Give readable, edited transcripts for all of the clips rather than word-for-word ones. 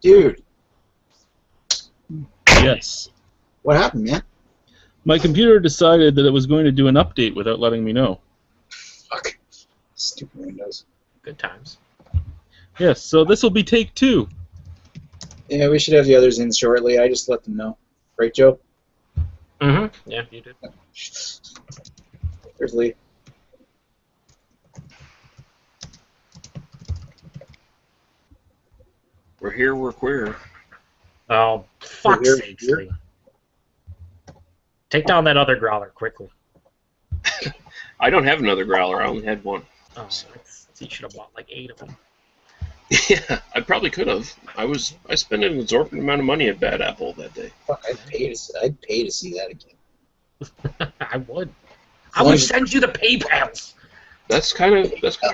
Dude. Yes. What happened, man? My computer decided that it was going to do an update without letting me know. Fuck. Stupid Windows. Good times. Yes, so this will be take 2. Yeah, we should have the others in shortly. I just let them know. Right, Joe? Mm-hmm. Yeah, you did. There's Lee. We're here, we're queer. Oh, fuck's Here, sake, here. Lee. Take down that other growler quickly. I don't have another growler, I only had one. Oh, you should have bought like 8 of them. Yeah, I probably could have. I spent an exorbitant amount of money at Bad Apple that day. Fuck, I'd pay to see that again. I would. I would send you the PayPals. That's kind of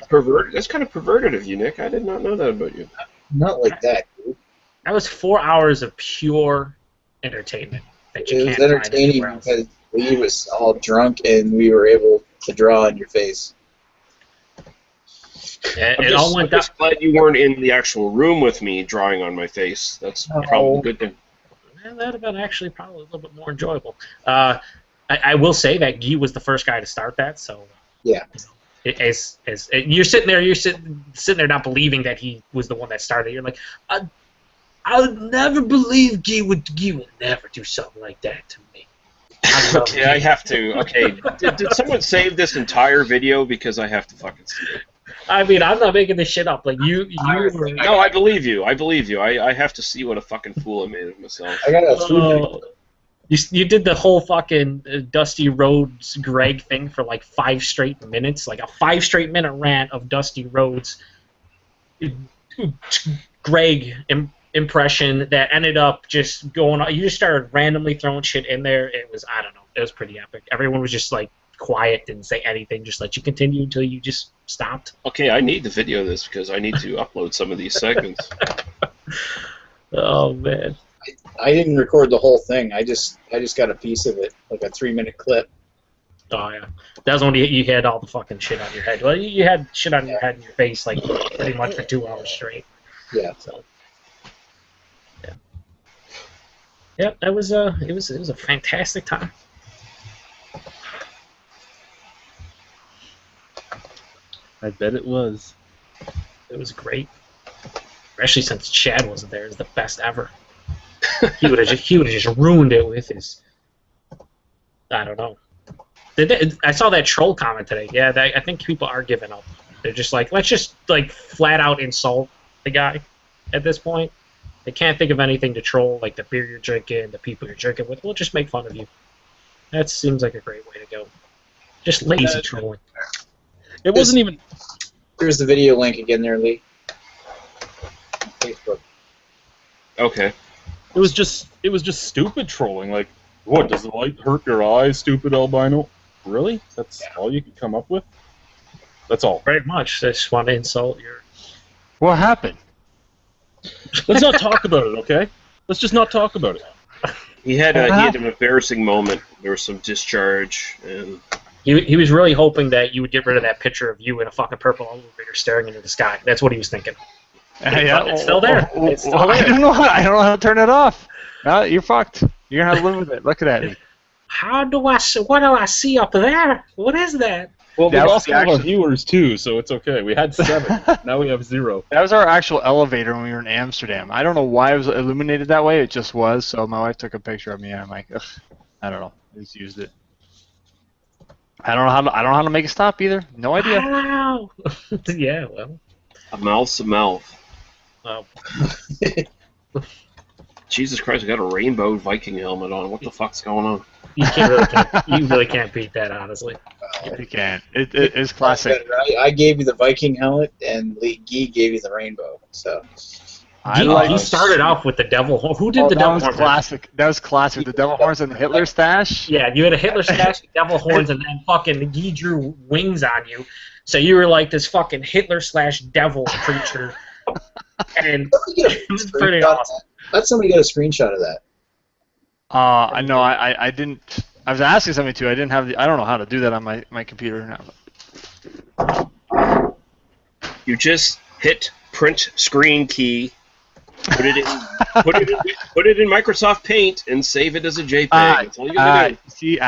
perverted. That's kind of perverted of you, Nick. I did not know that about you. Not like that, dude. That was 4 hours of pure entertainment that you It was can't find entertaining anywhere else. because Lee was all drunk and we were able to draw on your face. It all went I'm down. just glad you weren't in the actual room with me drawing on my face. That's probably a good thing. That would have been actually probably a little bit more enjoyable. I will say that Guy was the first guy to start that, so Yeah. You're sitting there not believing that he was the one that started. You're like, I would never believe Guy would never do something like that to me. Okay, I have to. Okay, did someone save this entire video because I have to fucking see it? I mean, I'm not making this shit up. Like you were. No, I believe you. I believe you. I have to see what a fucking fool I made of myself. I got a food. You did the whole fucking Dusty Rhodes Greg thing for like 5 straight minutes, like a 5 straight minute rant of Dusty Rhodes Greg impression that ended up just going on. You just started randomly throwing shit in there. It was, I don't know, it was pretty epic. Everyone was just like quiet, didn't say anything, just let you continue until you just stopped. Okay, I need to video this because I need to upload some of these segments. Oh man. I didn't record the whole thing. I just got a piece of it, like a 3-minute clip. Oh yeah, that was when you had all the fucking shit on your head. Well, you had shit on your head and your face like pretty much for 2 hours straight. Yeah. So. Yeah. Yeah, it was a fantastic time. I bet it was. It was great, especially since Chad wasn't there. It was the best ever. He would have just ruined it with his. I don't know. I saw that troll comment today. Yeah, I think people are giving up. They're just like, let's just like flat out insult the guy. At this point, they can't think of anything to troll, like the beer you're drinking, the people you're drinking with. We'll just make fun of you. That seems like a great way to go. Just lazy trolling. It wasn't even. Here's the video link again there, Lee. Facebook. Okay. It was just stupid trolling. Like, what, does the light hurt your eyes, stupid albino? Really? That's all you could come up with? That's all. Very much. They just want to insult your. What happened? Let's not talk about it, okay? Let's just not talk about it. He had an embarrassing moment. There was some discharge, and He was really hoping that you would get rid of that picture of you in a fucking purple elevator staring into the sky. That's what he was thinking. It's still there. It's still there. I don't know how to turn it off. You're fucked. You're gonna have to live with it. Look at me. What do I see up there? What is that? Well, we That was lost all our actually- viewers too, so it's okay. We had 7. Now we have 0. That was our actual elevator when we were in Amsterdam. I don't know why it was illuminated that way. It just was. So my wife took a picture of me, and I'm like, ugh, I don't know. I just used it. I don't know how to make it stop either. No idea. Wow. Yeah, well. a mouth's a mouth. Oh. Jesus Christ, I got a rainbow Viking helmet on. What the fuck's going on? You really can't beat that, honestly. You can't. It's classic. I gave you the Viking helmet, and Lee Gee gave you the rainbow. So He started off with the devil horn. Who did the that devil was horns? classic. That was classic. The devil horns and the Hitler stash. Yeah, you had a Hitler stash, devil horns, and then fucking Guy drew wings on you. So you were like this fucking Hitler/devil creature. And it was pretty awesome. Let somebody get a screenshot of that. I know. I didn't. I was asking somebody to. I didn't have the. I don't know how to do that on my computer now. You just hit print screen key Put it in Microsoft Paint and save it as a JPEG. That's all you gotta do. See,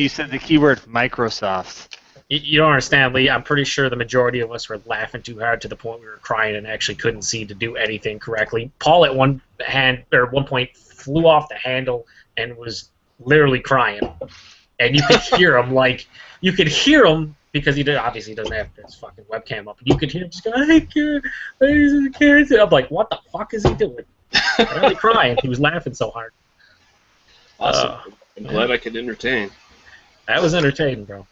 you said the keyword Microsoft. You don't understand, Lee. I'm pretty sure the majority of us were laughing too hard to the point we were crying and actually couldn't seem to do anything correctly. Paul at one point flew off the handle and was literally crying, and you could hear him because he obviously doesn't have his fucking webcam up. You could hear him just go, "I can't, I can't." I'm like, what the fuck is he doing? Really crying. He was laughing so hard. Awesome. I'm glad I could entertain. That was entertaining, bro.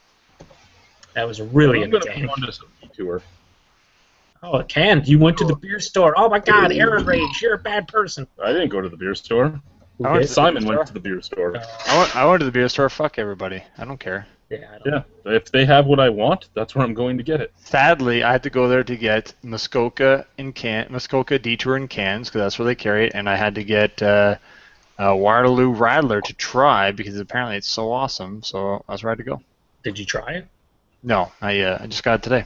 That was really I'm gonna entertaining. go on this tour. Oh, it can. You went to the beer store. Oh my God, Aaron Rage, you're a bad person. I didn't go to the beer store. Okay. Simon went to the beer store. I went to the beer store. Fuck everybody. I don't care. Yeah, I don't Yeah, if they have what I want, that's where I'm going to get it. Sadly, I had to go there to get Muskoka Detour in cans because that's where they carry it, and I had to get Waterloo Radler to try because apparently it's so awesome. So that's where I had to go. Did you try it? No, I just got it today.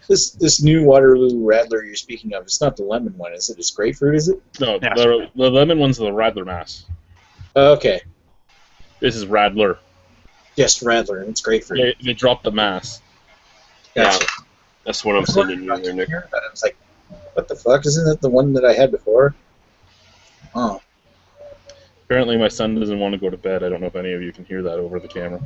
This new Waterloo Radler you're speaking of, it's not the lemon one, is it? It's grapefruit, is it? No, Yeah. the lemon one's the Radler Mass. Okay. This is Radler. Yes, Radler, and it's grapefruit. They dropped the Mass. Gotcha. Yeah, that's what I'm sending you there, Nick. I was like, what the fuck? Isn't that the one that I had before? Oh. Apparently my son doesn't want to go to bed. I don't know if any of you can hear that over the camera.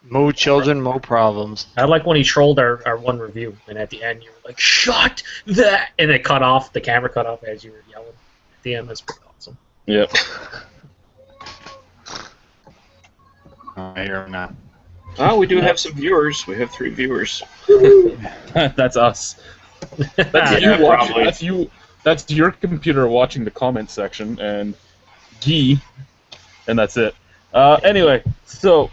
Mo children, mo problems. I like when he trolled our one review, and at the end you were like, "Shut that!" and it cut off. The camera cut off as you were yelling. At the end, that's pretty awesome. Yep. I hear him now. Oh, we do have some viewers. We have 3 viewers. That's us. That's Yeah, you watching. probably. That's you. That's your computer watching the comment section, and Guy, and that's it. Anyway, so,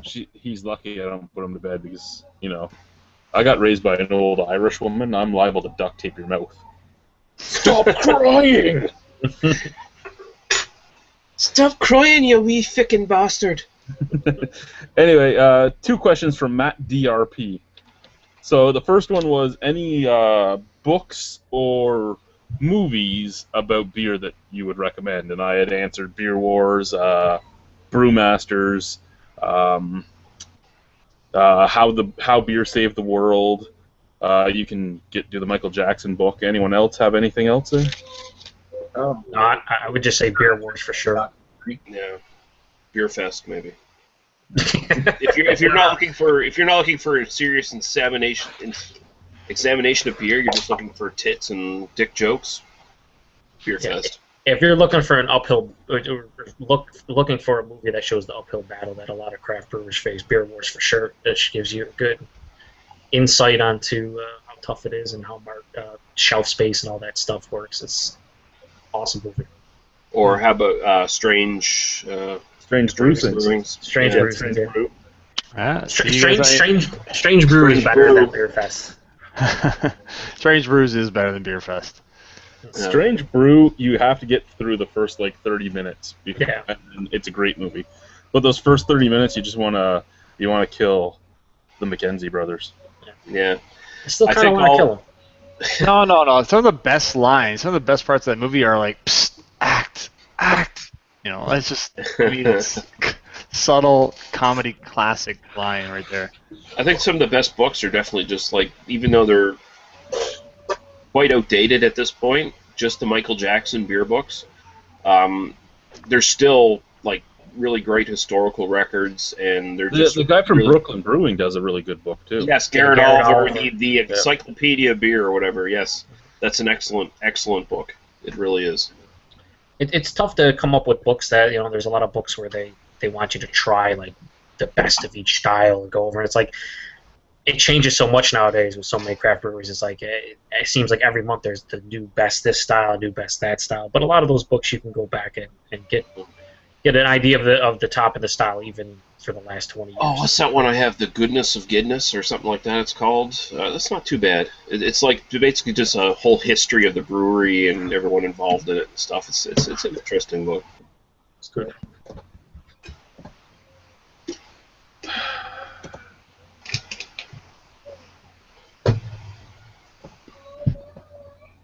he's lucky I don't put him to bed because, you know, I got raised by an old Irish woman. I'm liable to duct tape your mouth. Stop crying! Stop crying, you wee fickin' bastard. Anyway, 2 questions from Matt DRP. So the first one was any books or movies about beer that you would recommend, and I had answered Beer Wars, Brewmasters, How Beer Saved the World. You can do the Michael Jackson book. Anyone else have anything else there? Oh. No, I would just say Beer Wars for sure. Yeah, Beer Fest maybe. if you're not looking for a serious examination of beer, you're just looking for tits and dick jokes. Beer Fest. If you're looking for an uphill, looking for a movie that shows the uphill battle that a lot of craft brewers face, Beer Wars for sure. This gives you a good insight onto how tough it is and how shelf space and all that stuff works. It's an awesome movie. Or how about Strange Brewings? Strange Yeah, Brews. Strange Yeah. Brew. Strange Brew is better than Beer Fest. Strange Brews is better than Beer Fest. Strange Brew, you have to get through the first 30 minutes. Yeah. And it's a great movie, but those first 30 minutes, you just want to kill the McKenzie brothers. Yeah. I still I kind of think want to kill him. No. Some of the best lines, some of the best parts of that movie are like, psst, act. You know, it's just it's subtle comedy classic line right there. I think some of the best books are definitely just even though they're quite outdated at this point, just the Michael Jackson beer books. They're still really great historical records, and they're just the guy from really, Brooklyn Brewing does a really good book too. Yes, Garrett Garrett Oliver, Oliver. the Encyclopedia of Beer or whatever. Yes, that's an excellent book. It really is. It's tough to come up with books that, there's a lot of books where they want you to try the best of each style and go over. And it's it changes so much nowadays with so many craft breweries. It's it seems like every month there's the new best this style, new best that style. But a lot of those books you can go back and get an idea of the top of the style even for the last 20 years. Oh, what's that one I have? The Goodness of Guinness or something like that it's called. That's not too bad. It's basically just a whole history of the brewery and everyone involved in it and stuff. It's an interesting book. It's good.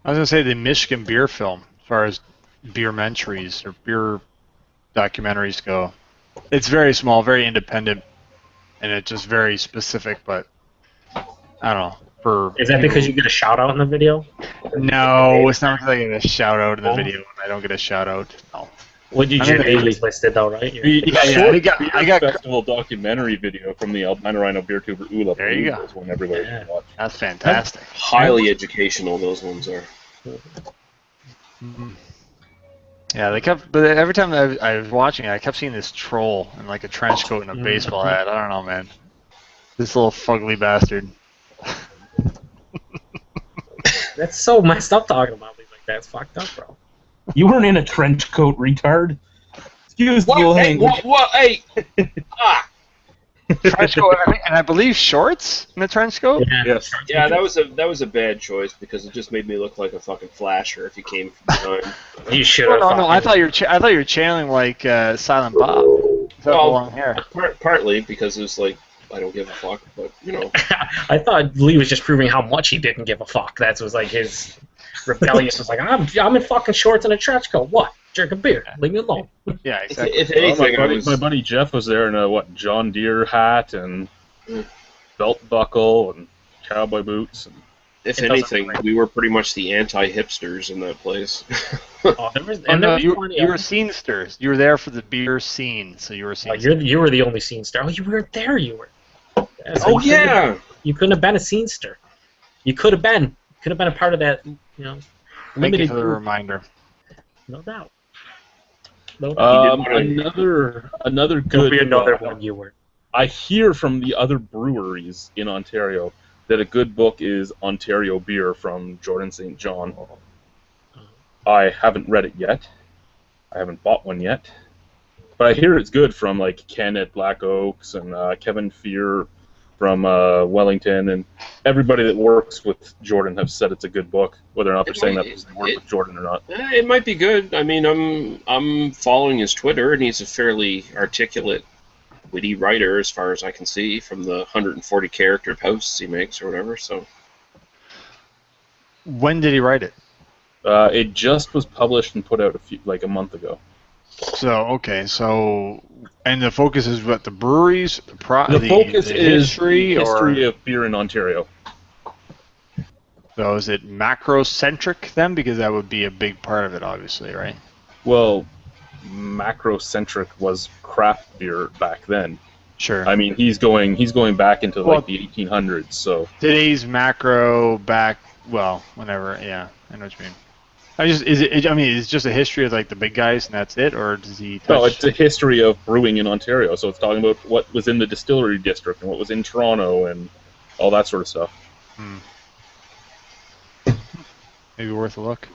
I was gonna say the Michigan beer film, as far as beermentaries or beer documentaries go. It's very small, very independent, and it's just very specific. But I don't know. Is that because you get a shout out in the video? No, it's not because I get a shout out in the video and I don't get a shout out. No. Well, your name is listed though, right? I got festival documentary video from the Albino Rhino beer tuber Ula. There you go. Is one everybody can watch. That's fantastic. Highly educational, those ones are. Yeah, they kept. But every time I was watching it, I kept seeing this troll in like a trench coat and a baseball hat. I don't know, man. This little fugly bastard. That's so messed up talking about things like that. It's fucked up, bro. You weren't in a trench coat, retard. Excuse the language. What? Hey! Ah! Trench coat and I believe shorts in a trench coat. Yeah, Yes. Yeah, that was a bad choice because it just made me look like a fucking flasher if you came from behind. You should Well, have. no, I thought you were channeling like Silent Bob. With Well, long hair. Partly because it's like I don't give a fuck, but you know. I thought Lee was just proving how much he didn't give a fuck. That was like his rebellious. Was like, I'm in fucking shorts and a trench coat. What? Drink a beer. Leave me alone. Yeah, exactly. If anything, my buddy Jeff was there in a John Deere hat and belt buckle and cowboy boots. And if anything, we were pretty much the anti-hipsters in that place. Oh, you were scenesters. You were there for the beer scene, so you were scene. You were the only scene star. Oh, you weren't there. You were. Oh yeah. You couldn't have been a scene star. You could have been. Could have been a part of that. Thank Limited. you for the reminder. No doubt. No doubt. Another good. There'll be another one you were. I hear from the other breweries in Ontario that a good book is Ontario Beer from Jordan St. John. I haven't read it yet. I haven't bought one yet. But I hear it's good from like Ken at Black Oaks and Kevin Fear from Wellington, and everybody that works with Jordan have said it's a good book, whether or not they're saying that because they work with Jordan or not. It might be good. I mean, I'm following his Twitter, and he's a fairly articulate, witty writer as far as I can see from the 140 character posts he makes or whatever. So, when did he write it? It just was published and put out a month ago. So okay, and the focus is what, the breweries, the focus is history of beer in Ontario. So is it macrocentric then? Because that would be a big part of it, obviously, right? Well, macrocentric was craft beer back then. Sure. I mean, he's going back into like the 1800s. So today's macro back, well, whenever, yeah, I know what you mean. It's just a history of like the big guys and that's it, or does he? No, it's a history of brewing in Ontario. So it's talking about what was in the distillery district and what was in Toronto and all that sort of stuff. Maybe worth a look.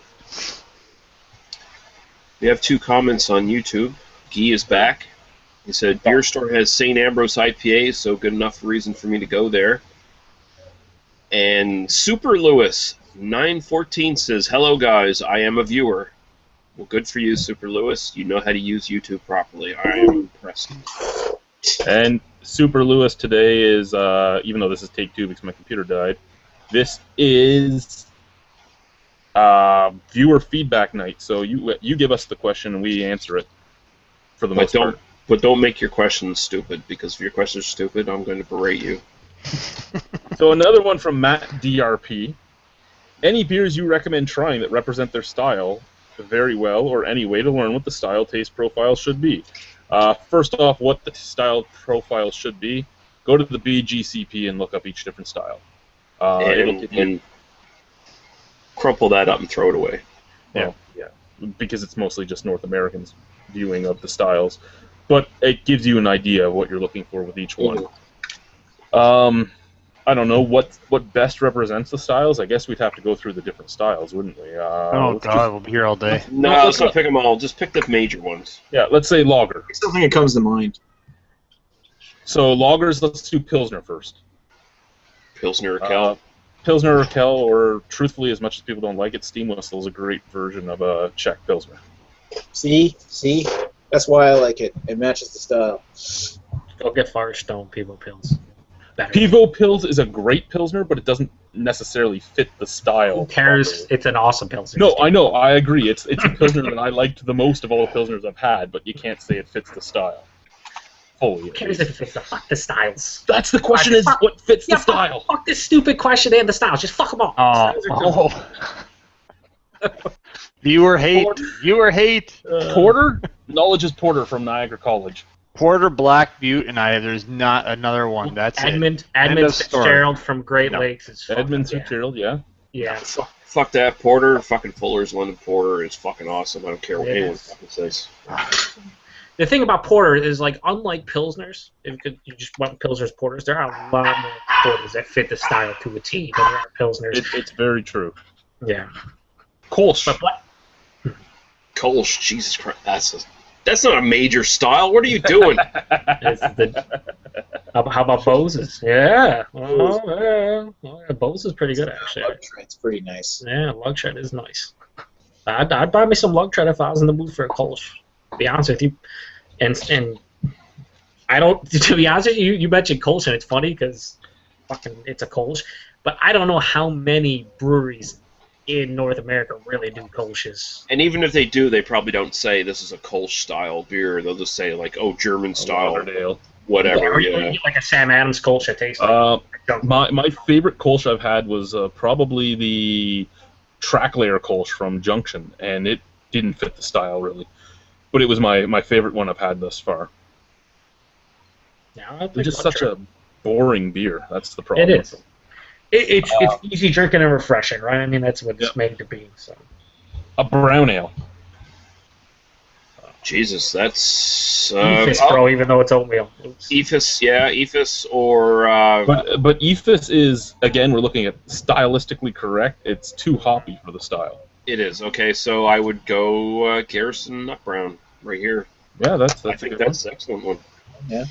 we have 2 comments on YouTube. Guy is back. He said, beer store has St. Ambrose IPAs, so good enough reason for me to go there. And Super Lewis 914 says, hello guys, I am a viewer. Well, good for you, Super Lewis. You know how to use YouTube properly. I am impressed. And Super Lewis today is, even though this is take 2 because my computer died, this is viewer feedback night. So you give us the question and we answer it for the most part. But don't make your questions stupid, because if your questions are stupid, I'm going to berate you. So another one from Matt DRP. Any beers you recommend trying that represent their style very well, or any way to learn what the style taste profile should be? First off, what the style profile should be, go to the BGCP and look up each different style. And crumple that up and throw it away. Yeah, because it's mostly just North Americans' viewing of the styles. But it gives you an idea of what you're looking for with each one. I don't know what best represents the styles. I guess we'd have to go through the different styles, wouldn't we? We'll be here all day. No, let's not pick them all. Just pick the major ones. Yeah, let's say lager. I still think it comes to mind. So lagers, let's do Pilsner first. Pilsner or Kel. Pilsner or Kel, or truthfully, as much as people don't like it, Steam Whistle is a great version of a Czech Pilsner. See? That's why I like it. It matches the style. Go get Firestone, people pills. better. Pivo Pils is a great Pilsner, but it doesn't necessarily fit the style. Who cares? properly. It's an awesome Pilsner. No, I know, I agree. It's a Pilsner that I liked the most of all the Pilsners I've had, but you can't say it fits the style. Fully. Who cares if it fits the fuck the styles? That's the question is what fits the style. Fuck this stupid question and the styles. Just fuck them all. Viewer hate. Viewer hate. Porter? Knowledge is Porter from Niagara College. Porter, Black Butte, and there's not another one. That's Edmund of story. Fitzgerald from Great No. Lakes. Is fucking, Edmund Fitzgerald, yeah. Yeah. Fuck that. Porter, fucking Fuller's London Porter is fucking awesome. I don't care what It anyone is. fucking says. The thing about porter is, like, unlike pilsners, if you just want pilsners porters, there are a lot more porters that fit the style to a T than there are pilsners. It's very true. Yeah. Kolsch. But black, Kolsch, Jesus Christ, that's not a major style. What are you doing? it's how about Bose's? Yeah. Oh, yeah. Bose is pretty good, actually. It's pretty nice. Yeah, Lugshot is nice. I'd buy me some Lugshot if I was in the mood for a Kolsch. To be honest with you. And I don't, to be honest with you, you mentioned Kolsch, and it's funny because fucking it's a Kolsch, but I don't know how many breweries in North America really do Kolsches. And even if they do, they probably don't say this is a Kolsch style beer. They'll just say like, oh, German style, Lauderdale. whatever. Or Yeah. like a Sam Adams Kolsch that tastes like. My favorite Kolsch I've had was probably the track layer Kolsch from Junction, and it didn't fit the style really. But it was my favorite one I've had thus far. Yeah, It's just such a boring beer. That's the problem. It is. It's easy drinking and refreshing, right? I mean, that's what it's made to be. So. A brown ale. Jesus, that's Ephus, bro, even though it's oatmeal. Oops. Ephus, yeah, Ephus or But Ephus is, again, we're looking at stylistically correct. It's too hoppy for the style. it is okay. So I would go Garrison Nut Brown right here. Yeah, that's I a think good that's an excellent one. Yeah.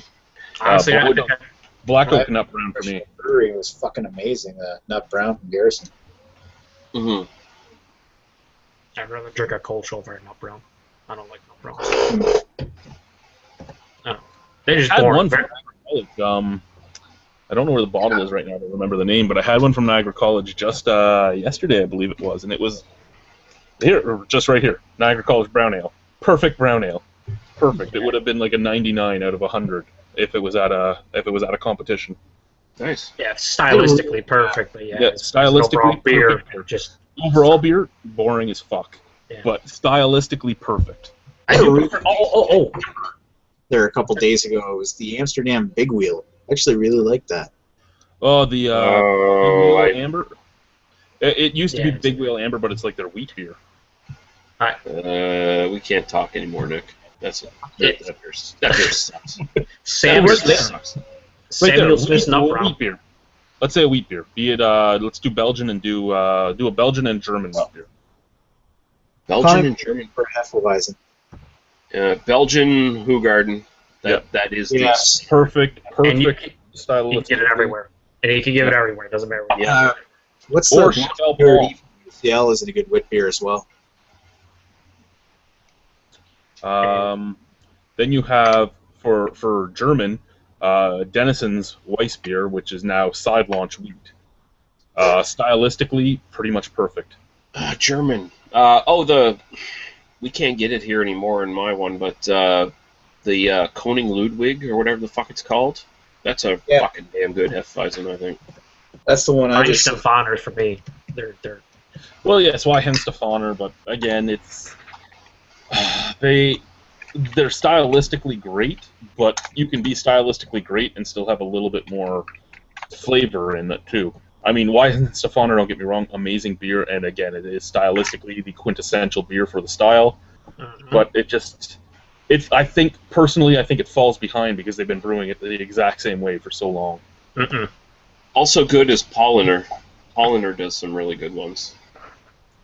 Honestly, I Black think Black Oak Nut Brown for me. Brewery was fucking amazing. The Nut Brown from Garrison. Mm-hmm. I'd rather drink a Kolsch over a Nut Brown. I don't like Nut Browns. No. They're just I had boring. one from Niagara College. I don't know where the bottle is right now. I don't remember the name, but I had one from Niagara College just yesterday, I believe it was, and it was here, just right here, Niagara College Brown Ale. Perfect brown ale. Perfect. It would have been like a 99 out of 100 if it was at a competition. Nice. Yeah, stylistically perfect, but yeah, Yeah, it's stylistically overall beer. perfect beer. Just Overall beer, boring as fuck, Yeah. but stylistically perfect. I had a really oh! there a couple days ago. It was the Amsterdam Big Wheel. I actually really liked that. Oh, the Big Oh, Wheel Amber. It used to be Yeah. Big Wheel Amber, but it's like their wheat beer. we can't talk anymore, Nick. That beer sucks. Sam Right Smith. sucks. Right there, Samuel Smith's Nut wheat Brown. beer. Let's say a wheat beer. Be it let's do Belgian and do a Belgian and German wheat beer. Belgian and German. For Hefeweizen. Belgian Hoegaarden. That is Yes. Perfect And you style. can get it everywhere. And you can get it everywhere. It doesn't matter what you Yeah. What's Or the Chanel beer Blanc. at UCL is a good wit beer as well. Then you have for German, Denison's Weissbier, which is now side launch wheat. Stylistically, pretty much perfect. German. We can't get it here anymore in my one, but the Koning Ludwig or whatever the fuck it's called. That's a fucking damn good Hefeweizen, I think. That's the one I just. Stefaner for me. They're Well, yes, Weihenstephaner, but again, it's they're stylistically great, but you can be stylistically great and still have a little bit more flavor in it too. I mean, Weihenstephaner, don't get me wrong, amazing beer, and again, it is stylistically the quintessential beer for the style, but I think personally, it falls behind because they've been brewing it the exact same way for so long. Also good is Polliner. Polliner does some really good ones.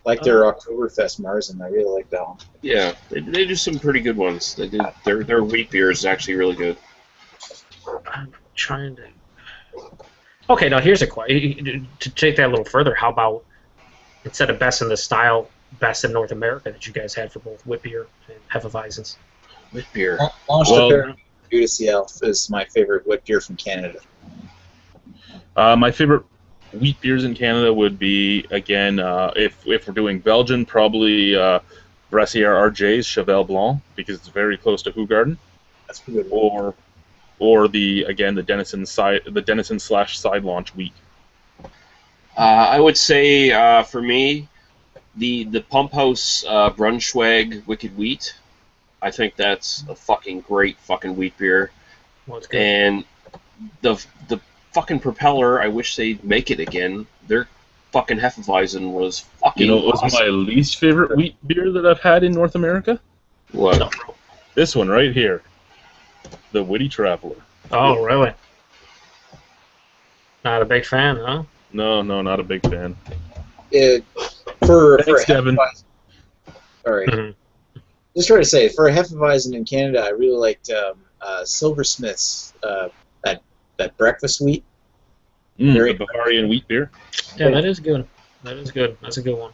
Like their Oktoberfest Marzen. I really like that one. Yeah, they do some pretty good ones. They do. Their wheat beer is actually really good. I'm trying to. Okay, now here's a question. To take that a little further, how about instead of best in the style, best in North America that you guys had for both wit beer and Hefeweizens? Wheat beer. Blanche Well- de Perrin UCL is my favorite wit beer from Canada. My favorite wheat beers in Canada would be, again, if we're doing Belgian, probably Brassière RJ's Cheval Blanc, because it's very close to Hoegaarden. That's a good. Or the Denison slash side launch wheat. I would say for me, the Pump House Braunschweig Wicked Wheat. I think that's a fucking great fucking wheat beer. Well, it's good. And the fucking Propeller, I wish they'd make it again. Their fucking Hefeweizen was fucking You know what was awesome. my least favorite wheat beer that I've had in North America? What? No. This one right here. The Witty Traveler. Oh, really? Not a big fan, huh? No, not a big fan. For Thanks, a Devin. Hefeweizen. Sorry. Mhm. Just trying to say, for a Hefeweizen in Canada, I really liked Silversmith's that breakfast wheat. The Bavarian wheat beer. Yeah, that is good. That is good. That's a good one.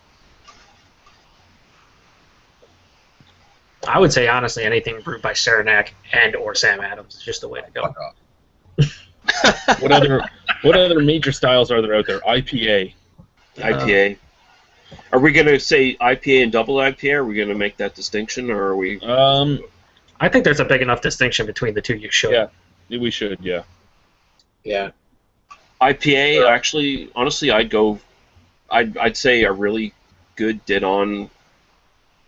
I would say, honestly, anything brewed by Saranac and or Sam Adams is just the way to go. What other major styles are there out there? IPA. IPA. Are we going to say IPA and double IPA? Are we going to make that distinction, or are we? I think there's a big enough distinction between the two. You should. Yeah, we should. Yeah. Yeah. IPA, actually, honestly, I'd say a really good dead-on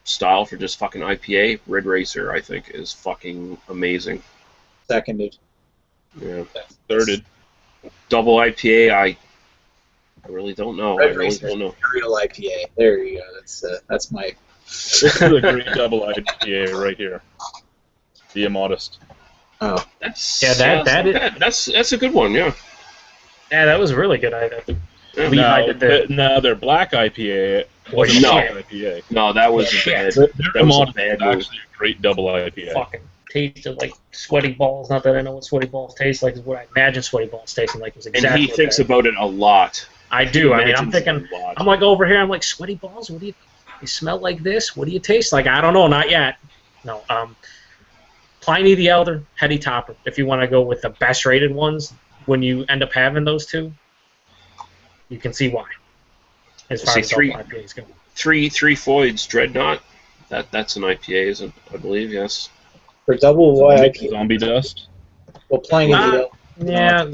style for just fucking IPA. Red Racer, I think, is fucking amazing. Seconded. Yeah. Thirded. Double IPA, I really don't know. I Red really Racer's don't know. Imperial IPA. There you go. That's my. This is a great double IPA right here. The Immodest. Oh. That's that's a good one. Yeah. Yeah, that was really good. I think. Now their black IPA was No. a black IPA. No, that was a Shit. bad. Their That was a Immodest bad is move. actually a great double IPA. Fucking tasted like sweaty balls. Not that I know what sweaty balls taste like. Is what I imagine sweaty balls tasting like. Was exactly. And he what thinks that- about it a lot. I do. I mean, I'm Imagines thinking. it a lot. I'm like over here. I'm like sweaty balls. What do you smell like this? What do you taste like? I don't know. Not yet. No. Pliny the Elder, Heady Topper. If you want to go with the best rated ones, when you end up having those two, you can see why. As far See, as three- double IPAs go. Three Floyd's Dreadnought. That's an IPA, isn't? I believe, yes. For double IPA. Zombie Dust. Well, Pliny the Yeah.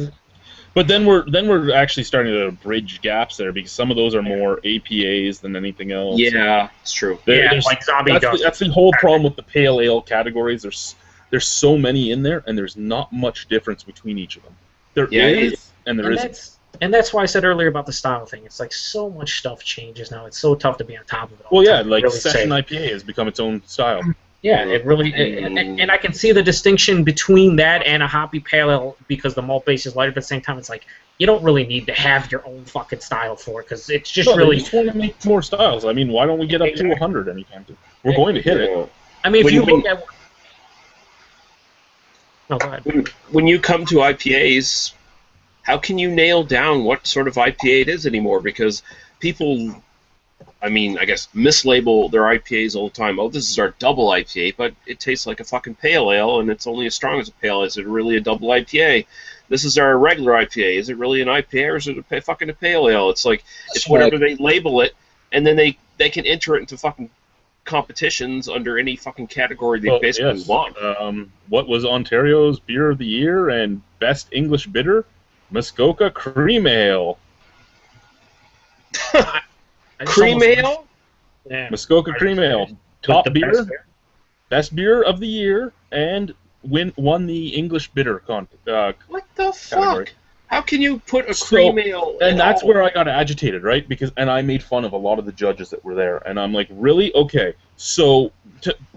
But then we're actually starting to bridge gaps there because some of those are more APAs than anything else. Yeah, it's true. There's- Like zombie dust. that's the whole problem with the pale ale categories. There's so many in there, and there's not much difference between each of them. There is, and there isn't. And that's why I said earlier about the style thing. It's like so much stuff changes now. It's so tough to be on top of it all Well, the yeah, time to like really Session say. IPA has become its own style. Yeah, it really, and I can see the distinction between that and a hoppy pale ale because the malt base is lighter. But at the same time, it's like you don't really need to have your own fucking style for it because it's just No, they really. just want to make more styles. I mean, why don't we get up to 100 anytime? We're going to hit it. I mean, if When you you- look at. No, go ahead. When you come to IPAs, how can you nail down what sort of IPA it is anymore? Because people, I mean, I guess mislabel their IPAs all the time. Oh, this is our double IPA, but it tastes like a fucking pale ale, and it's only as strong as a pale ale. Is it really a double IPA? This is our regular IPA. Is it really an IPA, or is it a fucking a pale ale? It's like, it's whatever they label it, and then they can enter it into fucking competitions under any fucking category they basically yes. want. What was Ontario's Beer of the Year and Best English Bitter? Muskoka Cream Ale. I just Cream almost- ale? Yeah. Muskoka Cream Ale. Top With the beer, best beer. best beer of the year, and won the English Bitter What the category. fuck? How can you put a So- cream ale? And at that's all? where I got agitated, right? And I made fun of a lot of the judges that were there, and I'm like, really? Okay, so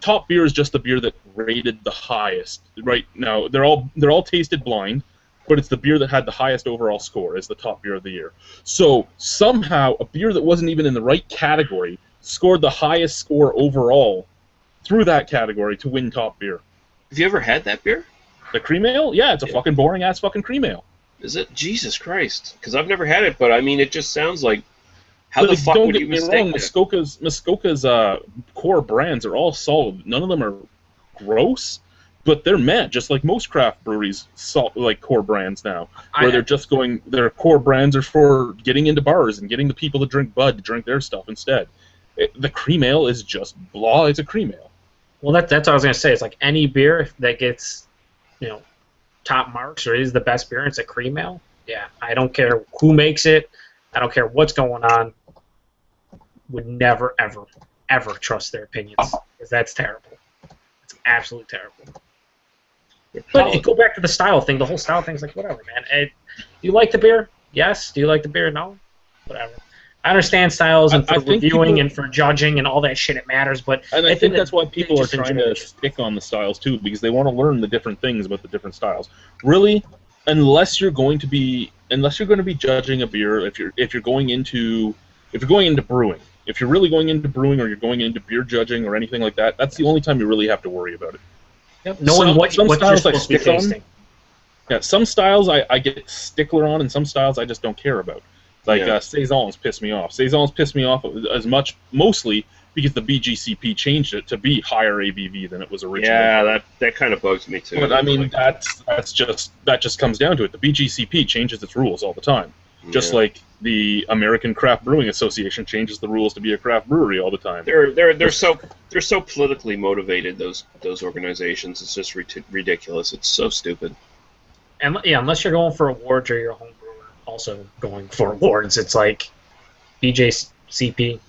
top beer is just the beer that rated the highest, right? Now they're all tasted blind, but it's the beer that had the highest overall score is the top beer of the year. So somehow a beer that wasn't even in the right category scored the highest score overall through that category to win top beer. Have you ever had that beer? The cream ale? Yeah, it's a fucking boring ass fucking cream ale. Is it? Jesus Christ. Because I've never had it, but I mean, it just sounds like. How the Like, fuck don't would get you me mistake wrong, that? Muskoka's core brands are all solid. None of them are gross, but they're meant just like most craft breweries, like core brands now, where they're just going. Their core brands are for getting into bars and getting the people to drink Bud to drink their stuff instead. The cream ale is just blah. It's a cream ale. Well, that's what I was gonna say. It's like any beer that gets, top marks or is the best beer, and it's a cream ale. Yeah, I don't care who makes it. I don't care what's going on. Would never, ever, ever trust their opinions because that's terrible. It's absolutely terrible. But go back to the style thing. The whole style thing's like whatever, man. Do you like the beer? Yes. Do you like the beer? No. Whatever. I understand styles and for reviewing and for judging and all that shit. It matters, but and I think that's why people are trying to stick on the styles too, because they want to learn the different things about the different styles. Really, unless you're going to be judging a beer, if you're going into brewing, if you're really going into brewing or you're going into beer judging or anything like that, that's the only time you really have to worry about it. Yep. Knowing what you're supposed to be tasting. Yeah, some styles I get stickler on, and some styles I just don't care about. Like Saisons piss me off. Saisons piss me off mostly because the BGCP changed it to be higher ABV than it was originally. Yeah, that kind of bugs me too. But I mean, that just comes down to it. The BGCP changes its rules all the time, just like the American Craft Brewing Association changes the rules to be a craft brewery all the time. They're so politically motivated. Those organizations. It's just ridiculous. It's so stupid. And unless you're going for awards or you're a home brewer also going for awards, it's like BJCP.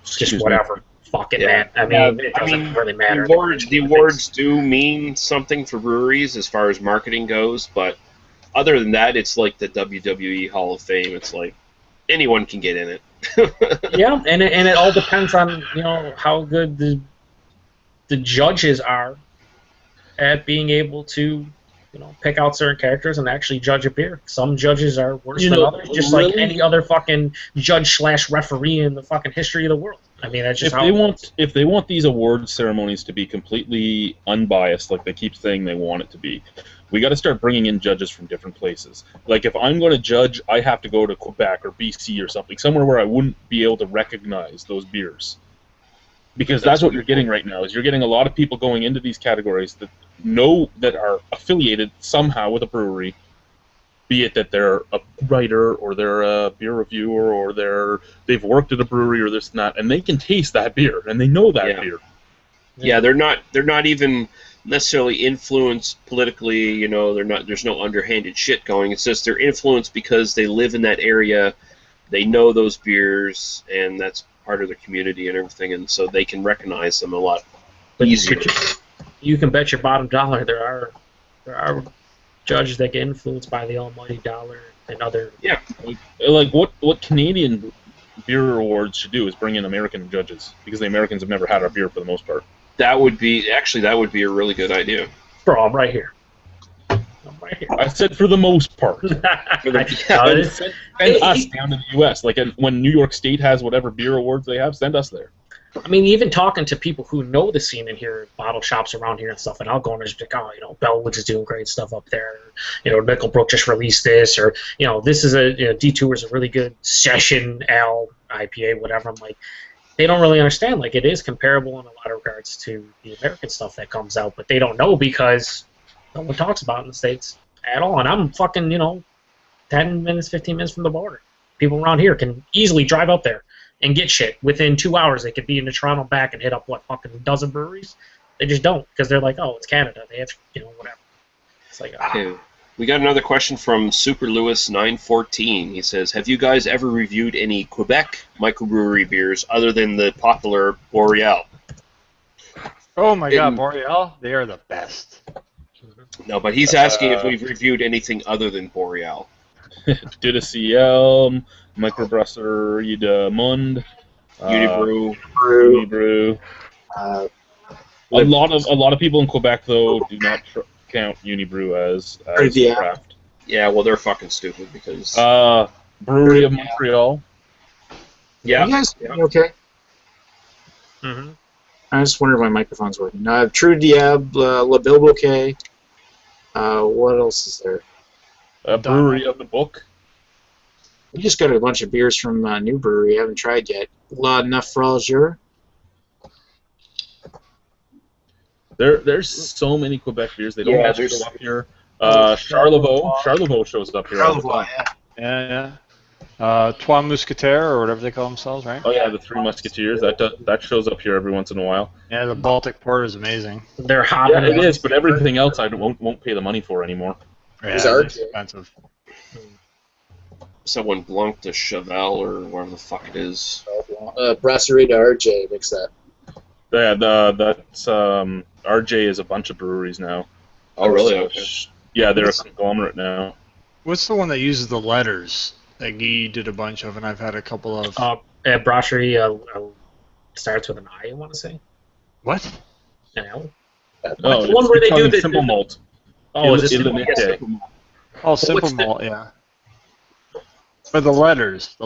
Just whatever. Fuck it, man. I mean, it doesn't really matter. The awards do mean something for breweries as far as marketing goes, but other than that, it's like the WWE Hall of Fame. It's like anyone can get in it. Yeah, and it all depends on how good the judges are at being able to pick out certain characters and actually judge a beer. Some judges are worse than others, just like any other fucking judge/referee in the fucking history of the world. I mean, that's just if they want these award ceremonies to be completely unbiased, like they keep saying they want it to be, we got to start bringing in judges from different places. Like if I'm going to judge, I have to go to Quebec or BC or something, somewhere where I wouldn't be able to recognize those beers. Because that's what you're getting right now, is you're getting a lot of people going into these categories that are affiliated somehow with a brewery, be it that they're a writer or they're a beer reviewer or they've worked at a brewery or this and that, and they can taste that beer and they know that beer. Yeah, they're not even necessarily influenced politically. There's no underhanded shit going. It's just they're influenced because they live in that area, they know those beers, and that's part of their community and everything, and so they can recognize them a lot easier. You can bet your bottom dollar there are judges that get influenced by the almighty dollar and other. Yeah, like what Canadian beer awards should do is bring in American judges, because the Americans have never had our beer for the most part. That would be a really good idea. Bro, I'm right here. I said for the most part. Send us down to the U.S. Like when New York State has whatever beer awards they have, send us there. I mean, even talking to people who know the scene in here, bottle shops around here and stuff, and I'll go and just be like, Bellwoods is doing great stuff up there. Nickelbrook just released this, or this is D2 is a really good session ale IPA, whatever. I'm like, they don't really understand. Like, it is comparable in a lot of regards to the American stuff that comes out, but they don't know because no one talks about it in the States at all. And I'm fucking, 10 minutes, 15 minutes from the border. People around here can easily drive up there and get shit. Within 2 hours, they could be in the Toronto back and hit up, fucking a dozen breweries? They just don't, because they're like, it's Canada. They have, whatever. It's like, Okay. We got another question from Super Lewis 914. He says, have you guys ever reviewed any Quebec microbrewery beers other than the popular Boreal? Oh my god, Boreal? They are the best. No, but he's asking if we've reviewed anything other than Boreal. Did a CL, Microbrasserie de Monde, Unibrew. A lot of people in Quebec though do not count Unibrew as craft. Yeah, well they're fucking stupid because Brewery of Montreal. Yeah. You guys okay? Mm-hmm. I just wonder if my microphone's working. True Diable, La Bilboquet. What else is there? Brewery of the Book. We just got a bunch of beers from New Brewery I haven't tried yet. La Naufrageur. There's so many Quebec beers. They don't Yeah, all there's- show up here. Charlevoix shows up here all the time. Trois Mousquetaires, or whatever they call themselves, right? Oh yeah, the Three Musketeers. That shows up here every once in a while. Yeah, the Baltic Porter is amazing. They're hot. Yeah, it is, but everything else I won't pay the money for anymore. Yeah, There's it's RJ. expensive. Someone Blanc de Cheval or whatever the fuck it is. Brasserie de RJ makes that. Yeah, that's RJ is a bunch of breweries now. Oh, really? Okay. Yeah, they're a conglomerate now. What's the one that uses the letters that Guy did a bunch of, and I've had a couple of. Brasserie starts with an I want to say. What? An L? Oh, The one where they do the simple malt. Oh, is it Il- simple? Il- Yes. Yeah. Oh, Simple what's the- Malt, yeah. But the letters.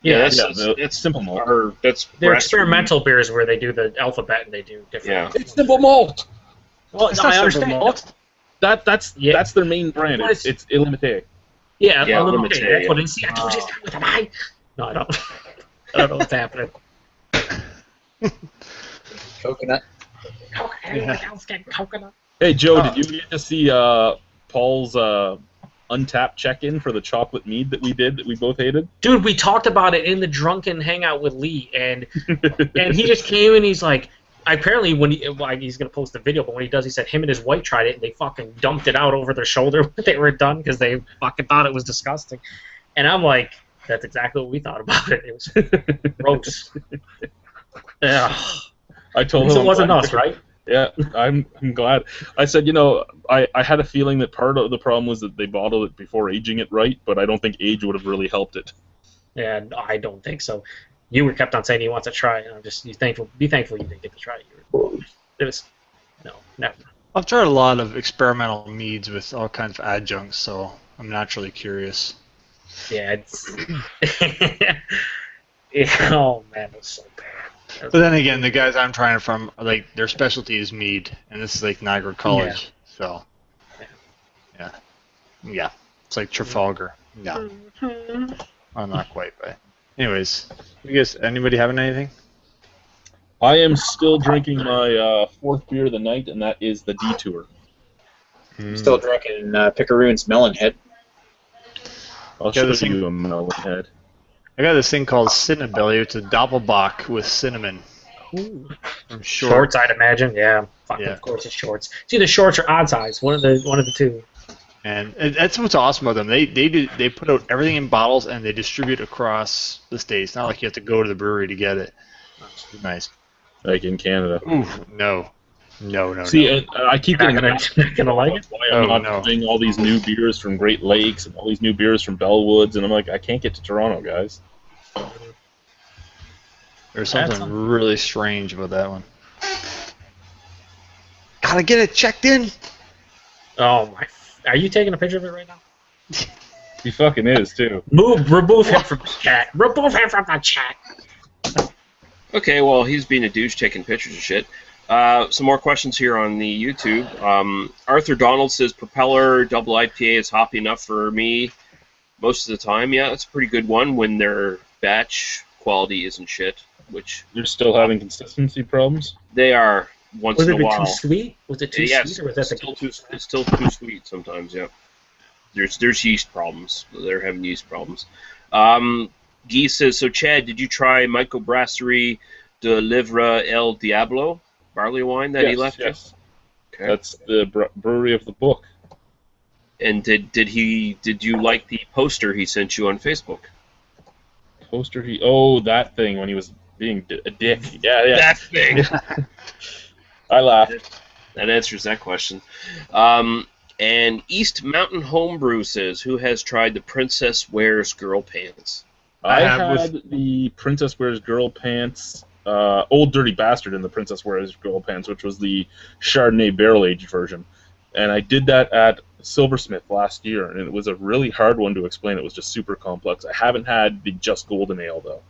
Yeah, It's simple malt. Or that's they're Brasserie. experimental beers where they do the alphabet and they do different. Yeah. It's simple malt. Well, It's no, not I Simple understand. Malt. That's their main brand. What It's Illimité. Yeah, Yeah, a little limited, bit. That's yeah. what it is. See, I told you it's not with an I. No, I don't. I don't know what's happening. Coconut. Coconut. Hey Joe, did you get to see Paul's untapped check-in for the chocolate mead that we both hated? Dude, we talked about it in the drunken hangout with Lee, and he just came and he's like, apparently when he's gonna post the video, but when he does, he said him and his wife tried it and they fucking dumped it out over their shoulder when they were done because they fucking thought it was disgusting. And I'm like, that's exactly what we thought about it. It was gross. Yeah. I told At least him it wasn't us, right? Yeah, I'm glad. I said, I had a feeling that part of the problem was that they bottled it before aging it right, but I don't think age would have really helped it. Yeah, no, I don't think so. You were kept on saying he wants to try it, and I'm just be thankful you didn't get to try it. It was no, never. I've tried a lot of experimental meads with all kinds of adjuncts, so I'm naturally curious. Yeah, it's yeah, oh man, it was so bad. But then again, the guys I'm trying it from, like, their specialty is mead, and this is like Niagara College, so yeah, it's like Trafalgar. No, well, not quite, but anyways, you guys, anybody having anything? I am still drinking my fourth beer of the night, and that is the Detour. Still drinking Picaroon's Melon Head. I'll Yeah, show this thing- you a melon head. I got this thing called Cinnabelly. It's a Doppelbock with cinnamon. I'm sure. Shorts, I'd imagine. Yeah, fucking, Yeah. of course it's shorts. It's either shorts or odd size. One of the two. And that's what's awesome about them. They put out everything in bottles and they distribute across the states. It's not like you have to go to the brewery to get it. It's nice. Like in Canada. Oof, no. See, I keep You're getting not gonna like it. why I'm Oh, not no. getting all these new beers from Great Lakes and all these new beers from Bellwoods, and I'm like, I can't get to Toronto, guys. There's That's something really strange about that one. Gotta get it checked in. Oh my! Are you taking a picture of it right now? He fucking is too. Remove him from the chat. Remove him from the chat. Okay, well, he's being a douche taking pictures of shit. Some more questions here on the YouTube. Arthur Donald says Propeller Double IPA is hoppy enough for me most of the time. Yeah, that's a pretty good one when their batch quality isn't shit, which You're still having consistency problems? they are once Was in it a a bit while. too sweet? Was it too Yes, sweet, or was that it's still too sweet sometimes. Yeah, there's yeast problems. They're having yeast problems. Guy says, so Chad, did you try Microbrasserie de Livre El Diablo barley wine that he left you? Yes. Okay. That's the brewery of the book. And did you like the poster he sent you on Facebook? Poster that thing when he was being a dick. Yeah. That thing. I laughed. That answers that question. And East Mountain Homebrew says, who has tried the Princess Wears Girl Pants? I have had the Princess Wears Girl Pants, Old Dirty Bastard in the Princess Wears Girl Pants, which was the Chardonnay barrel-aged version. And I did that at Silversmith last year, and it was a really hard one to explain. It was just super complex. I haven't had the Just Golden Ale, though.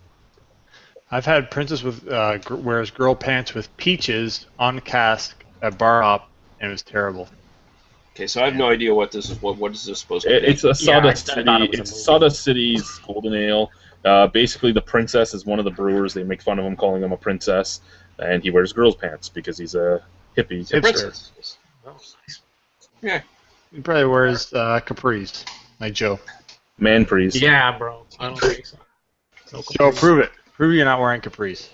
I've had Princess wears girl pants with peaches on cask at bar hop, and it was terrible. Okay, so I have no idea what this is. What is this supposed to be? It's a Sawdust I City. thought it was a It's movie. Sawdust City's Golden Ale. Basically, the princess is one of the brewers. They make fun of him, calling him a princess, and he wears girls' pants because he's a Hippies. Hipster. Oh, nice. Yeah. He probably wears capris, like Joe. Man-prees. Yeah, bro. I don't think so. No Joe, capris. prove it. Prove you're not wearing capris.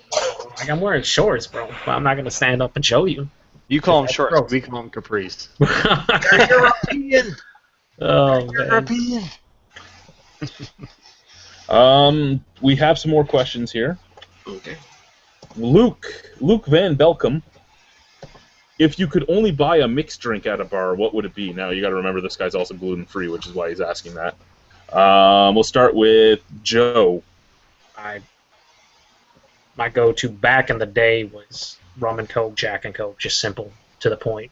Like, I'm wearing shorts, bro. But I'm not gonna stand up and show you. You call them That's shorts. gross. We call them capris. European. Oh man. We have some more questions here. Okay. Luke Van Belcom. If you could only buy a mixed drink at a bar, what would it be? Now, you got to remember this guy's also gluten-free, which is why he's asking that. We'll start with Joe. My go-to back in the day was rum and Coke, Jack and Coke, just simple, to the point.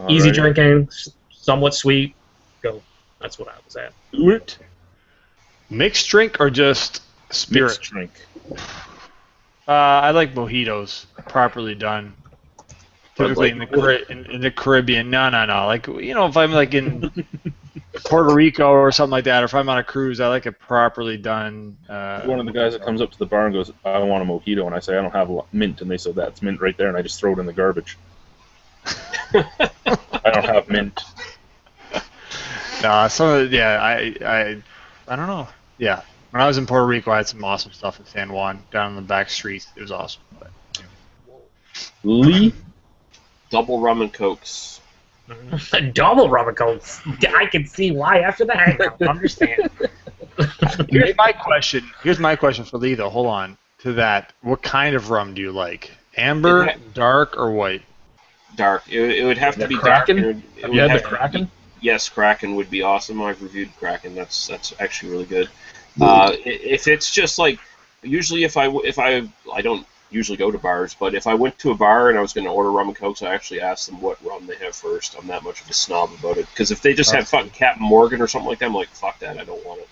Easy Alrighty. drinking, somewhat sweet. Go. That's what I was at. Stuart. Mixed drink or just spirit? Mixed drink. I like mojitos, properly done. Typically in the Caribbean. No. Like, you know, if I'm like in Puerto Rico or something like that, or if I'm on a cruise, I like it properly done. One of the guys that comes up to the bar and goes, I want a mojito, and I say, I don't have mint, and they say, that's mint right there, and I just throw it in the garbage. I don't have mint. I don't know. Yeah. When I was in Puerto Rico, I had some awesome stuff in San Juan, down in the back streets. It was awesome. But, Lee. Double rum and cokes. A double rum and Coke. I can see why after the hangout. Understand. Here's my question for Lee, though. Hold on to that. What kind of rum do you like? Amber, dark, or white? Dark. It would have to The be Kraken? dark. Have you had the Kraken? Yes, Kraken would be awesome. I've reviewed Kraken. That's actually really good. If it's just like, usually if I don't usually go to bars, but if I went to a bar and I was going to order rum and cokes, I actually asked them what rum they have first. I'm that much of a snob about it. Because if they just have fucking Captain Morgan or something like that, I'm like, fuck that, I don't want it.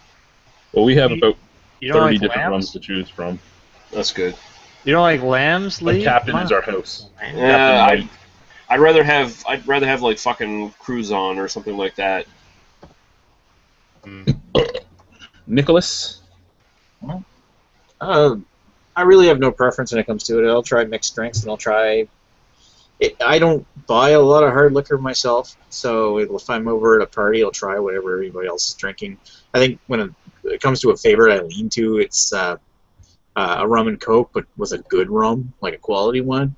Well, we have about You don't 30 like different lambs? rums to choose from. That's good. You don't like lambs, But Lee? Captain Come is on. our house. I'd rather have like fucking Cruise On or something like that. Nicholas. I really have no preference when it comes to it. I'll try mixed drinks, and I'll try. I don't buy a lot of hard liquor myself, so if I'm over at a party, I'll try whatever everybody else is drinking. I think when it comes to a favorite I lean to, it's a rum and Coke, but with a good rum, like a quality one.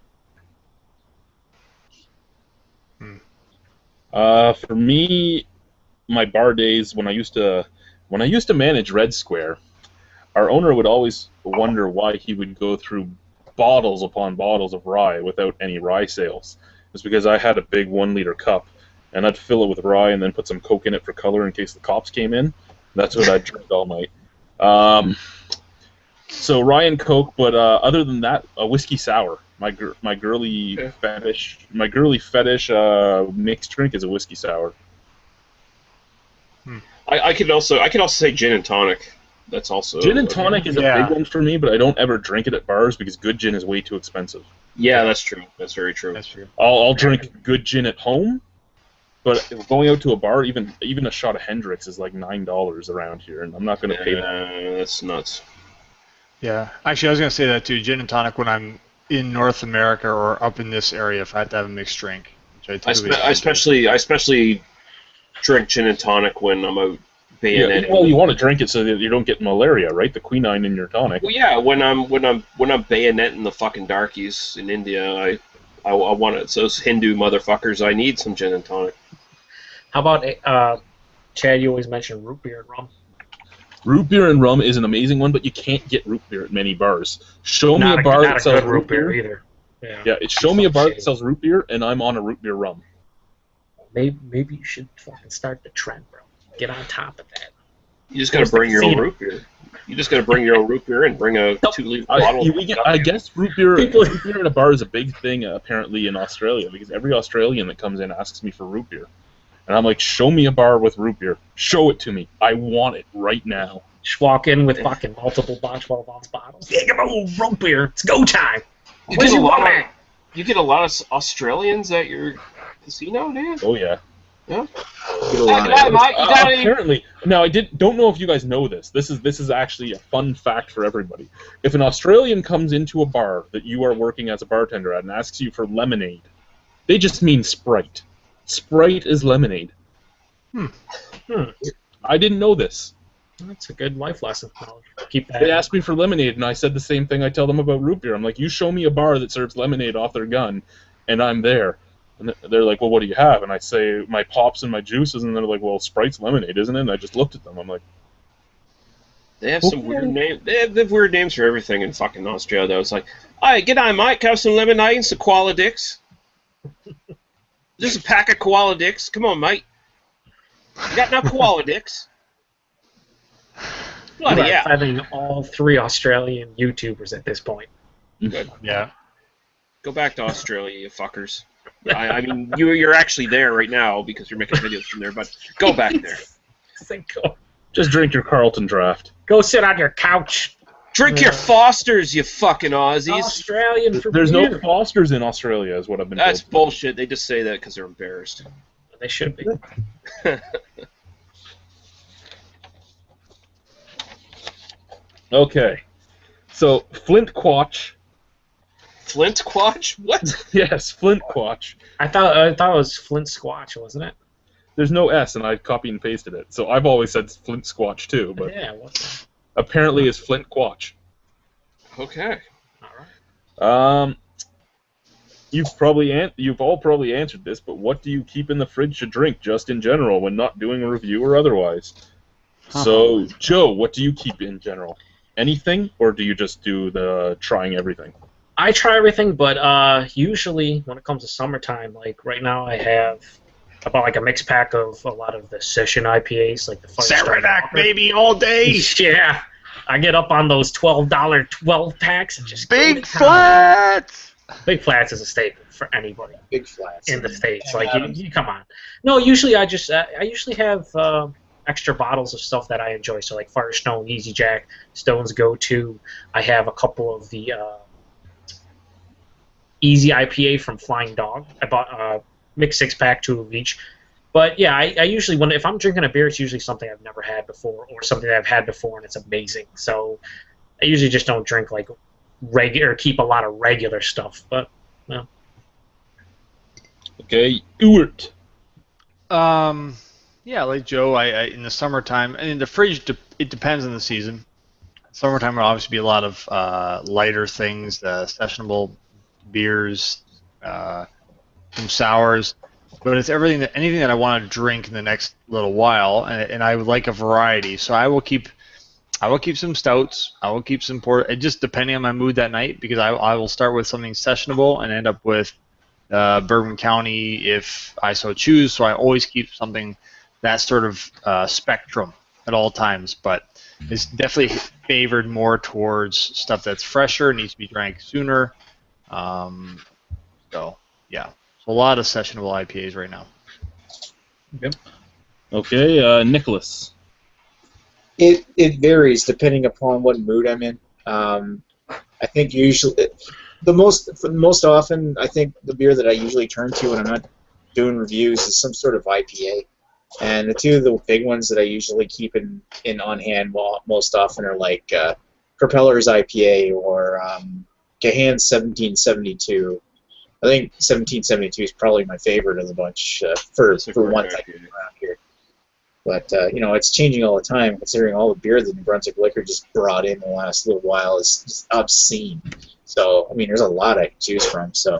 For me, my bar days when I used to manage Red Square, our owner would always wonder why he would go through bottles upon bottles of rye without any rye sales. It's because I had a big 1-liter cup, and I'd fill it with rye and then put some Coke in it for color in case the cops came in. That's what I'd drink all night. So rye and Coke, but other than that, a whiskey sour. My girly fetish mixed drink is a whiskey sour. I could also say gin and tonic. That's also Gin and tonic is a big one for me, but I don't ever drink it at bars because good gin is way too expensive. Yeah, that's true. That's very true. That's true. I'll drink good gin at home, but going out to a bar, even a shot of Hendrix is like $9 around here, and I'm not going to pay that. That's nuts. Yeah. Actually, I was going to say that too. Gin and tonic when I'm in North America or up in this area, if I had to have a mixed drink. Which I especially drink gin and tonic when I'm out bayoneting. Yeah, well, you want to drink it so that you don't get malaria, right? The quinine in your tonic. Well, yeah, when I'm bayoneting the fucking darkies in India, I want it. So those Hindu motherfuckers, I need some gin and tonic. How about Chad? You always mention root beer and rum. Root beer and rum is an amazing one, but you can't get root beer at many bars. Show me a bar that sells root beer either. Show me a bar that sells root beer, and I'm on a root beer rum. Maybe you should fucking start the trend, bro. Get on top of that. You just got to bring your own root beer. You just got to bring your own root beer and bring a 2-liter bottle. I guess root beer in a bar is a big thing apparently in Australia because every Australian that comes in asks me for root beer. And I'm like, show me a bar with root beer. Show it to me. I want it right now. Just walk in with fucking multiple 12-ounce bottles. Yeah, come on, root beer. It's go time. Where's your rum at? You get a lot of Australians at your casino, do you? Oh yeah. Yeah. Apparently, now don't know if you guys know this. This is actually a fun fact for everybody. If an Australian comes into a bar that you are working as a bartender at and asks you for lemonade, They just mean Sprite. Sprite is lemonade. I didn't know this. That's a good life lesson. I'll keep that. They asked me for lemonade, and I said the same thing I tell them about root beer. I'm like, you show me a bar that serves lemonade off their gun, and I'm there. And they're like, well, what do you have? And I say, my pops and my juices, and they're like, well, Sprite's lemonade, isn't it? And I just looked at them. I'm like, They have some weird names. They have weird names for everything in fucking Australia, though. It's like, "Hey, g'day, mate. Have some lemonade and some koala dicks. Just a pack of koala dicks. Come on, mate. You got no koala dicks?" Bloody Right, yeah. having all 3 Australian YouTubers at this point. Good. Yeah. Go back to Australia, you fuckers. I mean, you're actually there right now because you're making videos from there, but go back there. just drink your Carlton draft. Go sit on your couch. Drink your Fosters, you fucking Aussies. Australian for There's beer. no Fosters in Australia, is what I've been That's told. bullshit. They just say that because they're embarrassed. They should be. Okay. So, Flint Quatch. Flint Quatch? What? Yes, Flint Quatch. I thought it was Flint Squatch, wasn't it? There's no S, and I copied and pasted it. So I've always said Flint Squatch, too, but Yeah. What's apparently it's Flint Quatch. Okay. all right. You've all probably answered this, but what do you keep in the fridge to drink, just in general, when not doing a review or otherwise? So, Joe, what do you keep in general? Anything, or do you just do the trying everything? I try everything, but usually when it comes to summertime, like right now, I have about like a mixed pack of a lot of the session IPAs, like the Saranac, baby, all day. Yeah, I get up on those $12 12 packs and just go Big to town. Flats. Big Flats is a staple for anybody Big Flats. in the States. And Like, Adams. you come on. No, usually I usually have extra bottles of stuff that I enjoy. So like Firestone, Easy Jack, Stone's Go To. I have a couple of the Easy IPA from Flying Dog. I bought a mixed 6-pack, 2 of each. But yeah, I usually, if I'm drinking a beer, it's usually something I've never had before or something that I've had before and it's amazing. So I usually just don't drink like regular, keep a lot of regular stuff. But no. Okay, Ewart. Yeah, like Joe, I in the summertime, and in the fridge, it depends on the season. Summertime will obviously be a lot of lighter things, sessionable beers, some sours, but it's anything that I want to drink in the next little while, and I would like a variety. So I will keep some stouts. I will keep some port. Just depending on my mood that night, because I will start with something sessionable and end up with Bourbon County if I so choose. So I always keep something that sort of spectrum at all times, but it's definitely favored more towards stuff that's fresher, needs to be drank sooner. So yeah, so a lot of sessionable IPAs right now. Yep. Okay, Nicholas. It varies depending upon what mood I'm in. I think usually the most often I think the beer that I usually turn to when I'm not doing reviews is some sort of IPA. And the two of the big ones that I usually keep in on hand most often are like Propeller's IPA or Gahan's 1772. I think 1772 is probably my favorite of the bunch for one thing around here. But it's changing all the time, considering all the beer that New Brunswick Liquor just brought in the last little while is just obscene. So I mean, there's a lot I can choose from. So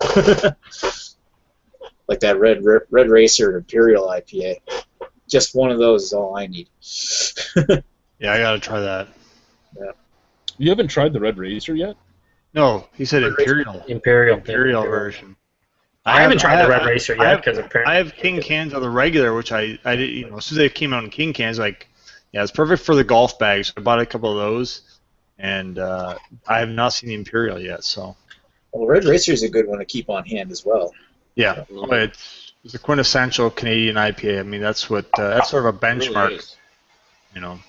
like that Red Racer Imperial IPA. Just one of those is all I need. Yeah, I gotta try that. Yeah. You haven't tried the Red Racer yet? No, he said Red Imperial Imperial. version. I haven't tried the Red Racer yet because apparently I have King cans of the regular, which I did, as soon as they came out in King cans, like, yeah, it's perfect for the golf bag. So I bought a couple of those, and I have not seen the Imperial yet. So Well, Red Racer is a good one to keep on hand as well. yeah, it's a quintessential Canadian IPA. I mean, that's sort of a benchmark, you know.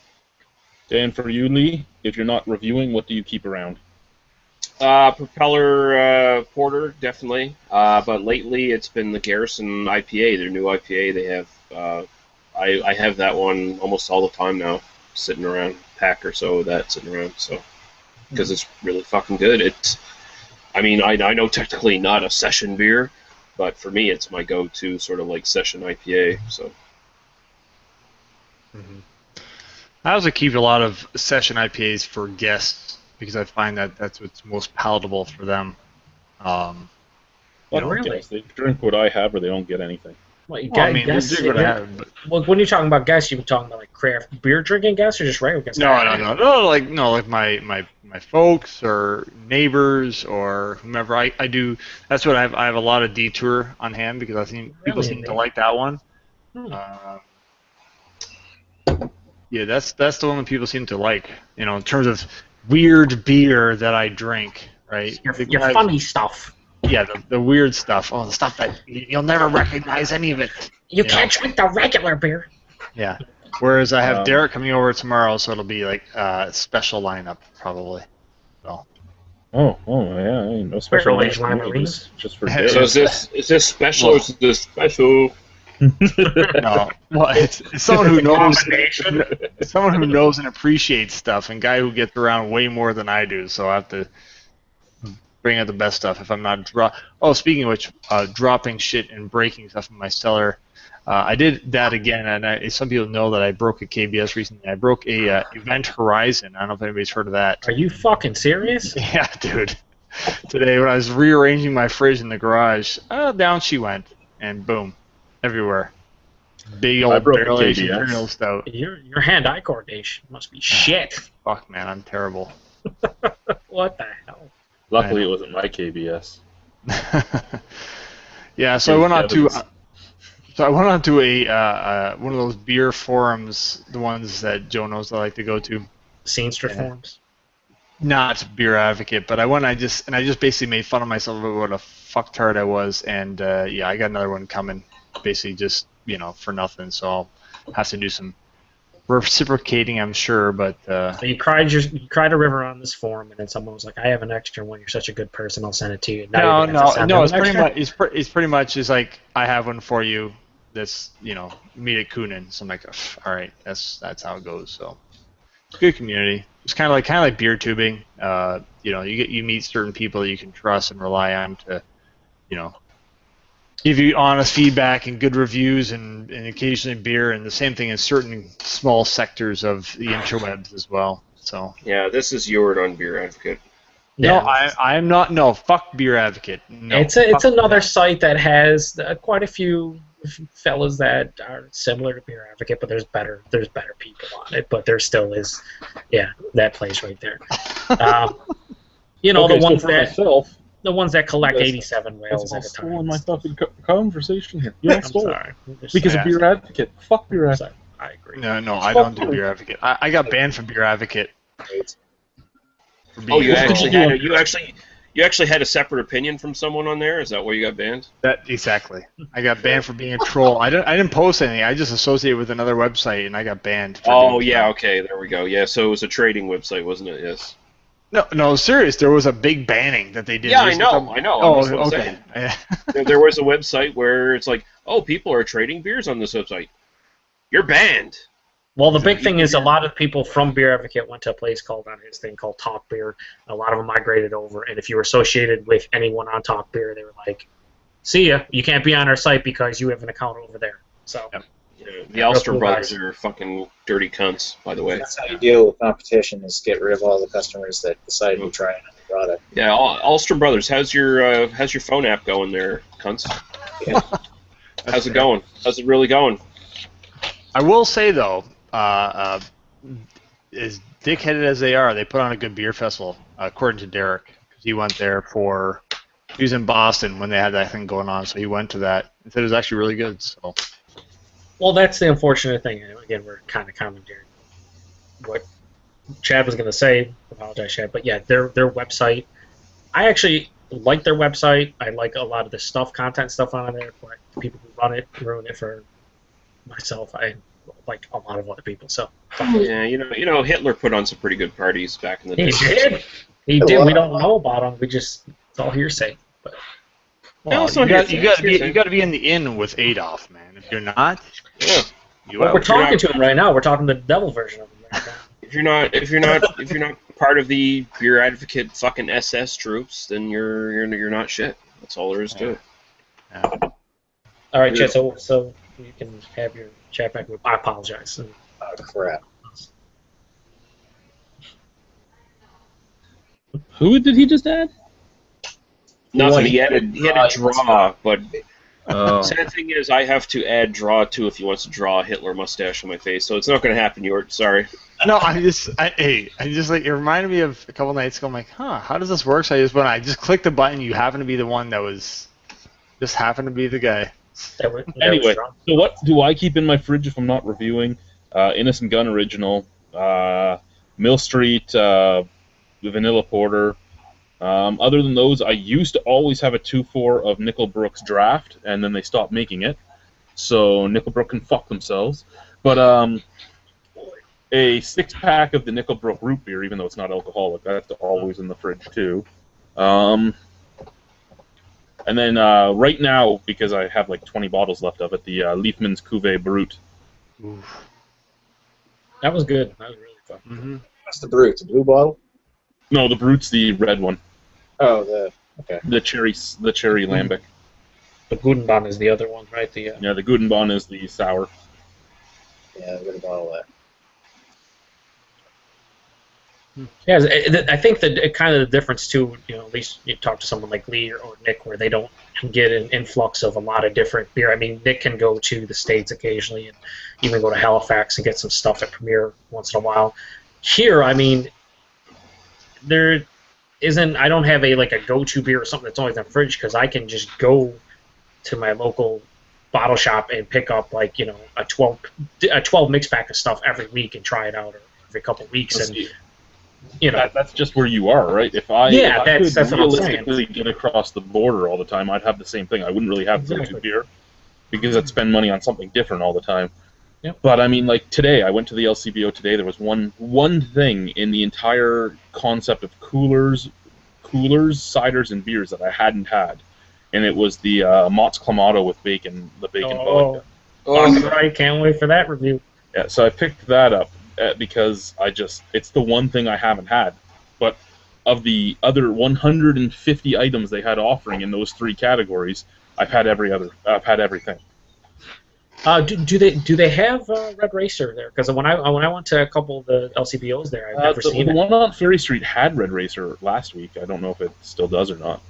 And for you, Lee, if you're not reviewing, what do you keep around? Propeller Porter, definitely. But lately it's been the Garrison IPA, their new IPA. They have, I have that one almost all the time now, sitting around, pack or so of that sitting around, so, because it's really fucking good. I know technically not a session beer, but for me, it's my go-to sort of like session IPA. So I also keep a lot of session IPAs for guests because I find that that's what's most palatable for them. Well, Really? guess they drink what I have, or they don't get anything. Well, you Well, I got mean, guests. they're gonna have, but Well, when you're talking about guests, you were talking about like craft beer drinking guests or just regular guests? no, like my folks or neighbors or whomever. I do. That's what I have a lot of detour on hand because I think people Really? seem to like that one. Hmm. Yeah, that's the one that people seem to like. You know, in terms of weird beer that I drink, right? Your funny stuff. Yeah, the weird stuff. Oh, the stuff that you'll never recognize any of it. You can't drink the regular beer. Yeah. Whereas I have Derek coming over tomorrow, so it'll be like a special lineup probably. So. Oh, yeah, no special Barrel aged lineup for me, limeries. just for So Derek. is this special? Or is this special? No, well, it's someone who knows, someone who knows and appreciates stuff, and guy who gets around way more than I do. So I have to bring out the best stuff. If I'm not speaking of which, dropping shit and breaking stuff in my cellar, I did that again. And some people know that I broke a KBS recently. I broke a Event Horizon. I don't know if anybody's heard of that. Are you fucking serious? Yeah, dude. Today when I was rearranging my fridge in the garage, down she went, and boom. Everywhere. Big old barrel-aged imperial stout. Your hand-eye coordination must be shit. Fuck, man, I'm terrible. What the hell? Luckily, it wasn't my KBS. Yeah, so I went on to. So I went on to a one of those beer forums, the ones that Joe knows I like to go to. Scenester forums. Not Beer Advocate, but I just basically made fun of myself about what a fucktard I was, and I got another one coming. Basically just, for nothing, so I'll have to do some reciprocating, I'm sure, but... So you cried a river on this forum, and then someone was like, I have an extra one, you're such a good person, I'll send it to you. No, it's pretty much like, I have one for you that's, meet at Coonan, so I'm like, alright, that's how it goes, so... Good community. It's kind of like beer tubing. You meet certain people that you can trust and rely on to, give you honest feedback and good reviews and occasionally beer, and the same thing in certain small sectors of the interwebs as well. So Yeah, this is Ewart on Beer Advocate. no, I'm not. No, fuck Beer Advocate. No, it's another site that has quite a few fellas that are similar to Beer Advocate, but there's better people on it. But there still is, that place right there. The ones that collect 87 whales at a time. Stolen my fucking conversation here. You don't stole Sorry. it because of Beer Advocate. Fuck Beer Advocate. I agree. No, I don't do Beer Advocate. I got banned from Beer Advocate. Oh, you actually had a separate opinion from someone on there? Is that why you got banned? That exactly. I got banned for being a troll. I didn't post anything. I just associated with another website, and I got banned. Oh yeah, okay, there we go. Yeah, so it was a trading website, wasn't it? Yes. No, serious. There was a big banning that they did. Yeah, I know. Oh, I'm just okay. There was a website where it's like, oh, people are trading beers on this website. You're banned. Well, the big thing is a lot of people from Beer Advocate went to a place called Talk Beer. A lot of them migrated over, and if you were associated with anyone on Talk Beer, they were like, "See ya, you can't be on our site because you have an account over there." So, the Ulster brothers are fucking dirty cunts, by the way. That's how you deal with competition: is get rid of all the customers that decide to try another product. Yeah, Ulster brothers, how's your phone app going there, cunts? Yeah. How's it going? How's it really going? I will say though, as dickheaded as they are, they put on a good beer festival, according to Derek, because he went there he was in Boston when they had that thing going on, so he went to that and said it was actually really good. So, well, that's the unfortunate thing. Again, we're kind of commandeering what Chad was going to say. Apologize, Chad, but yeah, their website. I actually like their website. I like a lot of the content stuff on there, but the people who run it ruin it for myself. I like a lot of other people. So yeah, Hitler put on some pretty good parties back in the day. He did. We don't know about him. It's all hearsay. But you got to be in the inn with Adolf, man. If you're not, we're talking to him right now. We're talking the devil version of him right now. If you're not part of the Beer Advocate fucking SS troops, then you're not shit. That's all there is to it. All right, Chet. So you can have your chat back. I apologize. Oh, crap. Who did he just add? Nothing. He had a draw, but Oh. sad thing is I have to add draw too if he wants to draw a Hitler mustache on my face. So it's not going to happen, Yort. Sorry. No, I just like it reminded me of a couple nights ago. I'm like, how does this work? So I just clicked the button. You happen to be the one that was just happened to be the guy. Anyway, so what do I keep in my fridge if I'm not reviewing? Innocent Gun Original, Mill Street, Vanilla Porter. Other than those, I used to always have a 2-4 of Nickelbrook's Draft, and then they stopped making it. So Nickelbrook can fuck themselves. But a 6-pack of the Nickelbrook root beer, even though it's not alcoholic, that's always in the fridge too. And then right now, because I have like 20 bottles left of it, the Leafman's Cuvée Brut. Oof. That was good. That was really fun. Mm-hmm. That's the Brute, the blue bottle? No, the Brut's the red one. Oh, okay. The cherry lambic. The Gudenbahn is the other one, right? The Yeah, the Gudenbahn is the sour. Yeah, I've got a bottle of that. Yeah, I think that kind of the difference too. At least you talk to someone like Lee or Nick, where they don't get an influx of a lot of different beer. I mean, Nick can go to the States occasionally, and even go to Halifax and get some stuff at Premier once in a while. Here, I mean, there isn't. I don't have a go-to beer or something that's always in the fridge because I can just go to my local bottle shop and pick up a 12 mix pack of stuff every week and try it out, or every couple of weeks. And that's just where you are, right? If I that's could what I'm saying. realistically get across the border all the time, I'd have the same thing. I wouldn't really have go-to Exactly. beer because I'd spend money on something different all the time. Yep. But I mean, like today, I went to the LCBO today. There was one thing in the entire concept of coolers, ciders, and beers that I hadn't had, and it was the Mott's Clamato with bacon, the bacon vodka. Oh, right! Can't wait for that review. Yeah, so I picked that up because it's the one thing I haven't had. But of the other 150 items they had offering in those 3 categories, I've had everything. Do they have Red Racer there? Because when I went to a couple of the LCBOs there, I've never seen the it. one on Ferry Street had Red Racer last week. I don't know if it still does or not.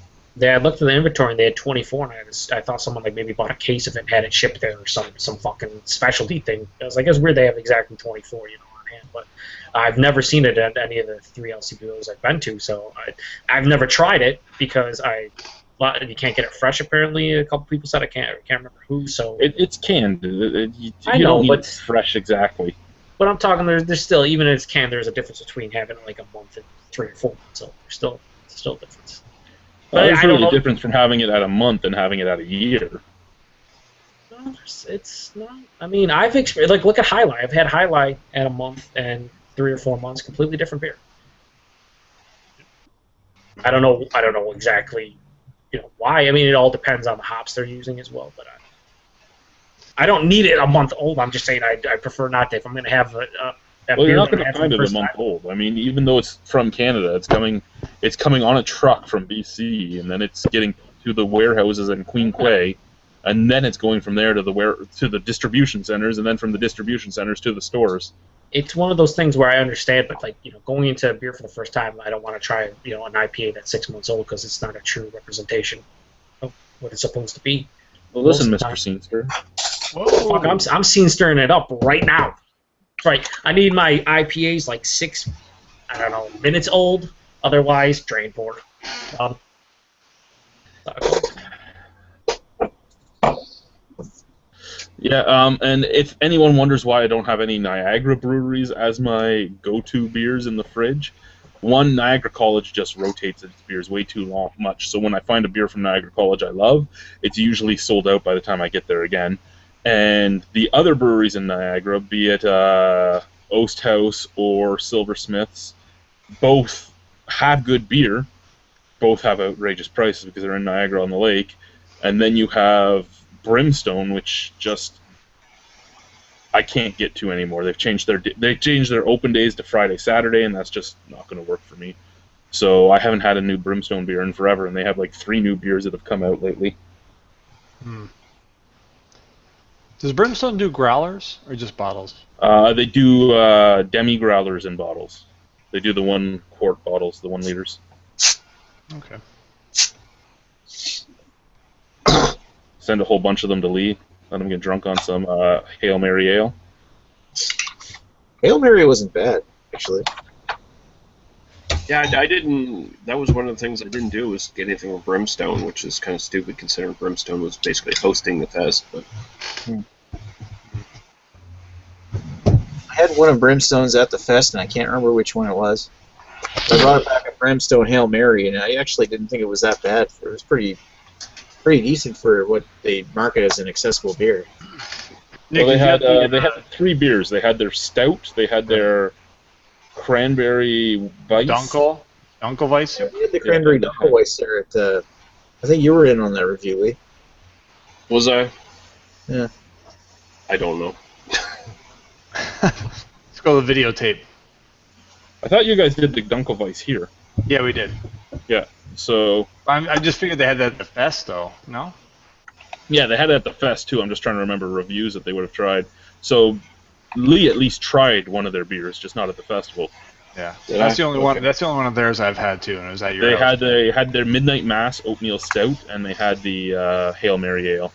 I looked at the inventory and they had 24, and I thought someone maybe bought a case of it and had it shipped there or some fucking specialty thing. I was like, it's weird they have exactly 24, on hand. But I've never seen it at any of the 3 LCBOs I've been to, so I've never tried it because you can't get it fresh. Apparently, a couple people said I can't remember who. So it's canned. You don't need it fresh exactly. But I'm talking there's still, even if it's canned, there's a difference between having it a month and 3 or 4 months. So there's still a difference. But there's really a difference from having it at a month and having it at a year. No, it's not. I mean, I've experienced. Look at High Life. I've had High Life at a month and 3 or 4 months. Completely different beer. I don't know exactly. Why? I mean, it all depends on the hops they're using as well. But I don't need it a month old. I'm just saying I prefer not to. If I'm going to have a well, you're not going to find it a month old. I mean, even though it's from Canada, it's coming on a truck from BC, and then it's getting to the warehouses in Queen Quay, and then it's going from there to the distribution centers, and then from the distribution centers to the stores. It's one of those things where I understand, but going into a beer for the first time, I don't want to try an IPA that's 6 months old because it's not a true representation of what it's supposed to be. Well, listen, Mr. Scenester. Whoa. Fuck, I'm scene stirring it up right now. Right, I need my IPAs 6, minutes old. Otherwise, drain pour. Yeah, and if anyone wonders why I don't have any Niagara breweries as my go-to beers in the fridge, one, Niagara College just rotates its beers way too much. So when I find a beer from Niagara College I love, it's usually sold out by the time I get there again. And the other breweries in Niagara, be it Oast House or Silversmiths, both have good beer. Both have outrageous prices because they're in Niagara on the lake. And then you have Brimstone, which I can't get to anymore. They've changed their open days to Friday, Saturday, and that's just not going to work for me. So I haven't had a new Brimstone beer in forever, and they have 3 new beers that have come out lately. Hmm. Does Brimstone do growlers or just bottles? They do demi growlers in bottles. They do the 1 quart bottles, the 1 liters. Okay. Send a whole bunch of them to Lee. Let him get drunk on some Hail Mary ale. Hail Mary wasn't bad, actually. Yeah, I didn't. That was one of the things I didn't do was get anything with Brimstone, which is kind of stupid considering Brimstone was basically hosting the fest. But I had one of Brimstone's at the fest, and I can't remember which one it was. I brought back a Brimstone Hail Mary, and I actually didn't think it was that bad. It was pretty decent for what they market as an accessible beer. Nick, Well, did they had 3 beers. They had their stout, they had their cranberry Weiss. Dunkel Weiss? We had the cranberry Dunkelweiss there at I think you were in on that review, Lee. was I? Yeah. I don't know. Let's go to the videotape. I thought you guys did the Dunkelweiss here. Yeah, we did. Yeah. So I just figured they had that at the fest, though. No? yeah, they had it at the fest too. I'm just trying to remember reviews that they would have tried. So Lee at least tried one of their beers, just not at the festival. Yeah. Yeah, That's the only one. okay. That's the only one of theirs I've had too, and it was at your They house. had their Midnight Mass oatmeal stout, and they had the Hail Mary ale.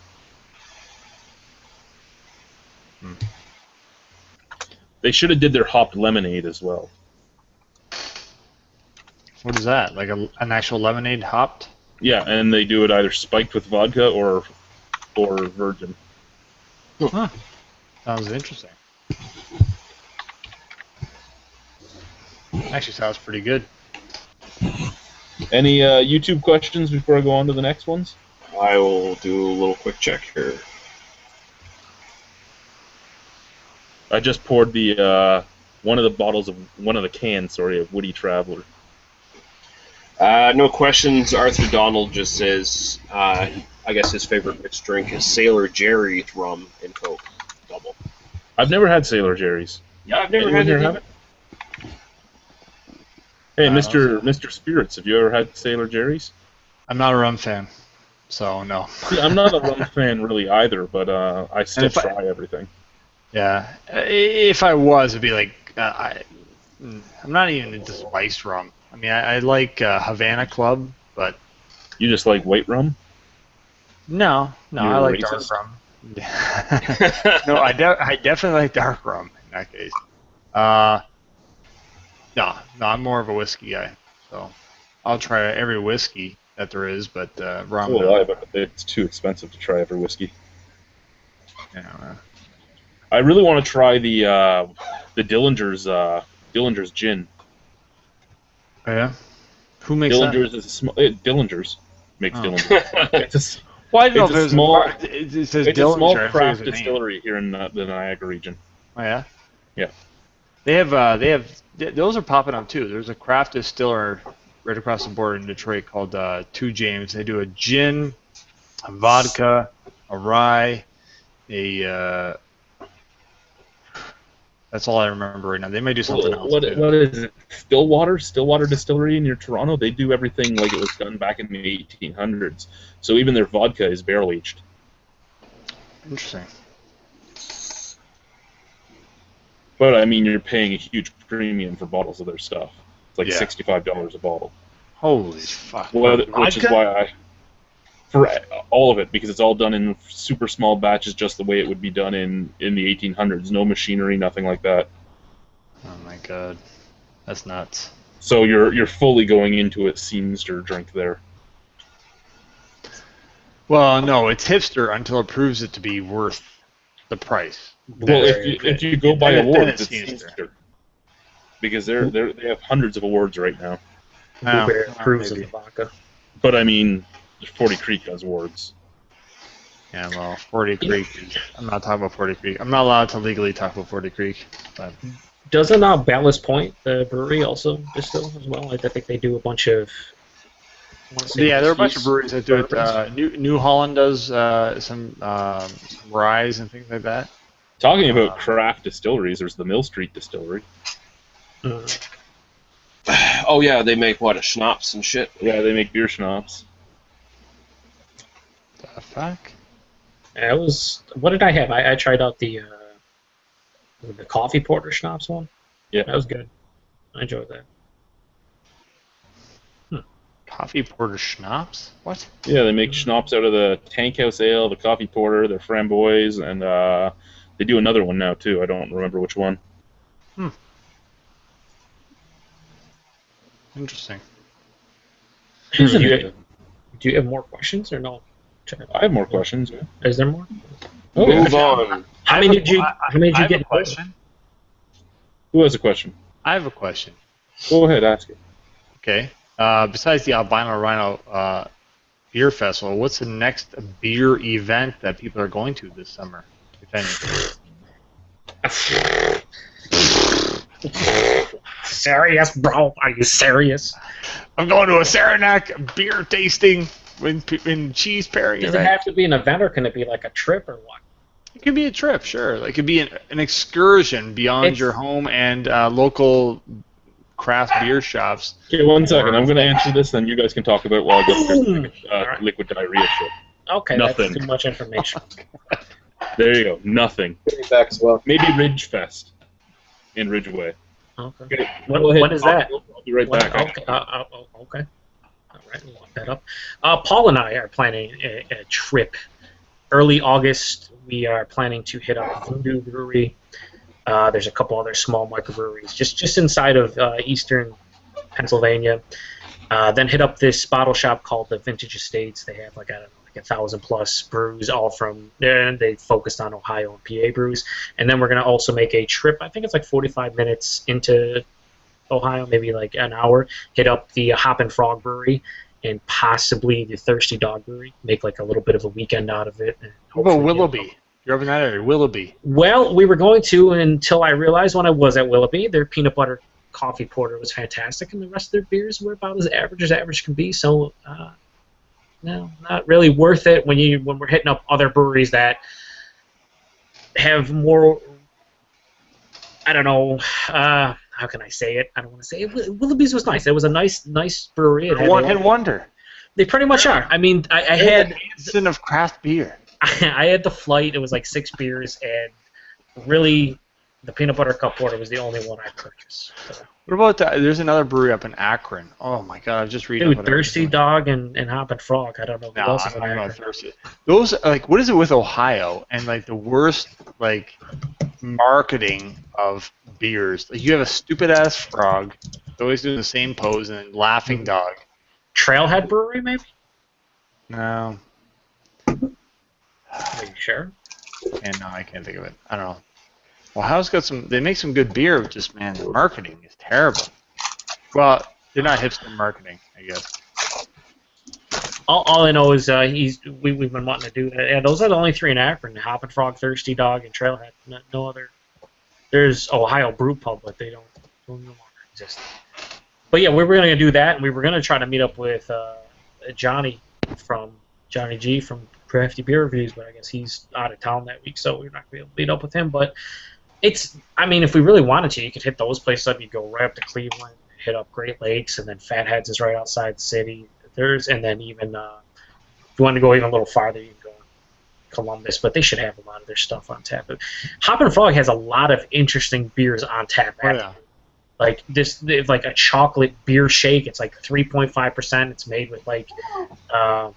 They should have did their hopped lemonade as well. What is that? Like an actual lemonade hopped? Yeah, and they do it either spiked with vodka or virgin. Huh. Sounds interesting. Actually, sounds pretty good. Any YouTube questions before I go on to the next ones? I will do a little quick check here. I just poured the one of the cans of Woody Traveler. No questions. Arthur Donald just says, I guess his favorite mixed drink is Sailor Jerry's rum and Coke double. I've never had Sailor Jerry's. Yeah, I've never Anyone had here it. have it? Hey, No, Mr. Spirits, have you ever had Sailor Jerry's? I'm not a rum fan, so no. See, I'm not a rum fan really either, but I still if I- try everything. Yeah, if I was, it'd be like I'm not even into spiced rum. I mean, I like Havana Club, but You just like white rum? no, You're I like racist. dark rum. No, I definitely like dark rum in that case. No, I'm more of a whiskey guy, so I'll try every whiskey that there is, but rum. So will no. I, but it's too expensive to try every whiskey. Yeah, I really want to try the Dillinger's gin. oh, yeah. Who makes that? Dillinger's is a small. Dillinger's makes Oh. Dillinger. It's Well, I didn't know It's if a there's small- it says a small Dillinger. I figured it craft was a name. distillery here in the Niagara region. Oh yeah. Yeah. They have those are popping up too. There's a craft distiller right across the border in Detroit called Two James. They do a gin, a vodka, a rye, a. That's all I remember right now. They may do something else. What too. is it? Stillwater Distillery near Toronto. They do everything like it was done back in the 1800s. So even their vodka is barrel aged. Interesting. But I mean, you're paying a huge premium for bottles of their stuff. It's like Yeah. $65 a bottle. Holy fuck. Which is why for all of it, because it's all done in super small batches, just the way it would be done in the 1800s. No machinery, nothing like that. Oh my god, that's nuts. So you're fully going into a Seamster drink there. Well, no, it's hipster until it proves it to be worth the price. Well, if you go by then awards, it's it's Seamster. Seamster. Because they have hundreds of awards right now. Oh, Blueberry approves of maybe. the vodka. But I mean, 40 Creek has awards. Yeah, well, 40 Creek. I'm not talking about 40 Creek. I'm not allowed to legally talk about 40 Creek. But Doesn't Ballast Point, the brewery, also distill as well? I think they do a bunch of. I wanna say yeah, there are a bunch of whiskeys, breweries that do it. bourbons. New Holland does some ryes and things like that. Talking about craft distilleries, there's the Mill Street Distillery. Oh yeah, they make what, a schnapps and shit. Yeah, they make beer schnapps. The fuck? It was. What did I have? I tried out the coffee porter schnapps one. Yeah. That was good. I enjoyed that. Coffee porter schnapps? What? Yeah, they make schnapps out of the tank house ale, the coffee porter, the framboise, and they do another one now too. I don't remember which one. Interesting. Do you have more questions or no? I have more questions. Yeah. Is there more? Oh, yeah. Move on. How many did you? How many did I you have get? a question. Who has a question? I have a question. Go ahead, ask it. Okay. Besides the Albino Rhino Beer Festival, what's the next beer event that people are going to this summer, if any? Serious, bro? Are you serious? I'm going to a Saranac beer tasting in cheese pairing Does it event. have to be an event, or can it be like a trip, or what? It could be a trip, sure. Like, it could be an excursion beyond It's- your home and local craft beer shops. Okay, 1 second. I'm going to answer this, then you guys can talk about it while I go through this Alright. liquid diarrhea shit. Okay, Nothing. that's too much information. There you go. Nothing. Bring it back as well. Maybe Ridge Fest in Ridgeway. Okay. Okay, What, go ahead. what is that? I'll be right back. Okay. Okay. All right, we'll look that up. Paul and I are planning a trip. Early August, we are planning to hit up Voodoo Brewery. There's a couple other small microbreweries just inside of eastern Pennsylvania. Then hit up this bottle shop called the Vintage Estates. They have like 1,000+ brews, all from there. And they focused on Ohio and PA brews. And then we're gonna also make a trip. I think it's like 45 minutes into Ohio, maybe like an hour. Hit up the Hop and Frog Brewery and possibly the Thirsty Dog Brewery. Make like a little bit of a weekend out of it. And What about hopefully, Willoughby? You're up in that area, Willoughby. Well, we were going to until I realized when I was at Willoughby, their peanut butter coffee porter was fantastic, and the rest of their beers were about as average can be. So, no, not really worth it when we're hitting up other breweries that have more. I don't know. How can I say it? I don't want to say it. Willoughby's was nice. It was a nice brewery. It had One wonder. They pretty much are. I mean, I had Instant of craft beer. I had the flight. It was like 6 beers, and really, the peanut butter cup porter was the only one I purchased. So. What about that? There's another brewery up in Akron. Oh my god, I've just reading. Dude, Thirsty Dog and Hop and Frog. I don't know who No, else is I'm in not there. about Thirsty. Those like, what is it with Ohio and like the worst like marketing of beers? Like, you have a stupid ass frog, always doing the same pose, and then laughing dog. Trailhead Brewery, maybe? No, Are you sure? and no, I can't think of it. I don't know. Ohio's got some. They make some good beer, but just man, the marketing is terrible. Well, they're not hipster marketing, I guess. All I know is we've been wanting to do that. Yeah, those are the only 3 in Akron: Hop and Frog, Thirsty Dog, and Trailhead. No other. There's Ohio Brew Pub, but they don't no longer exist. But yeah, we were gonna do that, and we were gonna try to meet up with Johnny G from Crafty Beer Reviews, but I guess he's out of town that week, so we're not gonna be able to meet up with him. But I mean, if we really wanted to, you could hit those places up. You go right up to Cleveland, hit up Great Lakes, and then Fatheads is right outside the city. And then even if you want to go even a little farther, you can go to Columbus, but they should have a lot of their stuff on tap. But Hop and Frog has a lot of interesting beers on tap. Oh, yeah. Like this, they have like a chocolate beer shake. It's like 3.5%. It's made with like I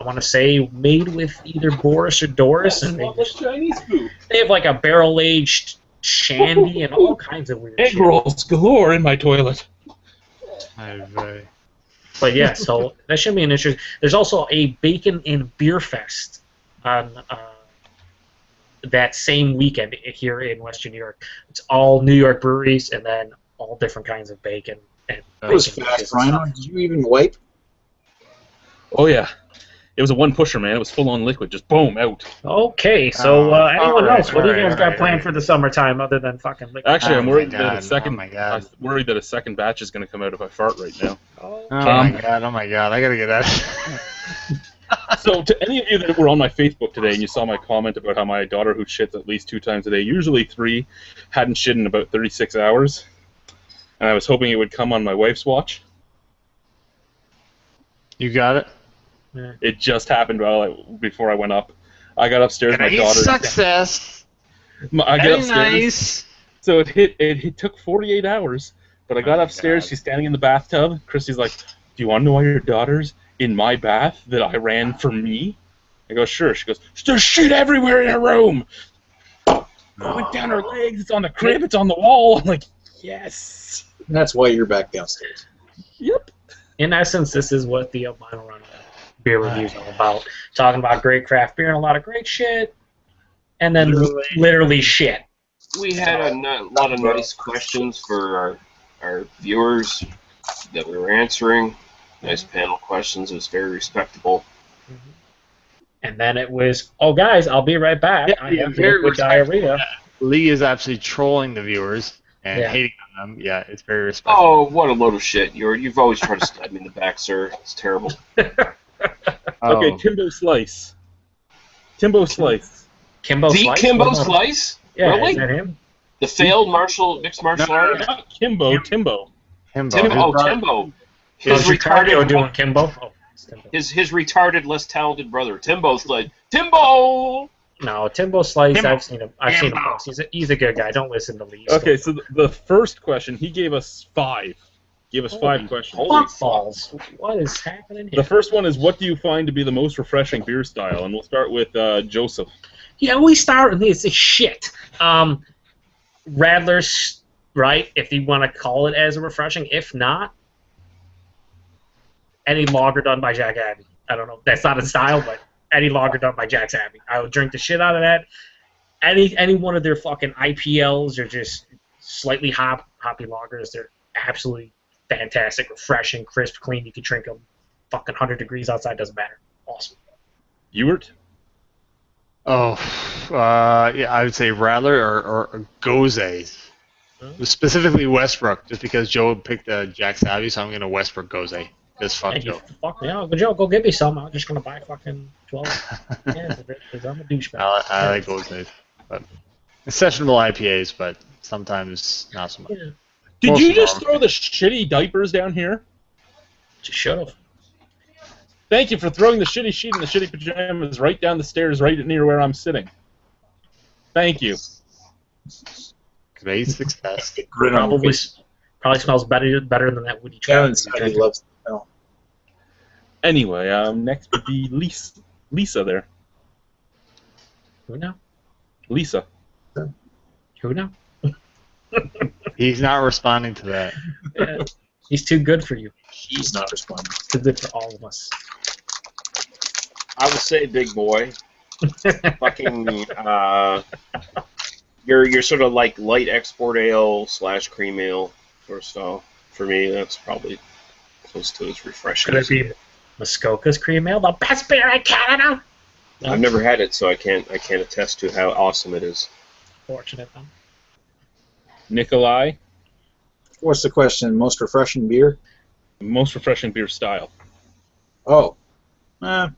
want to say made with either Boris or Doris, and Chinese food. they have like a barrel aged shandy and all kinds of weird Egg shit. rolls galore in my toilet. But yeah, so that should be an interesting. There's also a Bacon and Beer Fest on that same weekend here in Western New York. It's all New York breweries and then all different kinds of bacon. And That was bacon fast, dishes and Rhino. stuff. Did you even wipe? Oh yeah, it was a one pusher, man. It was full on liquid, just boom out. Okay, so anyone alright, else? What do you guys alright, got alright, planned alright. for the summertime other than fucking liquor? Actually, I'm Oh worried my that God, a second. oh my God. I'm worried that a second batch is going to come out if I fart right now. Oh my god, I gotta get that. So, to any of you that were on my Facebook today and you saw my comment about how my daughter, who shits at least 2 times a day, usually 3, hadn't shit in about 36 hours, and I was hoping it would come on my wife's watch. You got it? Yeah. It just happened before I went up. I got upstairs. My daughter. Success. I get Very upstairs. nice. So it took 48 hours, but I got my upstairs. God. She's standing in the bathtub. Christy's like, "Do you want to know why your daughter's in my bath that I ran for me?" I go, "Sure." She goes, "There's shit everywhere in her room." I went down her legs. It's on the crib. It's on the wall. I'm like, yes. And that's why you're back downstairs. Yep. In essence, this is what the Albino Run beer review is all about. Talking about great craft beer and a lot of great shit, and then literally shit. We had a lot of nice questions for our viewers that we were answering. Nice panel questions. It was very respectable. And then it was, oh guys, I'll be right back. Yeah, I have very liquid diarrhea. Lee is absolutely trolling the viewers and Yeah. hating on them. Yeah, it's very respectful. Oh, what a load of shit! You've always tried to stab me in the back, sir. It's terrible. Okay, Timbo Slice. Timbo Slice. Kimbo The Slice? Kimbo Hold on. Slice? Yeah, Really? is that him? The failed mixed martial artist? Not Kimbo. Timbo. Timbo. Timbo. His How's your cardio doing, retarded, Kimbo? Oh, it's Timbo. his retarded, less talented brother. Timbo's like, Timbo! No, Timbo Slice, Timbo. I've seen him once. He's a good guy. Don't listen to Lee. Okay, so the first question, he gave us 5. Gave us 5 questions. holy Fuck balls. What is happening here? The first one is, what do you find to be the most refreshing beer style? And we'll start with Joseph. Yeah, we start with this. It's shit. Radler's, right, if you want to call it as a refreshing. If not, any lager done by Jack Abbey. I don't know. That's not a style, but any lager done by Jack's Abbey. I would drink the shit out of that. Any one of their fucking IPLs or just slightly hoppy lagers, they're absolutely fantastic, refreshing, crisp, clean. You can drink them fucking 100 degrees outside, doesn't matter. Awesome. Ewert? Oh, yeah, I would say Radler or Gose. Specifically Westbrook, just because Joe picked Jack Savvy, so I'm going to Westbrook Gose. Just fuck Hey, Joe. fuck me out. Joe, go get me some. I'm just going to buy fucking 12. Yeah, because I'm a douchebag. I like Gose. But it's sessionable IPAs, but sometimes not so much. Yeah, Did Most you of just them. throw the shitty diapers down here? just should have. Thank you for throwing the shitty sheet and the shitty pajamas right down the stairs right near where I'm sitting. Thank you. Great success. Grin on your face. Probably smells better than that woody Kevin trash. said he loves the smell. Anyway, next would be Lisa there. Who now? Lisa. Who now? He's not responding to that. Yeah, he's too good for you. He's not responding. Too good for all of us. I would say big boy. Fucking, you're sort of like light export ale / cream ale sort of style. For me, that's probably close to as refreshing. Could it be Muskoka's cream ale, the best beer in Canada? I've never had it, so I can't attest to how awesome it is. Fortunate then. Nikolai. What's the question? Most refreshing beer? Most refreshing beer style. Oh. I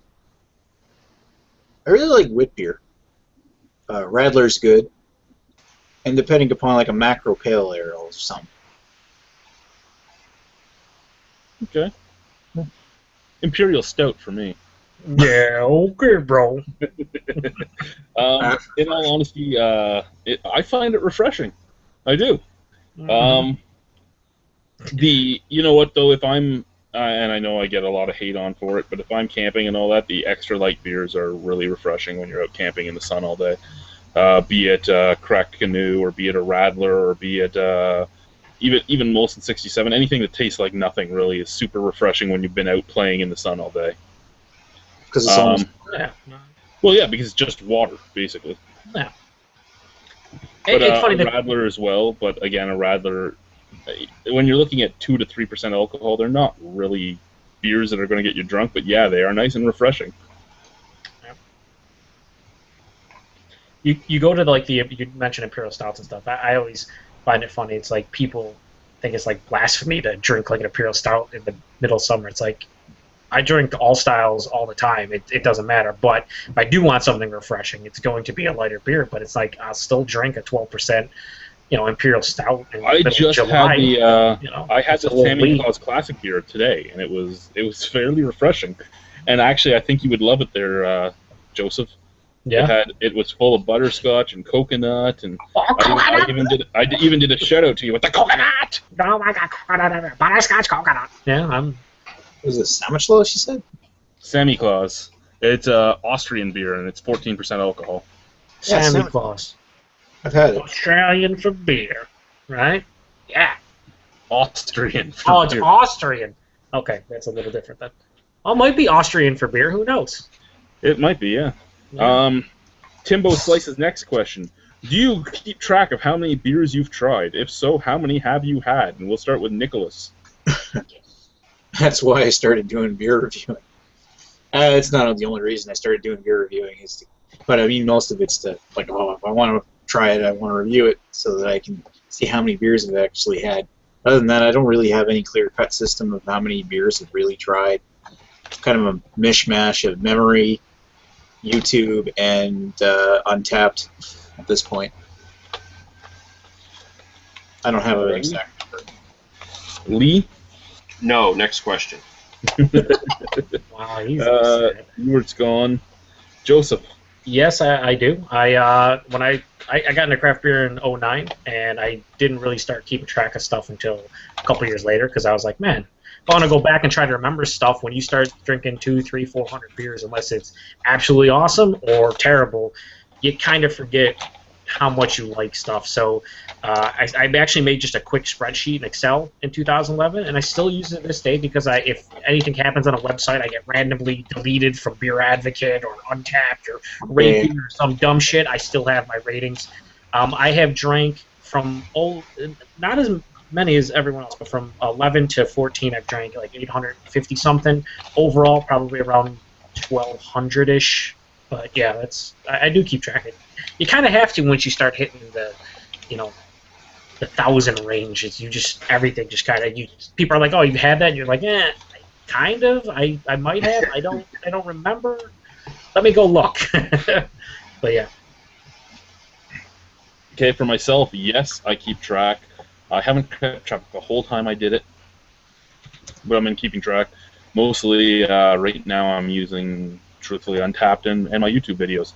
really like wit beer. Radler's good. And depending upon like a macro pale ale or something. Okay. Imperial Stout for me. Yeah, okay, bro. In all honesty, I find it refreshing. I do. You know what though, if I'm and I know I get a lot of hate on for it, but if I'm camping and all that, the extra light beers are really refreshing when you're out camping in the sun all day. Be it Cracked Canoe, or be it a Radler, or be it even Molson 67, anything that tastes like nothing really is super refreshing when you've been out playing in the sun all day. Because it's almost... Yeah. Well, yeah, because it's just water, basically. Yeah. But It's funny a that Radler as well, but again, a Radler, when you're looking at 2 to 3% alcohol, they're not really beers that are going to get you drunk, but yeah, they are nice and refreshing. you go to you mentioned Imperial Stouts and stuff. I always find it funny. It's like people think it's like blasphemy to drink like an Imperial Stout in the middle of summer. It's like I drink all styles all the time. It doesn't matter. But if I do want something refreshing, it's going to be a lighter beer. But it's like I'll still drink a 12%, Imperial Stout. In I just July, had I had it's a the little Sammy weak. Claus Classic beer today, and it was fairly refreshing. And actually, I think you would love it there, Joseph. Yeah. It was full of butterscotch and coconut, and Oh, coconut! I even did a shout out to you with the coconut. Oh my god, coconut, butterscotch coconut. Yeah, I'm. Was it sandwich loaf? She said. Sammy Claus. It's Austrian beer, and it's 14% alcohol. Yeah, Santa Santa- Claus. I've had it. Australian for beer, right? Yeah. Austrian. for Oh, it's beer. Austrian. Okay, that's a little different then. Oh, it might be Austrian for beer. Who knows? It might be, yeah. Timbo Slice's next question. Do you keep track of how many beers you've tried? If so, how many have you had? And we'll start with Nicholas. That's why I started doing beer reviewing. It's not the only reason I started doing beer reviewing. But I mean, most of it's to, like, oh, if I want to try it, I want to review it so that I can see how many beers I've actually had. Other than that, I don't really have any clear-cut system of how many beers I've really tried. It's kind of a mishmash of memory, YouTube, and Untapped at this point. I don't have an exact number. Lee? No, next question. Wow, he's Ewart's gone. Joseph. Yes, I do. When I got into craft beer in '09, and I didn't really start keeping track of stuff until a couple years later, because I was like, man, if I want to go back and try to remember stuff, when you start drinking 200, 300, 400 beers, unless it's absolutely awesome or terrible, you kind of forget how much you like stuff. So I actually made just a quick spreadsheet in Excel in 2011, and I still use it to this day because if anything happens on a website, I get randomly deleted from Beer Advocate or Untapped or Rating or some dumb shit. I still have my ratings. I have drank from not as many as everyone else, but from 11 to 14, I've drank like 850 something. Overall, probably around 1,200-ish. But yeah, I do keep track of it. You kind of have to once you start hitting the 1,000 range. Everything just kind of people are like, oh, you've had that, and you're like, kind of. I might have. I don't remember. Let me go look. But yeah. Okay, for myself, yes, I keep track. I haven't kept track the whole time I did it, but I've been keeping track. Mostly, right now, I'm using, truthfully, Untapped and my YouTube videos.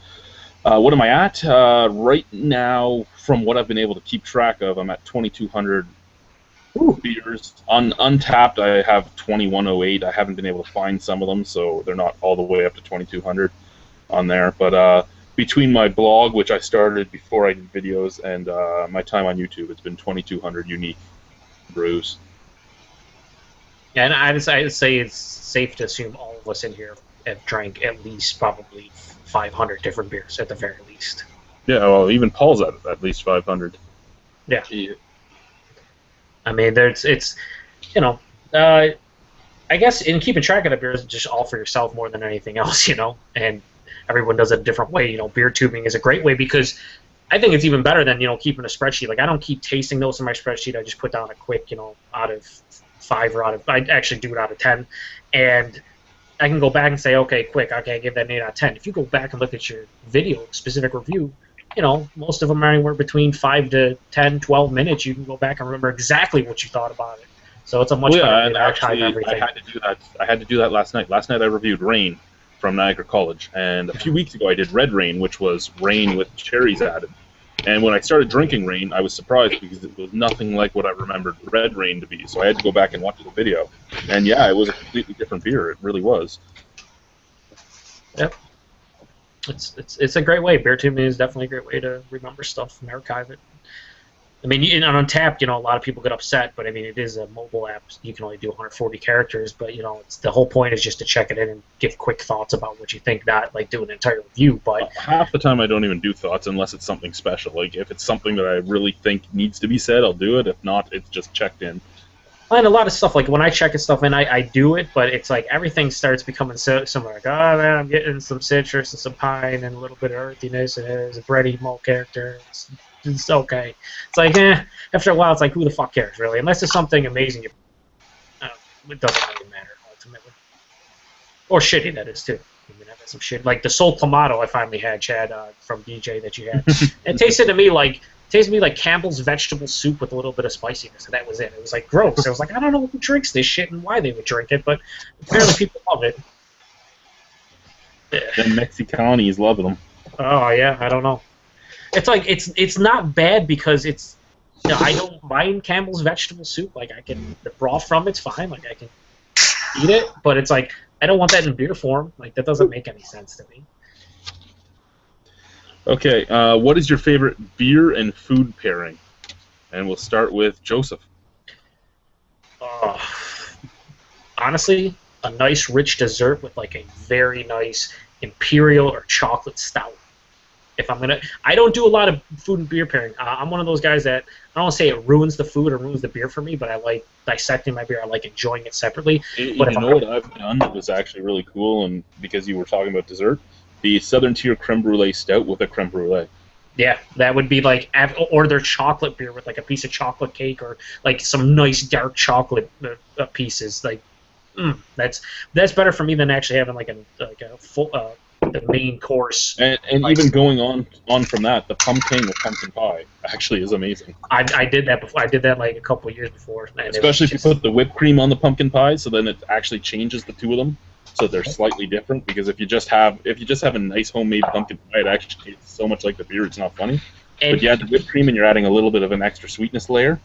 What am I at? Right now, from what I've been able to keep track of, I'm at 2,200 beers. On Untapped, I have 2,108. I haven't been able to find some of them, so they're not all the way up to 2,200 on there. But between my blog, which I started before I did videos, and my time on YouTube, it's been 2,200 unique brews. Yeah, and I'd say it's safe to assume all of us in here have drank at least probably 500 different beers at the very least. Yeah, well, even Paul's at least 500. Yeah. I mean, it's I guess in keeping track of the beers, just all for yourself more than anything else, and everyone does it a different way. Beer tubing is a great way because I think it's even better than, keeping a spreadsheet. Like, I don't keep tasting notes in my spreadsheet. I just put down a quick, out of 5 or I actually do it out of 10, and I can go back and say, okay, quick, okay, I give that an 8 out of 10. If you go back and look at your video specific review, most of them are anywhere between 5 to 10, 12 minutes. You can go back and remember exactly what you thought about it. So it's a much better way to archive everything. I had to do that last night. Last night I reviewed Rain from Niagara College, and a few weeks ago I did Red Rain, which was rain with cherries added. And when I started drinking Rain, I was surprised because it was nothing like what I remembered Red Rain to be. So I had to go back and watch the video. And yeah, it was a completely different beer. It really was. Yep. It's a great way. Beer tubing is definitely a great way to remember stuff and archive it. I mean, on Untapped, a lot of people get upset, but I mean, it is a mobile app. You can only do 140 characters, but it's the whole point is just to check it in and give quick thoughts about what you think, not like do an entire review. But half the time I don't even do thoughts unless it's something special. Like if it's something that I really think needs to be said, I'll do it. If not, it's just checked in. And a lot of stuff, like when I check stuff in, I do it, but it's like everything starts becoming so similar. Like, oh man, I'm getting some citrus and some pine and a little bit of earthiness, and there's a bready malt character. It's okay. It's like, after a while, it's like, who the fuck cares, really? Unless it's something amazing, it doesn't really matter, ultimately. Or shitty, that is, too. I mean, I've had some shit. Like the Soul Clamato I finally had, Chad, from DJ that you had. It tasted to me like Campbell's vegetable soup with a little bit of spiciness, and that was it. It was, like, gross. I was like, I don't know who drinks this shit and why they would drink it, but apparently people love it. Them Mexicanis loving them. Oh yeah, I don't know. It's like it's not bad because it's I don't mind Campbell's vegetable soup. Like I can the broth from it's fine. Like I can eat it, but it's like I don't want that in beer form. Like that doesn't make any sense to me. Okay, what is your favorite beer and food pairing? And we'll start with Joseph. Honestly, a nice rich dessert with like a very nice imperial or chocolate stout. If I'm gonna, I don't do a lot of food and beer pairing. I'm one of those guys that I don't want to say it ruins the food or ruins the beer for me, but I like dissecting my beer. I like enjoying it separately. But You know what I've done that was actually really cool, and because you were talking about dessert, the Southern Tier creme brulee stout with a creme brulee. Yeah, that would be like, or their chocolate beer with like a piece of chocolate cake or like some nice dark chocolate pieces. Like, that's better for me than actually having like a full the main course. And even going on from that, the pumpkin with pumpkin pie actually is amazing. I did that before. I did that like a couple of years before. Especially if you put the whipped cream on the pumpkin pie, so then it actually changes the two of them, so they're slightly different. Because if you just have a nice homemade pumpkin pie, it actually tastes so much like the beer, it's not funny. And but you add the whipped cream, and you're adding a little bit of an extra sweetness layer.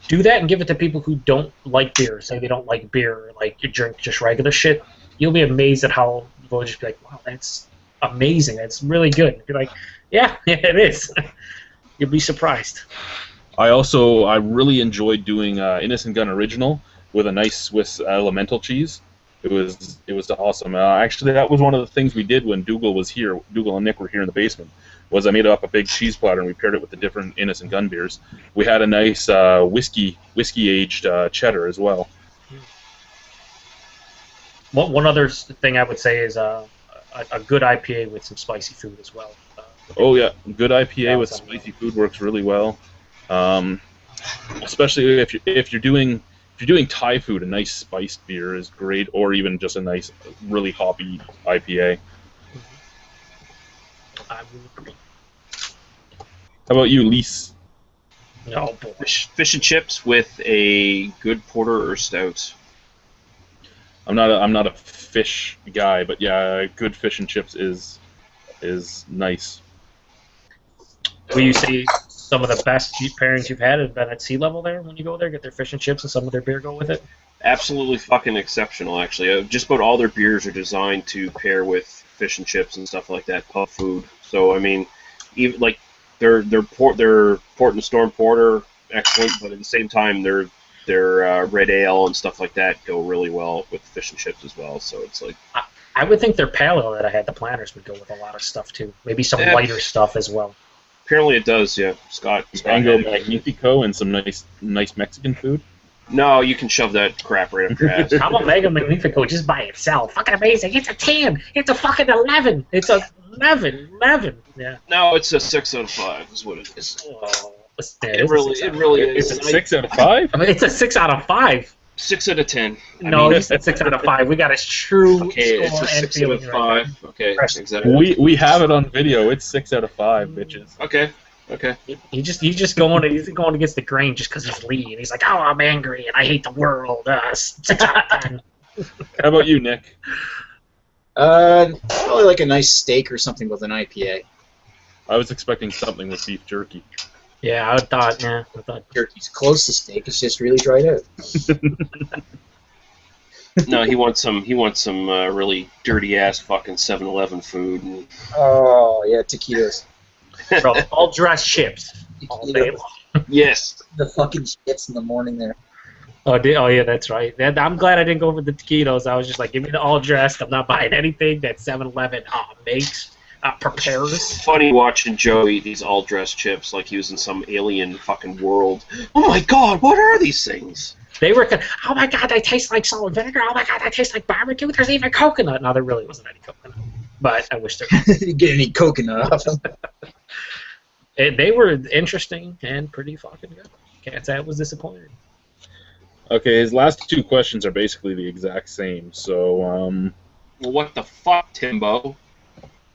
Do that and give it to people who don't like beer. Say they don't like beer, or like you drink just regular shit. You'll be amazed at how they'll just be like, "Wow, that's amazing. That's really good." You're like, "Yeah, it is." You'll be surprised. I really enjoyed doing Innocent Gun Original with a nice Swiss elemental cheese. It was awesome. Actually, that was one of the things we did when Dougal was here. Dougal and Nick were here in the basement. Was I made up a big cheese platter and we paired it with the different Innocent Gun beers. We had a nice whiskey aged cheddar as well. One other thing I would say is a good IPA with some spicy food as well. Oh yeah, good IPA with spicy food works really well. Especially if you're doing Thai food, a nice spiced beer is great, or even just a nice, really hoppy IPA. I would agree. How about you, Lise? Oh boy. Fish and chips with a good porter or stout. I'm not a fish guy, but yeah, good fish and chips is nice. Will you say some of the best pairings you've had have been at sea level there when you go there, get their fish and chips and some of their beer go with it? Absolutely fucking exceptional, actually. Just about all their beers are designed to pair with fish and chips and stuff like that, pub food. So I mean, even like their port and storm porter, excellent, but at the same time their red ale and stuff like that go really well with fish and chips as well. So it's like I would think their pale ale that I had, the planters, would go with a lot of stuff too. Maybe some lighter stuff as well. Apparently it does, yeah. Scott Mango Magnifico and some nice Mexican food. No, you can shove that crap right up your ass. How about Mango Magnifico just by itself? Fucking amazing. It's a 10. It's a fucking 11. It's a 11. Yeah. No, it's a 6 out of 5 is what it is. Oh, It really is. It's a 6 out of 5? I mean, it's a 6 out of 5. 6 out of 10. No, he said 6 out of 5. We got his true Okay, it's score a and 6 out feeling of right 5. Okay, exactly. We have it on video. It's 6 out of 5, bitches. Okay. He's just going against the grain just because he's Lee, and he's like, oh, I'm angry and I hate the world. 6 out of 10. How about you, Nick? Probably like a nice steak or something with an IPA. I was expecting something with beef jerky. Yeah, I thought. Jerky's close to steak. It's just really dried out. No, he wants some really dirty ass fucking 7-Eleven food. And... Oh yeah, taquitos. Bro, all dressed chips. All day long. Yes. The fucking shits in the morning there. Oh yeah, that's right. I'm glad I didn't go for the taquitos. I was just like, give me the all dressed. I'm not buying anything that 7-Eleven makes. Prepares. It's funny watching Joe eat these all-dressed chips like he was in some alien fucking world. Oh my god, what are these things? They were, oh my god, they taste like salt and vinegar. Oh my god, they taste like barbecue. There's even coconut. No, there really wasn't any coconut. But I wish there was. You get any coconut off them. They were interesting and pretty fucking good. Can't say I was disappointed. Okay, his last two questions are basically the exact same. So, Well, what the fuck, Timbo?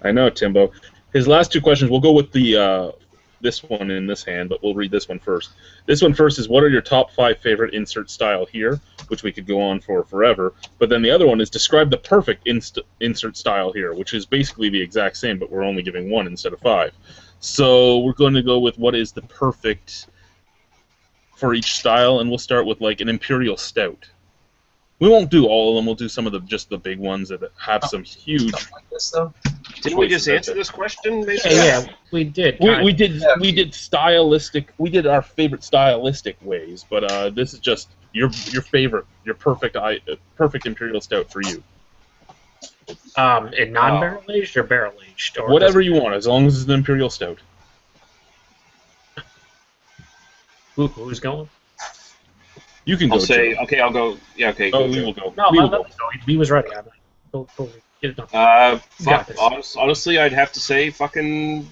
I know, Timbo. His last two questions, we'll go with the this one in this hand, but we'll read this one first. This one first is, what are your top 5 favorite insert style here, which we could go on for forever. But then the other one is, describe the perfect insert style here, which is basically the exact same, but we're only giving 1 instead of 5. So we're going to go with what is the perfect for each style, and we'll start with like an Imperial Stout. We won't do all of them. We'll do some of just the big ones that have some huge. Like this, though. Didn't we just answer this question? Basically? Yeah, we did. We did stylistic. We did our favorite stylistic ways, but this is just your favorite, your perfect Imperial Stout for you. In non-barrel aged or barrel aged, or whatever you want, as long as it's an Imperial Stout. Who's going? You can go. I'll say, Joe. okay, I'll go. Yeah, okay. Oh, Go, we Joe. will go. No, We will let go. me go. He was ready. Go, get it done. Fuck. got this. Honestly, I'd have to say fucking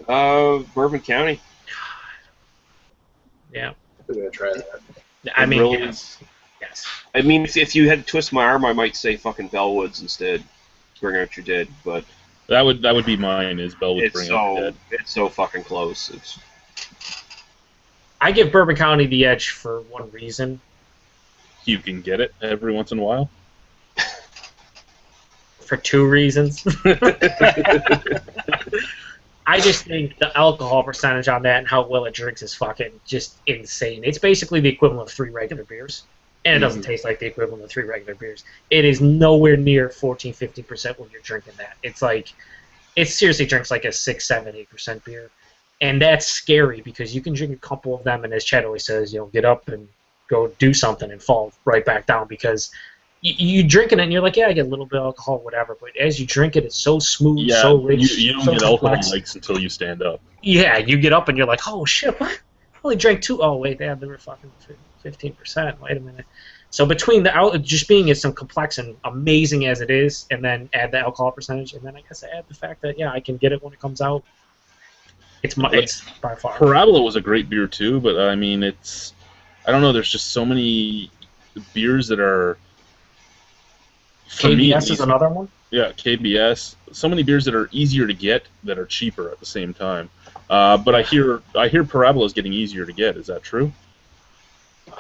Bourbon County. Yeah. We're gonna try that. I mean, really yes. I mean, if you had to twist my arm, I might say fucking Bellwoods instead. Bring Out Your Dead, but That would be mine. Is Bellwood it's Bring Out the Dead. it's so fucking close. It's I give Bourbon County the edge for one reason. You can get it every once in a while. For 2 reasons. I just think the alcohol percentage on that and how well it drinks is fucking just insane. It's basically the equivalent of 3 regular beers. And it doesn't taste like the equivalent of 3 regular beers. It is nowhere near 14-15% when you're drinking that. It's like, it seriously drinks like a 6, 7, 8% beer. And that's scary because you can drink a couple of them, and as Chad always says, get up and go do something and fall right back down because you drink it and you're like, yeah, I get a little bit of alcohol, whatever. But as you drink it, it's so smooth, Yeah, so rich. you don't so get alcohol complex. likes until you stand up. Yeah, you get up and you're like, oh shit, what? I only drank 2. Oh wait, they were fucking 15%. Wait a minute. So between just being as some complex and amazing as it is, and then add the alcohol percentage, and then I guess I add the fact that I can get it when it comes out. It's by far. Parabola was a great beer too, but I mean, I don't know. There's just so many beers that are. For me, at KBS is least, another one. Yeah, KBS. So many beers that are easier to get that are cheaper at the same time. But I hear Parabola is getting easier to get. Is that true?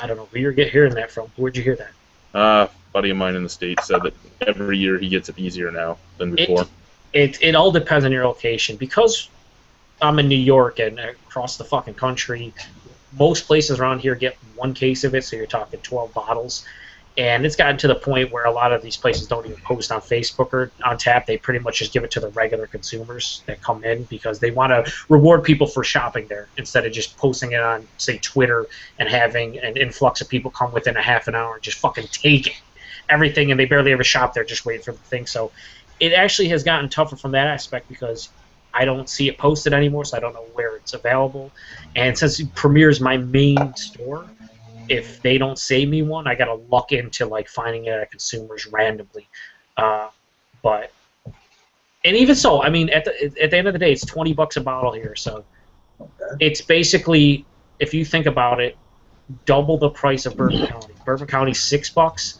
I don't know where you're hearing that from. Where'd you hear that? A buddy of mine in the States said that every year he gets it easier now than before. It all depends on your location. Because I'm in New York and across the fucking country, most places around here get 1 case of it, so you're talking 12 bottles. And it's gotten to the point where a lot of these places don't even post on Facebook or on tap. They pretty much just give it to the regular consumers that come in because they want to reward people for shopping there instead of just posting it on, say, Twitter and having an influx of people come within a half an hour and just fucking take everything, and they barely ever shop there, just waiting for the thing. So it actually has gotten tougher from that aspect because I don't see it posted anymore, so I don't know where it's available. And since Premier's my main store, if they don't save me one, I gotta luck into like finding it at consumers randomly. But even so, I mean, at the end of the day, it's $20 a bottle here, so it's basically, if you think about it, double the price of Bourbon County. Bourbon County's $6.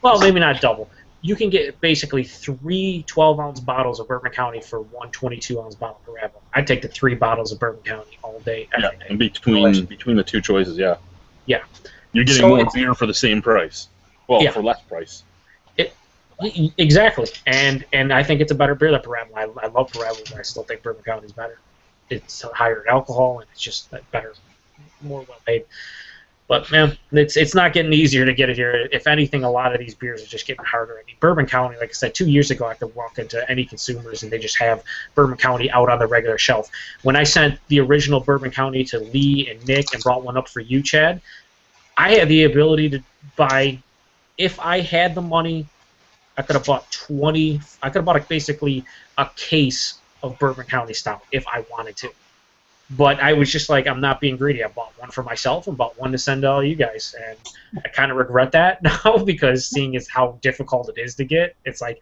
Well, maybe not double. You can get basically 3 12-ounce bottles of Bourbon County for 1 22-ounce bottle per apple. I'd take the 3 bottles of Bourbon County all day, every day. And between the 2 choices, yeah. Yeah. You're getting more beer for the same price. Well, for less price. Exactly. And I think it's a better beer than Parabola. I love Parabola, but I still think Bourbon County's better. It's higher in alcohol, and it's just better, more well-made. But, man, it's not getting easier to get it here. If anything, a lot of these beers are just getting harder. I mean, Bourbon County, like I said, 2 years ago, I could walk into any consumers, and they just have Bourbon County out on the regular shelf. When I sent the original Bourbon County to Lee and Nick and brought one up for you, Chad, I had the ability to buy, if I had the money, I could have bought basically a case of Bourbon County stout if I wanted to. But I was just like, I'm not being greedy. I bought one for myself and bought one to send to all you guys. And I kind of regret that now because seeing as how difficult it is to get, it's like,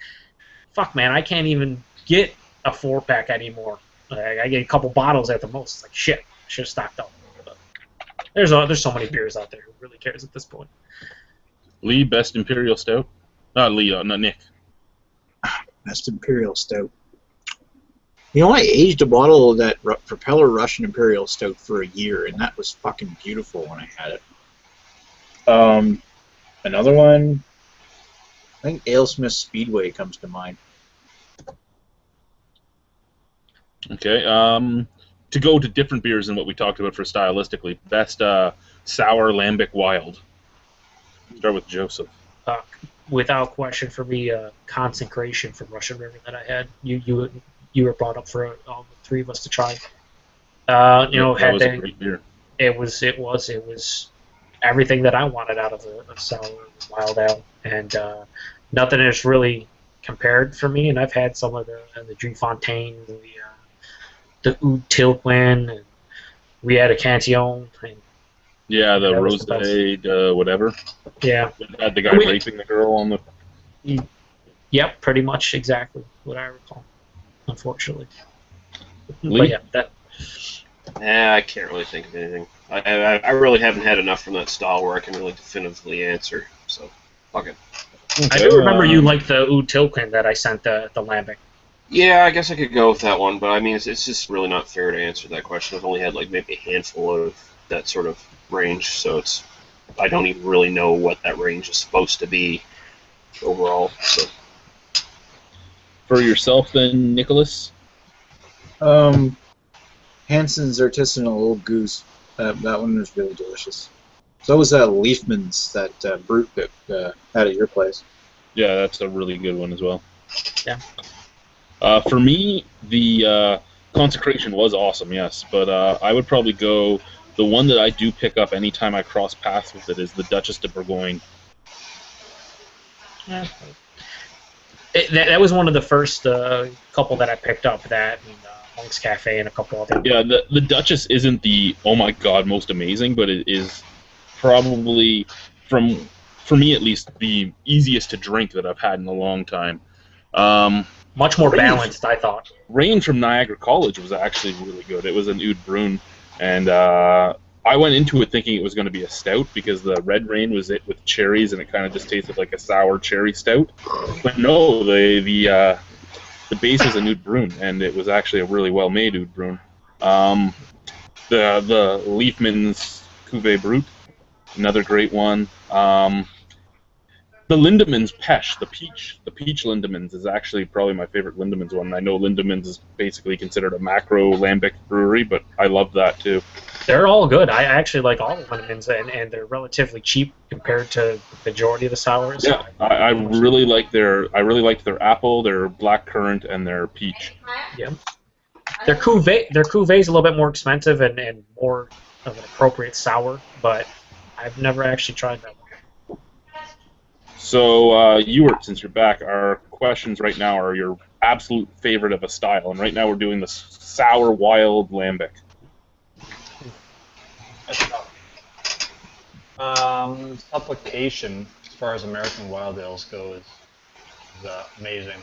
fuck, man, I can't even get a 4-pack anymore. I get a couple bottles at the most. It's like, shit, I should have stocked up. But there's so many beers out there. Who really cares at this point? Lee, best Imperial Stout? Not Lee, not Nick. Best Imperial Stout. You know, I aged a bottle of that Propeller Russian Imperial Stout for a year, and that was fucking beautiful when I had it. Another one, I think AleSmith Speedway comes to mind. Okay. To go to different beers than what we talked about for stylistically, best sour lambic wild. Start with Joseph. Without question, for me, Consecration from Russian River that I had. You were brought up for all the three of us to try. That was a great beer. It was everything that I wanted out of a sour wild ale, and nothing is really compared for me. And I've had some of the Driefontein, the Oud Tilquin, and we had a Cantillon. And yeah, the that was Rose the de whatever. Yeah. Had the guy raping the girl on the. Yep, pretty much exactly what I recall. Unfortunately. Lee? But yeah, that. I can't really think of anything. I really haven't had enough from that style where I can really definitively answer. So, fuck it. Okay, I do remember you liked the Oud Tilquin that I sent the lambic. Yeah, I guess I could go with that one, but I mean, it's just really not fair to answer that question. I've only had like maybe a handful of that sort of range, so I don't even really know what that range is supposed to be overall. So. For yourself, then, Nicholas? Hansen's Artisanal Old Goose. That one was really delicious. So was that Leafman's, that brute that had at your place. Yeah, that's a really good one as well. Yeah. For me, the Consecration was awesome, yes, but I would probably go. The one that I do pick up anytime I cross paths with it is the Duchess de Bourgogne. Yeah. That was one of the first couple that I picked up. That and Monk's Cafe and a couple other. Yeah, the Duchess isn't the oh my god most amazing, but it is probably for me at least the easiest to drink that I've had in a long time. Much more balanced, I thought. Rain from Niagara College was actually really good. It was an Oud Brun, and I went into it thinking it was going to be a stout because the Red Rain was it with cherries and it kind of just tasted like a sour cherry stout. But no, the base is an Oud Brun, and it was actually a really well made Oud Brun. The Leafman's Cuvée Brut, another great one. The Lindemans Pesh, the peach Lindemans is actually probably my favorite Lindemans one. I know Lindemans is basically considered a macro lambic brewery, but I love that too. They're all good. I actually like all the Lindemans, and they're relatively cheap compared to the majority of the sours. Yeah, I really liked their apple, their blackcurrant, and their peach. Yeah. Their cuvee is a little bit more expensive and more of an appropriate sour, but I've never actually tried that one. So, Ewart, since you're back, our questions right now are your absolute favorite of a style, and right now we're doing the sour wild lambic. Supplication, as far as American wild ales go, is amazing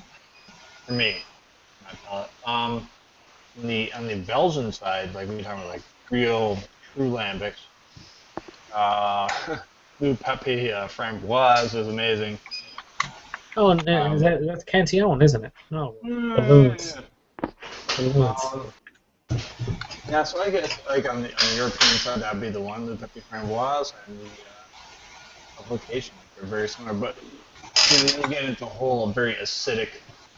for me. My palate. On the Belgian side, like we were talking about, like real true lambics. Blue Pepe Framboise is amazing. Oh, and that's Cantillon, isn't it? No, balloons. Yeah, so I guess like on the European side, that'd be the one, the Pepe Framboise, and the Application. They're very similar, but you get into a whole very acidic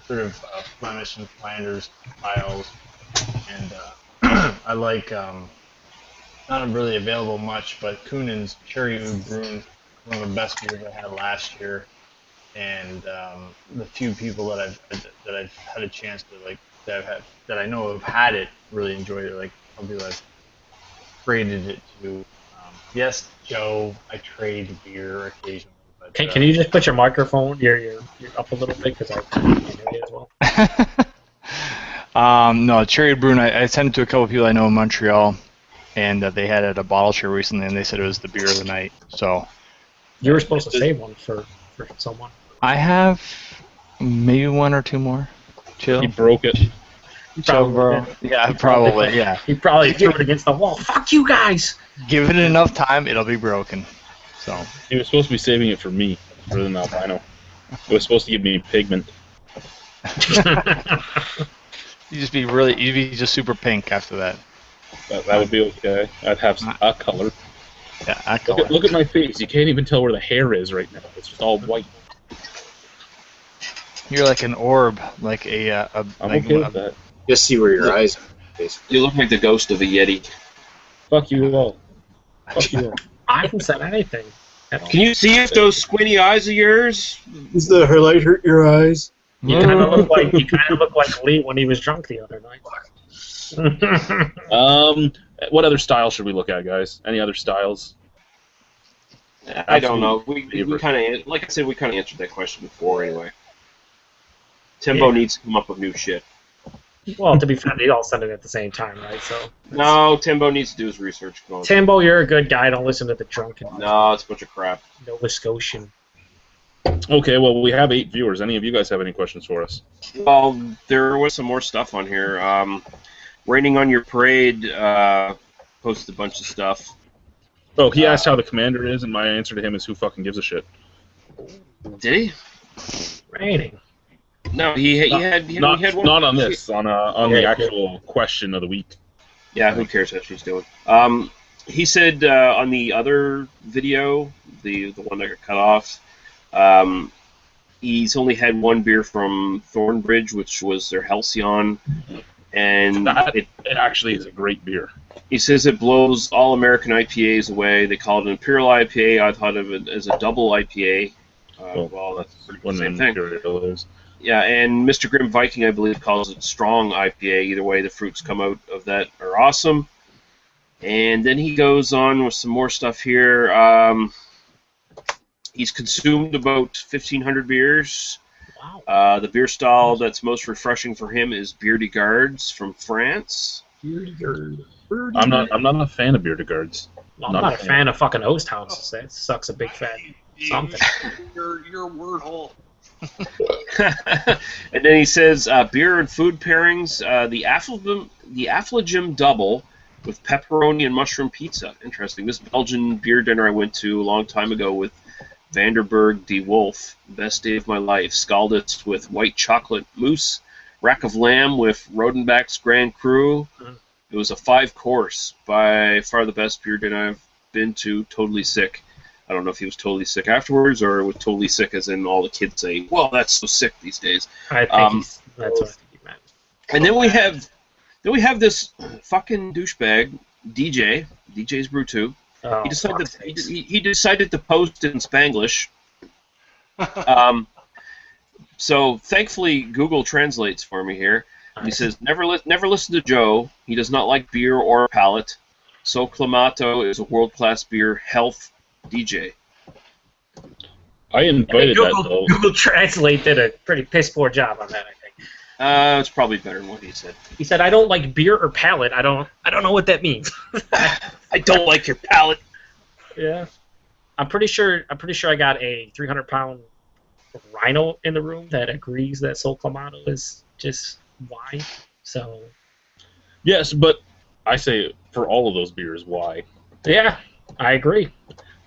sort of Flemish and Flanders styles, and I like. Not really available much, but Kunin's Cherry Oud Brun, one of the best beers I had last year, and the few people that I've had a chance to like that I know have had it really enjoyed it. Like probably like traded it to. Yes, Joe, I trade beer occasionally. But, Can you just put your microphone you're up a little bit because I can't hear you as well. No, Cherry Oud Brun. I sent it to a couple of people I know in Montreal. And they had it at a bottle share recently, and they said it was the beer of the night. So you were supposed to save one for someone. I have maybe one or two more. Chill. He broke it. Chill, bro. Yeah, probably. Yeah. He probably threw it against the wall. Fuck you guys! Give it enough time, it'll be broken. So He was supposed to be saving it for me, rather than albino. It was supposed to give me pigment. You'd be just super pink after that. That would be okay. I'd have a color. Yeah, I call it. Look at my face. You can't even tell where the hair is right now. It's just all white. You're like an orb, like a. I'm like okay with that. Just see where your eyes are, basically. You look like the ghost of a Yeti. Fuck you all. Fuck you all. I haven't said anything at all. Can you see if those squinty eyes of yours? Does the highlight hurt your eyes? You kind of look like Lee when he was drunk the other night. What other style should we look at, guys? Any other styles? I don't know. We kind of, like I said, we kind of answered that question before anyway. Timbo needs to come up with new shit. Well, to be fair, they all said it at the same time, right? So No, Timbo needs to do his research. Go on. Timbo, you're a good guy. Don't listen to the drunken No, it's a bunch of crap. Nova Scotian. Okay, well, we have 8 viewers. Any of you guys have any questions for us? Well, there was some more stuff on here. Raining on Your Parade posted a bunch of stuff. Oh, he asked how the commander is, and my answer to him is who fucking gives a shit. Did he? Raining. No, he had one. Not on this, on the actual question of the week. Yeah, who cares how she's doing? He said on the other video, the one that got cut off, he's only had one beer from Thornbridge, which was their Halcyon, and it actually is a great beer. He says it blows all American IPAs away. They call it an Imperial IPA. I thought of it as a double IPA. Well, that's pretty much the same thing. Imperial is. Yeah, and Mr. Grim Viking, I believe, calls it strong IPA. Either way, the fruits come out of that are awesome. And then he goes on with some more stuff here. He's consumed about 1,500 beers. Wow. The beer style that's most refreshing for him is Bière de Gardes from France. I'm not a fan of Bière de Gardes. Well, I'm not a fan of fucking Oast Houses. That sucks a big fat something. Your word hole. And then he says beer and food pairings. The Affligem double with pepperoni and mushroom pizza. Interesting. This Belgian beer dinner I went to a long time ago with Vanderberg de Wolf. Best day of my life. Scalditz with white chocolate mousse. Rack of lamb with Rodenbach's Grand Cru. It was a 5-course. By far the best beer dinner I've been to. Totally sick. I don't know if he was totally sick afterwards or was totally sick as in all the kids say, well, that's so sick these days. I think that's what I think he meant. And then we have this fucking douchebag, DJ's Brew 2. Oh, He decided to post in Spanglish. So thankfully Google translates for me here. He says, never listen to Joe. He does not like beer or palate. So Clamato is a world-class beer health DJ. I invited that, though. Google Translate did a pretty piss poor job on that, I think. It's probably better than what he said. He said, "I don't like beer or palate. I don't know what that means." I don't like your palate. Yeah, I'm pretty sure I got a 300-pound rhino in the room that agrees that Sol Clamato is just wine. So. Yes, but I say for all of those beers, why? Yeah, I agree.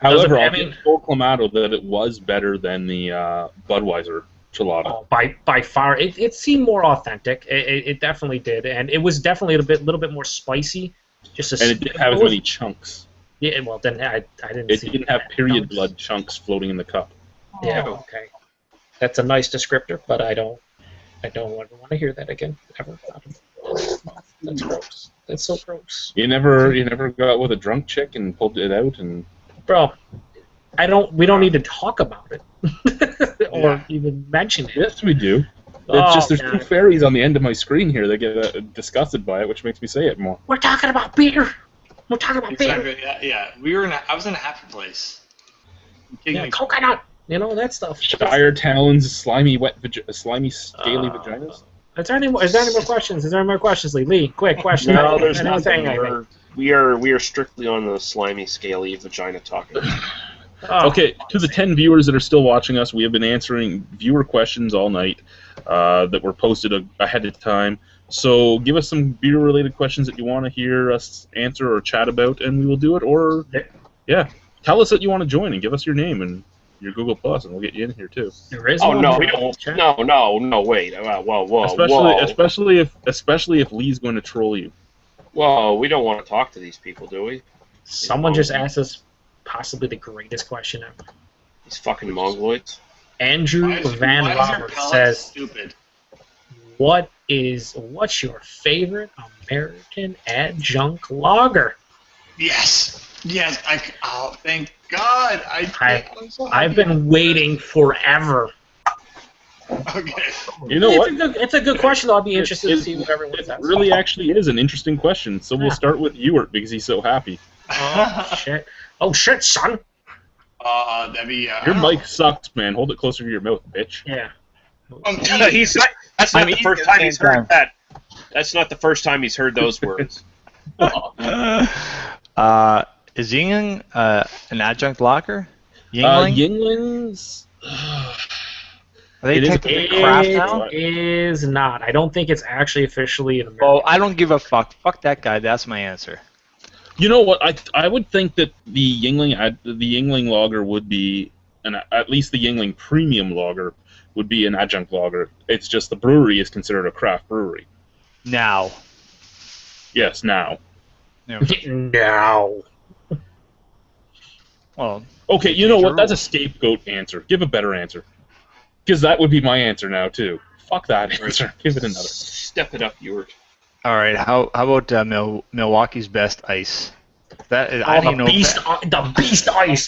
However, I'll give Sol Clamato that it was better than the Budweiser Chelada. Oh, by far, it seemed more authentic. It definitely did, and it was definitely a little bit more spicy. And it didn't have as many chunks. Yeah, well then I didn't. It didn't have period blood chunks floating in the cup. Yeah, okay, that's a nice descriptor, but I don't ever want to hear that again ever. That's gross. That's so gross. You never got with a drunk chick and pulled it out and. Bro, we don't need to talk about it or even mention it. Yes, we do. It's just there's 2 fairies on the end of my screen here that get disgusted by it, which makes me say it more. We're talking about beer. We're talking about beer. Yeah. I was in a happy place. Yeah, coconut. You know that stuff. Shire Towns, slimy, slimy, scaly vaginas. Is there any more questions? Is there any more questions, Lee? Lee, quick question. No, there's nothing. We are strictly on the slimy, scaly vagina talking. Okay, to the 10 viewers that are still watching us, we have been answering viewer questions all night that were posted ahead of time. So give us some beer-related questions that you want to hear us answer or chat about, and we will do it. Or, yeah, tell us that you want to join and give us your name, and your Google Plus, and we'll get you in here too. There is Oh one no, more we don't. chat. No, wait. Whoa, Especially if Lee's going to troll you. whoa. We don't want to talk to these people, do we? Someone just asked us possibly the greatest question ever. These fucking mongoloids. Andrew Why is Van your Robert pellet says, stupid? what's your favorite American adjunct lager? Yes. Yes. Oh, thank God. I'm so I've happy. been waiting forever. Okay. You know what? It's a good question, though. I'll be interested to It- see what everyone It says. really actually is an interesting question. So Yeah. we'll start with Ewart because he's so happy. Oh, shit. Oh, shit, son. That'd be. Your mic sucks, man. Hold it closer to your mouth, bitch. Yeah. He's not, that's not I'm the eating first at the time he's same heard time. that. That's not the first time he's heard those words. Is Yingling an adjunct locker? Yingling? Yingling? Yinglings. Are they it is- technically craft now? It is not. I don't think it's actually officially an American. Oh, I don't give a fuck. Fuck that guy. That's my answer. You know what? I would think that the Yingling lager would be at least the Yingling premium lager would be an adjunct lager. It's just the brewery is considered a craft brewery. Now. Yes, now. No. Well, Okay, you know what? That's a scapegoat answer. Give a better answer. Because that would be my answer now, too. Fuck that answer. Give it another. Step it up, Ewart. all right. How about Milwaukee's best ice? That is, I Oh, don't even know. the Beast Ice.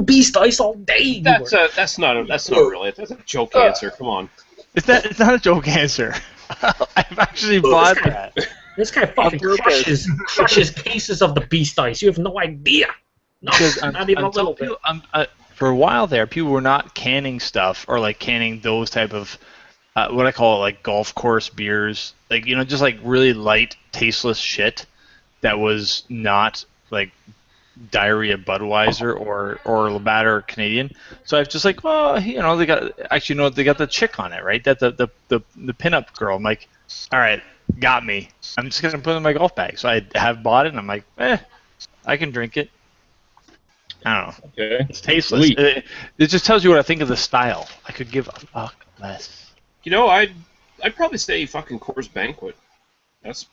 Beast Ice all day. That's not really. That's a joke answer. Come on. It's not a joke answer. I've actually bought that. This guy fucking crushes cases of the Beast Ice. You have no idea. No, Because not even a little bit. For a while there, people were not canning stuff or like canning those type of what I call it, like golf course beers, like just like really light, tasteless shit that was not like diarrhea Budweiser or Labatt or Canadian. So I was just like, well, they got they got the chick on it, right? That the pinup girl. I'm like, all right, got me. I'm just gonna put it in my golf bag. So I have bought it, and I'm like, I can drink it. I don't know. Okay. It's tasteless. Sweet. It just tells you what I think of the style. I could give a fuck less. I'd probably say fucking Coors Banquet. That's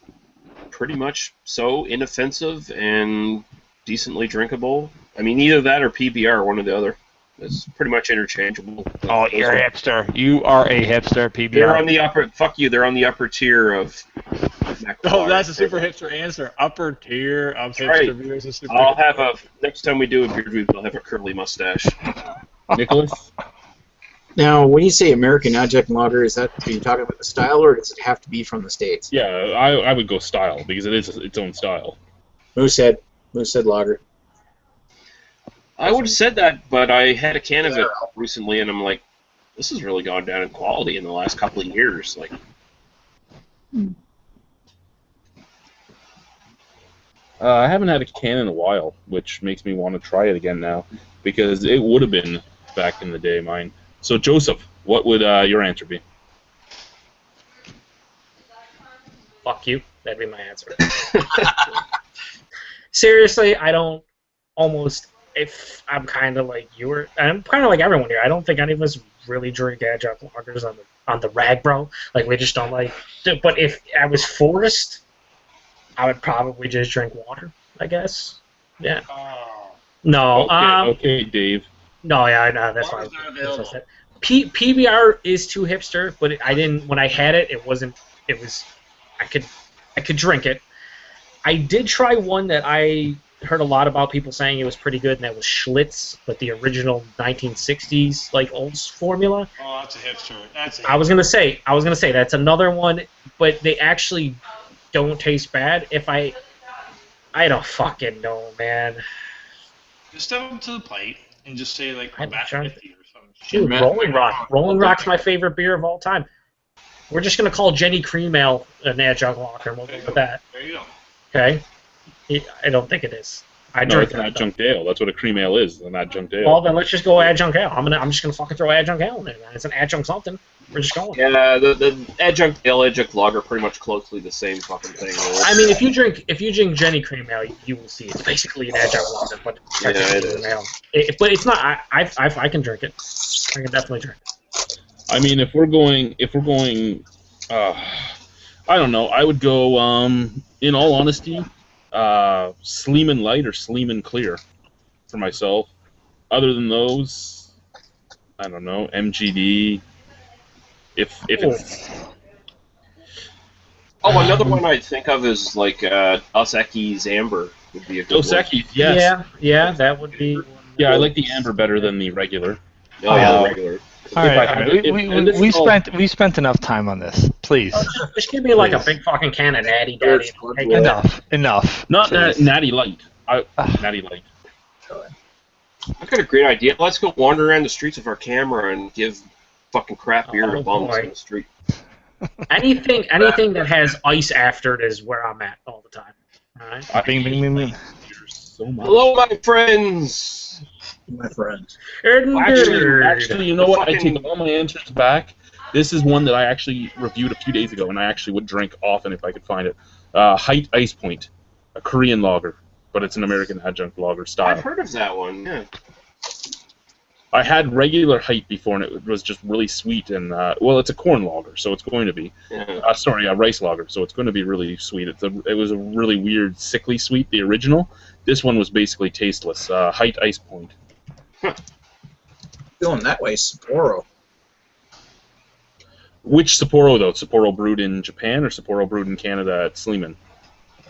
pretty much so inoffensive and decently drinkable. I mean, either that or PBR, one or the other. It's pretty much interchangeable. Oh, you're a hipster. You are a hipster, PBR. They're on the upper. Fuck you. They're on the upper tier of. Oh, that's a super hipster answer. Upper tier of hipster right. beers. Is super I'll have next time we do a beer review, I'll have a curly mustache. Nicholas? Now, when you say American adjunct lager, are you talking about the style, or does it have to be from the States? Yeah, I would go style because it is its own style. Moosehead lager. I would have said that, but I had a can of it recently, and I'm like, this has really gone down in quality in the last couple of years. Like, I haven't had a can in a while, which makes me want to try it again now because it would have been back in the day mine. So, Joseph, what would your answer be? Fuck you. That'd be my answer. Seriously, I don't almost. If I'm kind of like you were, I'm kind of like everyone here. I don't think any of us really drink adjunct lagers on the rag, bro. Like we just don't like. But if I was forced, I would probably just drink water. I guess. Yeah. Oh. No. Okay, Dave. No. Yeah. No. That's fine. Water's not available. PBR is too hipster, but I didn't. When I had it, it wasn't. It was. I could drink it. I did try one that I heard a lot about people saying it was pretty good, and that was Schlitz, but the original 1960s like old formula. Oh, that's a hipster. That's a I was gonna say that's another one, but they actually don't taste bad. If I don't fucking know, man. Just step up to the plate and just say like I'm Labatt trying- 50 or something. Dude, Matt- Rolling Rock. Rolling Rock's my favorite beer of all time. We're just gonna call Jenny Cream Ale an adjunct lager, and we'll go with that. There you go. Okay? I don't think it is. I No, drink it's an that. adjunct ale. That's what a cream ale is, an adjunct ale. Well, then let's just go adjunct ale. I'm just gonna fucking throw adjunct ale in there, man. It's an adjunct something. We're just going. Yeah, the adjunct ale, adjunct lager, are pretty much closely the same fucking thing. I mean, if you drink Jenny cream ale, you will see it's basically an adjunct lager, but Yeah, it it's an is. ale. But it's not. I can drink it. I can definitely drink it. I mean, if we're going, I don't know. I would go, in all honesty, Sleeman Light or Sleeman Clear for myself. Other than those, I don't know. MGD. If it's Oh, another one I'd think of is like Dos Equis Amber would be a good Dos one. Equis, yes. Yeah, that would be. Yeah, I like the amber better than the regular. Oh, yeah, regular. All If I right, had all right. to- and this We is all- spent enough time on this. Please, Just give me like a Please. big fucking can of Natty Daddy. Take it. enough. Not Please. Natty Light. Natty Light. I've got a great idea. Let's go wander around the streets with our camera and give fucking crap beer to Oh, bums boy. in the street. Anything that has ice after it is where I'm at all the time. All right. Bing, bing, bing, bing. So much. Hello, my friends. My friend. Actually, you know The what? I fucking- take all my answers back. This is one that I actually reviewed a few days ago, and I actually would drink often if I could find it. Height Ice Point, a Korean lager, but it's an American adjunct lager I've style. heard of that one. Yeah. I had regular Height before, and it was just really sweet. And well, it's a corn lager, so it's going to be. Yeah. Sorry, a rice lager, so it's going to be really sweet. It was a really weird, sickly sweet. The original. This one was basically tasteless. Height Ice Point. Feeling that way, Sapporo. Which Sapporo though? Sapporo brewed in Japan or Sapporo brewed in Canada at Sleeman?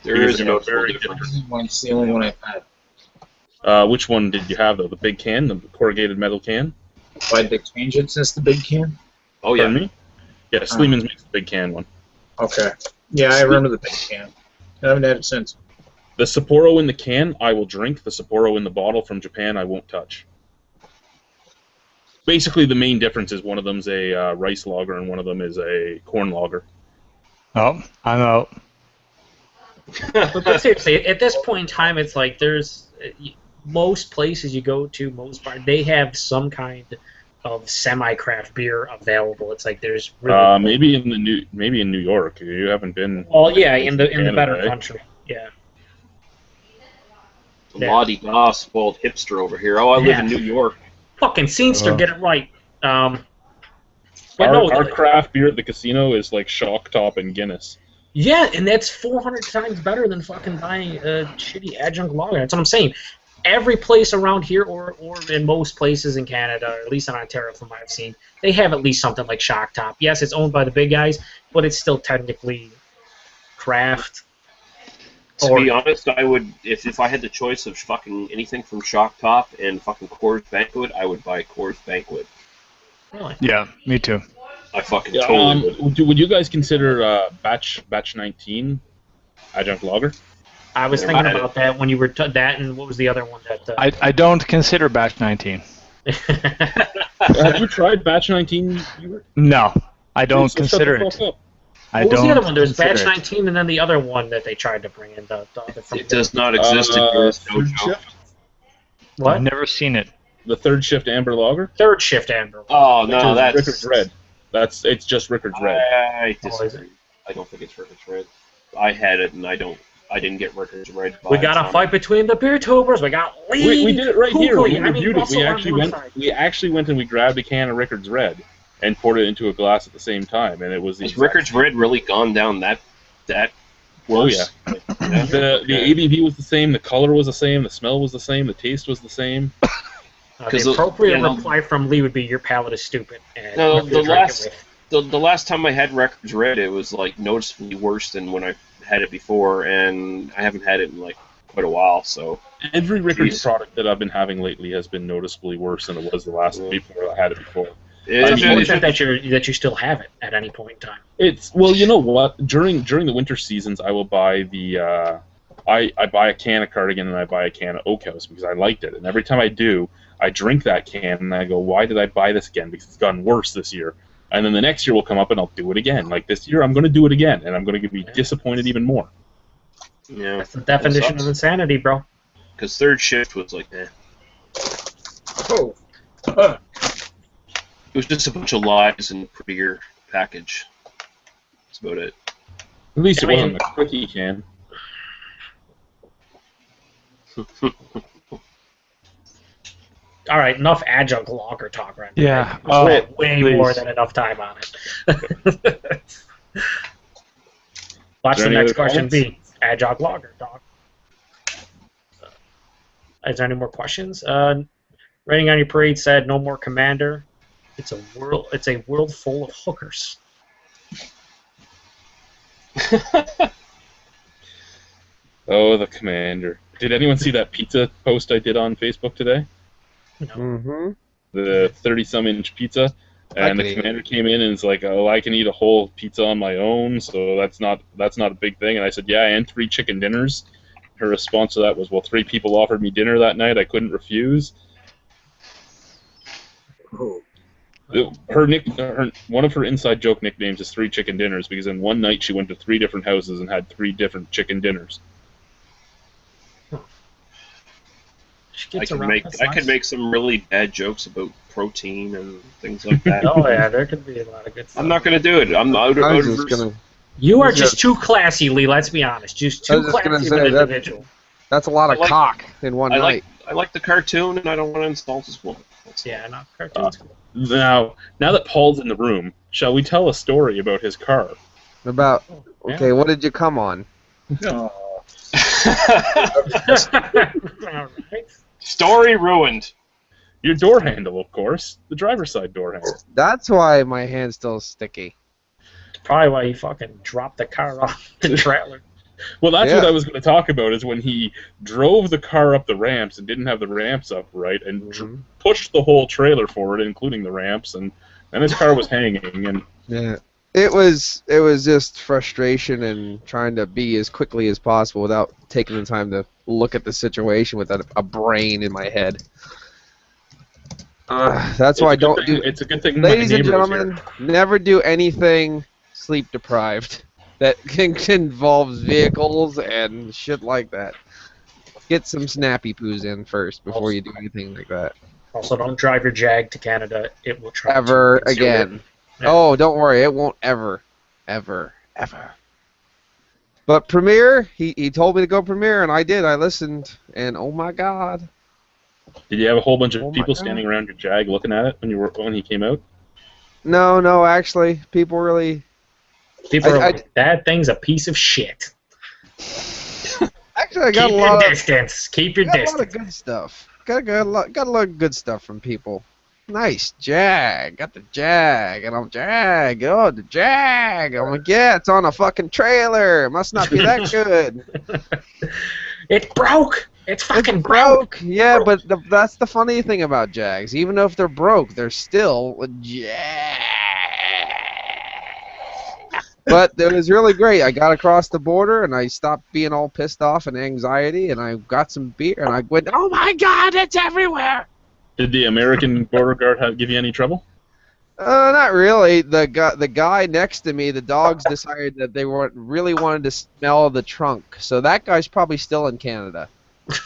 There Because is a they're notable very difference. It's the only one I've had. Which one did you have though? The big can, the corrugated metal can? Why did they change it since the big can? Oh, yeah. Pardon me? Yeah, Sleeman's makes the big can one. Okay. Yeah, I remember the big can. I haven't had it since. The Sapporo in the can, I will drink. The Sapporo in the bottle from Japan, I won't touch. Basically, the main difference is one of them's a rice lager and one of them is a corn lager. Oh, I'm out. But seriously, at this point in time, it's like there's most places you go to, most bars, they have some kind of semi-craft beer available. It's like there's really Maybe in New York. You haven't been. well, yeah, in the Canada, better right? country, yeah. La-di-da, spoiled hipster over here. Oh, I live in New York. Fucking Scenester, get it right. But Our craft beer at the casino is like Shock Top and Guinness. yeah, and that's 400 times better than fucking buying a shitty adjunct lager. That's what I'm saying. Every place around here, or in most places in Canada, or at least in Ontario from what I've seen, they have at least something like Shock Top. Yes, it's owned by the big guys, but it's still technically craft. To be honest, I would, if I had the choice of fucking anything from Shock Top and fucking Coors Banquet, I would buy Coors Banquet. Really? Yeah, me too. I fucking totally would. Would you guys consider Batch 19 adjunct lager? I was thinking about that when you were that, and what was the other one that? I don't consider batch 19. Have you tried Batch 19? No, I don't So shut consider the it. fuck up. I What was don't the other one? There's Batch consider it. 19, and then the other one that they tried to bring in. The other from It does not exist in yours, Third Dojo. shift? I've what? never seen it. The third shift amber lager? Third shift amber. Oh, Which no, is that's... Rickard's Red. It's just Rickard's Red. I Oh, is disagree. I don't think it's Rickard's Red. I had it, and I didn't get Rickard's Red. We got a fight between the beer tubers. We got Lee. We did it right here. We Cooley. I mean, reviewed it. Russell on one side. We actually went and we grabbed a can of Rickard's Red and poured it into a glass at the same time, and it was the Has exact Rickard's Red really gone down that Oh worse? yeah. The ABV was the same, the color was the same, the smell was the same, the taste was the same. The 'Cause appropriate you know- reply from Lee would be, "Your palate is stupid." And No, what the you drink it last- with. The last time I had Rickard's Red, it was like noticeably worse than when I had it before, and I haven't had it in like quite a while. So Every Rickard's Jeez. product that I've been having lately has been noticeably worse than it was the last Yeah. before I had it before. It's I mean, unfortunate that you still have it at any point in time. It's well, you know what? During the winter seasons, I will buy the I buy a can of Cardigan and I buy a can of Oak House because I liked it, and every time I do, I drink that can and I go, why did I buy this again? Because it's gotten worse this year. And then the next year will come up and I'll do it again. Like this year, I'm going to do it again, and I'm going to be disappointed even more. yeah, That's the definition sucks. of insanity, bro. because third shift was like, eh. Oh. It was just a bunch of lies and prettier package. That's about it. At least it I mean- wasn't a cookie can. All right, enough adjunct logger talk right now. Yeah. We spent Oh, way please. more than enough time on it. Watch Is there the any next other question comments? be adjunct logger dog. Is there any more questions? Rating on your parade said no more commander. It's a world full of hookers. Oh, the commander. Did anyone see that pizza post I did on Facebook today? No. Mm-hmm. The 30-some-inch pizza? I And the can eat commander came in and is like, "Oh, I can eat a whole pizza on my own, so that's not a big thing." And I said, "Yeah, and 3 chicken dinners." Her response to that was, "Well, 3 people offered me dinner that night. I couldn't refuse." Oh. One of her inside joke nicknames is 3 chicken dinners because in one night she went to 3 different houses and had 3 different chicken dinners. She I gets could around make this I could nice. make some really bad jokes about protein and things like that. Oh yeah, there could be a lot of good stuff. I'm not gonna do it. I'm out I was of just gonna. You are Yeah. just too classy, Lee. Let's be honest. Just I too was just gonna classy of say an that- individual. That's a lot of I like- cock in one night. I like the cartoon, and I don't want to insult his woman. Yeah, not cartoons. Now that Paul's in the room, shall we tell a story about his car? About Yeah. okay, what did you come on? No. All right. Story ruined. Your door handle, of course. The driver's side door handle. That's why my hand's still sticky. Probably why he fucking dropped the car off the trailer. Well, that's Yeah. what I was going to talk about, is when he drove the car up the ramps and didn't have the ramps up right and Mhm. pushed the whole trailer forward, including the ramps, and his car was hanging. And Yeah. It was just frustration and trying to be as quickly as possible without taking the time to look at the situation with a brain in my head. That's why I don't do. It's a good thing my Ladies and neighbor was gentlemen, never do anything sleep deprived that involves vehicles and shit like that. Get some snappy poos in first before you do anything like that. Also, don't drive your Jag to Canada. It will try Ever to consume again. it. Yeah. Oh, don't worry, it won't ever. But Premiere, he told me to go Premiere, and I did. I listened, and oh my god. Did you have a whole bunch of Oh my people God. standing around your Jag looking at it when he came out? No, actually, people really. People are I- like, that thing's a piece of shit. Actually, I got Keep a your lot of. distance. Keep your Got a lot of distance. good stuff. Got a lot of good stuff from people. Nice Jag. Got the Jag, and I'm Jag. Oh, the Jag. I'm like, yeah, it's on a fucking trailer. It must not be that good. It broke. It's fucking It's broke. broke. Yeah, but that's the funny thing about Jags. Even though if they're broke, they're still a Jag. But it was really great. I got across the border, and I stopped being all pissed off and anxiety, and I got some beer, and I went, oh my god, it's everywhere! Did the American border guard give you any trouble? Not really. The guy next to me, the dogs decided that they really wanted to smell the trunk. So that guy's probably still in Canada.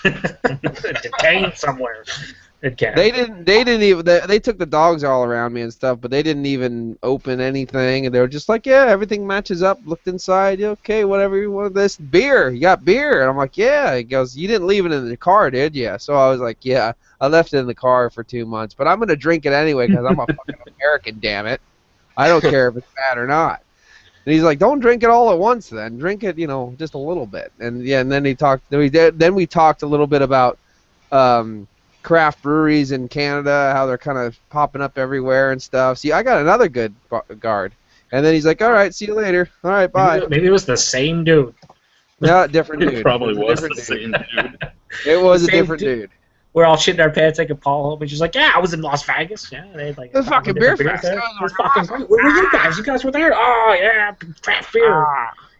Detained somewhere in Canada. They didn't even they took the dogs all around me and stuff, but they didn't even open anything, and they were just like, yeah, everything matches up. Looked inside, yeah, okay, whatever you want. This beer, you got beer, and I'm like, yeah. He goes, you didn't leave it in the car, did you? So I was like, yeah, I left it in the car for 2 months, but I'm gonna drink it anyway because I'm a fucking American, damn it. I don't care if it's bad or not. And he's like, don't drink it all at once then. Drink it, just a little bit. And yeah, and then we talked a little bit about craft breweries in Canada, how they're kind of popping up everywhere and stuff. See, I got another good guard. And then he's like, all right, see you later. All right, bye. Maybe it was the same dude. No, different dude. It probably was Different the dude. same dude. It was a Same different dude. dude. We're all shitting our pants taking Paul home, and she's like, "Yeah, I was in Las Vegas. Yeah, they had like The a fucking different beer beers fest. there. It It was was fucking awesome. great. Where were you guys? You guys were there? Oh yeah, craft beer.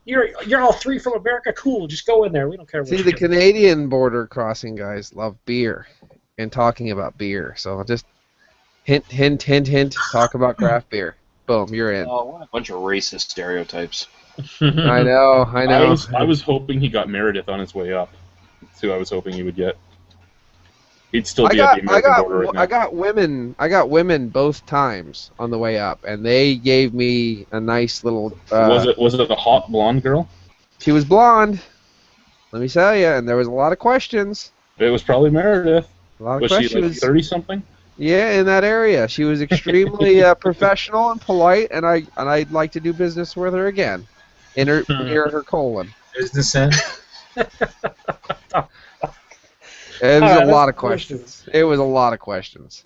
You're all 3 from America. Cool. Just go in there. We don't care. What See, you the do." Canadian border crossing guys love beer and talking about beer. So just hint, talk about craft beer. Boom, you're in. Oh, what a bunch of racist stereotypes. I know. I was hoping he got Meredith on his way up. That's who I was hoping you would get. He'd still be at the American border right now. I got women both times on the way up, and they gave me a nice little. Was it the hot blonde girl? She was blonde. Let me tell you, and there was a lot of questions. It was probably Meredith. A lot of Was questions. she like 30-something? Yeah, in that area, she was extremely professional and polite, and I'd like to do business with her again. Near her colon. Business end. It was a lot of questions. It was a lot of questions.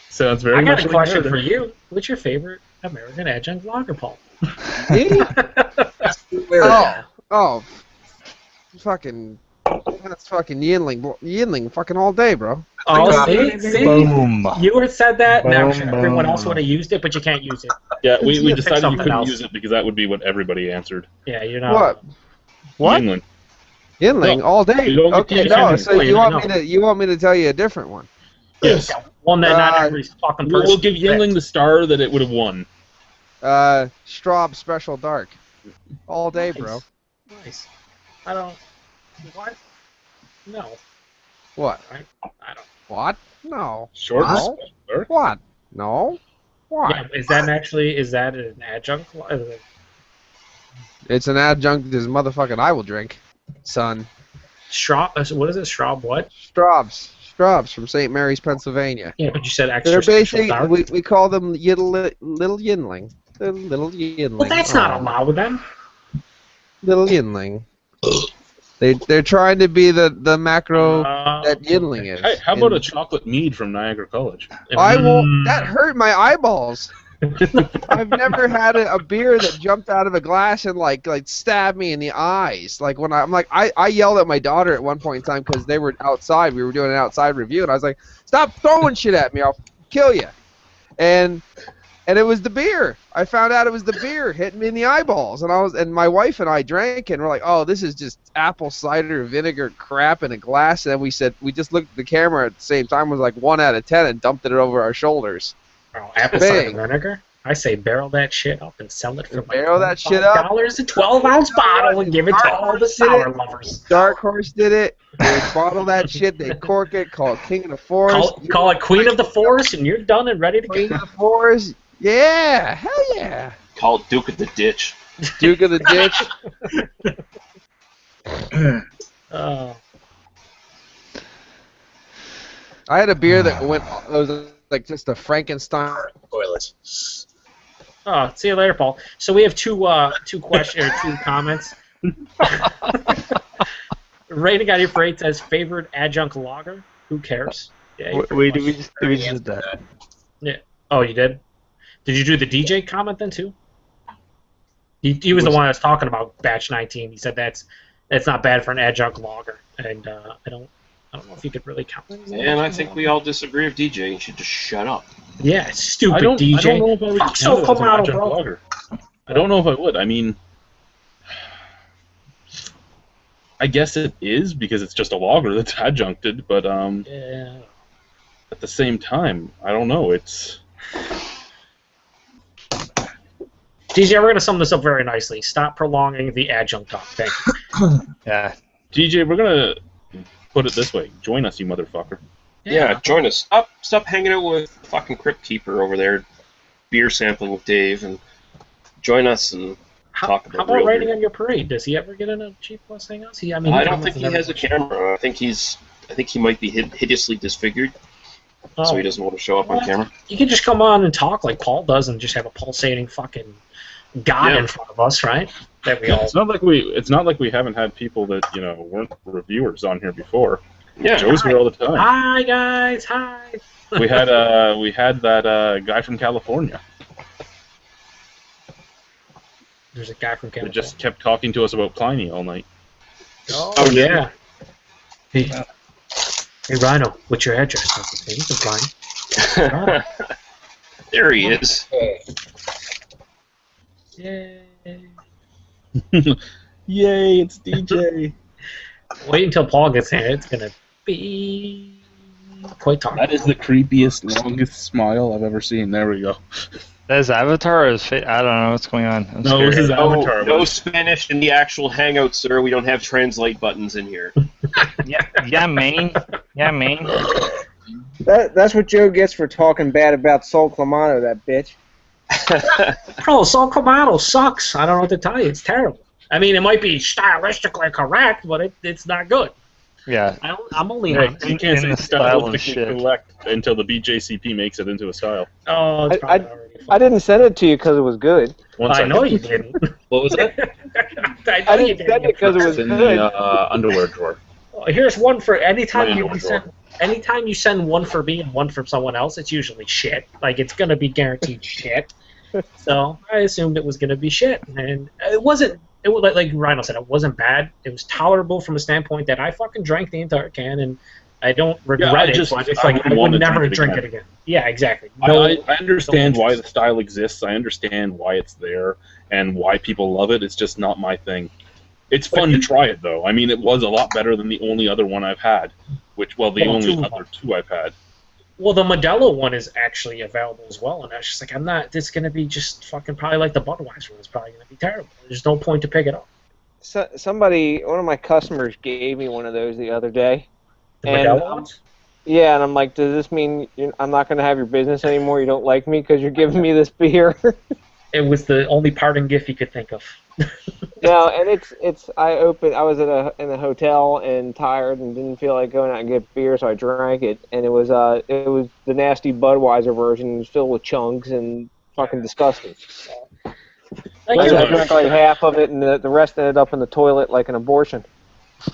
Sounds very I much got a like question Meredith. for you. What's your favorite American adjunct lager, Paul? Me? Where? Oh, fucking, that's fucking Yinling, fucking all day, bro. Oh, see? Boom. You had said that, now Boom, everyone boom. else would have used it, but you can't use it. Yeah, we Pick decided you something couldn't else. use it because that would be what everybody answered. Yeah, you're not. What? What? Yingling. Yinling No, all day. you don't get Okay, to no. use So Yinling. you want me to tell you a different one? Yes. One that not Uh, every fucking We'll person. give Yingling the star that it would have won. Straub Special Dark, all day, bro. Nice. I don't. What? No. What? I don't. What? No. Short and No. special, sir. What? No. What? Yeah, is that an adjunct? It's an adjunct to this motherfucking I will drink, son. Straub? What is it? Straub what? Straubs from St. Mary's, Pennsylvania. Yeah, but you said extra They're special basically dark. we call them little Yinling. Little Yinling. Well, that's not Oh, allowed then. Little Yinling. They're trying to be the macro that Yinling is. Hey, how about a And chocolate mead from Niagara College? I won't. That hurt my eyeballs. I've never had a beer that jumped out of a glass and like stabbed me in the eyes. Like when I yelled at my daughter at one point in time because they were outside. We were doing an outside review, and I was like, "Stop throwing shit at me! I'll kill you!" And it was the beer. I found out it was the beer hitting me in the eyeballs, and my wife and I drank, and we're like, "Oh, this is just apple cider vinegar crap in a glass." And then we just looked at the camera at the same time, was like 1 out of 10, and dumped it over our shoulders. Oh, apple cider vinegar? I say barrel that shit up and sell it for Barrel that shit up. $12 a 12-ounce bottle and give it to all the sour lovers. Dark Horse did it. They bottle that shit. They cork it. Call it King of the Forest. Call it Queen of the Forest, and you're done and ready to Queen go. of the Forest. Yeah, hell yeah. Call it Duke of the Ditch. Duke of the Ditch. Oh. I had a beer that was like just a Frankenstein. Toilet. Oh, see you later, Paul. So we have two questions or two comments. Rating out of your freight says favorite adjunct lager. Who cares? Yeah, We just did that. Yeah. Oh, you did? Did you do the DJ comment then too? He was the one I was talking about batch 19. He said that's not bad for an adjunct lager, and I don't know if you could really count it. And I think we all disagree with DJ. You should just shut up. Yeah, stupid I don't DJ. know if I would Fuck count it so as an Clamato, adjunct bro. lager. I don't know if I would. I mean, I guess it is because it's just a lager that's adjuncted, but Yeah. at the same time, I don't know. It's DJ, we're gonna sum this up very nicely. Stop prolonging the adjunct talk. Thank you. Yeah. DJ. We're gonna put it this way: join us, you motherfucker. Yeah, join us. Stop hanging out with fucking Crypt Keeper over there, beer sampling with Dave, and join us and talk How about about real writing beer. on your parade? Does he ever get in a Cheap Plus Hangouts? I don't think he has a camera. I think he might be hideously disfigured, so he doesn't want to show up on What? camera. You can just come on and talk like Paul does, and just have a pulsating fucking god Yeah. in front of us, right? That we all. It's not like we haven't had people that weren't reviewers on here before. Yeah, Joe's here all the time. Hi guys, hi. We had that guy from California There's a guy from that Canada. just kept talking to us about Pliny all night. Oh yeah. Hey, Rhino, what's your address? Hey, he's applying. there he is. Yay. Yay! It's DJ. Wait until Paul gets here. It's gonna be quite talk. That is the creepiest, longest smile I've ever seen. There we go. That's Avatar or is I don't know what's going on. I'm No, scared. this is Avatar. No Spanish in the actual Hangout, sir. We don't have translate buttons in here. Yeah, Maine. Yeah, Maine. That's what Joe gets for talking bad about Sol Clamato, that bitch. Bro, Sol Clamato sucks. I don't know what to tell you. It's terrible. I mean, it might be stylistically correct, but it's not good. Yeah. I'm only Hey, honest. you can't in say the style and stylistically shit. correct until the BJCP makes it into a style. Oh, it's probably already I didn't send it to you because it was good. One I second. know you didn't. What was that? I know you didn't send didn't. it because it was It's in good. the underwear drawer. Here's one for My anytime you underwear send. drawer. Anytime you send one for me and one from someone else, it's usually shit. Like it's gonna be guaranteed shit. So I assumed it was gonna be shit, and it wasn't. It was like Rhino said, it wasn't bad. It was tolerable from a standpoint that I fucking drank the entire can, and I don't regret I it. just- But it's I like wouldn't I would wanna never drink it drink again. it again. Yeah, exactly. I understand no why interest. the style exists. I understand why it's there and why people love it. It's just not my thing. It's fun to try it though. I mean, it was a lot better than the only other one I've had. The Well, only two of other two I've had. Well, the Modelo one is actually available as well, and I was just like, I'm not. This is gonna be just fucking probably like the Budweiser one. It's probably gonna be terrible. There's no point to pick it up. Somebody, one of my customers gave me one of those the other day. The And, Modelo ones. Yeah, and I'm like, does this mean I'm not going to have your business anymore? You don't like me because you're giving me this beer? It was the only parting gift you could think of. No, and it's. I was in a hotel and tired and didn't feel like going out and get beer, so I drank it, and it was the nasty Budweiser version. It was filled with chunks and fucking disgusting. Like, I drank like half of it, and the rest ended up in the toilet like an abortion.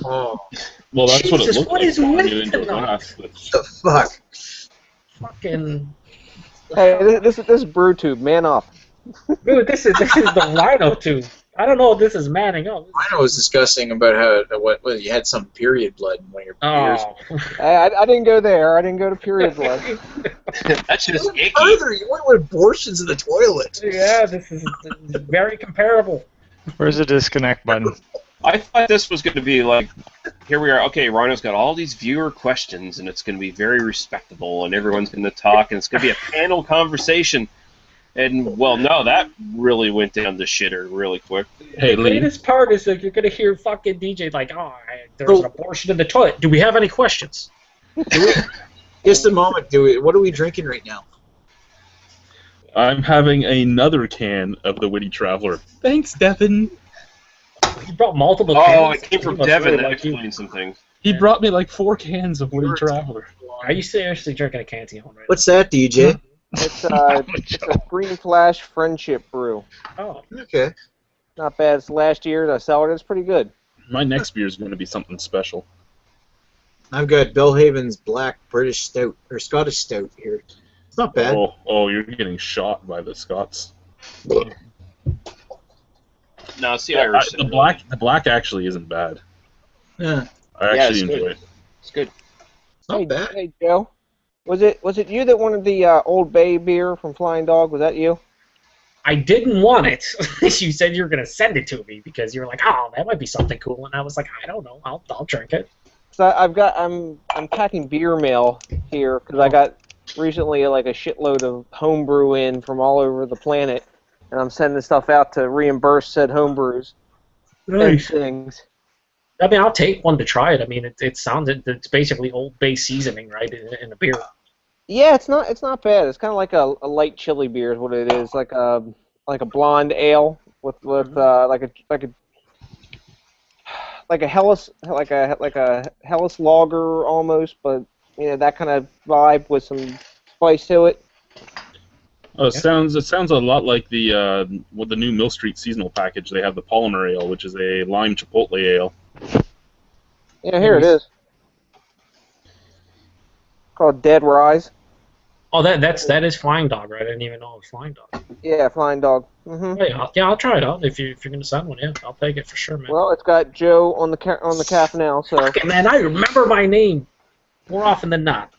Oh, Well, that's what it Jesus, looks what like is when with you into a tonight? glass. That's- the fuck. fucking. Hey, this is brew tube. Man up. Dude, this is the Rhino tube. I don't know if this is manning up. I was discussing about how what you had some period blood in one of your beers. Oh. I didn't go there. I didn't go to period blood. That's just icky. Further, you went with abortions in the toilet. Yeah, this is very comparable. Where's the disconnect button? I thought this was going to be like, here we are. Okay, Rhino's got all these viewer questions, and it's going to be very respectable, and everyone's going to talk, and it's going to be a panel conversation. And, well, no, that really went down the shitter really quick. Hey, The Lee. greatest part is that you're gonna hear fucking DJ like, there's an abortion in the toilet. Do we have any questions? Just a moment. What are we drinking right now? I'm having another can of the Witty Traveler. Thanks, Devin. You brought multiple Oh, cans. it came He from must Devin. really That like you. explains some things. He brought me like 4 cans of Witty Traveler. Are you seriously drinking a Cantillon right What's that, DJ? It's a Green Flash Friendship Brew. now? Oh, Okay. Not bad. It's last year. I sell it. It's pretty good. My next beer is going to be something special. I've got Bellhaven's Black British Stout or Scottish Stout here. It's not bad. Oh, you're getting shot by the Scots. No, it's the Irish. The black actually isn't bad. Yeah, I Yeah, actually it's enjoy good. it. It's good. it's not Hey, bad. hey, Joe. Was it you that wanted the Old Bay beer from Flying Dog? Was that you? I didn't want it. You said you were gonna send it to me because you were like, oh, that might be something cool, and I was like, I don't know, I'll drink it. So I'm packing beer mail here because I got recently like a shitload of homebrew in from all over the planet, and I'm sending stuff out to reimburse said homebrews and things. I mean, I'll take one to try it. I mean, it sounds it's basically Old Bay seasoning, right, in a beer. Yeah, it's not bad. It's kind of like a light chili beer is what it is, like a blonde ale with like a Hellas lager almost, but you know that kind of vibe with some spice to it. Oh, it sounds a lot like the new Mill Street seasonal package. They have the Polymer Ale, which is a lime chipotle ale. Yeah, here it is. Called Dead Rise. Oh, that is Flying Dog, right? I didn't even know it was Flying Dog. Yeah, Flying Dog. I'll try it out if you're gonna send one. Yeah, I'll take it for sure, man. Well, it's got Joe on the cap now, so. Okay, man, I remember my name more often than not.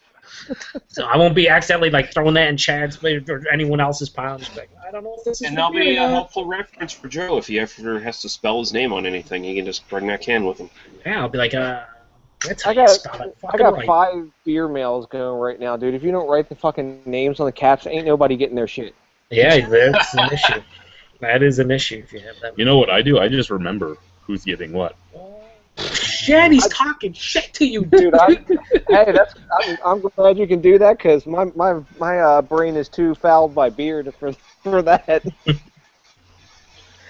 So I won't be accidentally like throwing that in Chad's or anyone else's pile. Just like, I don't know if this is. And for that'll beer be or a not. helpful reference for Joe if he ever has to spell his name on anything. He can just bring that can with him. Yeah, I'll be like, that's how I you got spell it. I Fucking got right. 5 beer mails going right now, dude. If you don't write the fucking names on the caps, ain't nobody getting their shit. Yeah, that's an issue. That is an issue if you have that. You know what I do? I just remember who's getting what. shit. He's talking shit to you, Dude, I'm glad you can do that because my brain is too fouled by beer for that.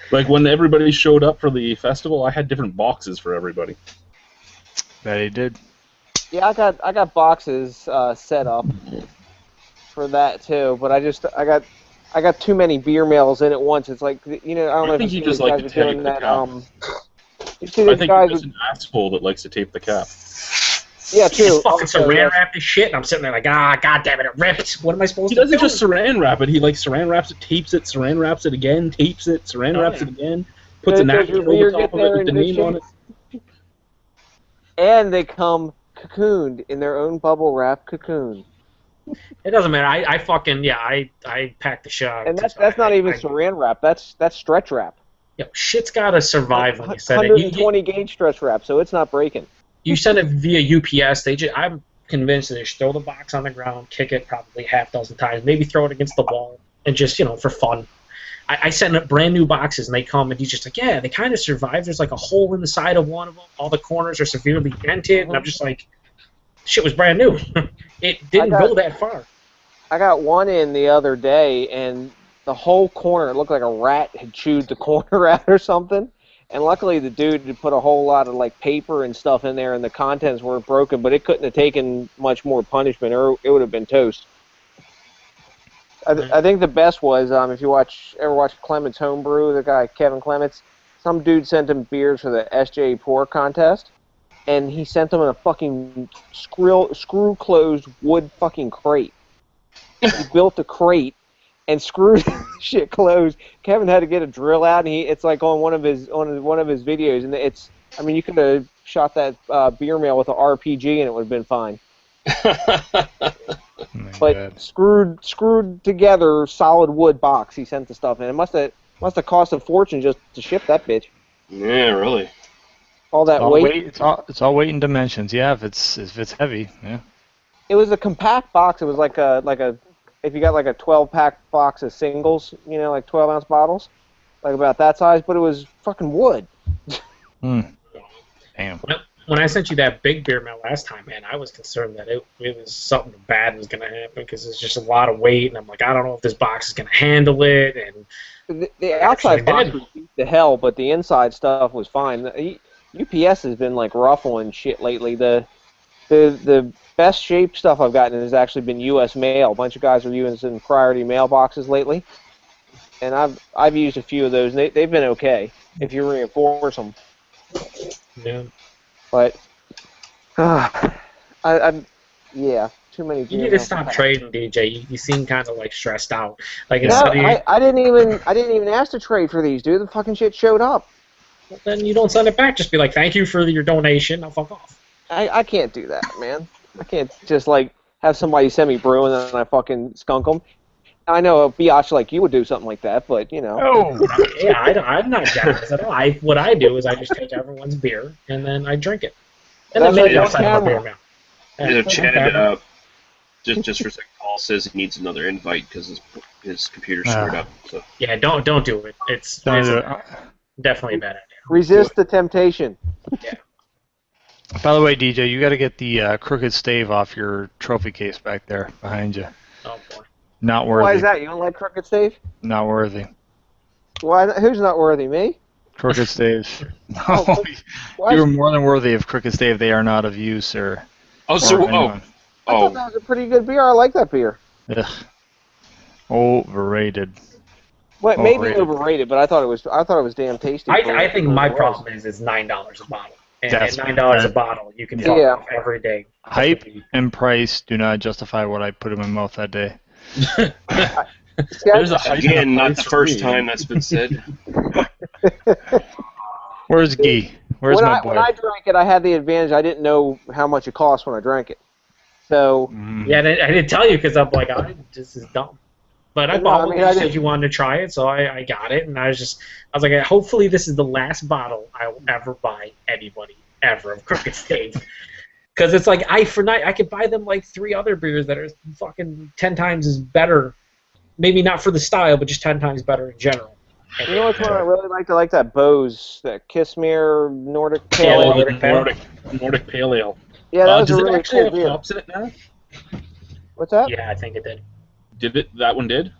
Like when everybody showed up for the festival, I had different boxes for everybody. That he did. Yeah, I got boxes set up for that too, but I got too many beer mails in at once. It's like, you know, I don't know I if think you you see just these like guys to are tape doing the that. cap. You see I these think you're guys? just an asshole that likes to tape the cap. Yeah, too. Fucking saran wrap this shit, and I'm sitting there like, god damn it, it ripped. What am I supposed He to do? doesn't just saran wrap it. He like saran wraps it, tapes it, saran wraps it again, tapes it, saran wraps it again, puts a Does your napkin beer over top get of it there with in the good name on shape? it. And they come cocooned in their own bubble wrap cocoon. It doesn't matter. I fucking I packed the shit out. And that's not even saran wrap. That's stretch wrap. Yo, shit's gotta survive when you send it. 120 gauge stretch wrap, so it's not breaking. You send it via UPS. I'm convinced that they should throw the box on the ground, kick it probably half dozen times, maybe throw it against the wall, and just for fun. I send up brand new boxes, and they come, and he's just like, yeah, they kind of survive. There's like a hole in the side of one of them. All the corners are severely dented, and I'm just like, shit was brand new. It didn't go that far. I got one in the other day, and the whole corner, it looked like a rat had chewed the corner out or something. And luckily the dude had put a whole lot of like paper and stuff in there, and the contents weren't broken, but it couldn't have taken much more punishment, or it would have been toast. I think the best was, if you ever watch Clement's Homebrew, the guy Kevin Clements, some dude sent him beers for the SJ Pour contest, and he sent them in a fucking screw-closed wood fucking crate. He built the crate and screwed the shit closed. Kevin had to get a drill out, and it's like on one of his videos, and you could have shot that beer mail with an RPG, and it would have been fine. But screwed together solid wood box, he sent the stuff in. It must have cost a fortune just to ship that bitch. Yeah, really. All that weight. It's all weight and dimensions. Yeah, if it's heavy. Yeah. It was a compact box. It was like a if you got like a 12-pack box of singles, like 12-ounce bottles, like about that size. But it was fucking wood. Damn. When I sent you that big beer mail last time, man, I was concerned that it was something bad was going to happen because it's just a lot of weight, and I'm like, I don't know if this box is going to handle it. And the outside box was beat to hell, but the inside stuff was fine. UPS has been like ruffling shit lately. The best shaped stuff I've gotten has actually been U.S. mail. A bunch of guys are using priority mailboxes lately, and I've used a few of those. And they've been okay if you reinforce them. Yeah. But yeah, too many. You need to stop trading, DJ. You seem kind of like stressed out. Like I didn't even ask to trade for these, dude. The fucking shit showed up. Well, then you don't send it back. Just be like, thank you for your donation. Now fuck off. I can't do that, man. I can't just like have somebody send me brew and then I fucking skunk them. I know a biatch like you would do something like that, but Oh, yeah, I'm not generous at all. What I do is I just take everyone's beer and then I drink it. And then maybe I'll send them a beer now. Chad, just for a second, Paul says he needs another invite because his computer's screwed up. So. Yeah, don't do it. It's definitely a bad idea. Resist the temptation. Yeah. By the way, DJ, you got to get the crooked stave off your trophy case back there behind you. Oh boy. Not worthy. Why is that? You don't like crooked stave? Not worthy. Why? Who's not worthy? Me? Crooked staves. No, you're more than worthy of crooked stave. They are not of you, sir. Oh, so I thought that was a pretty good beer. I like that beer. Ugh. Overrated. Well, maybe overrated, but I thought it was damn tasty. I think my problem is it's $9 a bottle. And at $9 a bottle, you can fuck off every day. Hype and price do not justify what I put in my mouth that day. There's a hype Again, not the first time that's been said. Where's Guy? Where's my boy? When I drank it, I had the advantage. I didn't know how much it cost when I drank it. So yeah, I didn't tell you because I'm like, this is dumb. But I bought one. You said you wanted to try it, so I got it, and I was like, hopefully this is the last bottle I will ever buy anybody ever of Crooked Stave. Because it's like I could buy them like 3 other beers that are fucking 10 times as better. Maybe not for the style, but just 10 times better in general. You know which one I really like? I like that Bose, that Kissmere Nordic Pale Yeah, Ale. Nordic Pale Ale. Yeah, that was a Does it really actually cool have beer. hops in it now? What's that? Yeah, I think it did. Did it? That one did?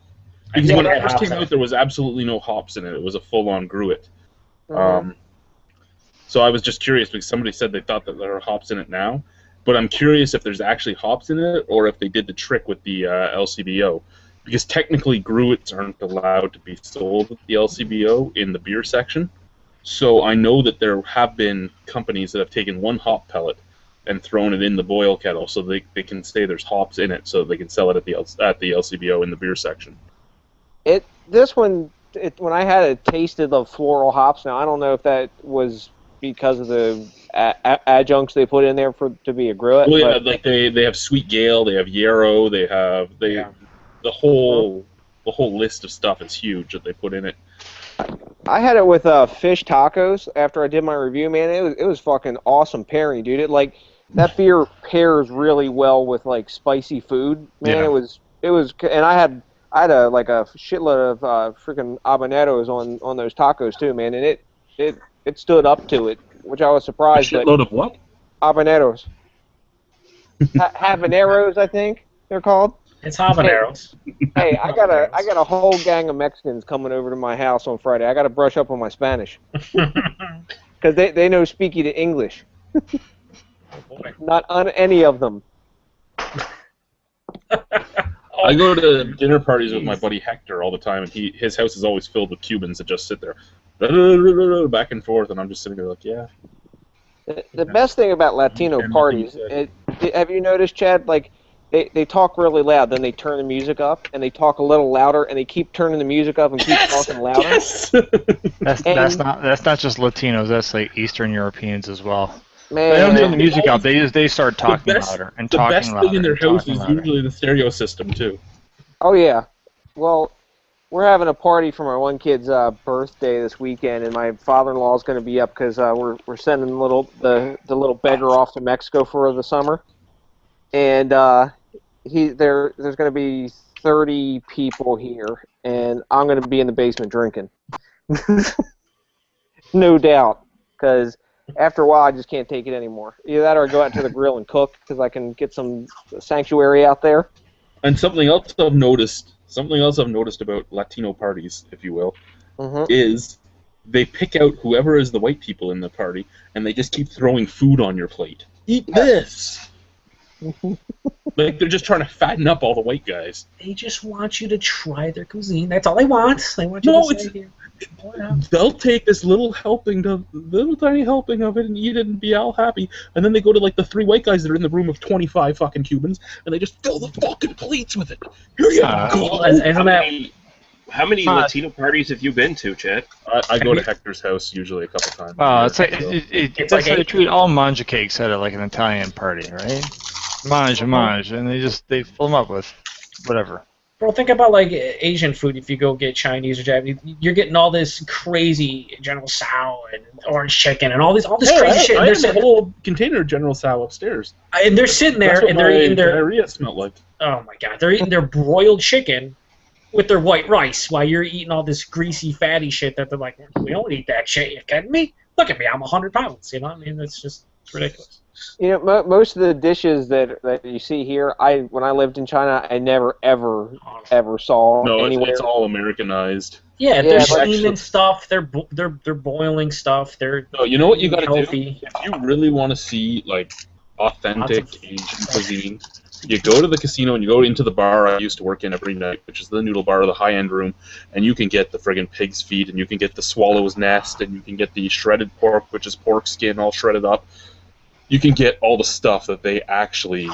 Because Yeah, when it it had first hops came in out, it. there was absolutely no hops in it. It was a full-on gruit. Mhm. So I was just curious because somebody said they thought that there are hops in it now, but I'm curious if there's actually hops in it or if they did the trick with the LCBO. Because technically, gruits aren't allowed to be sold at the LCBO in the beer section. So I know that there have been companies that have taken one hop pellet and thrown it in the boil kettle so they can say there's hops in it so they can sell it at the LCBO in the beer section. This one, when I had it, tasted of floral hops. Now I don't know if that was because of the adjuncts they put in there to be a gruit. Well, yeah, But like they have sweet gale, they have yarrow, Yeah. the whole list of stuff is huge that they put in it. I had it with fish tacos after I did my review. Man, it was fucking awesome pairing, dude. That beer pairs really well with like spicy food. Man, Yeah. it was, and I had a like a shitload of freaking habaneros on those tacos too, man, and it stood up to it, which I was A surprised. But shitload of what? habaneros, habaneros, I think they're called. It's habaneros. Hey, I got a whole gang of Mexicans coming over to my house on Friday. I got to brush up on my Spanish because they know speaky to English. Oh, boy. Not on any of them. I go to dinner parties with my buddy Hector all the time, and his house is always filled with Cubans that just sit there, back and forth, and I'm just sitting there like, yeah. The best thing about Latino And parties, nothing have you noticed, Chad? Like they talk really loud, then they turn the music up, and they talk a little louder, and they keep turning the music up and keep talking louder. Yes! That's not just Latinos. That's like Eastern Europeans as well. Man, They don't turn the they music up. always- They start talking louder and the talking best louder. thing in their and house talking is louder. usually the stereo system, too. Oh yeah. Well, we're having a party for my one kid's birthday this weekend, and my father-in-law is going to be up because we're sending the little beggar off to Mexico for the summer, and there's going to be 30 people here, and I'm going to be in the basement drinking, no doubt, because after a while I just can't take it anymore. Either that or I go out to the grill and cook because I can get some sanctuary out there. And something else I've noticed about Latino parties, if you will, is they pick out whoever is the white people in the party, and they just keep throwing food on your plate. Eat this! Like they're just trying to fatten up all the white guys. They just want you to try their cuisine. That's all they want. They want you No, to say here. They'll take this little tiny helping of it and eat it and be all happy, and then they go to like the three white guys that are in the room of 25 fucking Cubans, and they just fill the fucking plates with it. Here you go. How many Latino parties have you been to, Chad? I go to Hector's house usually a couple times. It's like it's like they treat all manja cakes at like an Italian party, right? Mange, and they fill them up with whatever. Bro, think about like Asian food. If you go get Chinese or Japanese, you're getting all this crazy General Tso and orange chicken and all this crazy shit. I have a whole container of General Tso upstairs. And they're sitting there and they're eating their diarrhea smelled like. Oh my god, they're eating their broiled chicken with their white rice while you're eating all this greasy, fatty shit that they're like, we don't eat that shit. You kidding me? Look at me, I'm 100 pounds. You know, I mean, it's ridiculous. You know, most of the dishes that you see here, when I lived in China, I never ever saw anywhere. It's all Americanized. Yeah, they're steaming stuff. They're boiling stuff. No, you know what you got to do if you really want to see like authentic Asian cuisine. You go to the casino and you go into the bar I used to work in every night, which is the noodle bar, the high-end room, and you can get the friggin' pig's feet, and you can get the swallow's nest, and you can get the shredded pork, which is pork skin all shredded up. You can get all the stuff that they actually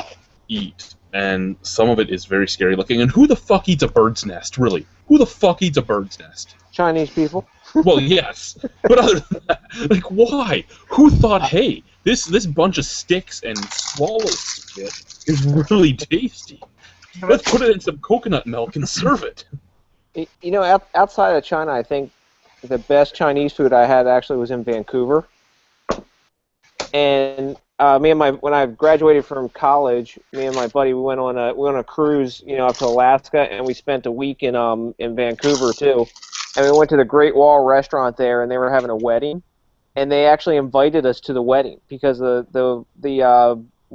eat, and some of it is very scary looking. And who the fuck eats a bird's nest, really? Who the fuck eats a bird's nest? Chinese people. Well, yes, but other than that, like, why? Who thought, hey, this bunch of sticks and swallow spit is really tasty. Let's put it in some coconut milk and serve it. You know, outside of China, I think the best Chinese food I had actually was in Vancouver. And when I graduated from college, me and my buddy we went on a cruise, up to Alaska, and we spent a week in Vancouver too. and we went to the Great Wall restaurant there, and they were having a wedding, and they actually invited us to the wedding because the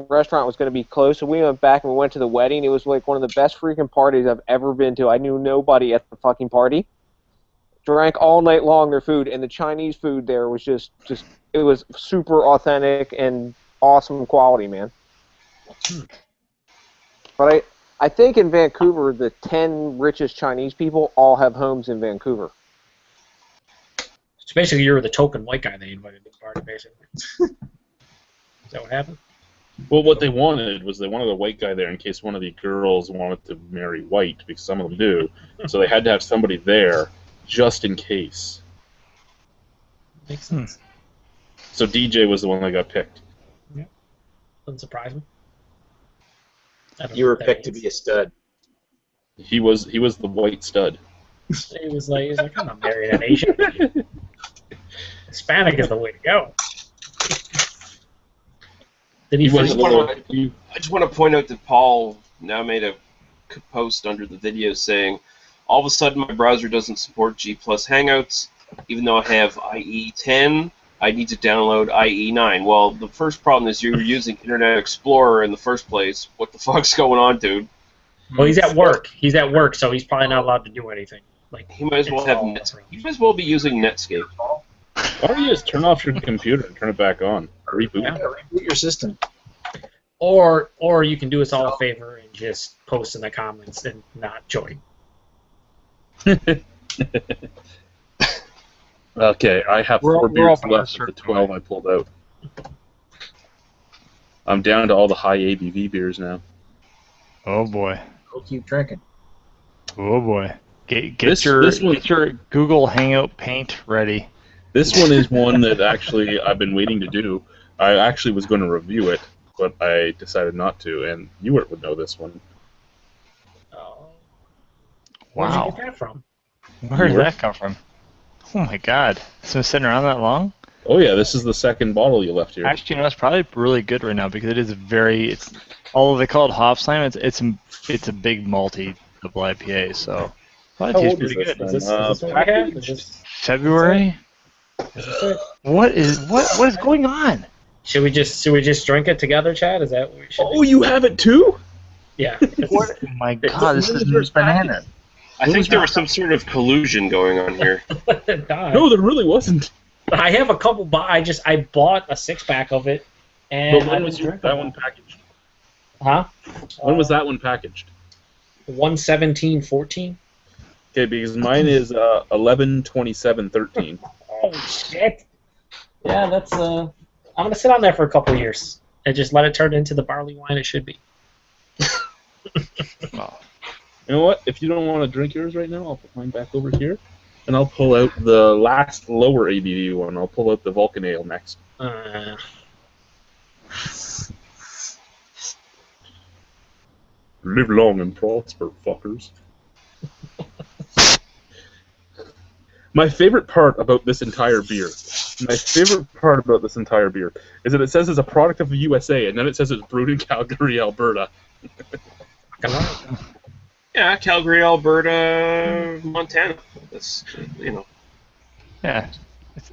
restaurant was going to be closed. So we went back and we went to the wedding. It was like one of the best freaking parties I've ever been to. I knew nobody at the fucking party. Drank all night long their food, and the Chinese food there was just it was super authentic and awesome quality, man. But I think in Vancouver, the 10 richest Chinese people all have homes in Vancouver. So basically, you were the token white guy they invited to the party, basically. Is that what happened? Well, what they wanted was they wanted a white guy there in case one of the girls wanted to marry white, because some of them do. So they had to have somebody there just in case. Makes sense. So DJ was the one that got picked. Yeah. Doesn't surprise me. I don't You know were what that picked to means. be a stud. He was the white stud. He was like, I'm not marrying an Asian. Hispanic is the way to go. Did he He was find I just want to point out that Paul now made a post under the video saying, all of a sudden my browser doesn't support G Plus Hangouts, even though I have IE 10. I need to download IE 9. Well, the first problem is you're using Internet Explorer in the first place. What the fuck's going on, dude? Well, he's at work. He's at work, so he's probably not allowed to do anything. Like He might as well have Netscape. You might as well be using Netscape. Why don't you just turn off your computer and turn it back on? Reboot. Yeah. Reboot your system. Or you can do us all a favor and just post in the comments and not join. Okay, I have We're 4 all beers from a left of the certain 12 I pulled out. I'm down to all the high ABV beers now. Oh boy. Go keep drinking. Oh boy. Get This your one- get your Google Hangout paint ready. This one is one that actually I've been waiting to do. I actually was going to review it, but I decided not to, and you would know this one. Oh. Where'd Wow. you get that from? Where did that come from? Oh my god. It's been sitting around that long? Oh yeah, this is the second bottle you left here. Actually, you know, it's probably really good right now because it is it's although they call it hop slime, it's a big malty double IPA, so probably How tastes old is pretty this good. then? Is this what we have? Is this February? it? What is going on? Should we just drink it together, Chad? Is that what we should Oh, you have it too? Yeah. What? Oh my god, this is bananas. I think there was some sort of collusion going on here. No, there really wasn't. I have a couple. I bought a 6-pack of it, and But when was that one packaged? Huh? When was that one packaged? 1/17/14. Okay, because mine is 11/27/13. Oh shit! Yeah, that's I'm gonna sit on there for a couple of years and just let it turn into the barley wine it should be. Well, You know what? If you don't want to drink yours right now, I'll put mine back over here, and I'll pull out the last lower ABV one. I'll pull out the Vulcan Ale next. Live long and prosper, fuckers. My favorite part about this entire beer, is that it says it's a product of the USA, and then it says it's brewed in Calgary, Alberta. Yeah, Calgary, Alberta, Montana. That's, yeah,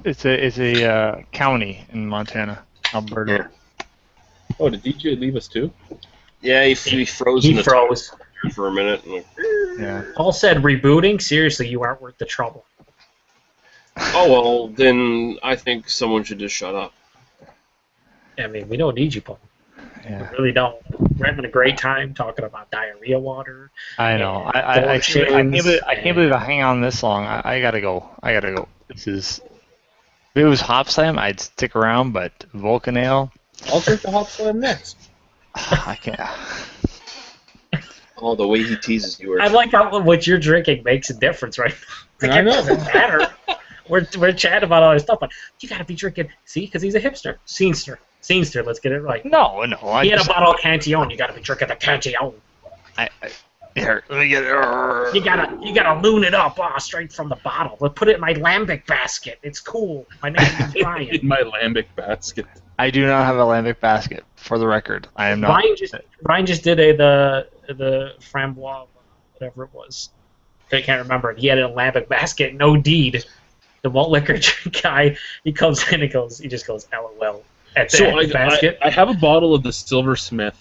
it's a county in Montana, Alberta. Oh, did DJ leave us too? Yeah, he froze in He the froze. tire for a minute. Yeah. Paul said rebooting. Seriously, you aren't worth the trouble. Oh, well, then I think someone should just shut up. I mean, we don't need you, Paul. Yeah. We really don't. We're having a great time talking about diarrhea water. I know. And I can't believe I and- hang on this long. I gotta go. This is. If it was hop slam, I'd stick around, but Vulcan Ale, I'll drink the hop slam next. I can't. Oh, the way he teases you. I like how what you're drinking makes a difference, right? Like, I it know. doesn't matter. We're chatting about all this stuff, but you gotta be drinking. See, because he's a hipster, scenester. Let's get it right. No. He had a bottle of Cantillon. You gotta be drinking the Cantillon. Here, let me get it. You gotta loon it up, straight from the bottle. Let's put it in my lambic basket. It's cool. My name is Brian. In my lambic basket. I do not have a lambic basket, for the record. I am not. Ryan just did the framboise, whatever it was. I can't remember. He had an Lambic basket, no deed. The malt liquor guy, he comes in and he just goes, LOL. At the, So basket. I have a bottle of the Silversmith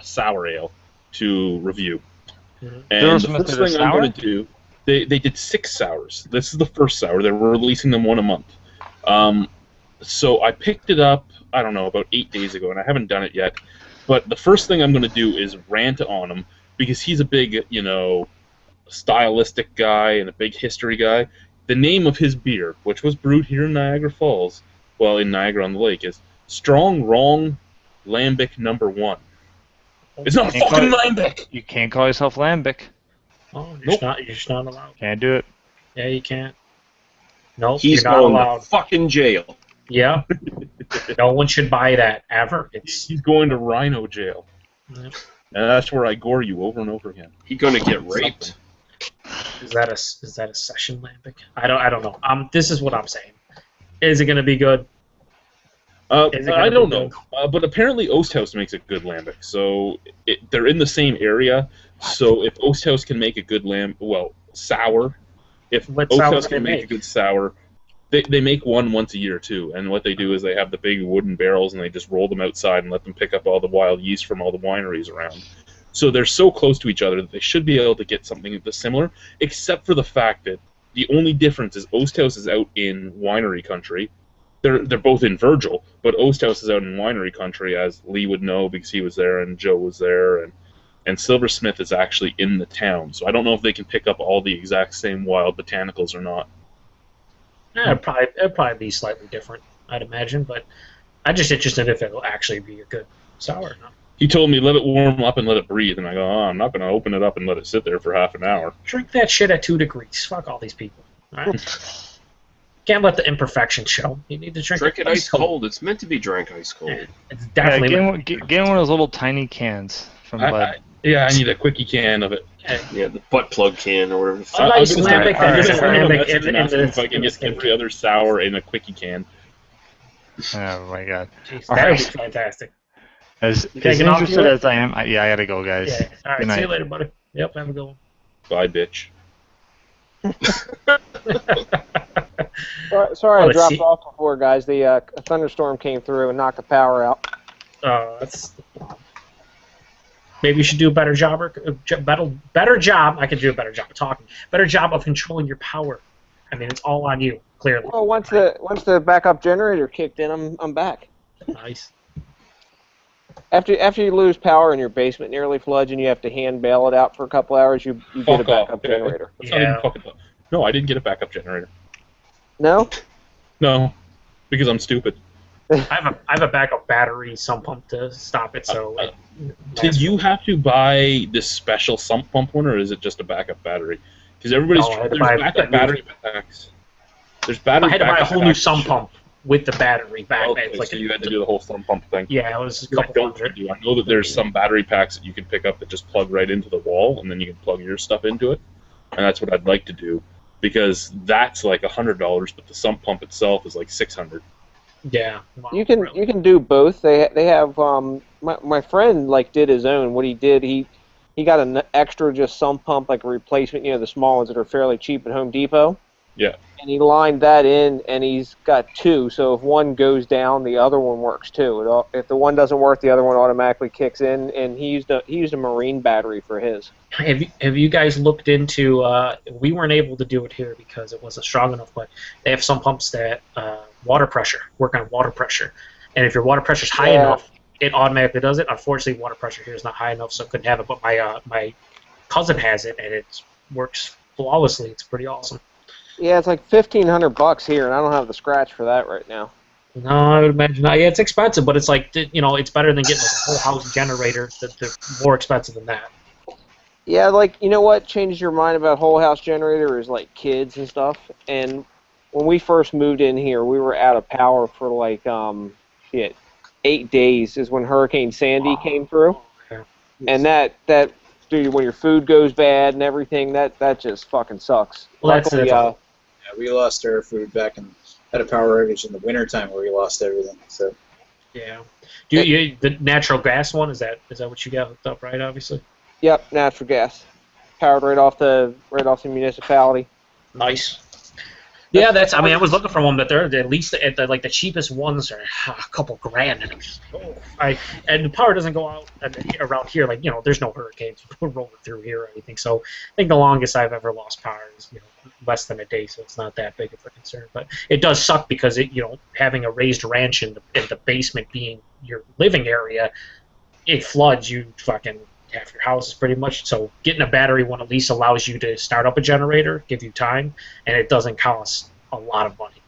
sour ale to review. Mhm. And the Silversmith first did a thing I'm sour? going to do, they did 6 sours. This is the first sour. They were releasing them one a month. So I picked it up, I don't know, about 8 days ago, and I haven't done it yet. But the first thing I'm going to do is rant on him, because he's a big, stylistic guy and a big history guy. The name of his beer, which was brewed here in Niagara Falls, well, in Niagara-on-the-Lake, is Strong Wrong Lambic Number 1. It's not Can't fucking call Lambic! You can't call yourself Lambic. Oh, Nope. you're just not allowed. Can't do it. Yeah, you can't. Nope, He's you're not going allowed. to fucking jail. Yeah. No one should buy that ever. It's He's going to Rhino jail. Yep. And that's where I gore you over and over again. He's going to get raped. Is that a session lambic? I don't know. This is what I'm saying. Is it going to be good? Is it gonna I don't be know, good? but apparently Osthouse makes a good lambic, so they're in the same area. So if Osthouse can make a good sour, if What sour Osthouse do they can make a make? good sour, they make one once a year too. And what they do is they have the big wooden barrels and they just roll them outside and let them pick up all the wild yeast from all the wineries around. So they're so close to each other that they should be able to get something that's similar, except for the fact that the only difference is Osthouse is out in winery country. They're both in Virgil, but Osthouse is out in winery country, as Lee would know because he was there and Joe was there, and Silversmith is actually in the town. So I don't know if they can pick up all the exact same wild botanicals or not. Yeah, it'd probably be slightly different, I'd imagine. But I'm just interested if it'll actually be a good sour or not. He told me let it warm up and let it breathe, and I go, I'm not going to open it up and let it sit there for half an hour. Drink that shit at 2 degrees. Fuck all these people. All right? Can't let the imperfections show. You need to drink it ice cold. It's meant to be drank ice cold. Yeah, it's definitely. Get one of those little tiny cans from Bud. I need a quickie can of it. Yeah, the butt plug can or whatever the fuck. A nice I'm gonna lambic send- that isn't I'm gonna lambic message in and ask him if I can the get every other sour in a quickie can. Oh my god. Jeez, All that would right. be fantastic. As taking off interested you? as I am, I gotta go, guys. Yeah. All right. Good See you night. later, buddy. Yep. Have a good one. Bye, bitch. Sorry, I let's dropped see. off before, guys. A thunderstorm came through and knocked the power out. That's. Maybe you should do a better job. Better job. I can do a better job of talking. Better job of controlling your power. I mean, it's all on you. Clearly. Well, once the backup generator kicked in, I'm back. Nice. After you lose power and your basement nearly floods and you have to hand bail it out for a couple hours, you get a Fuck backup off. generator. That's not even Yeah. fucking. No, I didn't get a backup generator. No? No, because I'm stupid. I have a backup battery sump pump to stop it. So. Did you have to buy this special sump pump one, or is it just a backup battery? Because everybody's No, I had to there's buy backup a battery packs. There's battery. I had to buy a backup whole new packs. sump pump with the battery back. Okay, It's like so you had to do the whole sump pump thing. yeah, it was a I couple don't hundred. do. I know that there's some battery packs that you can pick up that just plug right into the wall, and then you can plug your stuff into it. And that's what I'd like to do, because that's like $100, but the sump pump itself is like $600. Yeah. Wow, You can really. you can do both. They have my friend did his own. What he did, he got an extra just sump pump, like a replacement, the small ones that are fairly cheap at Home Depot. Yeah. And he lined that in, and he's got two. So if one goes down, the other one works too. If the one doesn't work, the other one automatically kicks in. And he used a marine battery for his. Have you guys looked into? We weren't able to do it here because it wasn't strong enough. But they have some pumps that water pressure work on water pressure, and if your water pressure is high Yeah. enough, it automatically does it. Unfortunately, water pressure here is not high enough, so I couldn't have it. But my cousin has it, and it works flawlessly. It's pretty awesome. Yeah, it's like $1,500 here, and I don't have the scratch for that right now. No, I would imagine not. Yeah, it's expensive, but it's like it's better than getting like a whole house generator. They're more expensive than that. Yeah, you know what changes your mind about whole house generator is like kids and stuff. And when we first moved in here, we were out of power for 8 days. Is when Hurricane Sandy came through, Yeah. and that dude, when your food goes bad and everything, that just fucking sucks. Well, that's Luckily, it. Yeah, we lost our food back and had a power outage in the wintertime where we lost everything. So Yeah. Do you the natural gas one? Is that what you got hooked up right? Obviously. Yep, natural gas. powered right off the municipality. Nice. Yeah, that's. I mean, I was looking for one, but they're at least at the cheapest ones are a couple grand, and I'm just, and the power doesn't go out around here. Like, there's no hurricanes rolling through here or anything. So I think the longest I've ever lost power is less than a day, so it's not that big of a concern. But it does suck because having a raised ranch in the basement being your living area, it floods you fucking half your house is pretty much. So getting a battery one at least allows you to start up a generator, give you time, and it doesn't cost a lot of money.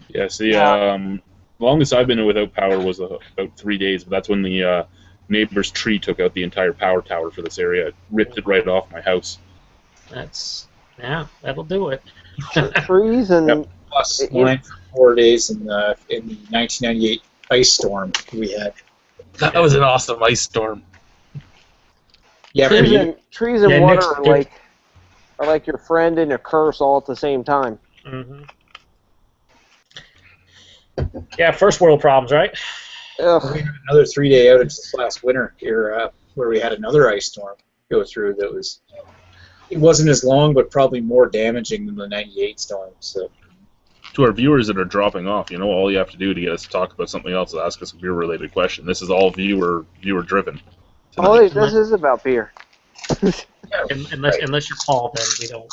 Yes, the longest I've been without power was about 3 days, but that's when the neighbor's tree took out the entire power tower for this area. It ripped it right off my house. That'll do it. Trees and Plus mine for 4 days in the 1998 ice storm we had. That was an awesome ice storm. Yeah, trees and Yeah, water Nick's are like your friend and your curse all at the same time. Mm-hmm. Yeah, first world problems, right? Ugh. we had another 3-day outage this last winter here, where we had another ice storm go through. It wasn't as long, but probably more damaging than the '98 storm. So, To our viewers that are dropping off, all you have to do to get us to talk about something else is ask us a beer-related question. This is all viewer-driven. Oh, this is about beer. Unless you're Paul, then we don't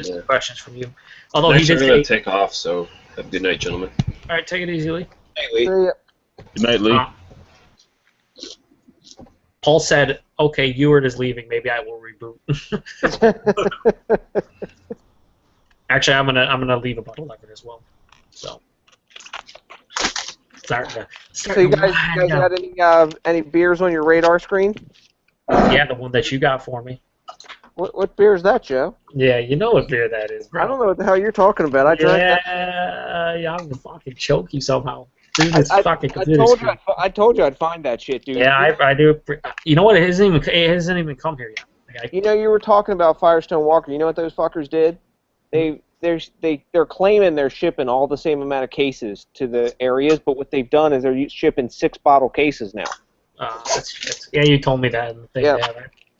get questions from you. Although Next, he I'm did going to say, take off, so have a good night, gentlemen. all right, take it easy, Lee. anyway, Good night, Lee. Paul said, "Okay, Ewart is leaving. Maybe I will reboot." Actually, I'm gonna leave about 11 as well. So, So you guys got any beers on your radar screen? Yeah, the one that you got for me. What beer is that, Joe? Yeah, you know what beer that is, bro. I don't know what the hell you're talking about. I drank that. Yeah, I'm gonna fucking choke you somehow. Dude, it's fucking computer screen. I told you I'd find that shit, dude. Yeah, I do. You know what? It hasn't even come here yet. You were talking about Firestone Walker. You know what those fuckers did? They're claiming they're shipping all the same amount of cases to the areas, but what they've done is they're shipping 6-bottle cases now. Yeah, you told me that. Yeah.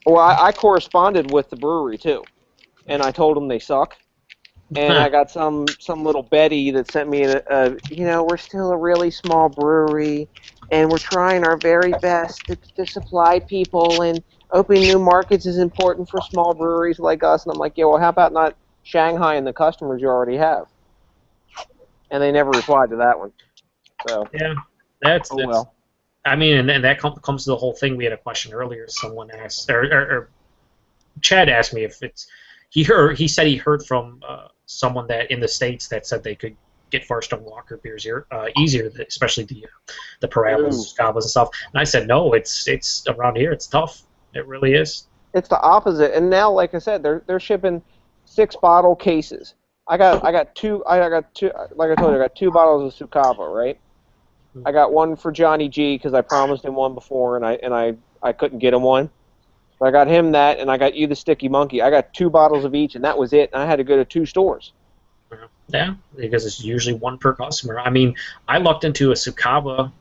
Well, I corresponded with the brewery too, and I told them they suck. And I got some little Betty that sent me we're still a really small brewery, and we're trying our very best to supply people, and opening new markets is important for small breweries like us. And I'm like, yeah, well, how about not Shanghaiing the customers you already have? And they never replied to that one. So yeah, that's well. I mean, and that comes to the whole thing. We had a question earlier. Someone asked, or Chad asked me if it's he said he heard from someone that in the States that said they could get Firestone Walker beers here easier, especially the Parabolas, Gobblers and stuff. And I said no, it's around here. It's tough. It really is. It's the opposite. And now, like I said, they're shipping 6-bottle cases. I got two. Like I told you, I got 2 bottles of Sukava, right? I got one for Johnny G because I promised him one before, and I couldn't get him one. So I got him that, and I got you the Sticky Monkey. I got 2 bottles of each, and that was it. And I had to go to 2 stores. Yeah, because it's usually 1 per customer. I mean, I lucked into a Sukava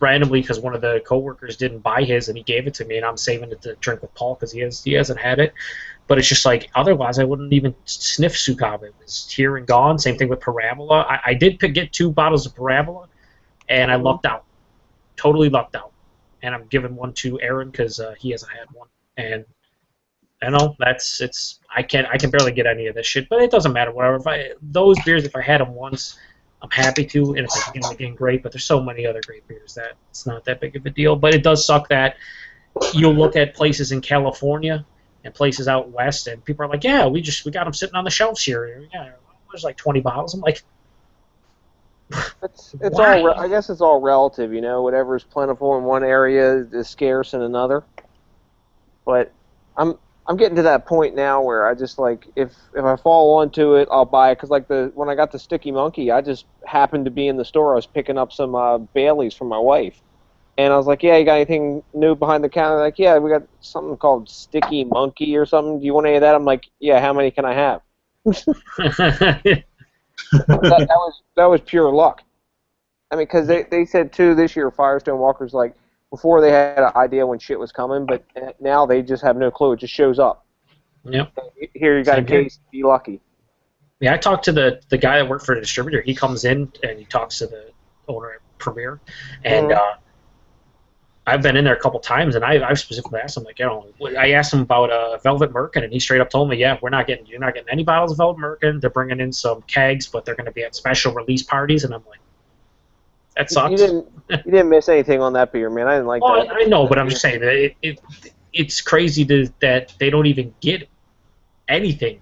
randomly because one of the coworkers didn't buy his, and he gave it to me, and I'm saving it to drink with Paul because he hasn't had it. But it's just like, otherwise I wouldn't even sniff Sukava. It was here and gone. Same thing with Parabola. I did get 2 bottles of Parabola, and I lucked out. Totally lucked out. And I'm giving one to Aaron because he hasn't had one. And I know I can barely get any of this shit, but it doesn't matter. Whatever. Those beers, if I had them once, I'm happy to, and if I get them again, great. But there's so many other great beers that it's not that big of a deal. But it does suck that you'll look at places in California and places out west, and people are like, "Yeah, we got them sitting on the shelves here. Yeah, there's like 20 bottles." I'm like, it's all. I guess it's all relative, Whatever is plentiful in one area is scarce in another. But I'm getting to that point now where I just like if I fall onto it, I'll buy it. Cause like when I got the Sticky Monkey, I just happened to be in the store. I was picking up some Baileys for my wife, and I was like, "Yeah, you got anything new behind the counter?" Like, "Yeah, we got something called Sticky Monkey or something. Do you want any of that?" I'm like, "Yeah, how many can I have?" that was pure luck. I mean, because they said too this year, Firestone Walker's like Before they had an idea when shit was coming, but now they just have no clue. It just shows up. Yep. Here you got Same a here. case. Be lucky. Yeah, I talked to the guy that worked for the distributor. He comes in and he talks to the owner at Premier, and I've been in there a couple times, and I specifically asked him, like, I asked him about Velvet Merkin, and he straight up told me, yeah, you're not getting any bottles of Velvet Merkin. They're bringing in some kegs, but they're going to be at special release parties, and I'm like, that sucks. You didn't miss anything on that beer, man. I didn't like that. I know, but I'm just saying that it's crazy that they don't even get anything.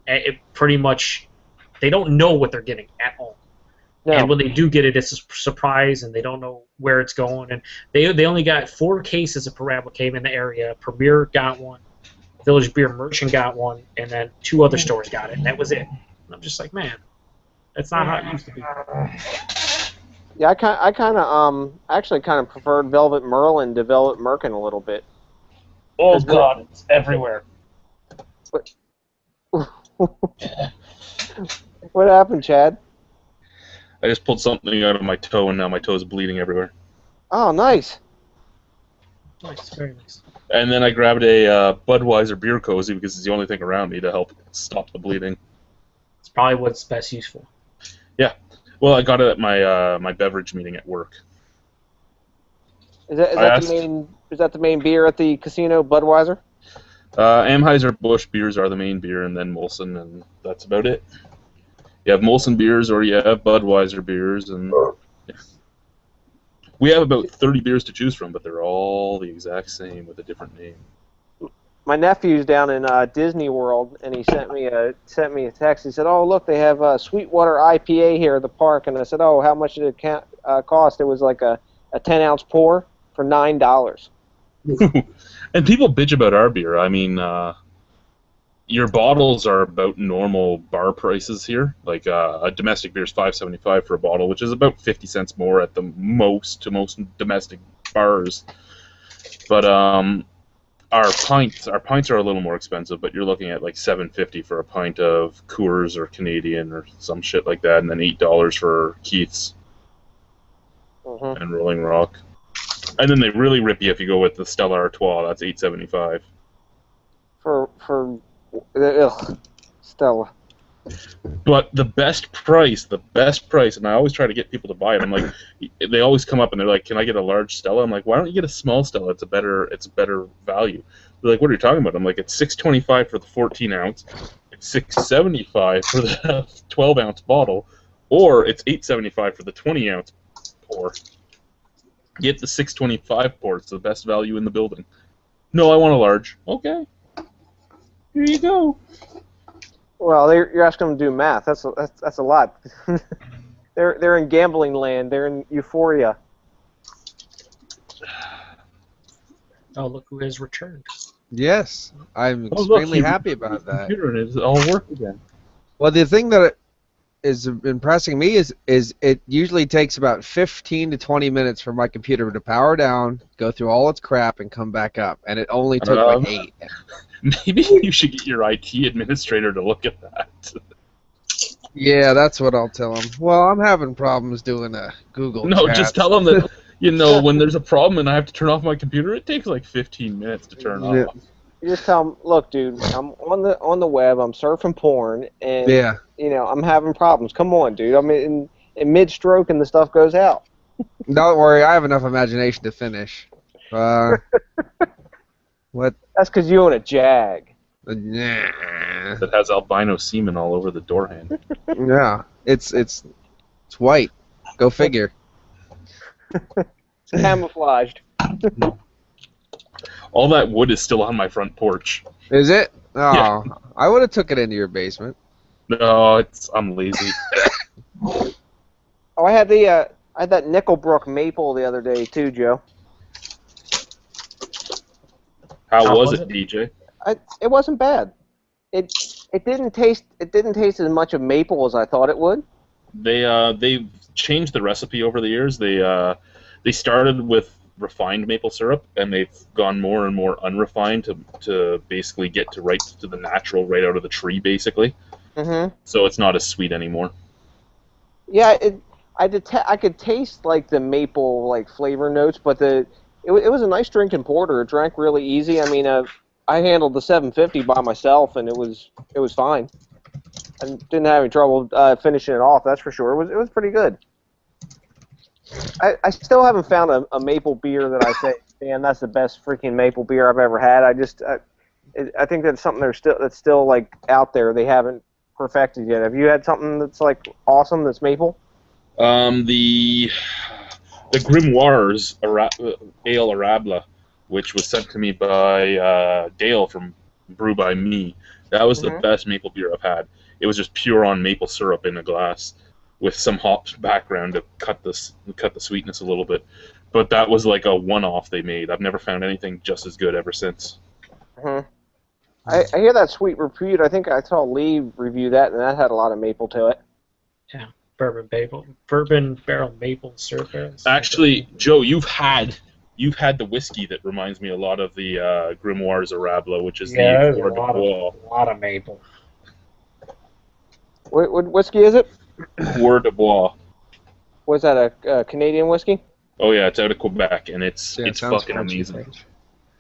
It pretty much, they don't know what they're getting at all. No. And when they do get it, it's a surprise, and they don't know where it's going. And they only got 4 cases of Parabla came in the area. Premier got one, Village Beer Merchant got one, and then 2 other stores got it, and that was it. And I'm just like, man, that's not how it used to be. Yeah, I kind of actually kind of preferred Velvet Merlin to Velvet Merkin a little bit. Oh God, it's everywhere. What happened, Chad? I just pulled something out of my toe, and now my toe is bleeding everywhere. Oh, nice. Nice, very nice. And then I grabbed a Budweiser beer cozy because it's the only thing around me to help stop the bleeding. It's probably what's best useful. Yeah. Well, I got it at my my beverage meeting at work. Is that the main beer at the casino, Budweiser? Anheuser-Busch beers are the main beer, and then Molson, and that's about it. You have Molson beers, or you have Budweiser beers, and yeah. We have about 30 beers to choose from, but they're all the exact same with a different name. My nephew's down in Disney World, and he sent me a text. He said, "Oh, look, they have Sweetwater IPA here at the park." And I said, "Oh, how much did it cost?" It was like a 10-ounce pour for $9. And people bitch about our beer. I mean, your bottles are about normal bar prices here. Like a domestic beer is $5.75 for a bottle, which is about 50 cents more at the most to most domestic bars. But our pints are a little more expensive. But you're looking at like $7.50 for a pint of Coors or Canadian or some shit like that, and then $8 for Keith's and Rolling Rock. And then they really rip you if you go with the Stella Artois. That's $8.75. For Stella. But the best price, and I always try to get people to buy it. I'm like, they always come up and they're like, "Can I get a large Stella?" I'm like, "Why don't you get a small Stella? It's a better value." They're like, "What are you talking about?" I'm like, "It's $6.25 for the 14-ounce, it's $6.75 for the 12-ounce bottle, or it's $8.75 for the 20-ounce pour." Get the $6.25 pour. It's the best value in the building. No, I want a large. Okay. Here you go. Well, you're asking them to do math. That's a lot. They're in gambling land. They're in euphoria. Oh, look who has returned. Yes, I'm extremely happy about that. Computer and it's all work again. Well, the thing that is impressing me is it usually takes about 15 to 20 minutes for my computer to power down, go through all its crap, and come back up. And it only took like 8. Maybe you should get your IT administrator to look at that. Yeah, that's what I'll tell him. Well, I'm having problems doing a Google No, chat. just tell them that, when there's a problem and I have to turn off my computer, it takes like 15 minutes to turn off. You just tell them, "Look, dude, I'm on the web. I'm surfing porn, and I'm having problems. Come on, dude. I'm in mid-stroke, and the stuff goes out." Don't worry, I have enough imagination to finish. What? That's because you own a Jag. Nah. That has albino semen all over the door handle. Yeah, it's white. Go figure. It's camouflaged. All that wood is still on my front porch. Is it? Oh, Yeah. I would have took it into your basement. No, I'm lazy. Oh, I had that Nickelbrook maple the other day too, Joe. How was it, DJ? It wasn't bad. It didn't taste as much of maple as I thought it would. They've changed the recipe over the years. They started with refined maple syrup, and they've gone more and more unrefined to basically get to right to the natural, right out of the tree, basically. Mm-hmm. So it's not as sweet anymore. Yeah, I could taste like the maple like flavor notes, but it was a nice drinking porter. It drank really easy. I mean, I handled the 750 by myself, and it was fine. I didn't have any trouble finishing it off. That's for sure. It was pretty good. I still haven't found a maple beer that I say, man, that's the best freaking maple beer I've ever had. I think that's something that's still like out there. They haven't perfected yet. Have you had something that's like awesome that's maple? The Grimoires Ale Arabla, which was sent to me by Dale from Brew by Me. That was the best maple beer I've had. It was just pure on maple syrup in a glass with some hops background to cut the sweetness a little bit. But that was like a one-off they made. I've never found anything just as good ever since. I hear that sweet repute. I think I saw Lee review that, and that had a lot of maple to it. Yeah, bourbon barrel maple syrup. Actually, Joe, you've had the whiskey that reminds me a lot of the Grimoires Arabla, which is the a lot of maple. What whiskey is it? Coeur de Bois. Was that a Canadian whiskey? Oh yeah, it's out of Quebec, and it's sounds fucking Frenchy. amazing.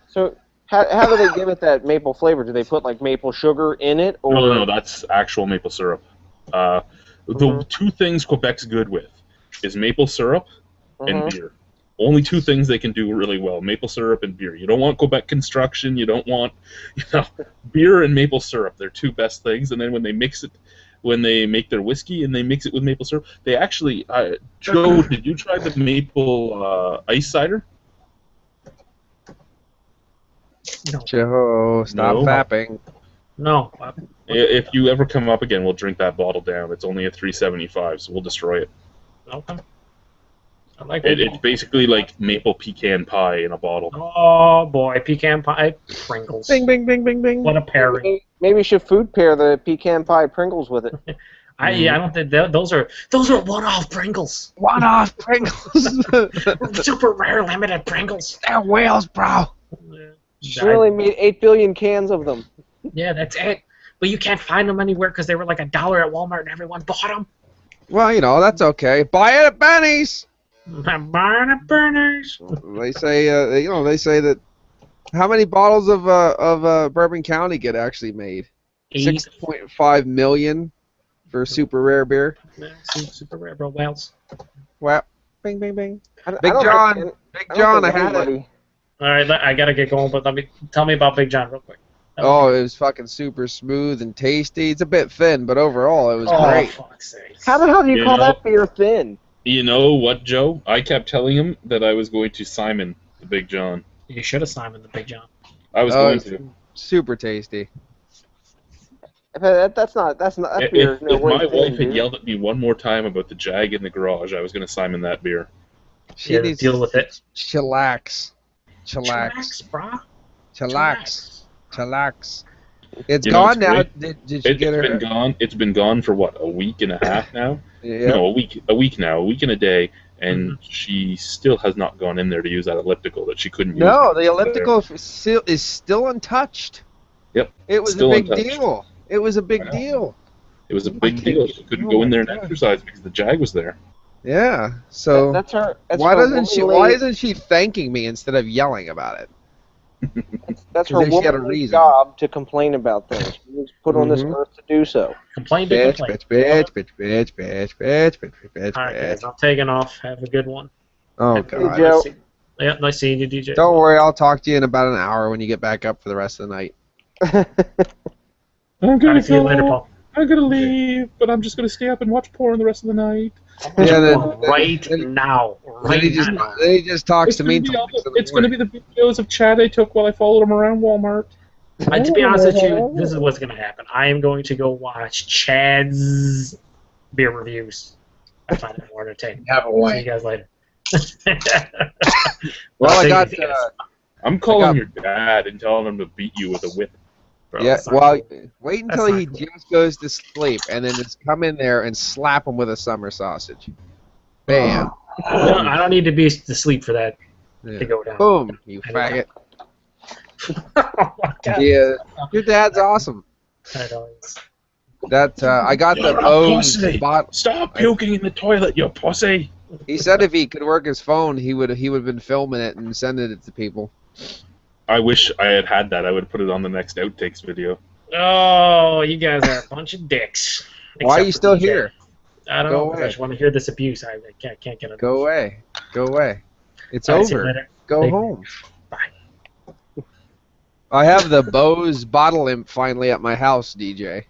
So how do they give it that maple flavor? Do they put like maple sugar in it? Or? No, that's actual maple syrup. The two things Quebec's good with is maple syrup and beer. Only two things they can do really well: maple syrup and beer. You don't want Quebec construction. You don't want, beer and maple syrup. They're two best things. And then when they make their whiskey and they mix it with maple syrup, they actually. Joe, did you try the maple ice cider? No. Joe, stop fapping. No. If you ever come up again, we'll drink that bottle down. It's only a $3.75, so we'll destroy it. Okay. I like It's basically like maple pecan pie in a bottle. Oh boy, pecan pie, Pringles. Bing, bing, bing, bing, bing. What a pairing! Maybe you should food pair the pecan pie Pringles with it. I don't think those are one-off Pringles. One-off Pringles. Super rare, limited Pringles. They're whales, bro. She really made 8 billion cans of them. Yeah, that's it. But you can't find them anywhere because they were like $1 at Walmart and everyone bought them. Well, that's okay. Buy it at Benny's. I'm buying at Benny's. They say, they say that. How many bottles of Bourbon County get actually made? 6.5 million for super rare beer. Yeah, super rare, bro. Whales. Wow. Bing, bing, bing. Big John, I had it. All right, I gotta get going, but tell me about Big John real quick. Oh, it was fucking super smooth and tasty. It's a bit thin, but overall it was great. Oh, fuck's sake. How the hell do you call that beer thin? You know what, Joe? I kept telling him that I was going to Simon the Big John. You should have Simon the Big John. I was going to. Super tasty. That's that beer. If my wife had yelled at me one more time about the Jag in the garage, I was going to Simon that beer. She needs to deal with it. Chillax, brah. Chillax. It's gone now. Did you get her? It's been gone. It's been gone for what, a week and a half now? Yeah. No, a week now, a week and a day, and she still has not gone in there to use that elliptical that she couldn't use. No, the elliptical is still untouched. Yep. It was a big deal. It was a big deal. It was a big deal. She couldn't go in there and exercise because the Jag was there. Yeah. So that's her. Why isn't she thanking me instead of yelling about it? That's her woman's job to complain about things. She was put on this earth to do so. Complain. Bitch. All right, guys, I'm taking off. Have a good one. Oh, God. Joe. Nice seeing you, DJ. Don't worry, I'll talk to you in about an hour when you get back up for the rest of the night. I'm gonna see you later, Paul. I'm gonna leave, but I'm just gonna stay up and watch porn the rest of the night. Now. Then he just talks to me. It's gonna be the videos of Chad I took while I followed him around Walmart. To be honest with you, this is what's gonna happen. I am going to go watch Chad's beer reviews. I find it more entertaining. Have a wine. See you guys later. Well, I'm calling your dad and telling him to beat you with a whip. Bro, yeah, well, wait until he cool. just goes to sleep, and then just come in there and slap him with a summer sausage. Bam. I don't need to be asleep for that to go down. Boom, you faggot. Oh my God. Yeah, your dad's awesome. I know. That I got the You're a Bose pussy. bot. Stop puking in the toilet, you pussy. He said if he could work his phone, he would have been filming it and sending it to people. I wish I had that. I would put it on the next outtakes video. Oh, you guys are a bunch of dicks. Why are you Except for still DJ. here? I don't Go know, because I away. just want to hear this abuse. I can't get it. Go away. Go away. It's All right, see you over. later. Go Bye. home. Bye. I have the Bose bottle imp finally at my house, DJ.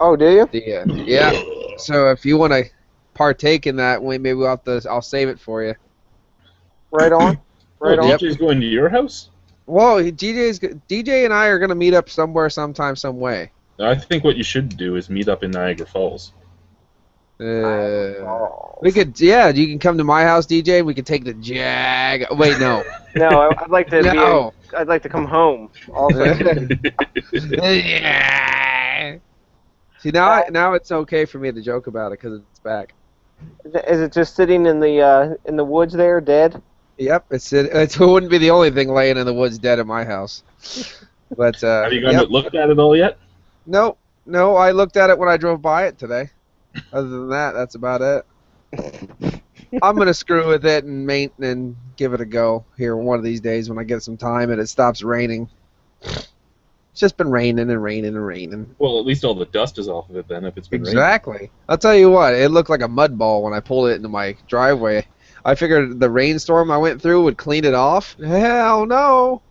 Oh, do you? Yeah. So if you want to partake in that, maybe we'll have to. I'll save it for you. Right on. Right Oh, on. DJ's going to your house? Whoa, DJ and I are gonna meet up somewhere, sometime, some way. I think what you should do is meet up in Niagara Falls. We could, yeah. You can come to my house, DJ. And we could take the Jag. Wait, no. No, I'd like to No. I'd like to come home. Also. Yeah. See, now it's okay for me to joke about it because it's back. Is it just sitting in the woods there, dead? Yep, it wouldn't be the only thing laying in the woods dead at my house. But Have you gone looked at it all yet? No, I looked at it when I drove by it today. Other than that, that's about it. I'm gonna screw with it and give it a go here one of these days when I get some time and it stops raining. It's just been raining and raining and raining. Well, at least all the dust is off of it then, if it's been raining. Exactly. I'll tell you what, it looked like a mud ball when I pulled it into my driveway. I figured the rainstorm I went through would clean it off. Hell no.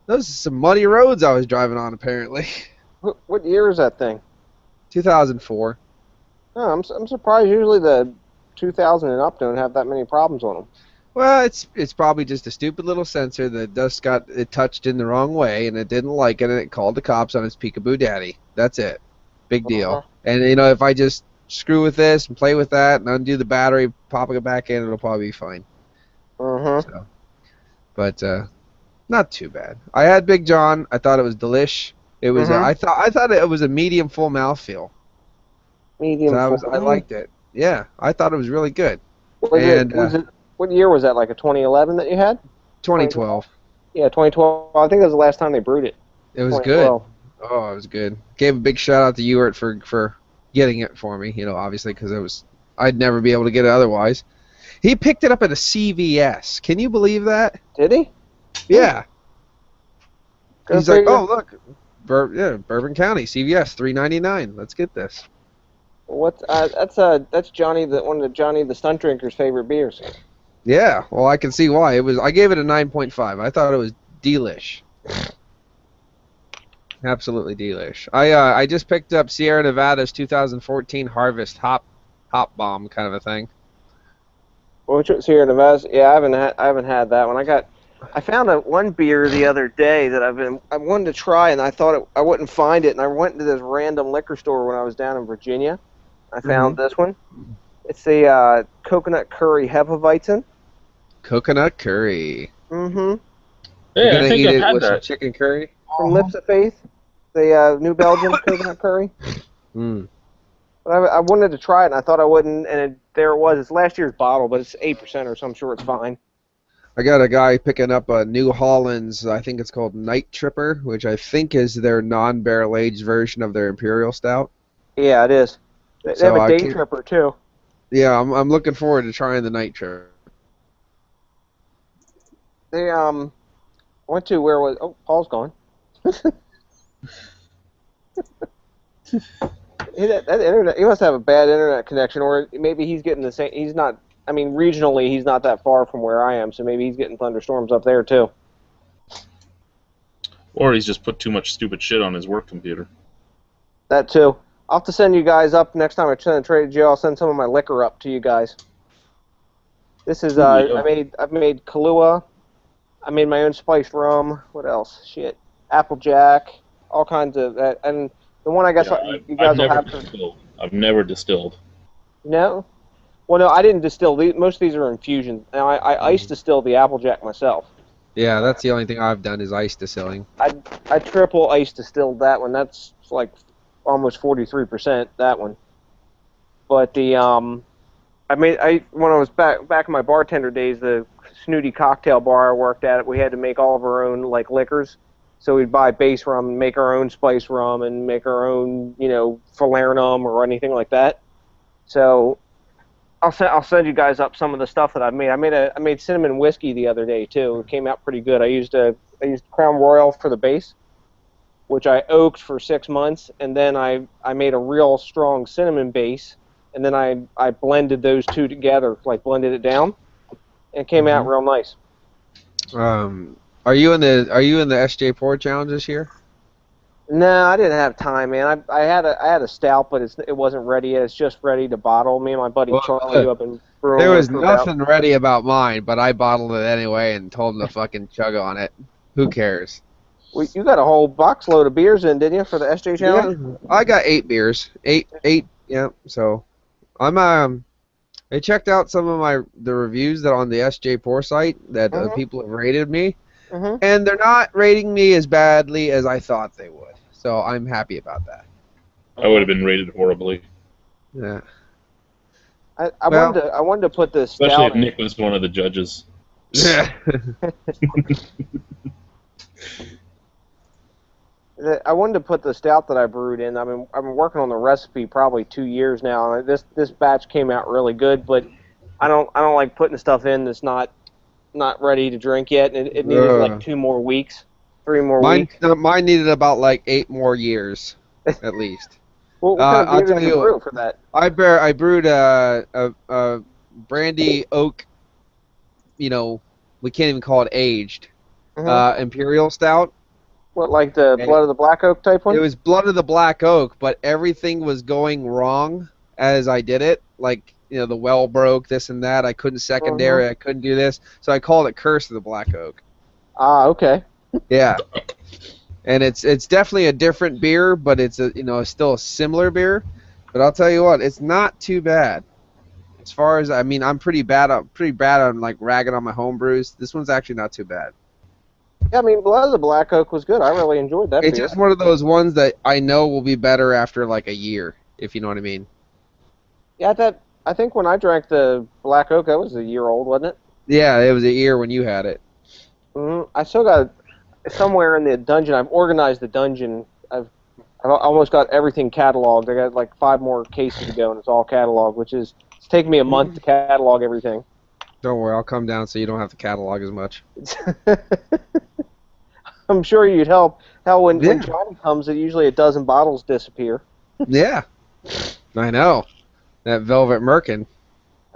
Those are some muddy roads I was driving on, apparently. What year is that thing? 2004. Oh, I'm surprised. Usually the 2000 and up don't have that many problems on them. Well, it's probably just a stupid little sensor that dust got it touched in the wrong way, and it didn't like it, and it called the cops on its peekaboo daddy. That's it. Big deal. Uh-huh. And, if I just screw with this and play with that and undo the battery, popping it back in, it'll probably be fine. Uh-huh. So, but not too bad. I had Big John. I thought it was delish. It was. I thought it was a medium full mouthfeel. Medium. So I liked it. Yeah, I thought it was really good. Was it? What year was that? Like a 2011 that you had? 2012. Yeah, 2012. I think that was the last time they brewed it. It was good. 2012. Oh, it was good. Gave a big shout out to Ewart for getting it for me. Obviously because I'd never be able to get it otherwise. He picked it up at a CVS. Can you believe that? Did he? Yeah. Go He's like, figure. oh look, Bourbon County CVS, $3.99. Let's get this. That's Johnny one of the Johnny the Stunt Drinker's favorite beers. Yeah. Well, I can see why. I gave it a 9.5. I thought it was delish. Absolutely delish. I just picked up Sierra Nevada's 2014 Harvest Hop Bomb kind of a thing. Which was here in Nevada? Yeah, I haven't had that one. I found one beer the other day that I wanted to try, and I thought I wouldn't find it, and I went to this random liquor store when I was down in Virginia. I found this one. It's the coconut curry Hefeweizen. Coconut curry. Mm-hmm. Yeah, I think eat I've it had with some that. chicken curry. From Lips of Faith, the New Belgium coconut curry. Mm. But I wanted to try it, and I thought I wouldn't, and there it was. It's last year's bottle, but it's 8%, so I'm sure it's fine. I got a guy picking up a New Holland's, I think it's called Night Tripper, which I think is their non-barrel aged version of their Imperial Stout. Yeah, it is. They So have a I day can't- tripper, too. Yeah, I'm looking forward to trying the Night Tripper. They went to where was? Oh, Paul's gone. That internet. He must have a bad internet connection, or maybe he's getting the same. He's not. I mean, regionally, he's not that far from where I am, so maybe he's getting thunderstorms up there too. Or he's just put too much stupid shit on his work computer. That too. I'll have to send you guys up next time I send a trade to you. I'll send some of my liquor up to you guys. This is Yeah. I've made Kahlua. I made my own spiced rum. What else? Shit. Applejack. All kinds of that. And the one I guess you guys will have to. I've never distilled. No? Well, no, I didn't distill. Most of these are infusions. Now, I ice distill the Applejack myself. Yeah, that's the only thing I've done is ice distilling. I triple ice distilled that one. That's like almost 43%, that one. But the when I was back in my bartender days, the snooty cocktail bar I worked at, we had to make all of our own like liquors. So we'd buy base rum and make our own spice rum and make our own, falernum or anything like that. So I'll send you guys up some of the stuff that I've made. I made cinnamon whiskey the other day too. It came out pretty good. I used Crown Royal for the base, which I oaked for 6 months, and then I made a real strong cinnamon base, and then I blended those two together, like blended it down, and it came out real nice. Are you in the SJ Pour challenge this year? No, I didn't have time, man. I had a stout, but it wasn't ready yet. It's just ready to bottle. Me and my buddy Charlie up in Brewing. There was nothing ready about mine, but I bottled it anyway and told him to fucking chug on it. Who cares? Well, you got a whole box load of beers in, didn't you, for the SJ challenge? Yeah, I got 8 beers. Eight. Yeah. So, I checked out some of the reviews that on the SJ Pour site that people have rated me, and they're not rating me as badly as I thought they would. So I'm happy about that. I would have been rated horribly. Yeah. I wanted to put this especially if Nick was one of the judges. Yeah. I wanted to put the stout that I brewed in. I've been working on the recipe probably 2 years now. This batch came out really good, but I don't like putting stuff in that's not ready to drink yet. It needed like 2 more weeks, 3 more weeks. Mine needed about like 8 more years, at least. What kind of beer did you brew for that? I brewed a brandy oak. We can't even call it aged. Imperial stout. What, like the Blood of the Black Oak type one? It was Blood of the Black Oak, but everything was going wrong as I did it. Like, the well broke, this and that. I couldn't secondary. I couldn't do this. So I called it Curse of the Black Oak. Ah, okay. Yeah. And it's definitely a different beer, but it's still a similar beer. But I'll tell you what, it's not too bad. As far as I'm pretty bad on like ragging on my home brews. This one's actually not too bad. Yeah, Blood of the Black Oak was good. I really enjoyed that. It's just one of those ones that I know will be better after like a year, if you know what I mean. Yeah, I think when I drank the Black Oak, that was a year old, wasn't it? Yeah, it was a year when you had it. I still got somewhere in the dungeon. I've organized the dungeon. I've almost got everything cataloged. I got like 5 more cases to go, and it's all cataloged, it's taking me a month to catalog everything. Don't worry, I'll come down so you don't have to catalog as much. I'm sure you'd help. Hell, when Johnny comes, usually a dozen bottles disappear. Yeah, I know. That Velvet Merkin.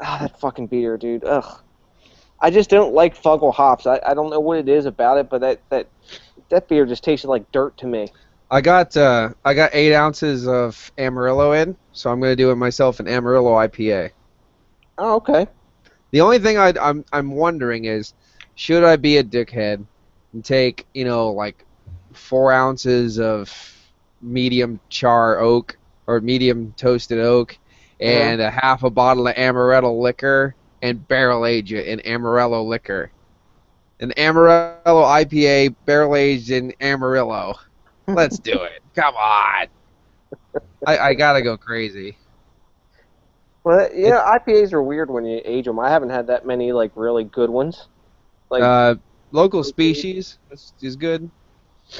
Ah, that fucking beer, dude. Ugh. I just don't like Fuggle hops. I don't know what it is about it, but that beer just tasted like dirt to me. I got 8 ounces of Amarillo in, so I'm gonna do it myself an Amarillo IPA. Oh, okay. The only thing I'm wondering is, should I be a dickhead and take like 4 ounces of medium char oak or medium toasted oak and a half a bottle of Amaretto liquor and barrel age it in Amarillo liquor? An Amarillo IPA barrel aged in Amarillo. Let's do it. Come on. I gotta go crazy. Well, IPAs are weird when you age them. I haven't had that many like really good ones. Like Local Species is good.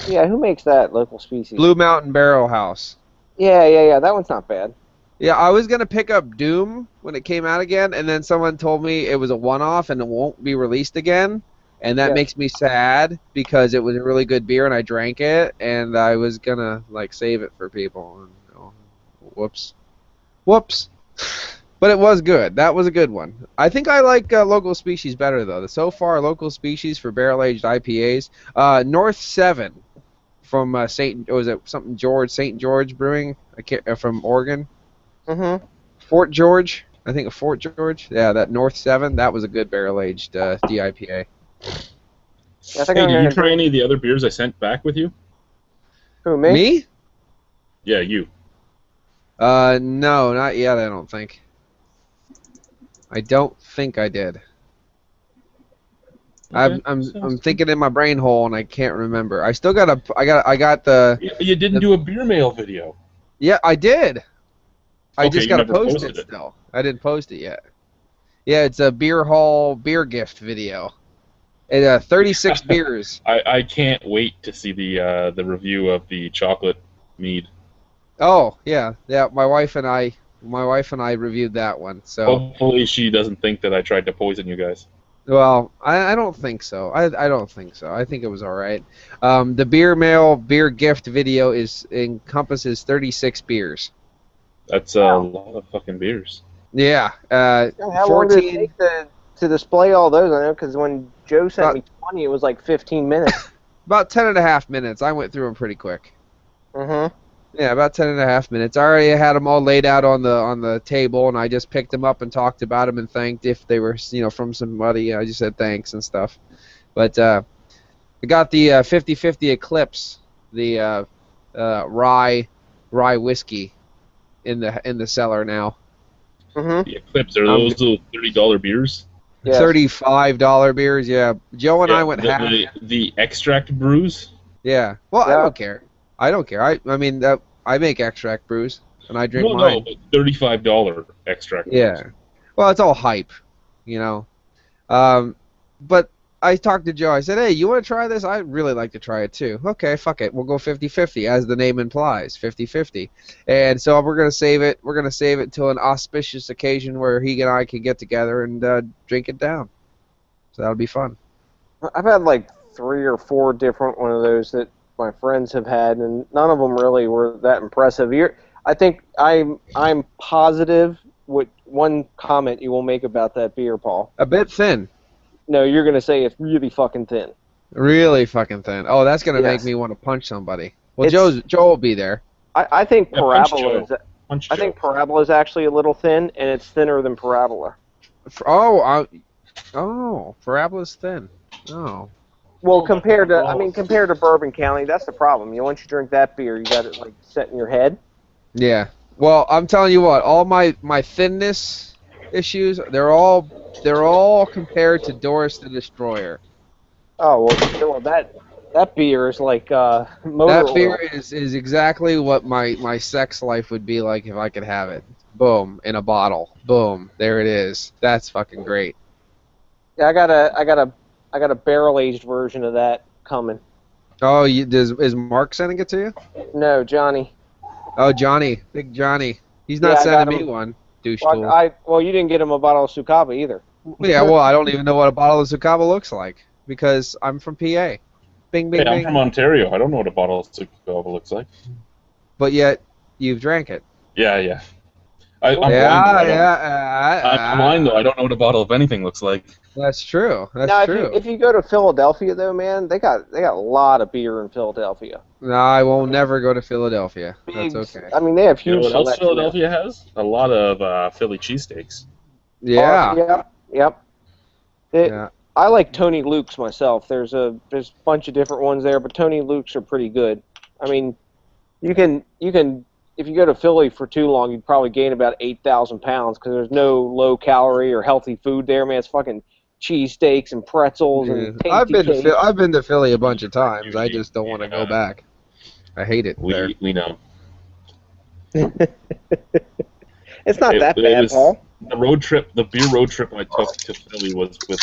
Yeah, who makes that? Local Species. Blue Mountain Barrel House. Yeah. That one's not bad. Yeah, I was gonna pick up Doom when it came out again, and then someone told me it was a one-off and it won't be released again, and that makes me sad because it was a really good beer and I drank it, and I was gonna like save it for people. And, whoops. But it was good. That was a good one. I think I like Local Species better though. So far, Local Species for barrel-aged IPAs. North 7 from St. George Brewing? From Oregon. Fort George. I think of Fort George. Yeah, that North 7. That was a good barrel-aged DIPA. Hey, did you try any of the other beers I sent back with you? Who, me? Me? Yeah, you. No, not yet. I don't think. I don't think I did. Okay, I'm thinking in my brain hole and I can't remember. I still got the. You didn't do a beer mail video. Yeah, I did. I just gotta post posted it still. I didn't post it yet. Yeah, it's a beer hall beer gift video. And 36 beers. I can't wait to see the review of the chocolate mead. Oh yeah, yeah. My wife and I reviewed that one. So Hopefully she doesn't think that I tried to poison you guys. well, I don't think so. I don't think so. I think it was all right. The beer mail beer gift video encompasses 36 beers. That's a lot of fucking beers. Yeah. How long did it 14. take to display all those? I know because when Joe sent About- me 20, it was like 15 minutes. About 10 and a half minutes. I went through them pretty quick. Mm-hmm. Yeah, about 10 and a half minutes. I already had them all laid out on the table, and I just picked them up and talked about them and thanked if they were, from somebody. I just said thanks and stuff. But I got the 50/50 Eclipse, the rye whiskey in the cellar now. Mm-hmm. The Eclipse, are those little $30 beers? Yes. $35 beers, yeah. Joe and I went half. The extract brews? Yeah. Well, I Yeah. don't care. I mean, I make extract brews, and I drink No, mine. but $35 extract Yeah. brews. Well, it's all hype, But I talked to Joe. I said, hey, you want to try this? I'd really like to try it too. Okay, fuck it. We'll go 50/50, as the name implies, 50/50. And so we're going to save it. We're going to save it until an auspicious occasion where he and I can get together and drink it down. So that'll be fun. I've had like 3 or 4 different one of those that my friends have had, and none of them really were that impressive. I think I'm positive what one comment you will make about that beer, Paul. A bit thin. No, you're going to say it's really fucking thin. Really fucking thin. Oh, that's going to Yes. make me want to punch somebody. Well, It's- Joe will be there. I think Yeah, punch Parabola Joe. is. Punch I Joe. think Parabola is actually a little thin, and it's thinner than Parabola. Parabola's thin. Oh. Well, compared to Bourbon County, that's the problem. Once you drink that beer, you got it like set in your head. Yeah. Well, I'm telling you what, all my thinness issues, they're all compared to Doris the Destroyer. Oh well, that beer is like motor That oil. beer is exactly what my sex life would be like if I could have it. Boom, in a bottle. Boom, there it is. That's fucking great. Yeah, I got a barrel aged version of that coming. Oh, is Mark sending it to you? No, Johnny. Oh, Johnny, big Johnny. He's not Yeah, I got sending me him. one. Douche tool. Well, you didn't get him a bottle of Sukaba either. Yeah, well, I don't even know what a bottle of Sukaba looks like because I'm from PA. Bing, bing, Hey, I'm bing. from Ontario. I don't know what a bottle of Sukaba looks like. But yet, you've drank it. Yeah. I'm blind, though. I'm blind, though. I don't know what a bottle of anything looks like. That's true. That's Now, true. if you go to Philadelphia though, man, they got a lot of beer in Philadelphia. No, I will never go to Philadelphia. Big- That's okay. I mean, they have You know huge what else selection there. Philadelphia has? A lot of Philly cheesesteaks. Yeah. Yep. Yeah. I like Tony Luke's myself. There's a bunch of different ones there, but Tony Luke's are pretty good. I mean, you can if you go to Philly for too long, you'd probably gain about 8,000 pounds because there's no low calorie or healthy food there, man. It's fucking cheesesteaks and pretzels and tasty cakes. I've been to Philly a bunch of times. I just don't want to go back. I hate it there. We know. It's not that It bad, was- Paul. The beer road trip I took to Philly was with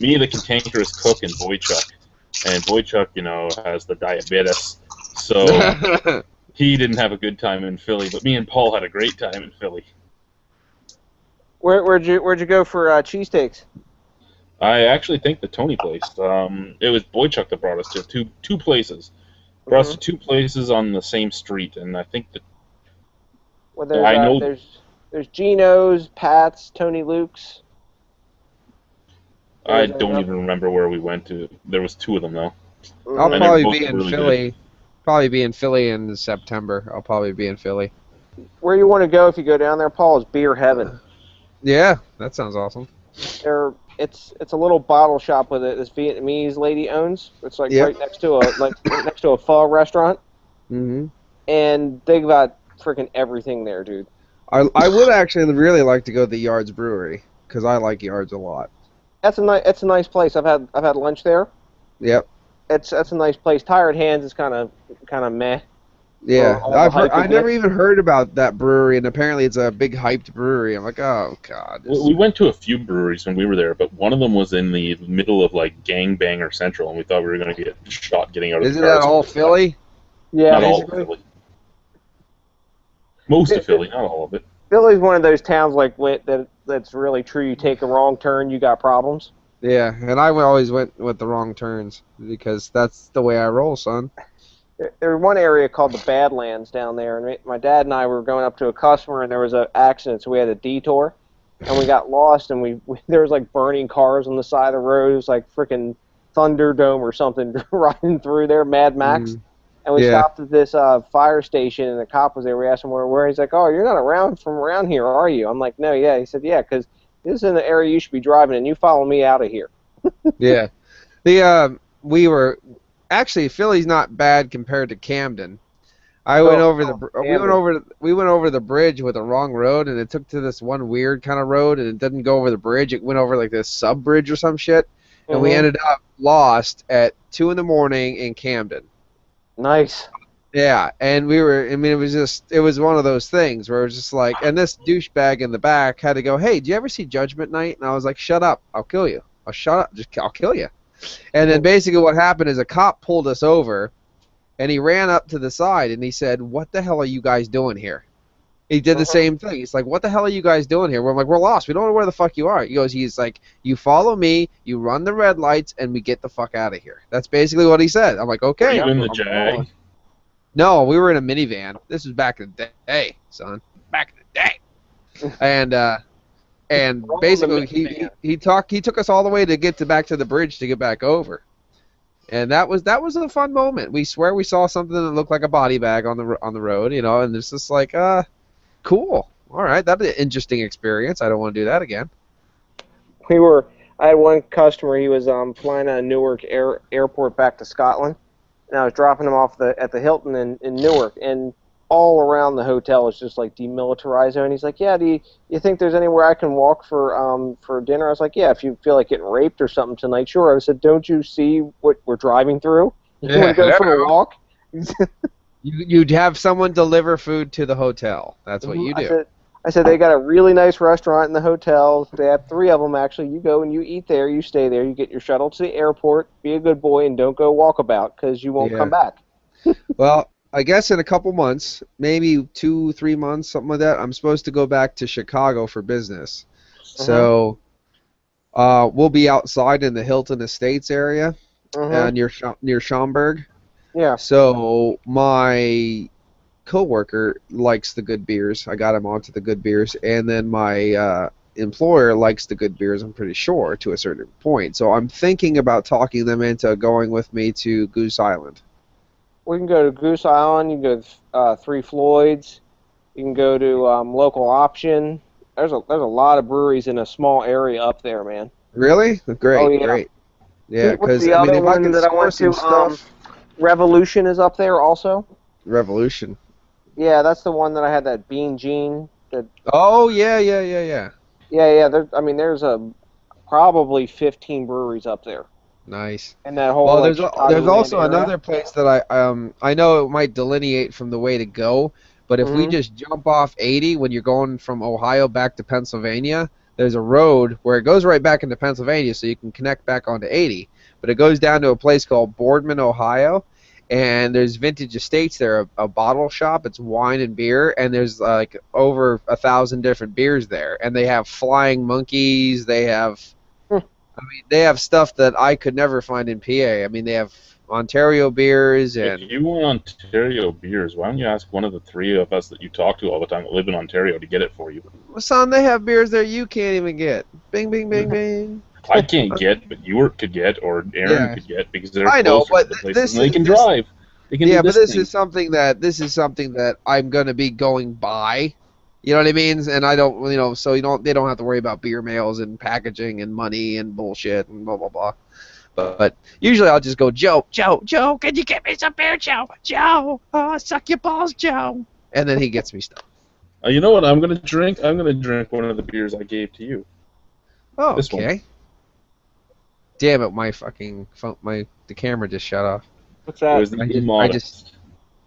me, the cantankerous cook, and Boychuk. And Boychuk, has the diabetes, so he didn't have a good time in Philly. But me and Paul had a great time in Philly. Where'd you go for cheesesteaks? I actually think the Tony place. It was Boychuk that brought us to two places. Brought us to two places on the same street, and I think that Well, there's, I know- there's Gino's, Pat's, Tony Luke's. I don't even remember where we went to. There was two of them though. I'll And they're probably both be in really Philly. Probably be in Philly in September. I'll probably be in Philly. Where you want to go if you go down there, Paul, is Beer Heaven. Yeah, that sounds awesome. It's a little bottle shop with it. This Vietnamese lady owns. It's like Yep. right next to a pho restaurant, Hmm. and they got freaking everything there, dude. I would actually really like to go to the Yards Brewery because I like Yards a lot. It's a nice place. I've had lunch there. Yep. That's a nice place. Tired Hands is kind of meh. Yeah, all the hype I it never gets. even heard about that brewery, and apparently it's a big hyped brewery. I'm like, oh god. We went to a few breweries when we were there, but one of them was in the middle of like Gangbanger Central, and we thought we were going to get shot getting out of the Isn't that car. all Philly? Yeah, Not all of basically. Philly. Most of Philly, not all of it. Philly's one of those towns like that's really true. You take a wrong turn, you got problems. Yeah, and I always went with the wrong turns because that's the way I roll, son. There's one area called the Badlands down there, and my dad and I were going up to a customer, and there was an accident, so we had a detour, and we got lost, and there was like burning cars on the side of the road. It was like freaking Thunderdome or something riding through there, Mad Max. And we Yeah. stopped at this fire station, and the cop was there. We asked him where. He's like, "Oh, you're not from around here, are you?" I'm like, "No, yeah." He said, "Yeah, because this is in the area you should be driving, and you follow me out of here." Yeah. We were actually Philly's not bad compared to Camden. We went over the bridge with the wrong road, and it took to this one weird kind of road, and it didn't go over the bridge. It went over like this sub bridge or some shit, and we ended up lost at 2 in the morning in Camden. Nice. Yeah, and it was one of those things where it was just like, and this douchebag in the back had to go, "Hey, do you ever see Judgment Night?" And I was like, "Shut up, I'll kill you. I'll shut up, I'll kill you." And then basically what happened is a cop pulled us over, and he ran up to the side, and he said, "What the hell are you guys doing here?" He did the same thing. He's like, "What the hell are you guys doing here?" We're like, "We're lost. We don't know where the fuck you are." He's like, "You follow me, you run the red lights, and we get the fuck out of here." That's basically what he said. I'm like, "Okay." Were you in the I'm Jag? following. No, we were in a minivan. This was back in the day, son. Back in the day. And basically he took us all the way to get back to the bridge to get back over. And that was a fun moment. We swear we saw something that looked like a body bag on the road, and it's just like, cool. All right, that's an interesting experience. I don't want to do that again. I had one customer. He was flying out of Newark Airport back to Scotland, and I was dropping him off at the Hilton in Newark, and all around the hotel is just like demilitarized zone. He's like, "Yeah, do you think there's anywhere I can walk for dinner?" I was like, "Yeah, if you feel like getting raped or something tonight, sure." I said, "Don't you see what we're driving through? You want to go for a walk?" You'd have someone deliver food to the hotel. That's what you do. I said they got a really nice restaurant in the hotel. They have 3 of them actually. You go and you eat there. You stay there. You get your shuttle to the airport. Be a good boy and don't go walkabout because you won't come back. Well, I guess in a couple months, maybe 2-3 months, something like that, I'm supposed to go back to Chicago for business. So we'll be outside in the Hilton Estates area near Schaumburg. Yeah. So my coworker likes the good beers. I got him onto the good beers, and then my employer likes the good beers. I'm pretty sure to a certain point. So I'm thinking about talking them into going with me to Goose Island. We can go to Goose Island. You can go to Three Floyds. You can go to Local Option. There's a lot of breweries in a small area up there, man. Really? Great, Oh, yeah. great. Yeah, What's because the other one that I went to? stuff. Revolution is up there also. Revolution. Yeah, that's the one that I had that Bean Jean. Oh yeah. Yeah. There's probably 15 breweries up there. Nice. And that whole. Well, Chicagoland there's also area. another place that I know it might delineate from the way to go, but if we just jump off 80 when you're going from Ohio back to Pennsylvania, there's a road where it goes right back into Pennsylvania, so you can connect back onto 80. But it goes down to a place called Boardman, Ohio, and there's Vintage Estates there, a bottle shop. It's wine and beer, and there's like over 1,000 different beers there, and they have Flying Monkeys. They have, they have stuff that I could never find in PA. I mean, they have Ontario beers and. If you want Ontario beers, why don't you ask one of the 3 of us that you talk to all the time that live in Ontario to get it for you? Well, son, they have beers there you can't even get. Bing, bing, bing, bing. I can't get, but Ewart could get, or Aaron could get, because they're closer to the places, and they can drive. They can do but this this is something that I'm gonna be going by. You know what I mean? And I don't, so they don't have to worry about beer mails and packaging and money and bullshit and blah blah blah. But usually I'll just go, Joe, can you get me some beer, Joe? Suck your balls, Joe. And then he gets me stuff. You know what I'm gonna drink? I'm gonna drink one of the beers I gave to you. Oh, This one. okay. Damn it, my fucking phone, the camera just shut off. What's that? It was the Immodest.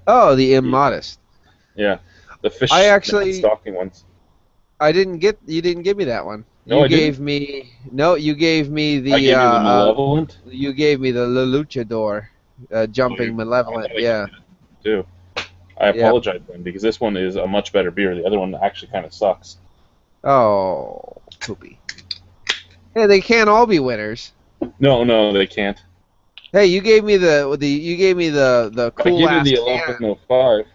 Oh, the immodest. Yeah, the fish I actually- stocking ones. You didn't give me that one. No, you I gave didn't. me you gave me the I gave you the malevolent. you gave me the luchador, jumping malevolent. I Yeah. too. I Yeah. apologize then because this one is a much better beer. The other one actually kind of sucks. Oh, poopy. Hey, they can't all be winners. No, they can't. Hey, you gave me the I cool gave you ass the can. 11.05.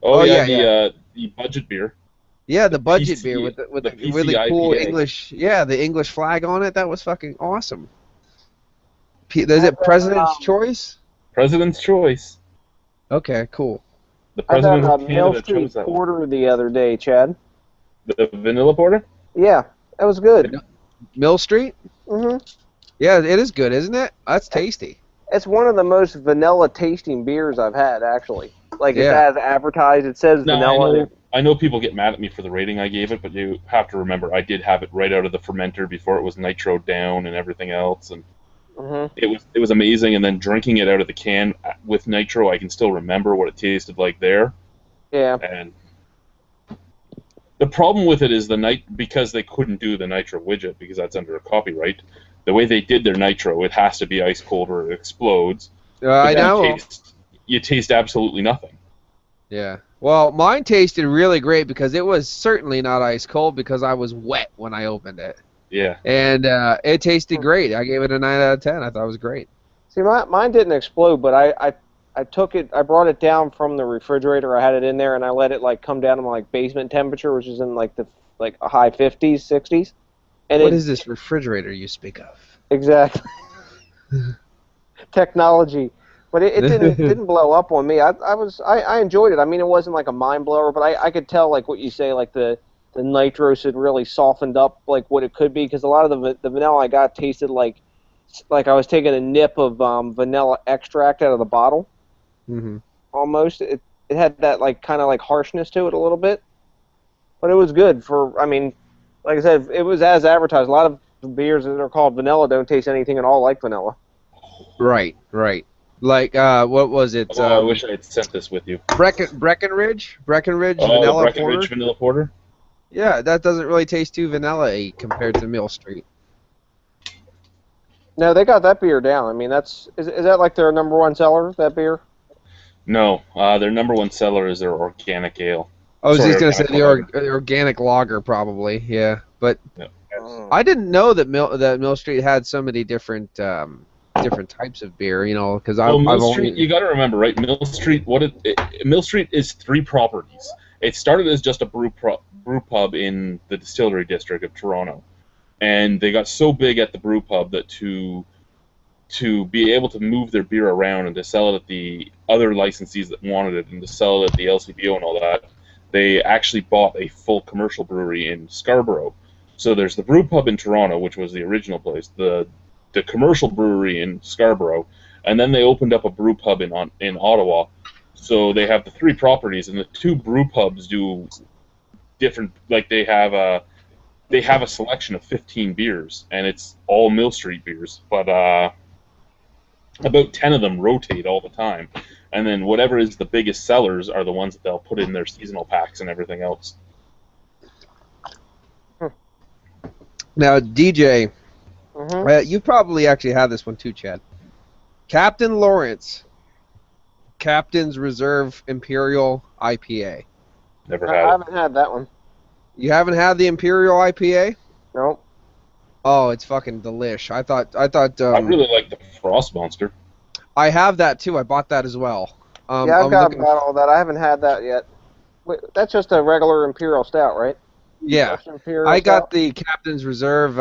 Oh, yeah, The budget beer. Yeah, the budget PC beer with the PC really cool IPA. English. Yeah, the English flag on it. That was fucking awesome. Is it President's Choice? President's Choice. Okay, cool. The I had president a of Mill Canada Street chose that one. Porter the other day, Chad. The vanilla porter. Yeah, that was good. Mill Street? hmm Yeah, it is good, isn't it? That's tasty. It's one of the most vanilla tasting beers I've had, actually. Like, it's Yeah. as advertised. It says Now, vanilla. I know people get mad at me for the rating I gave it, but you have to remember I did have it right out of the fermenter before it was nitro down and everything else, and hmm it was amazing. And then drinking it out of the can with nitro, I can still remember what it tasted like there. Yeah. And the problem with it is because they couldn't do the nitro widget because that's under a copyright. The way they did their nitro, it has to be ice cold or it explodes. I But know. You taste absolutely nothing. Yeah. Well, mine tasted really great because it was certainly not ice cold because I was wet when I opened it. Yeah. And it tasted great. I gave it a 9 out of 10. I thought it was great. See, mine didn't explode, but I took it, I brought it down from the refrigerator. I had it in there, and I let it like come down to my like basement temperature, which is in like the a high 50s, 60s. And What is this refrigerator you speak of? Exactly. Technology. But it didn't blow up on me. I enjoyed it. I mean, it wasn't like a mind blower, but I could tell like what you say, like the nitros had really softened up like what it could be, because a lot of the vanilla I got tasted like I was taking a nip of vanilla extract out of the bottle. Mm-hmm. Almost. It had that like kind of like harshness to it a little bit, but it was good for. I mean, like I said, it was as advertised. A lot of beers that are called vanilla don't taste anything at all like vanilla. Right. Like, what was it? I wish I had sent this with you. Breckenridge Oh, vanilla Breckenridge porter. vanilla porter. Yeah, that doesn't really taste too vanilla-y compared to Mill Street. No, they got that beer down. I mean, is that like their number one seller? That beer? No, their number one seller is their organic ale. I was Sorry, just gonna say organic the organic lager, probably. Yeah, but Yeah. I didn't know that Mill Street had so many different types of beer. You know, because I've Mill Street, only you got to remember, right? Mill Street, Mill Street is 3 properties. It started as just a brew pub in the distillery district of Toronto, and they got so big at the brew pub that to be able to move their beer around and to sell it at the other licensees that wanted it and to sell it at the LCBO and all that, they actually bought a full commercial brewery in Scarborough. So there's the brew pub in Toronto, which was the original place, the commercial brewery in Scarborough, and then they opened up a brew pub in Ottawa. So they have the 3 properties, and the 2 brew pubs do different. Like they have a selection of 15 beers, and it's all Mill Street beers, but about 10 of them rotate all the time, and then whatever is the biggest sellers are the ones that they'll put in their seasonal packs and everything else. now DJ. Mm-hmm. You probably actually had this one too, Chad. Captain Lawrence, Captain's Reserve Imperial IPA. Never I had it. haven't had that one. You haven't had the Imperial IPA? Nope. Oh, it's fucking delish. I thought. I really like the Frost Monster. I have that too. I bought that as well. Yeah, I've got about all that. I haven't had that yet. Wait, that's just a regular Imperial Stout, right? Yeah, Just Imperial I got Stout? the Captain's Reserve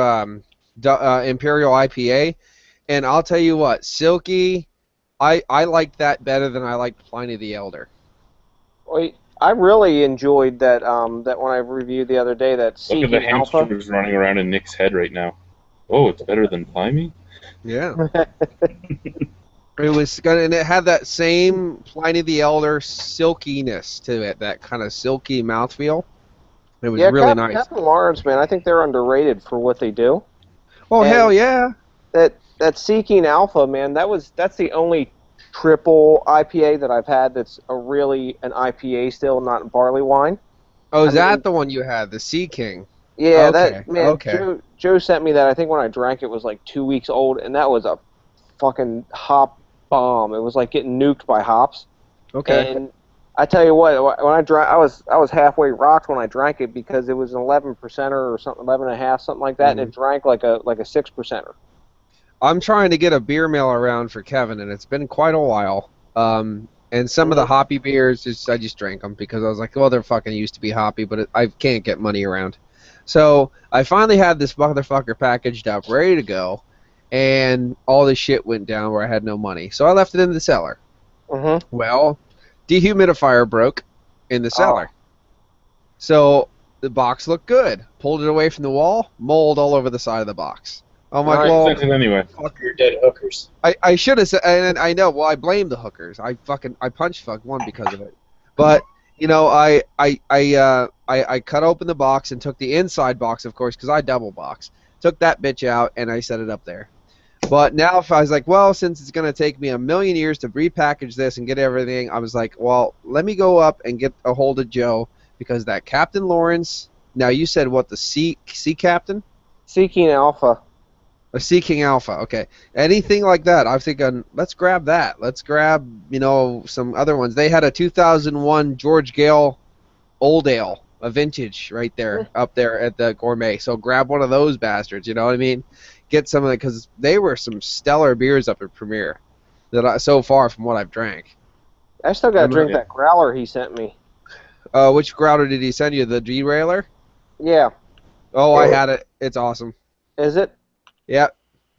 Imperial IPA, and I'll tell you what, silky. I liked that better than I liked Pliny the Elder. Wait, I really enjoyed that that one I reviewed the other day. That Look Seeking at the Alpha. hamsters running around in Nick's head right now. Oh, it's better than Pliny? Yeah. It was good, and it had that same Pliny the Elder silkiness to it, that kind of silky mouthfeel. It was really nice. Captain Lawrence, man, I think they're underrated for what they do. Oh, and- hell yeah. That Seeking Alpha, man, that's the only triple IPA that I've had that's a really an IPA still, not barley wine. Oh, is I mean- that the one you had, the Sea King? Yeah, Okay, that man. okay. Joe sent me that. I think when I drank it was like 2 weeks old, and that was a fucking hop bomb. It was like getting nuked by hops. Okay. And I tell you what, when I drank, I was halfway rocked when I drank it because it was an 11%er or something, 11.5, something like that, and it drank like a 6%er. I'm trying to get a beer mail around for Kevin, and it's been quite a while. And some of the hoppy beers, I just drank them because I was like, well, they're fucking used to be hoppy, but I can't get money around. So I finally had this motherfucker packaged up, ready to go, and all this shit went down where I had no money. So I left it in the cellar. Mm-hmm. Well, dehumidifier broke in the cellar. So the box looked good. Pulled it away from the wall, mold all over the side of the box. I'm like, Nice. well, Sent it anyway. Fuck your dead hookers. I should have said, and I know. Well, I blame the hookers. I punch fucked one because of it. But you know, I cut open the box and took the inside box, of course, because I double box. Took that bitch out and I set it up there. But now, if I was like, well, since it's gonna take me a million years to repackage this and get everything, I was like, well, let me go up and get a hold of Joe because that Captain Lawrence. Now you said what, the Sea Captain? Seeking Alpha. A Sea King Alpha, okay. Anything like that, I was thinking, let's grab that. Let's grab, some other ones. They had a 2001 George Gale Old Ale, a vintage, right there, up there at the Gourmet. So grab one of those bastards, you know what I mean? Get some of it, because they were some stellar beers up at Premier, so far from what I've drank. I still got to drink that growler he sent me. Which growler did he send you? The Derailer? Yeah. Oh, I had it. It's awesome. Is it? Yeah.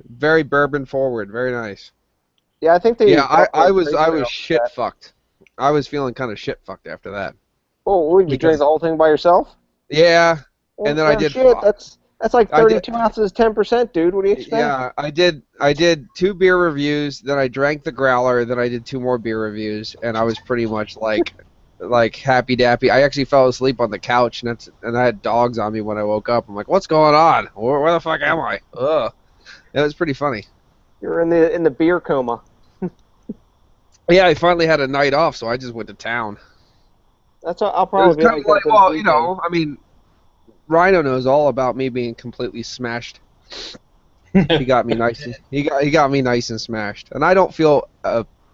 Very bourbon forward. Very nice. Yeah, I think they. Yeah, I was shit fucked. I was feeling kind of shit fucked after that. Oh, would you drink the whole thing by yourself? Yeah, Well, and then I did. Shit, that's like 32 ounces, 10%, dude. What do you expect? Yeah, I did 2 beer reviews. Then I drank the growler. Then I did 2 more beer reviews, and I was pretty much like happy dappy. I actually fell asleep on the couch, and I had dogs on me when I woke up. I'm like, what's going on? Where the fuck am I? Ugh. It was pretty funny. You're in the beer coma. Yeah, I finally had a night off, so I just went to town. That's what I'll It was probably kind of like, well, weekend. I mean, Rhino knows all about me being completely smashed. He got me nice. He got me nice and smashed, and I don't feel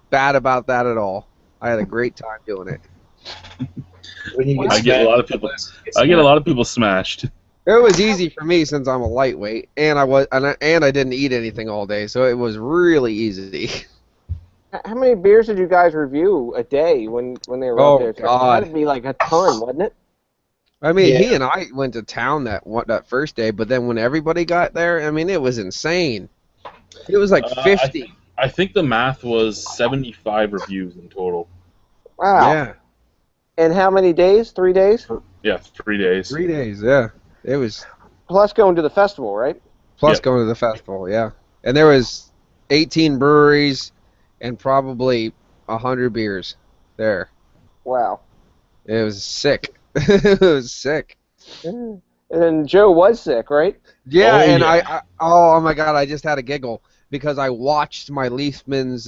bad about that at all. I had a great time doing it. I get a lot of people smashed. It was easy for me since I'm a lightweight, and I didn't eat anything all day, so it was really easy. How many beers did you guys review a day when they were Oh, up there? God. That'd be like a ton, wasn't it? I mean, Yeah. he and I went to town that first day, but then when everybody got there, I mean, it was insane. It was like 50. I think the math was 75 reviews in total. Wow. Yeah, And how many days? 3 days? Yeah, 3 days. 3 days. Yeah, it was Plus going to the festival, right? plus Yep. going to the festival. Yeah, and there was 18 breweries and probably 100 beers there. Wow. It was sick. It was sick. And then Joe was sick, right? Yeah, Oh, and yeah. oh my god, I just had a giggle because I watched my Leafman's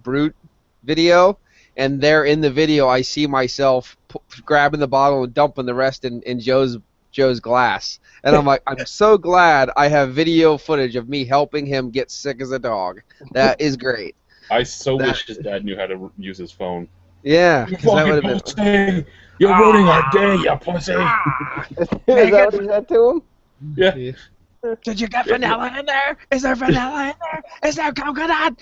Brute video, and there in the video I see myself grabbing the bottle and dumping the rest in Joe's glass, and I'm like, I'm so glad I have video footage of me helping him get sick as a dog. That is great. I so wish his dad knew how to use his phone. Yeah, 'cause that would have been. pussy! You're ruining our day, you pussy! Is that what he said to him? Yeah. Did you get vanilla in there? Is there vanilla in there? Is there coconut?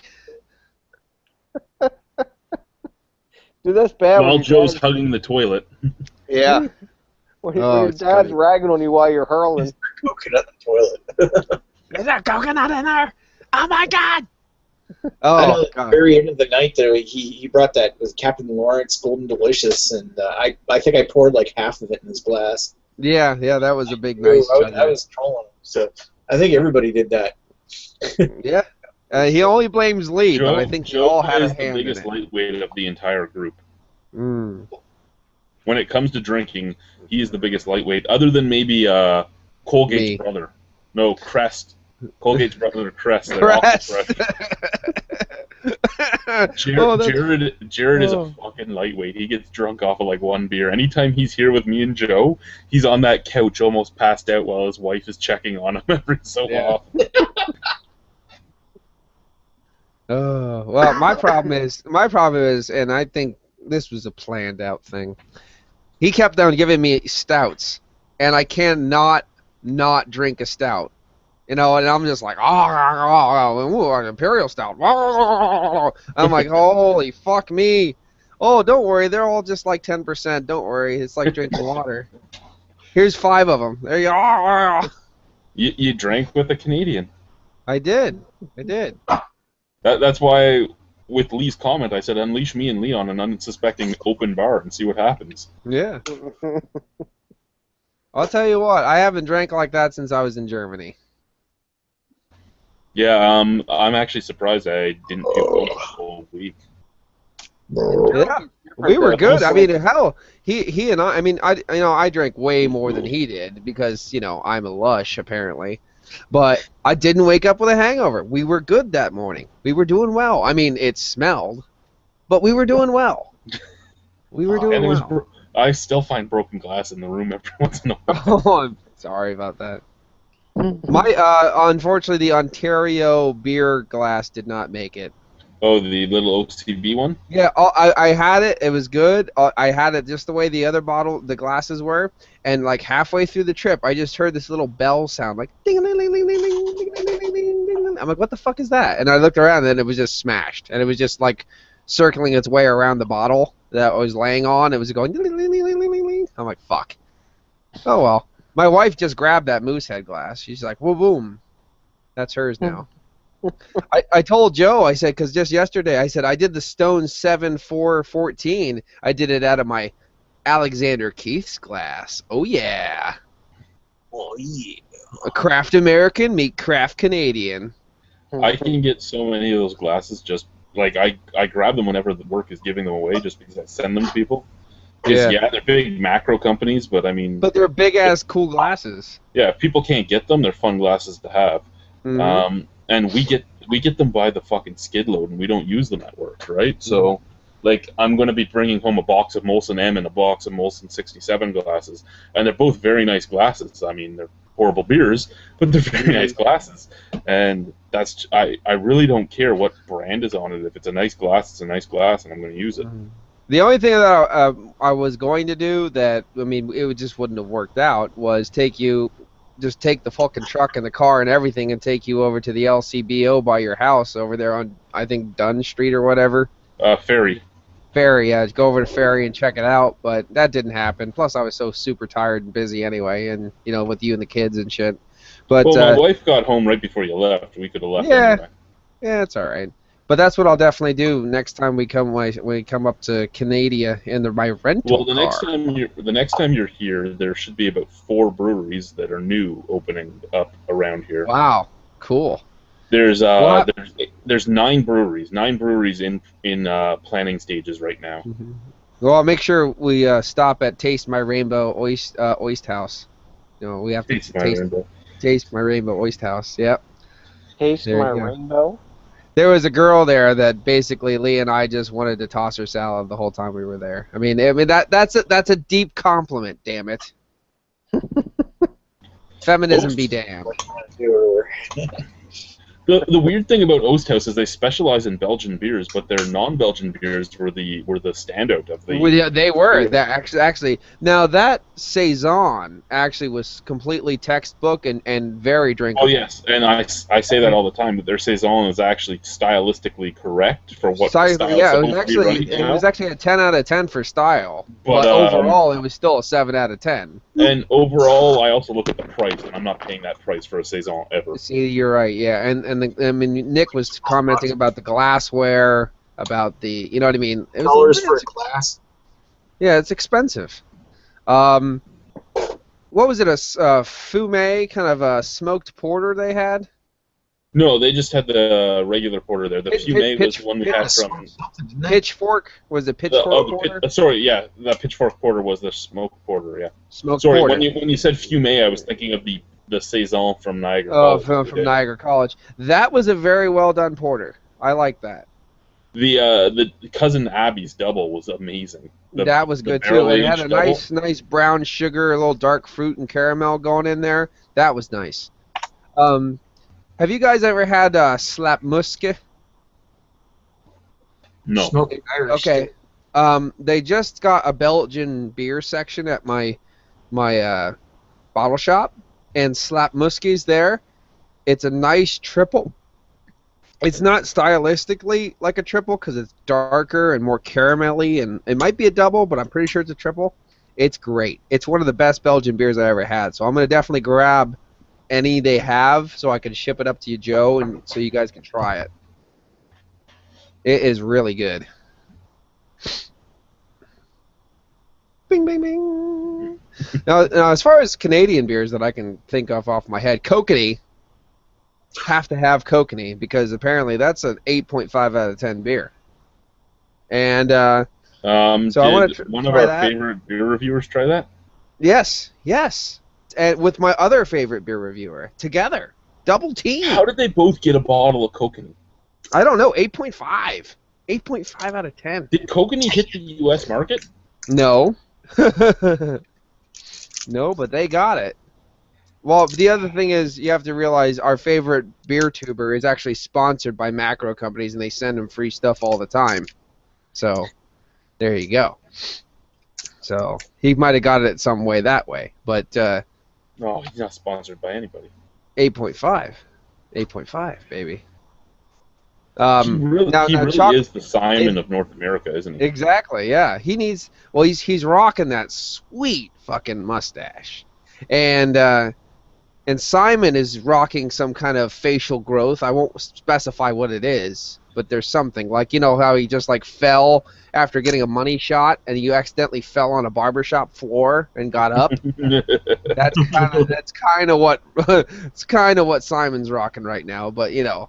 Dude, that's bad. While when your Joe's dad's- hugging the toilet. Yeah. when Oh, your it's dad's great. ragging on you while you're hurling. Coconut in the toilet. Is there coconut in there? Oh my god! I Oh know at the god. very end of the night, though, he brought that with Captain Lawrence Golden Delicious, and I think I poured like half of it in his glass. Yeah, that was a big Ooh, nice. I was trolling him, so I think everybody did that. Yeah. He only blames Lee, Joe, but I think Joe we all had a is the hand in biggest it. lightweight of the entire group. Mm. When it comes to drinking, he is the biggest lightweight, other than maybe Colgate's Me. brother. No, Crest. Colgate's brother, Crest. They're Crest. also fresh. Jared is a Oh. fucking lightweight. He gets drunk off of like one beer. Anytime he's here with me and Joe, he's on that couch almost passed out while his wife is checking on him every so Yeah. often. Oh, well, my problem is, and I think this was a planned out thing. He kept on giving me stouts, and I cannot not drink a stout. You know, and I'm just like, an imperial stout. I'm like, holy fuck me. Oh, don't worry, they're all just like 10%. Don't worry, it's like drinking water. Here's 5 of them. There you are. You drank with a Canadian. I did. That's why, with Lee's comment, I said, unleash me and Lee on an unsuspecting open bar and see what happens. Yeah. I'll tell you what, I haven't drank like that since I was in Germany. Yeah, I'm actually surprised I didn't puke almost the whole week. Yeah, we were good. I mean, hell, he and I mean, I drank way more than he did because, I'm a lush apparently. But I didn't wake up with a hangover. We were good that morning. We were doing well. I mean, it smelled, but we were doing well. We were doing well. I still find broken glass in the room every once in a while. Oh, I'm sorry about that. Unfortunately, the Ontario beer glass did not make it. Oh, the little OCB one? Yeah, I had it. It was good. I had it just the way the other the glasses were. And like halfway through the trip, I just heard this little bell sound, like ding ding ding ding ding ding ding ding ding ding ding. I'm like, what the fuck is that? And I looked around, and it was just smashed, and it was just like circling its way around the bottle that I was laying on. It was going ding ding ding ding ding ding ding. I'm like, fuck. Oh well. My wife just grabbed that Moosehead glass. She's like, whoa, boom. That's hers now. I told Joe, I said, because just yesterday, I said, I did the Stone 7-4-14. I did it out of my Alexander Keith's glass. Oh, yeah. Oh, yeah. A craft American meet craft Canadian. I can get so many of those glasses just, like, I grab them whenever the work is giving them away just because I send them to people. Yeah, they're big macro companies, but I mean... But they're big-ass cool glasses. Yeah, if people can't get them, they're fun glasses to have. Mm-hmm. And we get them by the fucking skid load, and we don't use them at work, right? So, like, I'm going to be bringing home a box of Molson M and a box of Molson 67 glasses, and they're both very nice glasses. I mean, they're horrible beers, but they're very nice glasses. And that's I really don't care what brand is on it. If it's a nice glass, it's a nice glass, and I'm going to use it. The only thing that I was going to do that, I mean, it just wouldn't have worked out, was take the fucking truck and the car and everything and take you over to the LCBO by your house over there on, I think, Dunn Street or whatever. Ferry. Ferry, yeah. Go over to Ferry and check it out, but that didn't happen. Plus, I was so super tired and busy anyway, and, with you and the kids and shit. But, well, my wife got home right before you left. We could have left anyway. Yeah, it's all right. But that's what I'll definitely do next time we come up to Canada in my rental car. Well, the next time you're here, there should be about 4 breweries that are new opening up around here. Wow, cool. There's 9 breweries in planning stages right now. Mm-hmm. Well, I'll make sure we stop at Taste My Rainbow Oyster House. We have to Taste My Rainbow Oyster House. Yep. Taste My Rainbow. There was a girl there that basically Lee and I just wanted to toss her salad the whole time we were there. I mean that's a deep compliment, damn it. Feminism be damned. The weird thing about Oosthuis is they specialize in Belgian beers, but their non-Belgian beers were the standout of the. Well, yeah, they were. That actually now that saison actually was completely textbook and very drinkable. Oh yes, and I say that all the time that their saison is actually stylistically correct for what. Yeah, it was actually a 10 out of 10 for style, but overall it was still a 7 out of 10. And overall, I also look at the price, and I'm not paying that price for a saison ever. See, you're right. Yeah, and Nick was commenting about the glassware, about the, you know what I mean? Dollars for a glass. Yeah, it's expensive. What was it? A fume kind of a smoked porter they had? No, they just had the regular porter there. The fume was the one we had from Pitchfork. Was it Pitchfork porter? The Pitchfork porter was the smoked porter. Yeah. Smoked porter. When you said fume, I was thinking of the saison from Niagara College. From Niagara College. That was a very well done porter. I like that. The Cousin Abby's double was amazing. That was good too. It had a nice brown sugar, a little dark fruit and caramel going in there. That was nice. Have you guys ever had slap muske? No. Smoking Irish. Okay. They just got a Belgian beer section at my bottle shop, and slap muske's there. It's a nice triple. It's not stylistically like a triple because it's darker and more caramelly, and it might be a double, but I'm pretty sure it's a triple. It's great. It's one of the best Belgian beers I ever had, so I'm going to definitely grab any they have so I can ship it up to you, Joe, and so you guys can try it. It is really good. Bing, bing, bing. Now, as far as Canadian beers that I can think of off my head, Kokanee. Have to have Kokanee because apparently that's an 8.5 out of 10 beer. And so I want to one of our favorite beer reviewers try that? Yes. And with my other favorite beer reviewer together, double team. How did they both get a bottle of Kokanee? I don't know. 8.5. 8.5 out of 10. Did Kokanee hit the U.S. market? No. No, but they got it. Well, the other thing is you have to realize our favorite beer tuber is actually sponsored by macro companies, and they send them free stuff all the time. So, there you go. So, he might have got it some way that way. But, no, he's not sponsored by anybody. 8.5. 8.5, baby. He really is the Simon of North America, isn't he? Exactly, yeah. He's rocking that sweet fucking mustache. And Simon is rocking some kind of facial growth. I won't specify what it is, but there's something. Like, you know how he just like fell after getting a money shot and you accidentally fell on a barbershop floor and got up? That's kind of what Simon's rocking right now, but you know,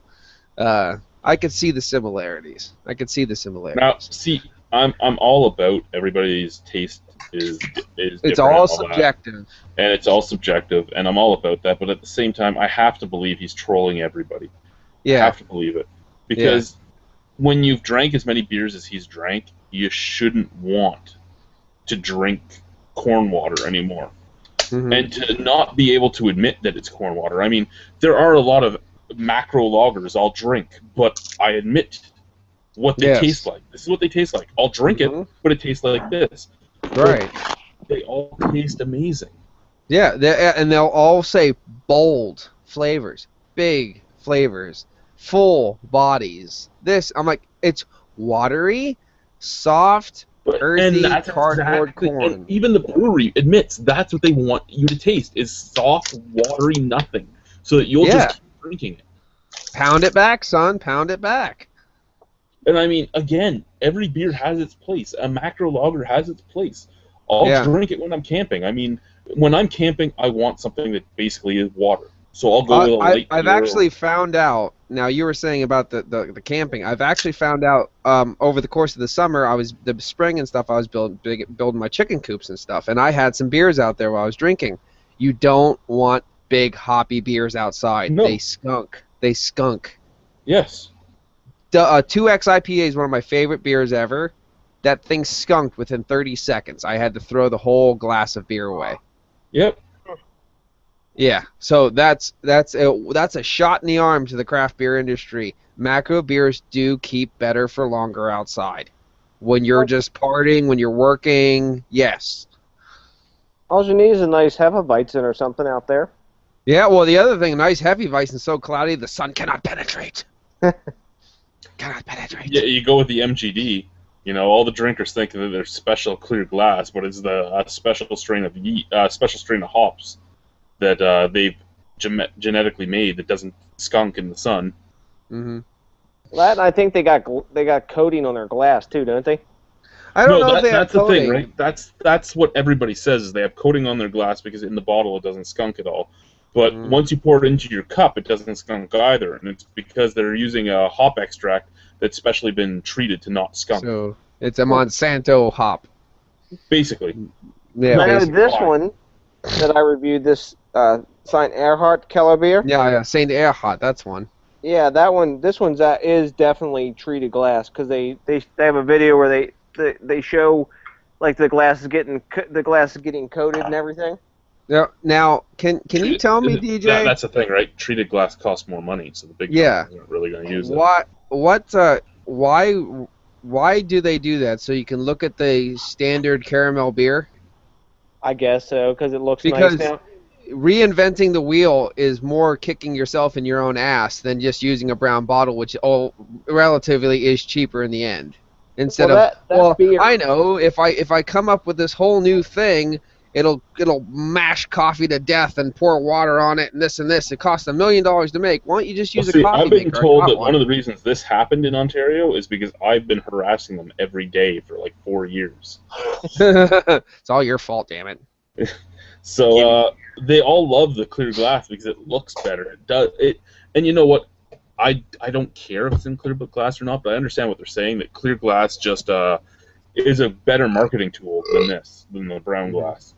I could see the similarities. Now, see, I'm all about everybody's taste is it's all subjective. And it's all subjective, and I'm all about that, but at the same time, I have to believe he's trolling everybody. Yeah. I have to believe it. Because when you've drank as many beers as he's drank, you shouldn't want to drink corn water anymore. Mm-hmm. And to not be able to admit that it's corn water. I mean, there are a lot of macro lagers I'll drink, but I admit what they taste like. This is what they taste like. I'll drink it, but it tastes like this. Right. But they all taste amazing. Yeah, and they'll all say bold flavors, big flavors, full bodies. I'm like, it's watery, soft, earthy, cardboard corn. And even the brewery admits that's what they want you to taste, is soft, watery nothing, so that you'll just keep drinking it. Pound it back, son, pound it back. And I mean, again, every beer has its place. A macro lager has its place. I'll drink it when I'm camping. I mean, when I'm camping, I want something that basically is water. So I'll go with a light beer. I've actually found out, now you were saying about the camping, I've actually found out over the course of the summer, the spring and stuff, I was building my chicken coops and stuff, and I had some beers out there while I was drinking. You don't want big hoppy beers outside. No. They skunk. Yes. 2X IPA is one of my favorite beers ever. That thing skunked within 30 seconds. I had to throw the whole glass of beer away. Yep. Yeah, so that's a shot in the arm to the craft beer industry. Macro beers do keep better for longer outside. When you're just partying, when you're working, yes. All you need is a nice Hefeweizen or something out there. Yeah, well, the other thing, nice Hefeweizen so cloudy the sun cannot penetrate. Cannot penetrate. Yeah, you go with the MGD. You know, all the drinkers think that they're special clear glass, but it's the special strain of hops that they've genetically made that doesn't skunk in the sun. Mm-hmm. That, and I think they got coating on their glass too, don't they? I don't know if they have coating. That's the thing, right? That's what everybody says, is they have coating on their glass because in the bottle it doesn't skunk at all. But once you pour it into your cup, it doesn't skunk either, and it's because they're using a hop extract that's specially been treated to not skunk. So it's a Monsanto hop. Basically. Yeah. Now this one that I reviewed, this Saint Erhard Keller beer. Yeah, Saint Erhard, that's one. Yeah, that one. This one's is definitely treated glass because they have a video where they show like the glass is getting coated and everything. Now, can you tell me, DJ? That's the thing, right? Treated glass costs more money, so the big Yeah. companies aren't really going to use it. Why do they do that? So you can look at the standard caramel beer? I guess so because it looks Because nice now. reinventing the wheel is more kicking yourself in your own ass than just using a brown bottle, which relatively is cheaper in the end. Instead That beer. I know if I come up with this whole new thing, it'll mash coffee to death and pour water on it and this and this. It costs $1 million to make. Why don't you just use a coffee I've been maker? told that one of the reasons this happened in Ontario is because I've been harassing them every day for like 4 years. It's all your fault, damn it. So they all love the clear glass because it looks better. It does it, and you know what? I don't care if it's in clear glass or not, but I understand what they're saying. That clear glass just is a better marketing tool than the brown glass.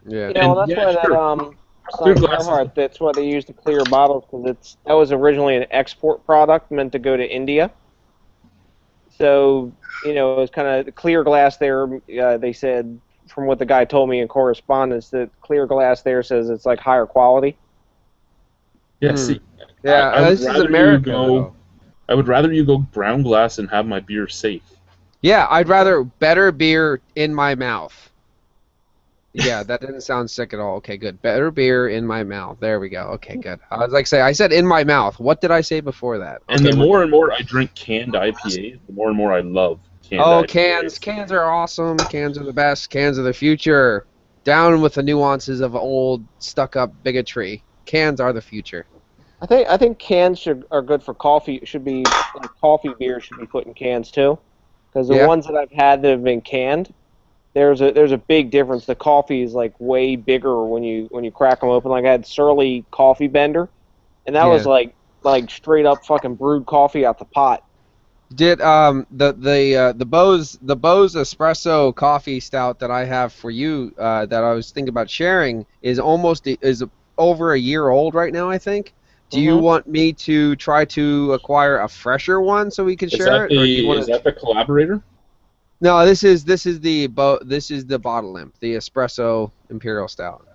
Yeah. That's why that Clear glass Earhart, that's why they use the clear bottles because that was originally an export product meant to go to India. So it was kind of the clear glass there. They said, from what the guy told me in correspondence, that clear glass there says it's like higher quality. Yeah, see, yeah, this is America. I would rather you go brown glass and have my beer safe. Yeah, I'd rather better beer in my mouth. Yeah, that didn't sound sick at all. Okay, good. Better beer in my mouth. There we go. Okay, good. I was like, I said in my mouth. What did I say before that? And the more and more I drink canned IPAs, the more and more I love canned IPAs. Cans. Cans are awesome. Cans are the best. Cans are the future. Down with the nuances of old stuck-up bigotry. Cans are the future. I think cans are good for coffee. Coffee beer should be put in cans too, because the ones that I've had that have been canned, there's a big difference. The coffee is like way bigger when you crack them open. Like I had Surly Coffee Bender, and that was like straight up fucking brewed coffee out the pot. Did the Bose espresso coffee stout that I have for you that I was thinking about sharing is over a year old right now, I think. Do you want me to try to acquire a fresher one so we can share it? Is that the collaborator? No, this is the Bottle Imp, the espresso imperial stout.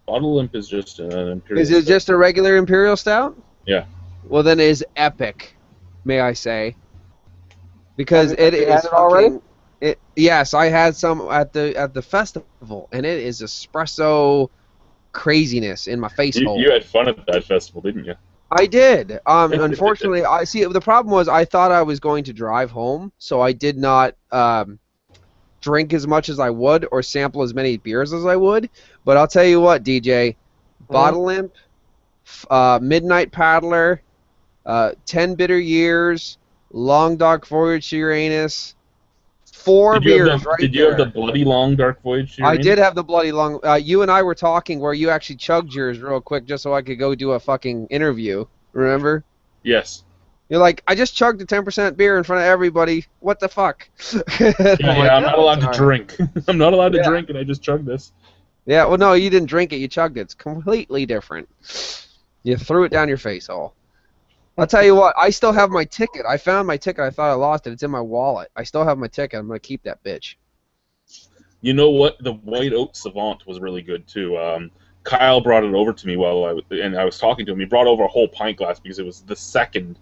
Bottle Imp is just an imperial. Is it just a regular imperial stout? Yeah. Well, then it is epic, may I say? Because it is already. Yes, I had some at the festival, and it is espresso craziness in my face hole. You had fun at that festival, didn't you? I did. Unfortunately, the problem was I thought I was going to drive home, so I did not drink as much as I would or sample as many beers as I would. But I'll tell you what, DJ, Bottle Imp, Midnight Paddler, 10 Bitter Years, Long Dark Voyage to Uranus. Four beers right there. Did you have the Bloody Long Dark Voyage to Uranus? I did have the Bloody Long. You and I were talking where you actually chugged yours real quick just so I could go do a fucking interview. Remember? Yes. You're like, I just chugged a 10% beer in front of everybody. What the fuck? I'm not allowed to drink. I'm not allowed to drink, and I just chugged this. Yeah, well, no, you didn't drink it. You chugged it. It's completely different. You threw it down your face hole. I'll tell you what, I still have my ticket. I found my ticket. I thought I lost it. It's in my wallet. I still have my ticket. I'm going to keep that bitch. You know what? The White Oat Savant was really good, too. Kyle brought it over to me while I was talking to him. He brought over a whole pint glass because it was the second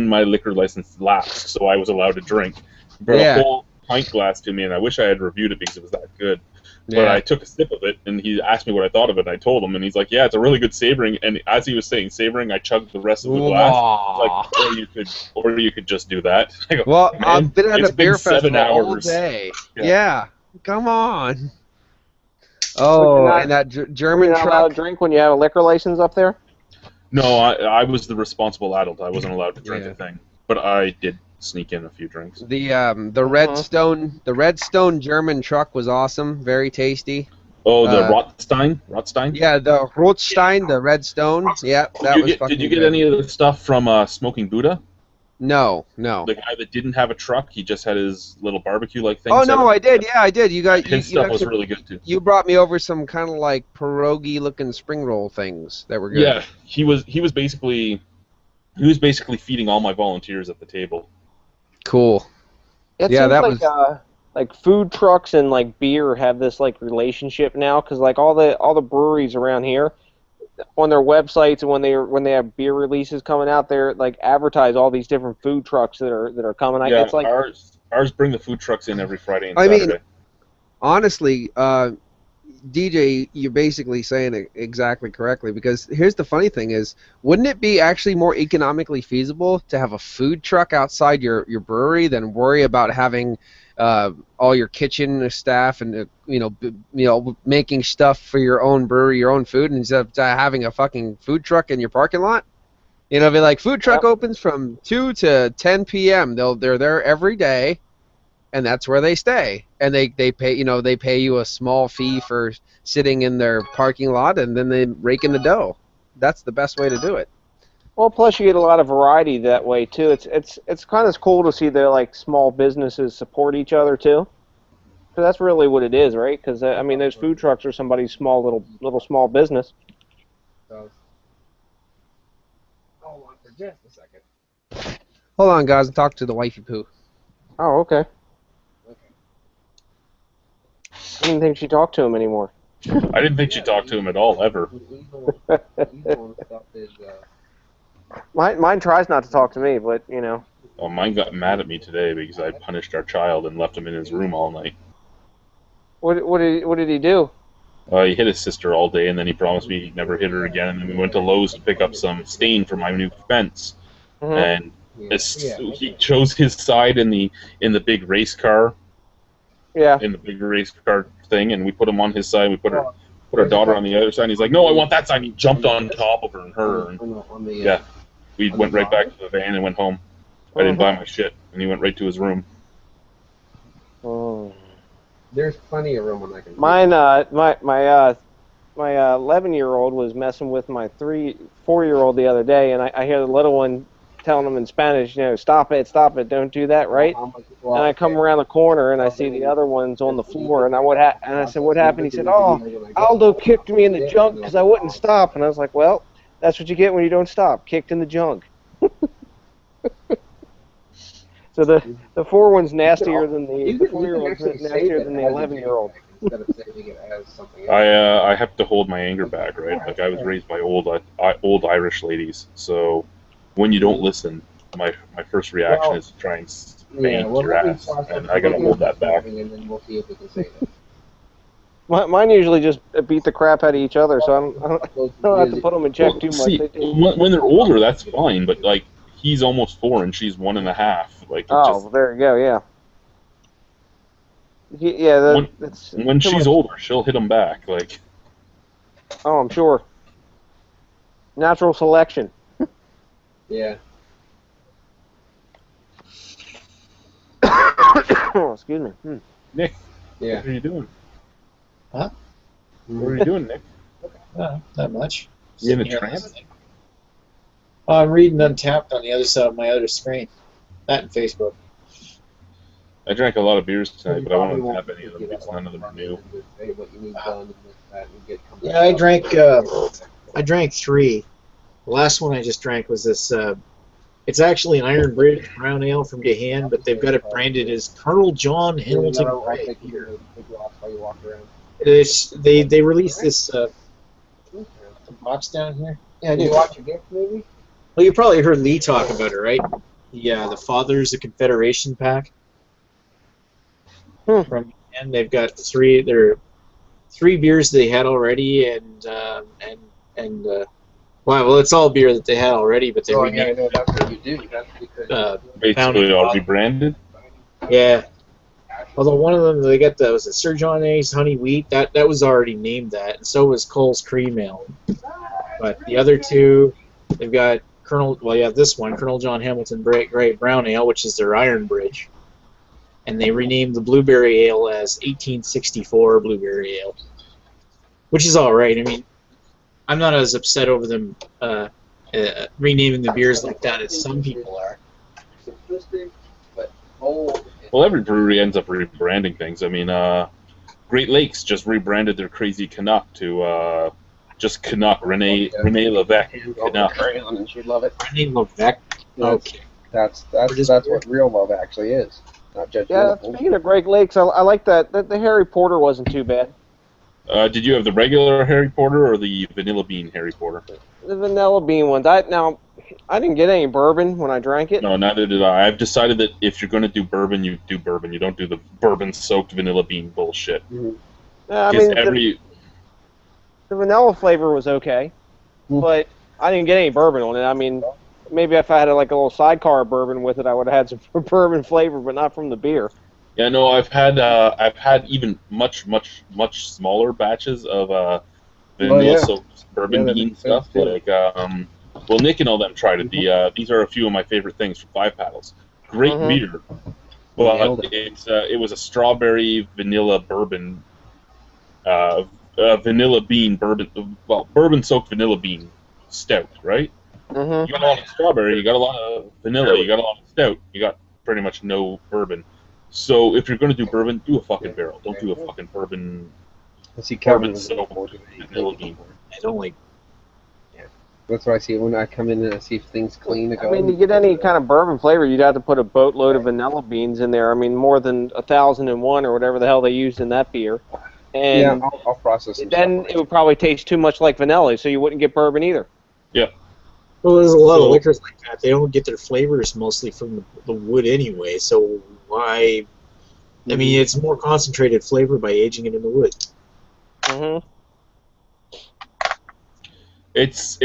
my liquor license lapsed, so I was allowed to drink. He brought a whole pint glass to me, and I wish I had reviewed it because it was that good. But I took a sip of it, and he asked me what I thought of it, and I told him, and he's like, yeah, it's a really good savoring, and as he was saying savoring, I chugged the rest of the glass. Like, or you could just do that. I go, well, I've been at a beer festival 7 hours. all day. Yeah, come on. Oh, and that German truck. You're not allowed to drink when you have a liquor license up there? No, I was the responsible adult. I wasn't allowed to drink a thing, but I did sneak in a few drinks. The Redstone German truck was awesome, very tasty. Oh, the Rotstein? Yeah, the Rotstein, the Redstone. Yeah, that was fucking Did you get good. any of the stuff from Smoking Buddha? No. The guy that didn't have a truck, he just had his little barbecue-like thing. Oh, no, I did. Yeah, I did. His stuff was really good, too. You brought me over some kind of like pierogi-looking spring roll things that were good. Yeah, he was basically He was basically feeding all my volunteers at the table. Cool. It Yeah, seems that like was. like food trucks and like beer have this like relationship now, because like all the breweries around here on their websites, and when they have beer releases coming out, they're like advertise all these different food trucks that are coming. Yeah, It's like, ours bring the food trucks in every Friday and I mean, Saturday. honestly, DJ, you're basically saying it exactly correctly, because here's the funny thing is, wouldn't it be actually more economically feasible to have a food truck outside your brewery than worry about having all your kitchen staff and making stuff for your own brewery, your own food, instead of having a fucking food truck in your parking lot? Be like, food truck Yep. opens from 2 to 10 p.m. They're there every day, and that's where they stay. And they pay you a small fee for sitting in their parking lot, and then they rake in the dough. That's the best way to do it. well, plus you get a lot of variety that way too. It's kind of cool to see the like small businesses support each other too. Because that's really what it is, right? Because I mean, those food trucks are somebody's small little small business. Hold on for just a second. Hold on, guys, and talk to the wifey poo. Oh, okay. I didn't think she talked to him anymore. I didn't think she talked to him at all, ever. Mine tries not to talk to me, but you know. Well, mine got mad at me today because I punished our child and left him in his room all night. What did he do? He hit his sister all day, and then he promised me he'd never hit her again. And then we went to Lowe's to pick up some stain for my new fence. Mm-hmm. And he chose his side in the big race car. Yeah. In the big race car thing, and we put him on his side. We put our daughter on the other side. And he's like, "No, I want that side." He jumped on top of her and her. And yeah, we went right back to the van and went home. I didn't buy my shit, and he went right to his room. Oh. There's plenty of room on that. Mine, my 11-year-old was messing with my 4-year-old the other day, and I hear the little one telling him in Spanish, stop it, don't do that, right? And I come around the corner and I see the other ones on the floor, and I said, what happened? He said, oh, Aldo kicked me in the junk because I wouldn't stop. And I was like, well, that's what you get when you don't stop, kicked in the junk. So the 4-one's nastier than the 4-year-old's nastier than the 11-year-old. I have to hold my anger back, right? Like, I was raised by old Irish ladies, so when you don't listen, my first reaction is to try and spank your ass, and I gotta hold that back. Mine usually just beat the crap out of each other, so I don't have to put them in check too much. See, when they're older, that's fine, but like, he's almost 4 and she's 1.5. Like, well, there you go, yeah. Yeah, when she's much. older, she'll hit him back. Like, oh, I'm sure. Natural selection. Yeah. Oh, excuse me. Nick, Yeah. what are you doing? Huh? What are you doing, Nick? No, not much. You in a Sitting here trance? listening. Oh, I'm reading Untapped on the other side of my other screen. That and Facebook. I drank a lot of beers tonight, but I won't tap any of them because none of them are new. Yeah, I drank 3. The last one I just drank was this. It's actually an Iron Bridge brown ale from Gahan, but they've got it branded as Colonel John Hamilton Gray here. They released this. the box down here. Yeah, I do. watch a gift movie? Well, you probably heard Lee talk about it, right? The Fathers of Confederation pack. From and they've got 3. There are 3 beers they had already, and well, it's all beer that they had already, but they renamed know that's what you do. That's because Basically, all rebranded. Yeah. Although one of them, they got was it Sir John A's Honey Wheat? That was already named that, and so was Cole's Cream Ale. But the other 2, they've got this one, Colonel John Hamilton Gray Brown Ale, which is their Iron Bridge. And they renamed the Blueberry Ale as 1864 Blueberry Ale, which is all right. I mean, I'm not as upset over them renaming the beers like that as some people are. Well, every brewery ends up rebranding things. I mean, Great Lakes just rebranded their Crazy Canuck to Just Canuck, Renee Levesque, Canuck. Crayon, and she'd love it. Renee Levesque. Okay. That's what real love actually is. Not Yeah, judgmental. speaking of Great Lakes, I like that. The Harry Potter wasn't too bad. Did you have the regular Harry Potter or the vanilla bean Harry Potter? The vanilla bean ones. I didn't get any bourbon when I drank it. No, neither did I. I've decided that if you're going to do bourbon, you do bourbon. You don't do the bourbon-soaked vanilla bean bullshit. I Because mean, the vanilla flavor was okay, but I didn't get any bourbon on it. I mean, maybe if I had like a little sidecar of bourbon with it, I would have had some bourbon flavor, but not from the beer. Yeah, no, I've had even much smaller batches of vanilla-soaked bourbon bean stuff. Like, well, Nick and all them tried it. These are a few of my favorite things from Five Paddles. Great beer, but it was a strawberry vanilla bourbon, vanilla bean bourbon, bourbon-soaked vanilla bean stout, right? You got a lot of strawberry, you got a lot of vanilla, you got a lot of stout, you got pretty much no bourbon. So if you're going to do bourbon, do a fucking barrel. Don't do a fucking bourbon. Bourbon-soaked vanilla bean. I don't like. That's what I see when I come in and I see if things clean to go. I mean, to get any kind of bourbon flavor, you'd have to put a boatload of vanilla beans in there. I mean, more than 1,001 or whatever the hell they used in that beer. And yeah, I'll process some then it would probably taste too much like vanilla, so you wouldn't get bourbon either. Yeah. Well, there's a lot of liquors like that. They don't get their flavors mostly from the wood anyway, so why? I mean, it's more concentrated flavor by aging it in the wood. It's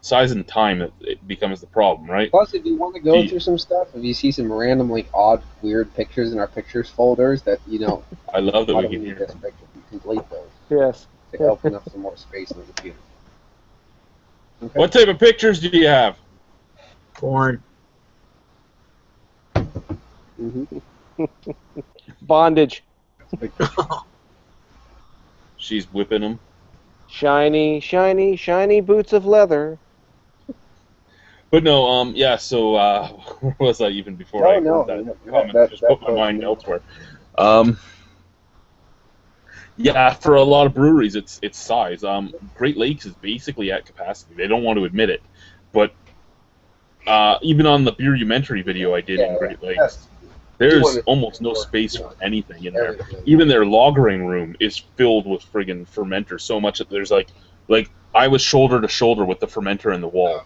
size and time that it becomes the problem, right? Plus, if you want to go through some stuff, if you see some random, like, odd, weird pictures in our pictures folders that, you know... I love that we can hear this picture, you can delete those. Yes. To open up some more space in the computer. Okay. What type of pictures do you have? Porn. Bondage. She's whipping them. Shiny, shiny, shiny boots of leather. But no, yeah, so, where was I even before I heard that comment? Just put my mind elsewhere. Yeah, for a lot of breweries, it's size. Great Lakes is basically at capacity. They don't want to admit it. But even on the Beerumentary video I did in Great Lakes, there's almost no space for anything in there. Even their lagering room is filled with friggin' fermenter so much that there's like I was shoulder to shoulder with the fermenter in the wall.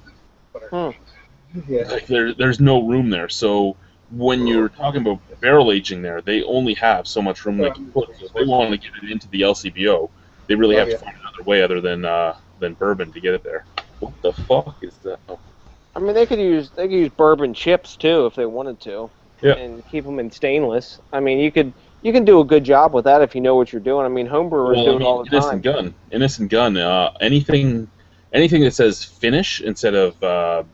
Like there's no room there. So when you're talking about barrel aging there, they only have so much room they can put. So if they want to get it into the LCBO, they really have to find another way other than bourbon to get it there. What the fuck is that? Oh. I mean, they could use bourbon chips too if they wanted to. Yeah. And keep them in stainless. I mean, you can do a good job with that if you know what you're doing. I mean, homebrewers do it all the time. Innocent Gun. Anything that says finish instead of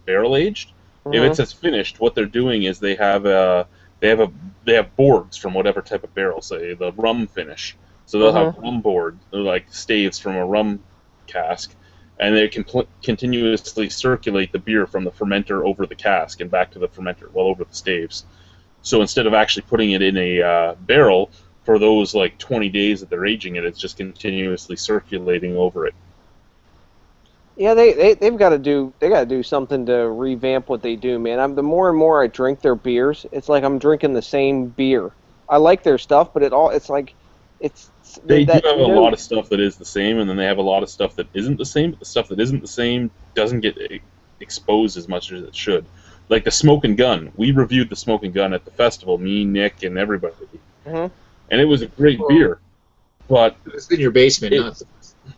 barrel aged. If it says finished, what they're doing is they have boards from whatever type of barrel, say the rum finish. So they'll have rum board, like staves from a rum cask, and they can continuously circulate the beer from the fermenter over the cask and back to the fermenter, well over the staves. So instead of actually putting it in a barrel for those like 20 days that they're aging it, it's just continuously circulating over it. Yeah, they've got to do something to revamp what they do, man. The more and more I drink their beers, it's like I'm drinking the same beer. I like their stuff, but they do have a lot of stuff that is the same, and then they have a lot of stuff that isn't the same. But the stuff that isn't the same doesn't get exposed as much as it should. Like the Smokin' Gun. We reviewed the Smokin' Gun at the festival, me, Nick, and everybody. And it was a great beer. But it's in your basement, not the festival.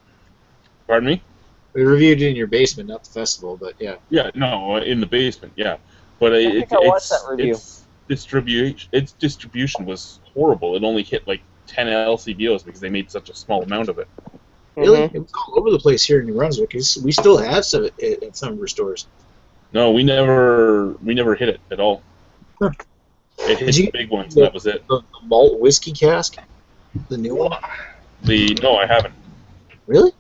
Pardon me? We reviewed it in your basement, not the festival, but yeah. Yeah, no, in the basement, yeah. But its distribution was horrible. It only hit like 10 LCBOs because they made such a small amount of it. Really? It was all over the place here in New Brunswick. We still have some at some of our stores. No, we never hit it at all. It hit the big ones, and that was it. The malt whiskey cask? The new one? No, I haven't. Really?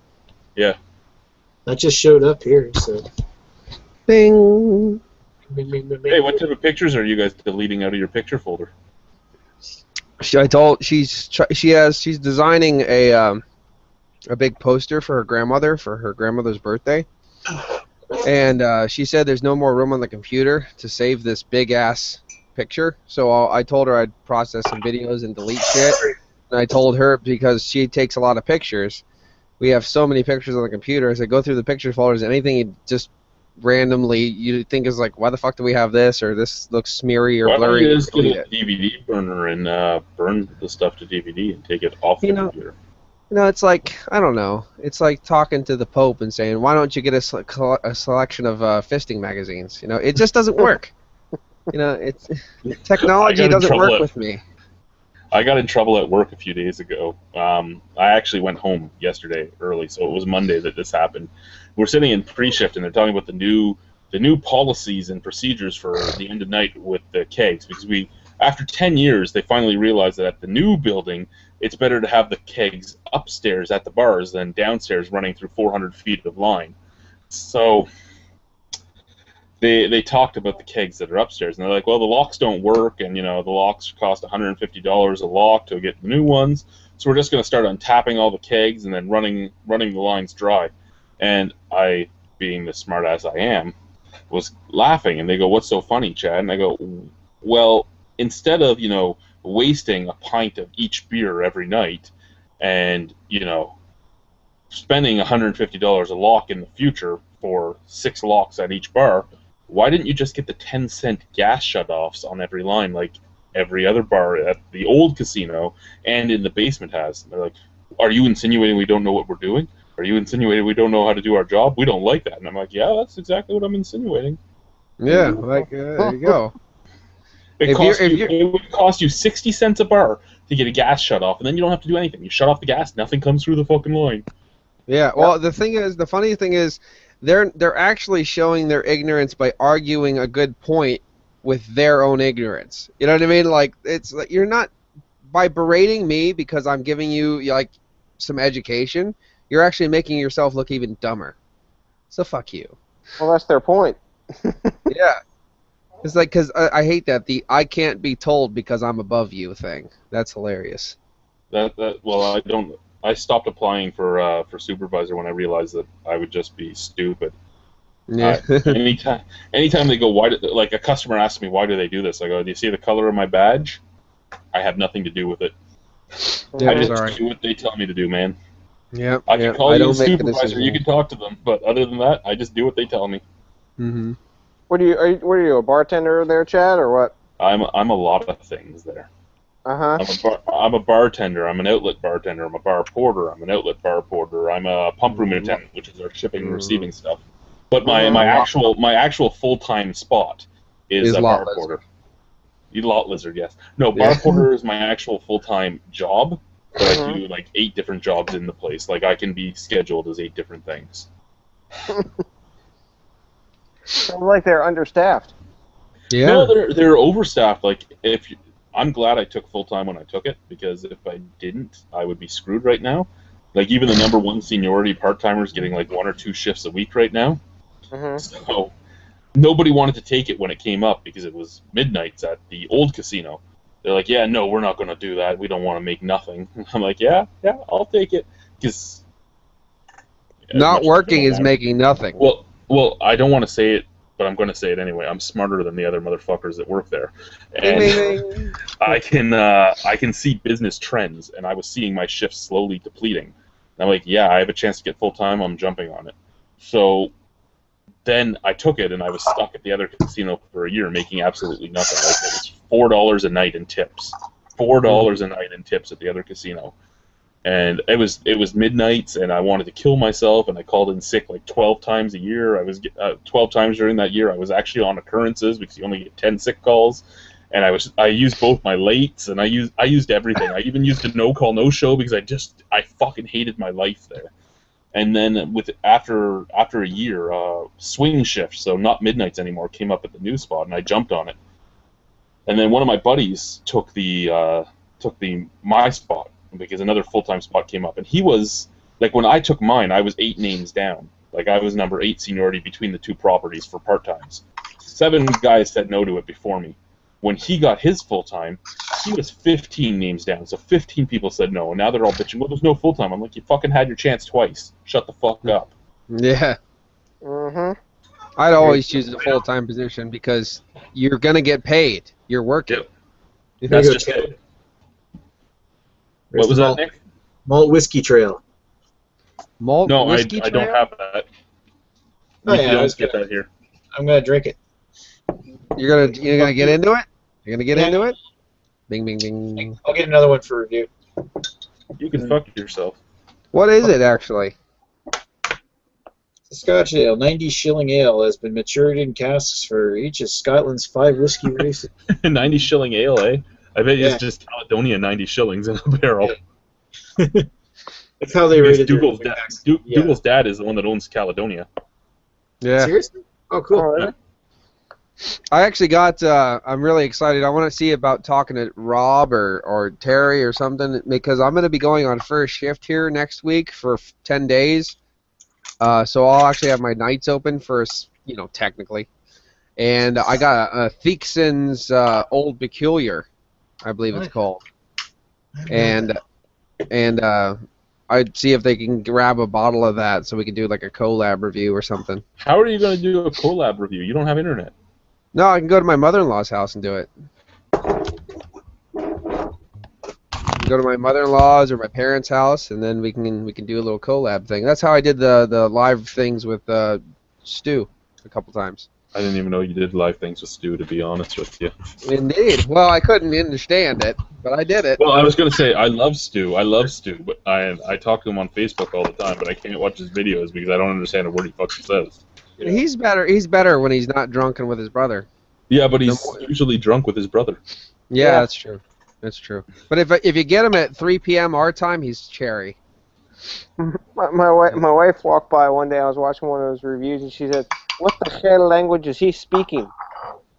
Yeah. That just showed up here, so. Bing. Hey, what type of pictures are you guys deleting out of your picture folder? She's designing a a big poster for her grandmother for her grandmother's birthday, and she said there's no more room on the computer to save this big ass picture. So I told her I'd process some videos and delete shit. And I told her because she takes a lot of pictures. We have so many pictures on the computer. As I go through the picture folders, anything you just randomly you think is like, why the fuck do we have this, or this looks smeary or Why don't blurry? you just get delete a it. DVD burner and burn the stuff to DVD and take it off the computer? It's like, I don't know. It's like talking to the Pope and saying, why don't you get a selection of fisting magazines? It just doesn't work. It's technology doesn't work with me. I got in trouble at work a few days ago. I actually went home yesterday early, so it was Monday that this happened. We're sitting in pre-shift, and they're talking about the new policies and procedures for the end of night with the kegs, because after 10 years, they finally realized that at the new building, it's better to have the kegs upstairs at the bars than downstairs running through 400 feet of line. So they talked about the kegs that are upstairs, and they're like, well, the locks don't work, and the locks cost $150 a lock to get the new ones, so we're just going to start untapping all the kegs and then running the lines dry. And I, being the smart ass I am, was laughing, and they go, what's so funny, Chad? And I go, well, instead of wasting a pint of each beer every night and spending $150 a lock in the future for 6 locks at each bar, why didn't you just get the 10-cent gas shutoffs on every line like every other bar at the old casino and in the basement has? And they're like, are you insinuating we don't know what we're doing? Are you insinuating we don't know how to do our job? We don't like that. And I'm like, yeah, that's exactly what I'm insinuating. Yeah, like, there you go. It would cost you 60 cents a bar to get a gas shut off, and then you don't have to do anything. You shut off the gas, nothing comes through the fucking line. Yeah, well, the funny thing is, they're actually showing their ignorance by arguing a good point with their own ignorance. You know what I mean? Like, it's like, you're not, by berating me because I'm giving you like some education, you're actually making yourself look even dumber. So fuck you. Well, that's their point. Yeah. It's like, because I hate that, the I can't be told because I'm above you thing. That's hilarious. I stopped applying for supervisor when I realized that I would just be stupid. Yeah. Anytime they go, like a customer asks me, why do they do this? I go, do you see the color of my badge? I have nothing to do with it. Yeah, I just do what they tell me to do, man. Yeah. I can call you a supervisor, you can talk to them, but other than that, I just do what they tell me. Mm-hmm. What are you, a bartender there, Chad, or what? I'm a lot of things there. I'm a bartender. I'm an outlet bartender. I'm a bar porter. I'm an outlet bar porter. I'm a pump room attendant, which is our shipping and receiving stuff. But my actual full-time spot is a bar porter. You lot lizard, yes. No, bar porter is my actual full-time job, but I do like 8 different jobs in the place. Like, I can be scheduled as 8 different things. Sounds like they're understaffed. Yeah. No, they're overstaffed. Like, I'm glad I took full-time when I took it, because if I didn't, I would be screwed right now. Like, even the number 1 seniority part-timers getting like 1 or 2 shifts a week right now. So nobody wanted to take it when it came up because it was midnights at the old casino. They're like, yeah, no, we're not going to do that. We don't want to make nothing. I'm like, yeah, I'll take it. Because not working is making nothing. Well, I don't want to say it, but I'm going to say it anyway. I'm smarter than the other motherfuckers that work there, and I can see business trends, and I was seeing my shifts slowly depleting. And I'm like, yeah, I have a chance to get full time. I'm jumping on it. So then I took it, and I was stuck at the other casino for a year, making absolutely nothing. Like, it was $4 a night in tips. $4 a night in tips at the other casino. And it was midnights, and I wanted to kill myself, and I called in sick like 12 times a year. I was 12 times during that year. I was actually on occurrences because you only get 10 sick calls, and I used both my lates, and I used everything. I even used a no call no show because I fucking hated my life there. And then after a year, swing shift, so not midnights anymore, came up at the new spot, and I jumped on it. And then one of my buddies took my spot, because another full-time spot came up, and he was like, when I took mine, I was 8 names down. Like, I was number 8 seniority between the 2 properties for part-times. 7 guys said no to it before me, when he got his full-time, he was 15 names down. So 15 people said no, and now they're all bitching, well, there's no full-time. I'm like, you fucking had your chance twice. Shut the fuck up. Yeah. Mm-hmm. I'd always choose a full-time position because you're going to get paid. You're working. Yep. That's just it. What was that, Nick? Malt Whiskey Trail. Malt No, whiskey I don't trail? have that. Oh, We yeah, I don't was get gonna- that here. I'm going to drink it. You're gonna get into it? You're gonna get Yeah. into it? Bing, bing, bing. I'll get another one for review. You can fuck yourself. What is it actually? The Scotch Ale, 90 shilling ale, has been matured in casks for each of Scotland's 5 whiskey races. 90 shilling ale, eh? I bet Yeah. it's just Caledonia 90 shillings in a barrel. That's how they Because rated Dougal's, their Dougal's dad is the one that owns Caledonia. Yeah. Seriously? Oh, cool. Oh, really? I actually got. I'm really excited. I want to see about talking to Rob or Terry or something because I'm going to be going on first shift here next week for 10 days. So I'll actually have my nights open first, technically. And I got a Theakson's Old Peculiar, I believe it's called. And I'd see if they can grab a bottle of that so we can do like a collab review or something. How are you going to do a collab review? You don't have internet. No, I can go to my mother-in-law's house and do it. Go to my mother-in-law's or my parents' house, and then we can do a little collab thing. That's how I did the live things with Stu a couple times. I didn't even know you did live things with Stu, to be honest with you. Indeed. Well, I couldn't understand it, but I did it. Well, I was going to say, I love Stu, but I talk to him on Facebook all the time, but I can't watch his videos because I don't understand a word he fucking says. He's better. He's better when he's not drunk and with his brother. Yeah, but he's usually drunk with his brother. Yeah, that's true. That's true. But if you get him at 3 p.m. our time, he's cherry. My wife walked by one day. I was watching one of those reviews, and she said, "What the hell language is he speaking?"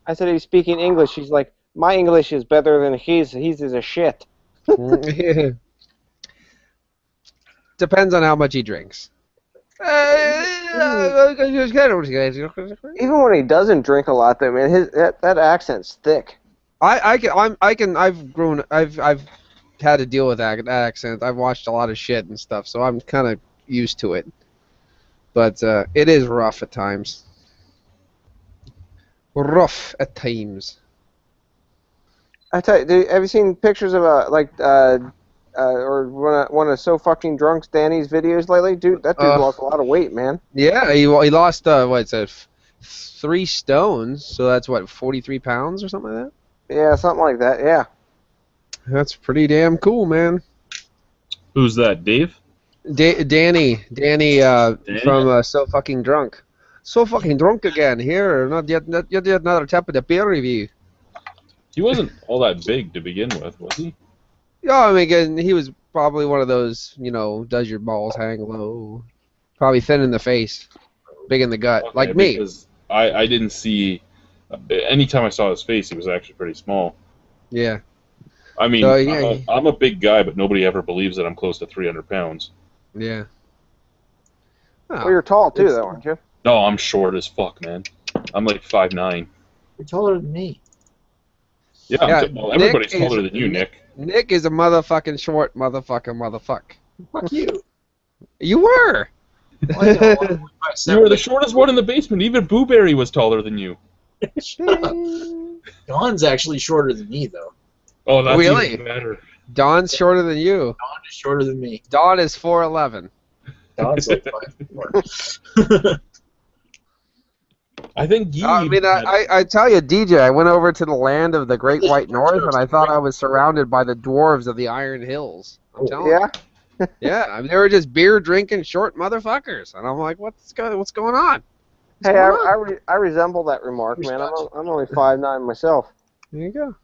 I said, "He's speaking English." She's like, "My English is better than his. His is a shit." Depends on how much he drinks. Even when he doesn't drink a lot, though, man, that accent's thick. I've had to deal with that accent. I've watched a lot of shit and stuff, so I'm kind of used to it. But it is rough at times. Rough at times. I tell you, have you seen pictures of or one of So Fucking Drunk's Danny's videos lately? Dude, that dude lost a lot of weight, man. Yeah, he lost 3 stones, so that's 43 pounds or something like that. Yeah, something like that. Yeah. That's pretty damn cool, man. Who's that, Dave? Danny from So Fucking Drunk. So fucking drunk again here. Not yet another tap of the beer review. He wasn't all that big to begin with, was he? Yeah, I mean, he was probably one of those, does your balls hang low? Probably thin in the face, big in the gut, Okay, like me. Because I didn't see. Anytime I saw his face, he was actually pretty small. Yeah. I mean, So, yeah, I'm a big guy, but nobody ever believes that I'm close to 300 pounds. Yeah. Well, you're tall too, though, aren't you? No, I'm short as fuck, man. I'm like 5'9". You're taller than me. Yeah, Yeah, well, everybody's Nick taller is- than you, Nick. Nick is a motherfucking short motherfuck. Fuck you. You were. You were the shortest one in the basement. Even Boo Berry was taller than you. Don's actually shorter than me, though. Oh, that's Really? even better. Don's shorter than you. Don is shorter than me. Don is 4'11". Don's like 5'4". I think you. I mean, I tell you, DJ, I went over to the land of the Great White North, and I thought I was surrounded by the dwarves of the Iron Hills. I'm telling you. Yeah. Yeah, I mean, they were just beer drinking short motherfuckers, and I'm like, what's going on? What's Hey, going on? I resemble that remark, man. I'm only 5'9" myself. There you go.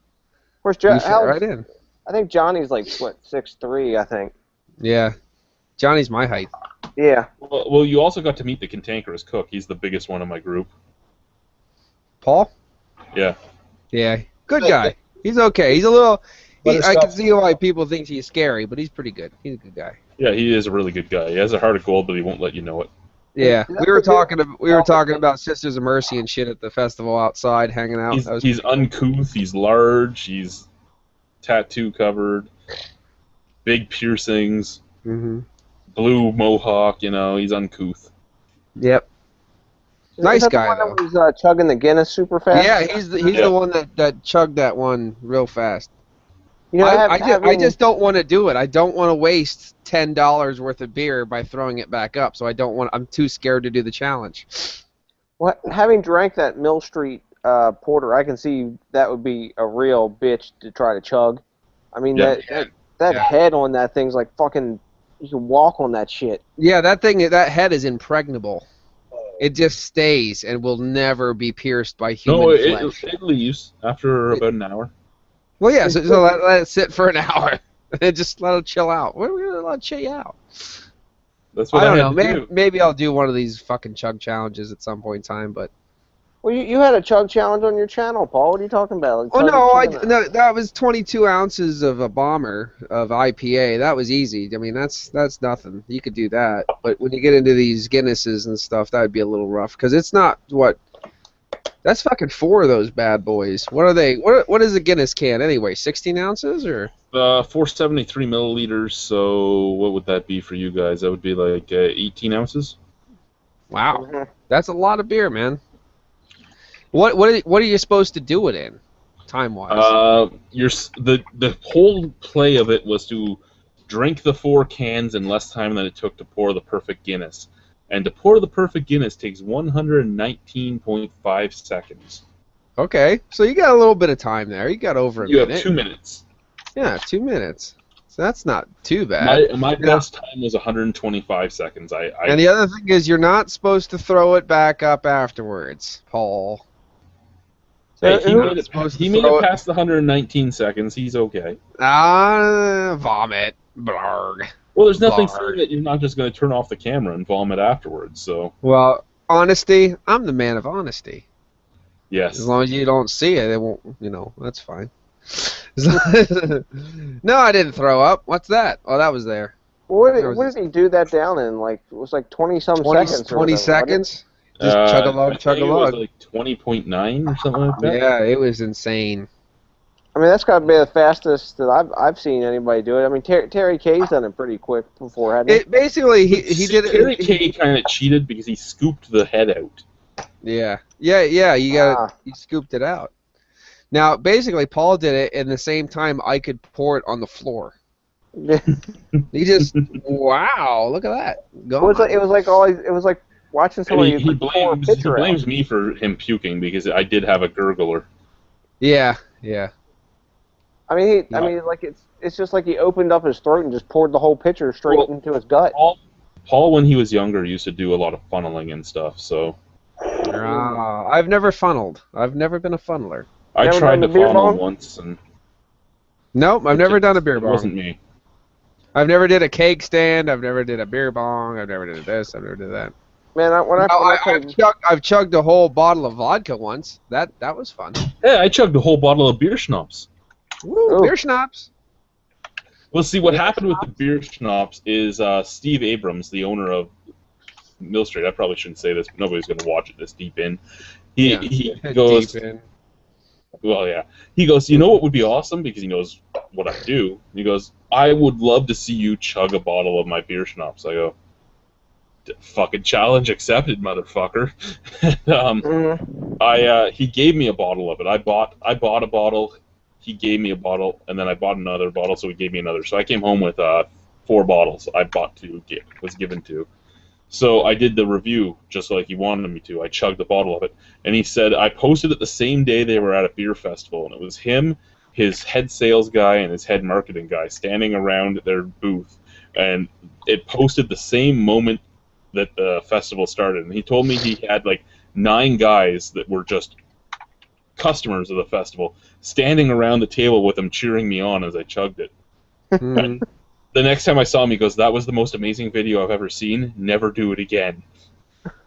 Where's You John? fit right in. I think Johnny's like 6'3", I think. Yeah, Johnny's my height. Yeah. Well, you also got to meet the cantankerous cook. He's the biggest one in my group. Paul? Yeah. Yeah, good guy. He's okay. He's a little. I can Butterscotch. see why people think he's scary, but he's pretty good. He's a good guy. Yeah, he is a really good guy. He has a heart of gold, but he won't let you know it. Yeah, Is that we were the beer- talking about Sisters of Mercy and shit at the festival outside, hanging out. That was He's uncouth. He's large. He's tattoo covered. Big piercings. Mm-hmm. Blue mohawk. You know, he's uncouth. Yep. Is Nice that the guy, one though. that was chugging the Guinness super fast? Yeah, he's the one that chugged that one real fast. You know, I just don't want to do it. I don't want to waste $10 worth of beer by throwing it back up. So I'm too scared to do the challenge. having drank that Mill Street porter, I can see that would be a real bitch to try to chug. I mean, Yeah. that Yeah. head on that thing's like fucking. You can walk on that shit. Yeah, that head is impregnable. It just stays and will never be pierced by human No, flesh. it leaves after about an hour. Well, yeah, so let it sit for an hour and just let it chill out. We're gonna let it chill out. That's what I don't had know. to Maybe do. maybe I'll do one of these fucking chug challenges at some point in time. But Well, you had a chug challenge on your channel, Paul. What are you talking about? Like, no, that was 22 ounces of a bomber of IPA. That was easy. I mean, that's nothing. You could do that. But when you get into these Guinnesses and stuff, that would be a little rough because it's not what. That's fucking 4 of those bad boys. What are they? What is a Guinness can anyway? 16 ounces or? 473 milliliters. So what would that be for you guys? That would be like 18 ounces. Wow, Mhm. that's a lot of beer, man. What are you supposed to do it in, time wise? The whole play of it was to drink the 4 cans in less time than it took to pour the perfect Guinness. And to pour the perfect Guinness takes 119.5 seconds. Okay, so you got a little bit of time there. You got over a You minute. have 2 minutes. Yeah, 2 minutes. So that's not too bad. My best time was 125 seconds. And the other thing is, you're not supposed to throw it back up afterwards, Paul. Hey, he You're made not it, supposed to he made throw it past the 119 seconds. He's okay. Vomit. Blarg. Well, there's nothing Blarg. saying that you're not just going to turn off the camera and vomit afterwards. So Well, honesty. I'm the man of honesty. yes. As long as you don't see it, it won't. That's fine. No, I didn't throw up. What's that? Oh, that was there. What There was did he do that down in? Like, it was like 20-some 20, seconds. 20 seconds. Just chug a lug, I chug a think it was lug. like 20.9 or something like that. Yeah, it was insane. I mean, that's got to be the fastest that I've seen anybody do it. I mean, Terry K's done it pretty quick before, hadn't he? It basically he did it. Terry K kind of cheated because he scooped the head out. Yeah. You scooped it out. Now, basically, Paul did it in the same time I could pour it on the floor. He just wow, look at that. It was like watching And somebody he pour a blames pitcher out. me for him puking because I did have a gurgler. Yeah. I mean, like it's just like he opened up his throat and just poured the whole pitcher straight into his gut. Paul, when he was younger, used to do a lot of funneling and stuff. So I've never funneled. I've never been a funneler. I Never tried done to the beer funnel bong? once, and Nope, I've never done a beer it bong. wasn't me. I've never did a cake stand. I've never did a beer bong. I've never did this. I've never did that. Man, I've chugged a whole bottle of vodka once. That was fun. Yeah, I chugged a whole bottle of beer schnapps. Woo, Ooh. beer schnapps. Well, see, what happened with the beer schnapps is Steve Abrams, the owner of Mill Street. I probably shouldn't say this, but nobody's going to watch it this deep in. He goes, Deep in. well, yeah. He goes, you know what would be awesome? Because he knows what I do. He goes, I would love to see you chug a bottle of my beer schnapps. I go, fucking challenge accepted, motherfucker. He gave me a bottle of it. I bought a bottle. He gave me a bottle, and then I bought another bottle, so he gave me another. So I came home with 4 bottles. I bought 2, was given 2. So I did the review just like he wanted me to. I chugged the bottle of it, and he said I posted it the same day they were at a beer festival, and it was him, his head sales guy, and his head marketing guy standing around their booth, and it posted the same moment that the festival started. And he told me he had like 9 guys that were just customers of the festival standing around the table with him cheering me on as I chugged it. Mm. The next time I saw him, he goes, that was the most amazing video I've ever seen. Never do it again.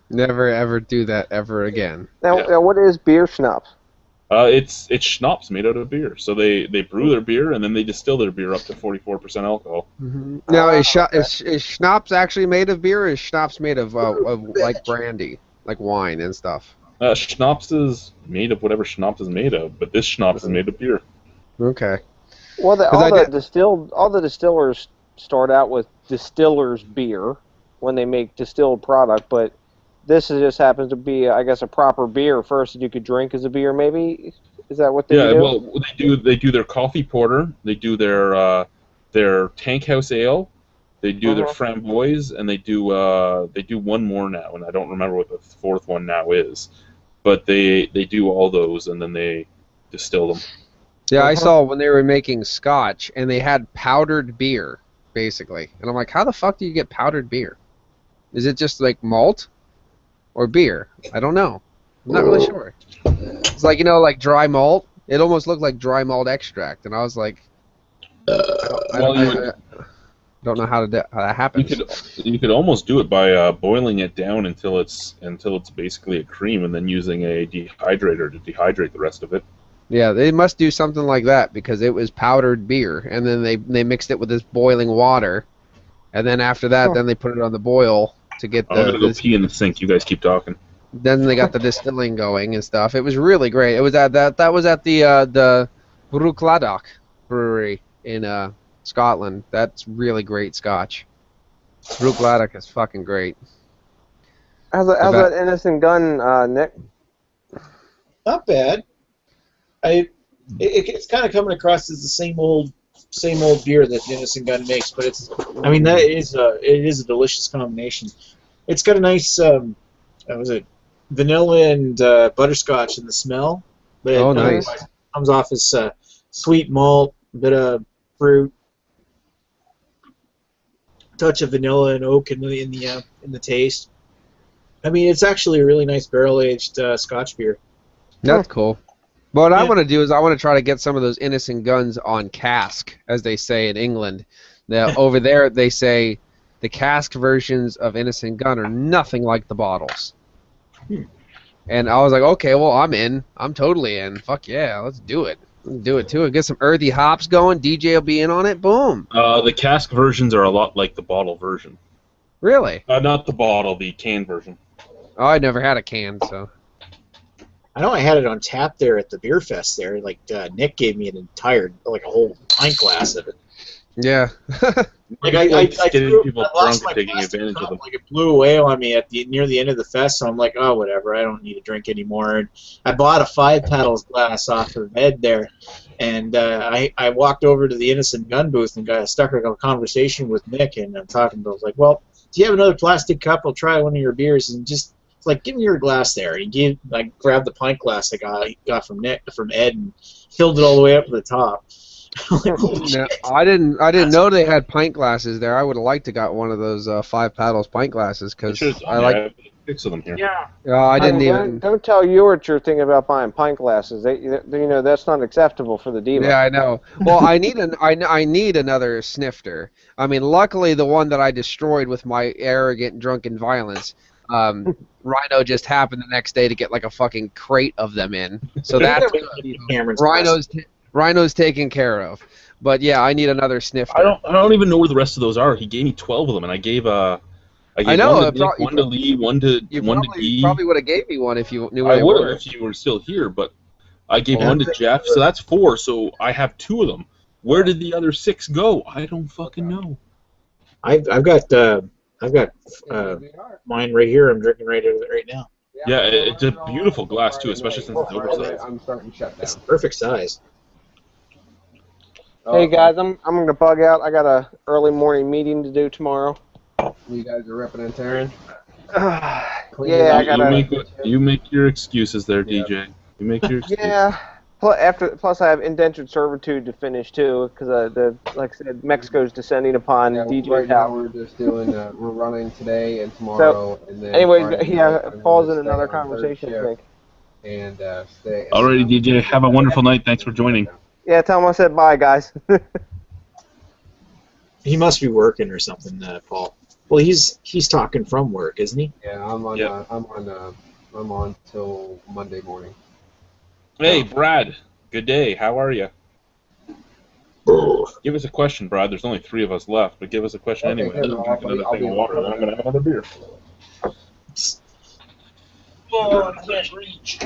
Never ever do that ever again. Now, what is beer schnapps? It's schnapps made out of beer. So they brew their beer and then they distill their beer up to 44% alcohol. Now, is schnapps actually made of beer, or is schnapps made of like brandy, like wine and stuff? Schnapps is made of whatever schnapps is made of, but this schnapps is made of beer. Okay. Well, 'Cause all the distillers start out with distiller's beer when they make distilled product, but this just happens to be, I guess, a proper beer first that you could drink as a beer. Maybe is that what they do? Yeah, well, they do their coffee porter, they do their tank house ale, they do their framboise, and they do one more now, and I don't remember what the fourth one now is, but they do all those and then they distill them. Yeah, I saw when they were making scotch, and they had powdered beer, basically. And I'm like, how the fuck do you get powdered beer? Is it just like malt or beer? I don't know. I'm not really sure. It's like, like dry malt. It almost looked like dry malt extract, and I was like, I don't know how that happens. You could almost do it by boiling it down until it's basically a cream, and then using a dehydrator to dehydrate the rest of it. Yeah, they must do something like that because it was powdered beer, and then they mixed it with this boiling water, and then after that, then they put it on the boil to get the. I'm gonna go pee in the sink. You guys keep talking. Then they got the distilling going and stuff. It was really great. It was at that was at the Bruichladdach brewery in Scotland. That's really great Scotch. Bruichladdach is fucking great. How's that Innocent Gun, Nick? Not bad. It's kind of coming across as the same old beer that Innocent Gun makes, but it is a delicious combination. It's got a nice vanilla and butterscotch in the smell, but nice. It comes off as sweet malt, a bit of fruit, touch of vanilla and oak in the taste. I mean, it's actually a really nice barrel aged Scotch beer. That's cool. But what I want to do is I want to try to get some of those Innocent Guns on cask, as they say in England. Now, over there, they say the cask versions of Innocent Gun are nothing like the bottles. And I was like, okay, well, I'm in. I'm totally in. Fuck yeah, let's do it. Let's do it, too. Get some earthy hops going. DJ will be in on it. Boom. The cask versions are a lot like the bottle version. Really? Not the bottle, the can version. Oh, I never had a can, so... I know I had it on tap there at the beer fest there. Like Nick gave me a whole pint glass of it. Yeah. I getting people drunk my and taking plastic advantage cup, of them. Like it blew away on me near the end of the fest, so I'm like, oh whatever, I don't need to drink anymore. And I bought a 5 paddles glass off of Ed there, and I walked over to the Innocent Gun booth and stuck a conversation with Nick, and I'm talking about, I was like, well, do you have another plastic cup? I'll try one of your beers, and just like, give me your glass there. I grabbed the pint glass I got from Ed, and filled it all the way up to the top. Like, no, I didn't know they had pint glasses there. I would have liked to got one of those 5 paddles pint glasses because I like 6 of them here. Yeah. I didn't even. Don't tell Ewart you're thinking about buying pint glasses. That's not acceptable for the diva. Yeah, I know. Well, I need another snifter. I mean, luckily the one that I destroyed with my arrogant drunken violence. Rhino just happened the next day to get like a fucking crate of them in, so that's good. Rhino's taken care of. But yeah, I need another snifter. I don't even know where the rest of those are. He gave me 12 of them, and I gave one to Nick, one to Lee, one to D. You probably would have gave me one if you knew I where would they were. have if you were still here, but I gave one to Jeff, so that's 4. So I have 2 of them. Where did the other 6 go? I don't fucking know. I've got mine right here. I'm drinking right now. Yeah, it's a beautiful glass too, especially since it's oversized. I'm starting to shut down. It's the perfect size. Hey guys, I'm gonna bug out. I got a early morning meeting to do tomorrow. You guys are ripping and tearing. Yeah, I gotta. You make your excuses there, DJ. You make your excuses. Yeah. Plus, I have indentured servitude to finish too, because like I said, Mexico's descending upon DJ's right now house. we're just doing we're running today and tomorrow, and then. Anyway, Friday yeah, night, I'm falls gonna in stay another on third conversation, I shift think. And stay. Alrighty, DJ. Have a wonderful night. Thanks for joining. Yeah, tell him I said bye, guys. He must be working or something, Paul. Well, he's talking from work, isn't he? Yeah, I'm on. Yep. I'm on till Monday morning. Hey, Brad. Good day. How are you? Give us a question, Brad. There's only 3 of us left, but give us a question Okay, anyway. good. I'm gonna drink another I'll thing be of water, then I'm gonna have another beer. Oh, I can't reach.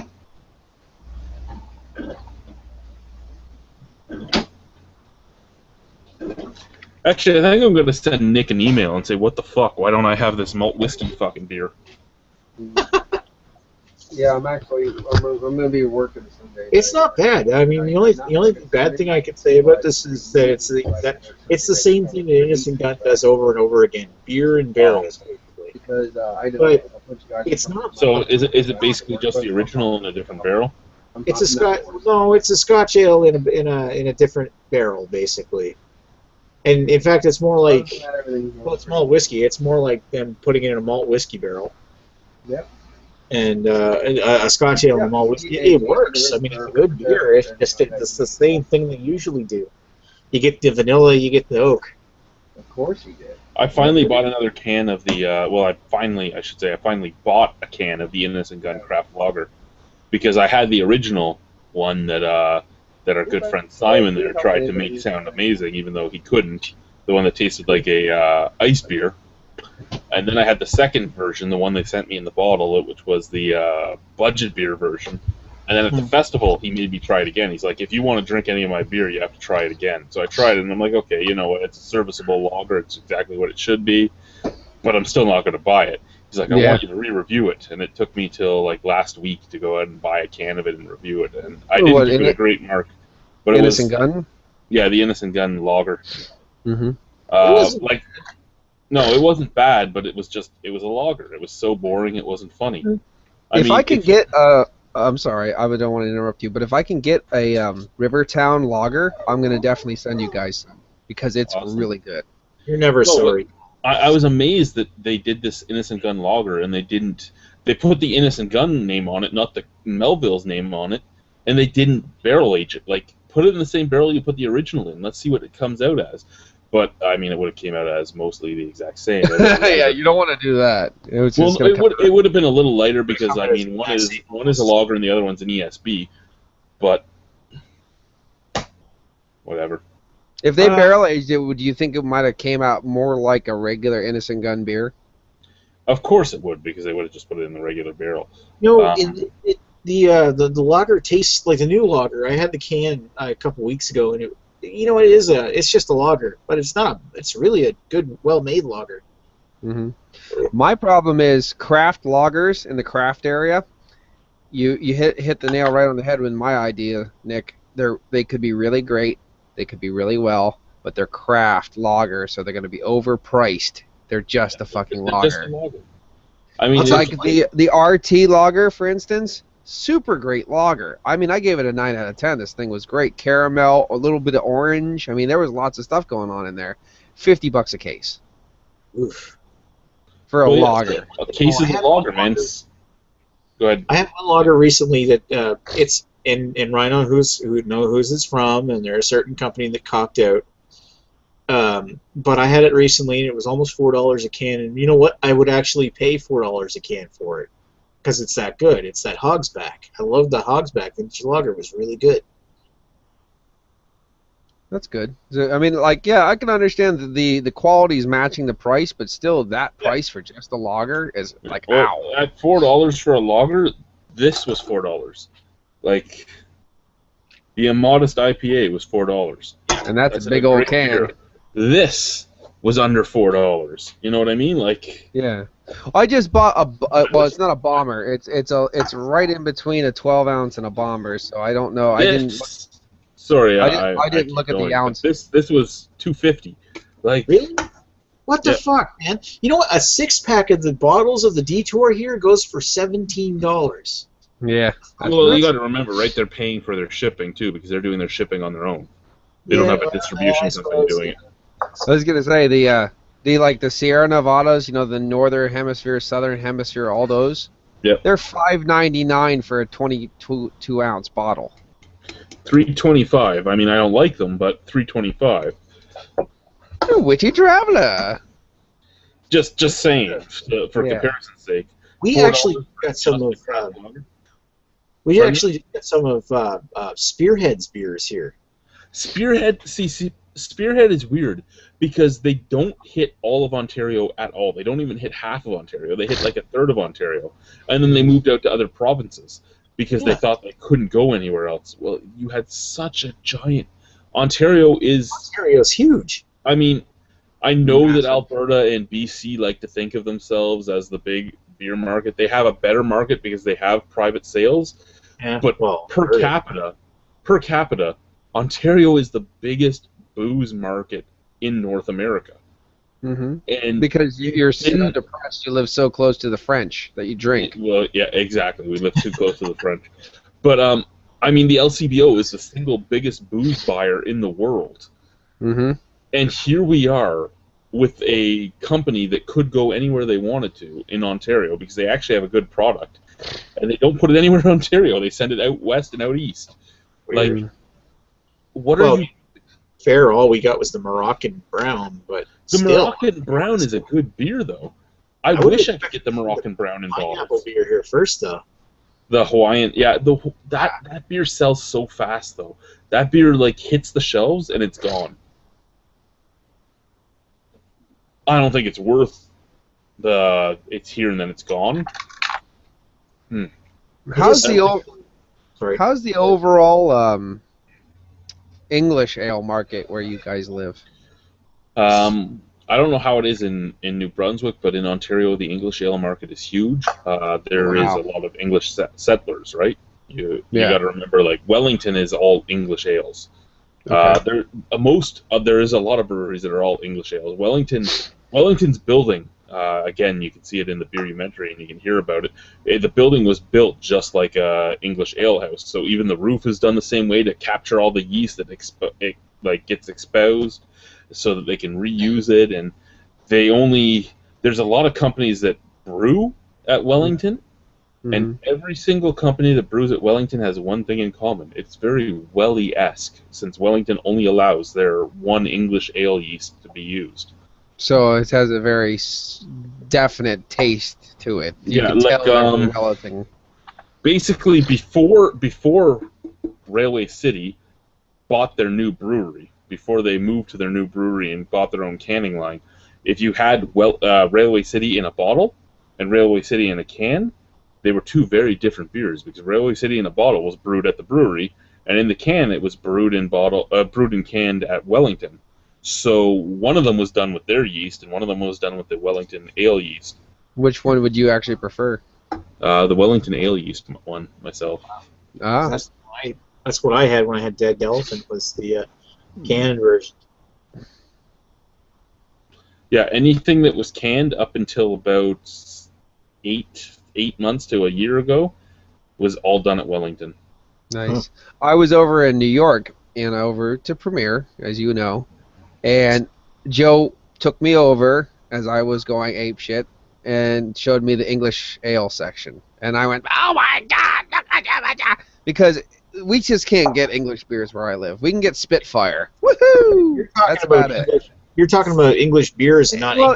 Actually, I think I'm gonna send Nick an email and say, "What the fuck? Why don't I have this malt whiskey fucking beer?" Yeah, I'm gonna be working Sunday. It's not bad. I mean, the only bad thing I could say about this is that it's the same thing that Innocent Gun does over and over again. Beer and barrels, basically. Because I know But a bunch of guys. it's not. So is it basically just the original in a different barrel? It's a Scotch. No, it's a Scotch ale in a different barrel, basically. And in fact, it's more like it's malt whiskey. It's more like them putting it in a malt whiskey barrel. Yep. And a Scotch ale and a malt whiskey. It works. I mean, it's a good beer. It's the same thing they usually do. You get the vanilla, you get the oak. Of course you did. I finally bought another can of the. I finally bought a can of the Innocent Gun Craft Lager because I had the original one that our good friend Simon there tried to make sound amazing, even though he couldn't. The one that tasted like a ice beer. And then I had the second version, the one they sent me in the bottle, which was the budget beer version. And then at the festival, he made me try it again. He's like, if you want to drink any of my beer, you have to try it again. So I tried it, and I'm like, okay, you know what? It's a serviceable lager. It's exactly what it should be. But I'm still not going to buy it. He's like, I want you to re-review it. And it took me till like last week to go out and buy a can of it and review it. And I didn't give it a great mark. But Innocent Gun? Yeah, the Innocent Gun lager. Mm-hmm. No, it wasn't bad, but it was a lager. It was so boring, it wasn't funny. I'm sorry, I don't want to interrupt you, but if I can get a Rivertown lager, I'm going to definitely send you guys some, because it's really good. You're never sorry. I was amazed that they did this Innocent Gun lager, and they put the Innocent Gun name on it, not the Melville's name on it, and they didn't barrel age it. Like, put it in the same barrel you put the original in. Let's see what it comes out as. But I mean, it would have came out as mostly the exact same. Yeah, you don't want to do that. It would have been a little lighter because I mean, one is a lager and the other one's an ESB. But whatever. If they barrel aged it, would you think it might have came out more like a regular Innocent Gun beer? Of course it would, because they would have just put it in the regular barrel. The lager tastes like the new lager. I had the can a couple weeks ago, and it's just a lager, but it's really a good, well-made lager. Mm-hmm. My problem is craft lagers in the craft area. You hit the nail right on the head with my idea, Nick. They could be really great, they could be really well, but they're craft lagers, so they're going to be overpriced. They're just a fucking lager. Just a lager. I mean, it's like the RT lager, for instance. Super great lager. I mean, I gave it a 9 out of 10. This thing was great. Caramel, a little bit of orange. I mean, there was lots of stuff going on in there. $50 a case. Oof. For a lager. A case is a lager, man. Go ahead. I had one lager recently that it's and Rhino who knows who's it's from, and they're a certain company that copped out. But I had it recently, and it was almost $4 a can. And you know what? I would actually pay $4 a can for it. Because it's that good. It's that Hogsback. I love the Hogsback. Vintage lager was really good. That's good. I mean, I can understand the quality is matching the price, but still, that price for just a lager is like, ow. At $4 for a lager, this was $4. Like, the Immodest IPA was $4. And that's a big old can. Beer. This was under $4. You know what I mean? Like, yeah. I just bought well, it's not a bomber. It's right in between a 12-ounce and a bomber. So I don't know. I didn't look at the ounces. This was $2.50. Like, really? What the fuck, man? You know what? A 6-pack of the bottles of the Detour here goes for $17. Yeah. Well, you got to remember, right? They're paying for their shipping too, because they're doing their shipping on their own. They don't have a distribution company doing it. I was gonna say the Sierra Nevadas, the Northern Hemisphere, Southern Hemisphere, all those. Yep. They're $5.99 for a 22-ounce bottle. $3.25. I mean, I don't like them, but $3.25. Witchy traveler. Just saying, for comparison's sake. We actually got some of We Pardon? actually get some of Spearhead's beers here. Spearhead, Spearhead is weird because they don't hit all of Ontario at all. They don't even hit half of Ontario. They hit like a third of Ontario, and then they moved out to other provinces because they thought they couldn't go anywhere else. Well, you had such a giant. Ontario's huge. I mean, I know that Massive. Alberta and BC like to think of themselves as the big beer market. They have a better market because they have private sales, Yeah, but per capita, Ontario is the biggest booze market in North America. Mm-hmm. And Because you're so depressed, you live so close to the French that you drink. well, yeah, exactly. We live too close to the French. But I mean, the LCBO is the single biggest booze buyer in the world. Mm-hmm. And here we are with a company that could go anywhere they wanted to in Ontario because they actually have a good product, and they don't put it anywhere in Ontario. They send it out west and out east. Weird. Like, what are you? Fair, all we got was the Moroccan Brown, but The still, Moroccan Brown is a good beer, though. I would wish I could get the Moroccan Brown in pineapple bottles. beer here first, though. The Hawaiian, yeah, that beer sells so fast, though. That beer like hits the shelves and it's gone. I don't think it's worth it's here and then it's gone. How's the Sorry. how's the overall English ale market where you guys live? I don't know how it is in New Brunswick, but in Ontario, the English ale market is huge. There is a lot of English settlers, right? You got to remember, like Wellington is all English ales. Okay. There is a lot of breweries that are all English ales. Wellington's building, again, you can see it in the Beerumentary and you can hear about it. The building was built just like a English ale house, so even the roof is done the same way to capture all the yeast that gets exposed, so that they can reuse it. And there's a lot of companies that brew at Wellington, and every single company that brews at Wellington has one thing in common. It's very Welly-esque, since Wellington only allows their one English ale yeast to be used. So it has a very definite taste to it. You Yeah, can like, tell they're developing. Basically, before Railway City bought their new brewery, before they moved to their new brewery and bought their own canning line, if you had Railway City in a bottle and Railway City in a can, they were two very different beers, because Railway City in a bottle was brewed at the brewery, and in the can it was brewed and canned at Wellington. So one of them was done with their yeast, and one of them was done with the Wellington ale yeast. Which one would you actually prefer? The Wellington ale yeast one, myself. Ah, That's what I had when I had Dead Elephant, was the canned version. Yeah, anything that was canned up until about eight months to a year ago was all done at Wellington. nice. I was over in New York and over to Premiere, as you know, and Joe took me over as I was going apeshit and showed me the English ale section. And I went, oh my God! Because we just can't get English beers where I live. We can get Spitfire. Woohoo! That's about it. You're talking about English beers, not Well,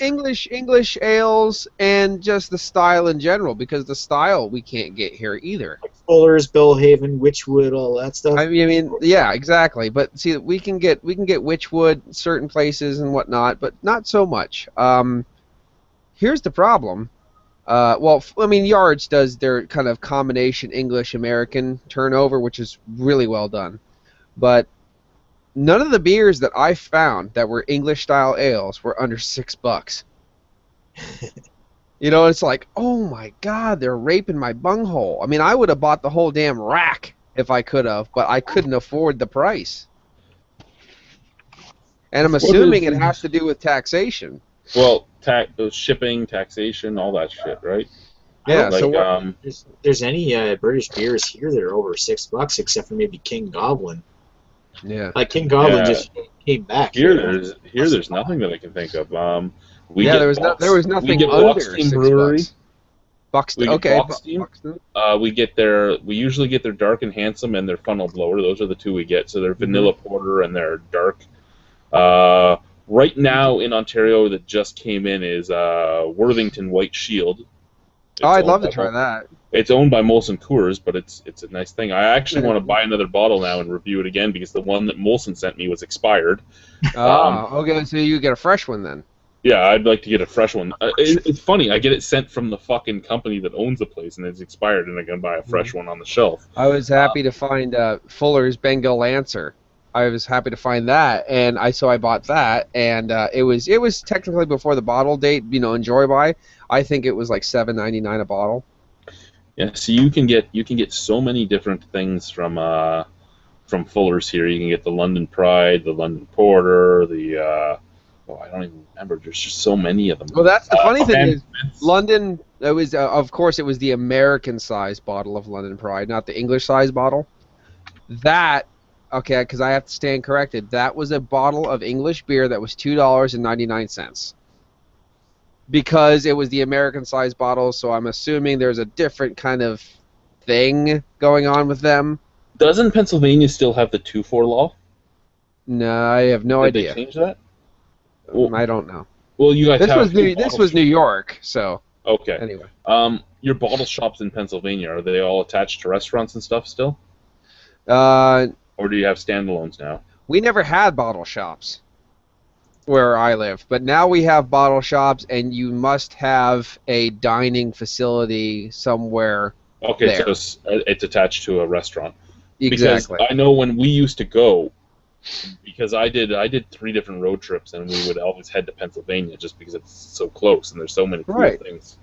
English. English ales and just the style in general, because the style we can't get here either. Like Fuller's, Bellhaven, Witchwood, all that stuff. I mean, yeah, exactly. But see, we can get Witchwood certain places and whatnot, but not so much. Here's the problem. Yards does their kind of combination English-American turnover, which is really well done. But none of the beers that I found that were English-style ales were under $6. You know, it's like, oh my God, they're raping my bunghole. I mean, I would have bought the whole damn rack if I could have, but I couldn't afford the price. And I'm assuming it has to do with taxation. Well, shipping, taxation, all that shit, right? Yeah. Like, So There's any British beers here that are over $6, except for maybe King Goblin. yeah. Like King Goblin Yeah. just came back. There's nothing that I can think of. There was nothing under $6. Buxton. Okay. Buxton. We usually get their Dark and Handsome and their Funnel Blower. Those are the two we get. So their Vanilla Porter and their Dark. Right now in Ontario that just came in is Worthington White Shield. Oh, I'd owned love to by try that. It's owned by Molson Coors, but it's a nice thing. I actually want to buy another bottle now and review it again because the one that Molson sent me was expired. Okay, so you get a fresh one then. Yeah, I'd like to get a fresh one. It's funny, I get it sent from the fucking company that owns the place, and it's expired, and I can buy a fresh one on the shelf. I was happy to find Fuller's Bengal Lancer. I was happy to find that, and so I bought that, and it was technically before the bottle date, enjoy by. I think it was like $7.99 a bottle. Yeah, so you can get so many different things from Fuller's here. You can get the London Pride, the London Porter, the I don't even remember. There's just so many of them. Well, that's the funny thing is London. It was of course it was the American size bottle of London Pride, not the English size bottle. That okay, because I have to stand corrected. That was a bottle of English beer that was $2.99. Because it was the American size bottle, so I'm assuming there's a different kind of thing going on with them. Doesn't Pennsylvania still have the 2-4 law? No, I have no Did idea. they change that? Well, I don't know. Well, you guys This was New York, so okay. Anyway, your bottle shops in Pennsylvania, are they all attached to restaurants and stuff still, or do you have standalones now? We never had bottle shops where I live, but now we have bottle shops, and you must have a dining facility somewhere. Okay, there. so it's attached to a restaurant. Exactly. Because I know when we used to go, because I did 3 different road trips, and we would always head to Pennsylvania just because it's so close and there's so many cool things.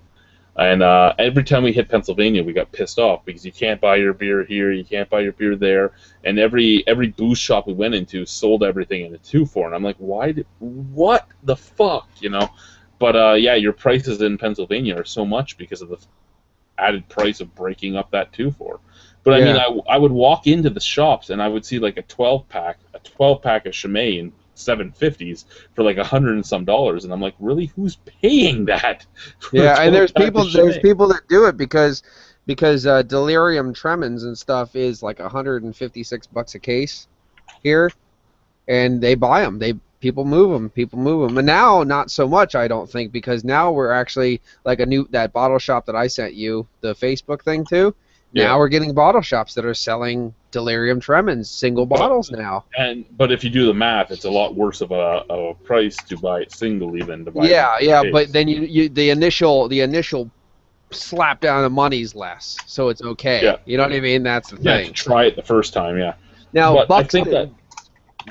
And every time we hit Pennsylvania, we got pissed off because you can't buy your beer here, you can't buy your beer there, and every booze shop we went into sold everything in a 2-4, and I'm like, what the fuck, But yeah, your prices in Pennsylvania are so much because of the added price of breaking up that 2-4. But I mean, I would walk into the shops and I would see like a 12-pack of Chimay in 750s for like $100 and some, and I'm like, really, who's paying that? Yeah, and there's people that do it because delirium tremens and stuff is like $156 a case here, and they buy them. People move them, and now not so much, I don't think, because now we're actually like that bottle shop that I sent you the Facebook thing to. Now we're getting bottle shops that are selling delirium tremens single bottles now. But if you do the math, it's a lot worse of a price to buy it singly than to buy it in yeah, case. but then the initial slap down of money's less, so it's okay. Yeah. You know what I mean? That's the thing. To try it the first time, yeah. Now, but Buxton. I think that.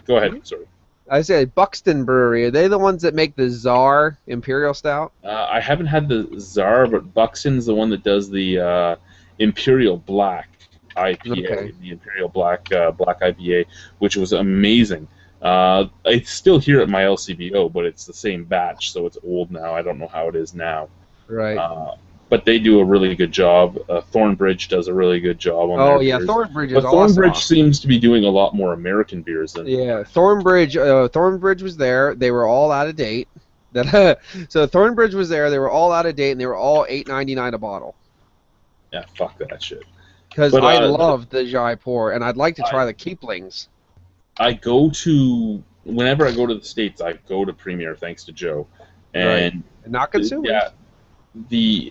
Go ahead. Sorry. I said Buxton Brewery. Are they the ones that make the Czar Imperial Stout? I haven't had the Czar, but Buxton's the one that does the Imperial Black IPA, the Imperial Black IPA, which was amazing. It's still here at my LCBO, but it's the same batch, so it's old now. I don't know how it is now. Right. But they do a really good job. Thornbridge does a really good job on their beers. Thornbridge is But awesome. Thornbridge seems to be doing a lot more American beers than. Yeah, Thornbridge was there. They were all out of date. So Thornbridge was there. They were all out of date, and they were all $8.99 a bottle. Yeah, fuck that shit. Because I love the Jaipur, and I'd like to try the Keeplings. Whenever I go to the States, I go to Premier, thanks to Joe. And not consumers. Yeah.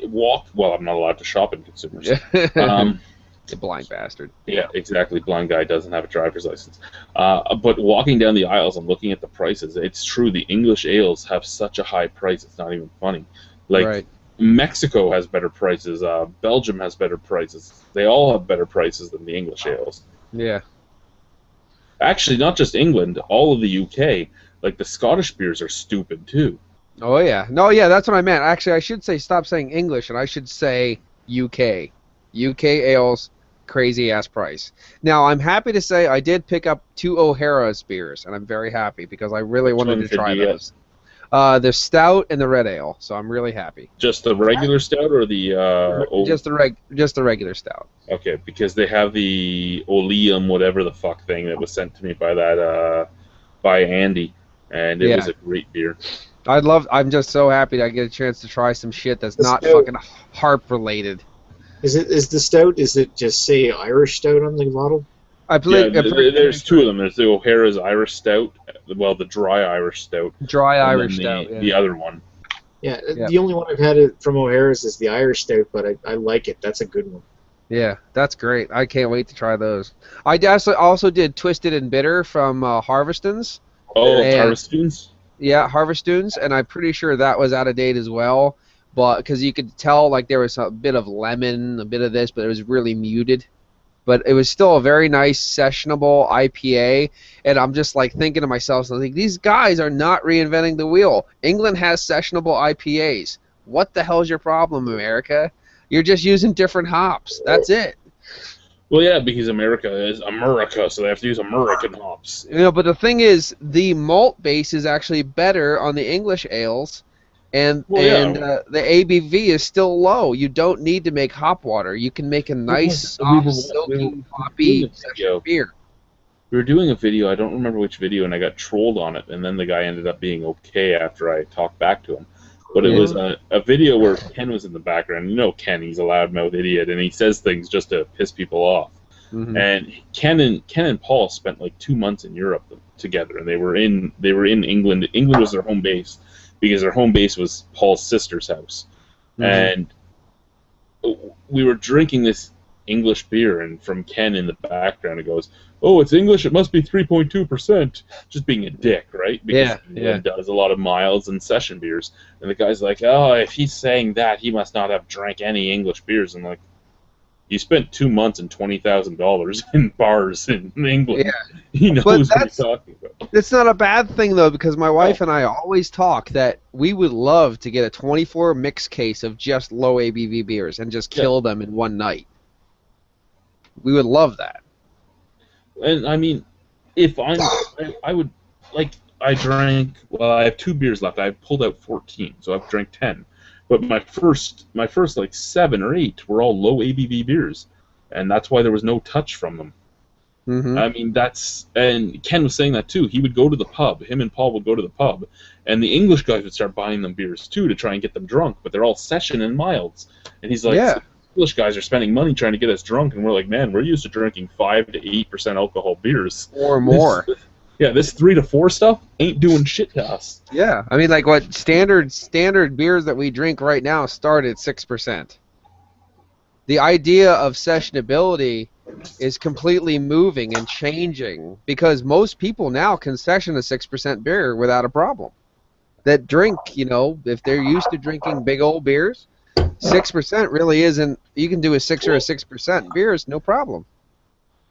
Well, I'm not allowed to shop in consumers. The blind bastard. Yeah, exactly. Blind guy doesn't have a driver's license. But walking down the aisles and looking at the prices, it's true. The English ales have such a high price. It's not even funny. Like Mexico has better prices. Belgium has better prices. They all have better prices than the English ales. Yeah. Actually, not just England. All of the UK. Like the Scottish beers are stupid too. Oh yeah. No, yeah, that's what I meant. Actually, I should say stop saying English, and I should say UK. UK ales, crazy ass price. Now, I'm happy to say I did pick up 2 O'Hara's beers, and I'm very happy because I really wanted to try those. The stout and the red ale, so I'm really happy. Just the regular stout or the just the regular stout. Okay, because they have the Oleum whatever the fuck thing that was sent to me by by Andy, and it was a great beer. I'm just so happy that I get a chance to try some shit that's not fucking harp related. Is the stout? Is it just say Irish stout on the bottle? There's 2 of them. There's the O'Hara's Irish Stout, well, the dry Irish Stout. Irish Stout. Yeah. The other one. Yeah, Yeah. the only one I've had it from O'Hara's is the Irish Stout, but I like it. That's a good one. Yeah, that's great. I can't wait to try those. I also did Twisted and Bitter from Harveston's. Oh, And Harvestons? yeah, Harvestoons, and I'm pretty sure that was out of date as well. But because you could tell like there was a bit of lemon, a bit of this, but it was really muted. But it was still a very nice sessionable IPA, and I'm just like thinking to myself, so I think these guys are not reinventing the wheel. England has sessionable IPAs. What the hell's your problem, America? You're just using different hops. That's it. Well, yeah, because America is America, so they have to use American hops. You know, but the thing is, the malt base is actually better on the English ales, and Well, yeah. the ABV is still low. You don't need to make hop water. You can make a nice, soft, silky, hoppy session beer. We were doing a video, I don't remember which video, and I got trolled on it, and then the guy ended up being okay after I talked back to him. But it was a video where Ken was in the background. You know Ken, he's a loudmouth idiot, and he says things just to piss people off. Mm-hmm. And Ken and Paul spent like 2 months in Europe together, and they were in England. England was their home base because their home base was Paul's sister's house. Mm-hmm. And we were drinking this English beer, and from Ken in the background, it goes, "Oh, it's English. It must be 3.2%." Just being a dick, right? Because England does a lot of milds and session beers. And the guy's like, "Oh, if he's saying that, he must not have drank any English beers." And like, you spent 2 months and $20,000 in bars in England. Yeah. He knows what he's talking about. It's not a bad thing though, because my wife and I always talk that we would love to get a 24 mix case of just low ABV beers and just kill them in one night. We would love that. And I mean, if I would, like, I drank, well, I have 2 beers left. I pulled out 14, so I've drank 10. But my first like 7 or 8 were all low ABV beers, and that's why there was no touch from them. Mm-hmm. I mean, and Ken was saying that too. He would go to the pub, him and Paul would go to the pub, and the English guys would start buying them beers too to try and get them drunk, but they're all session and milds. And he's like, so English guys are spending money trying to get us drunk, and we're like, man, we're used to drinking 5 to 8% alcohol beers. Or more. This 3 to 4 stuff ain't doing shit to us. Yeah, I mean, like what standard beers that we drink right now start at 6%. The idea of sessionability is completely moving and changing because most people now can session a 6% beer without a problem. That drink, you know, if they're used to drinking big old beers, 6% really isn't. You can do a 6 or a 6% beers, no problem.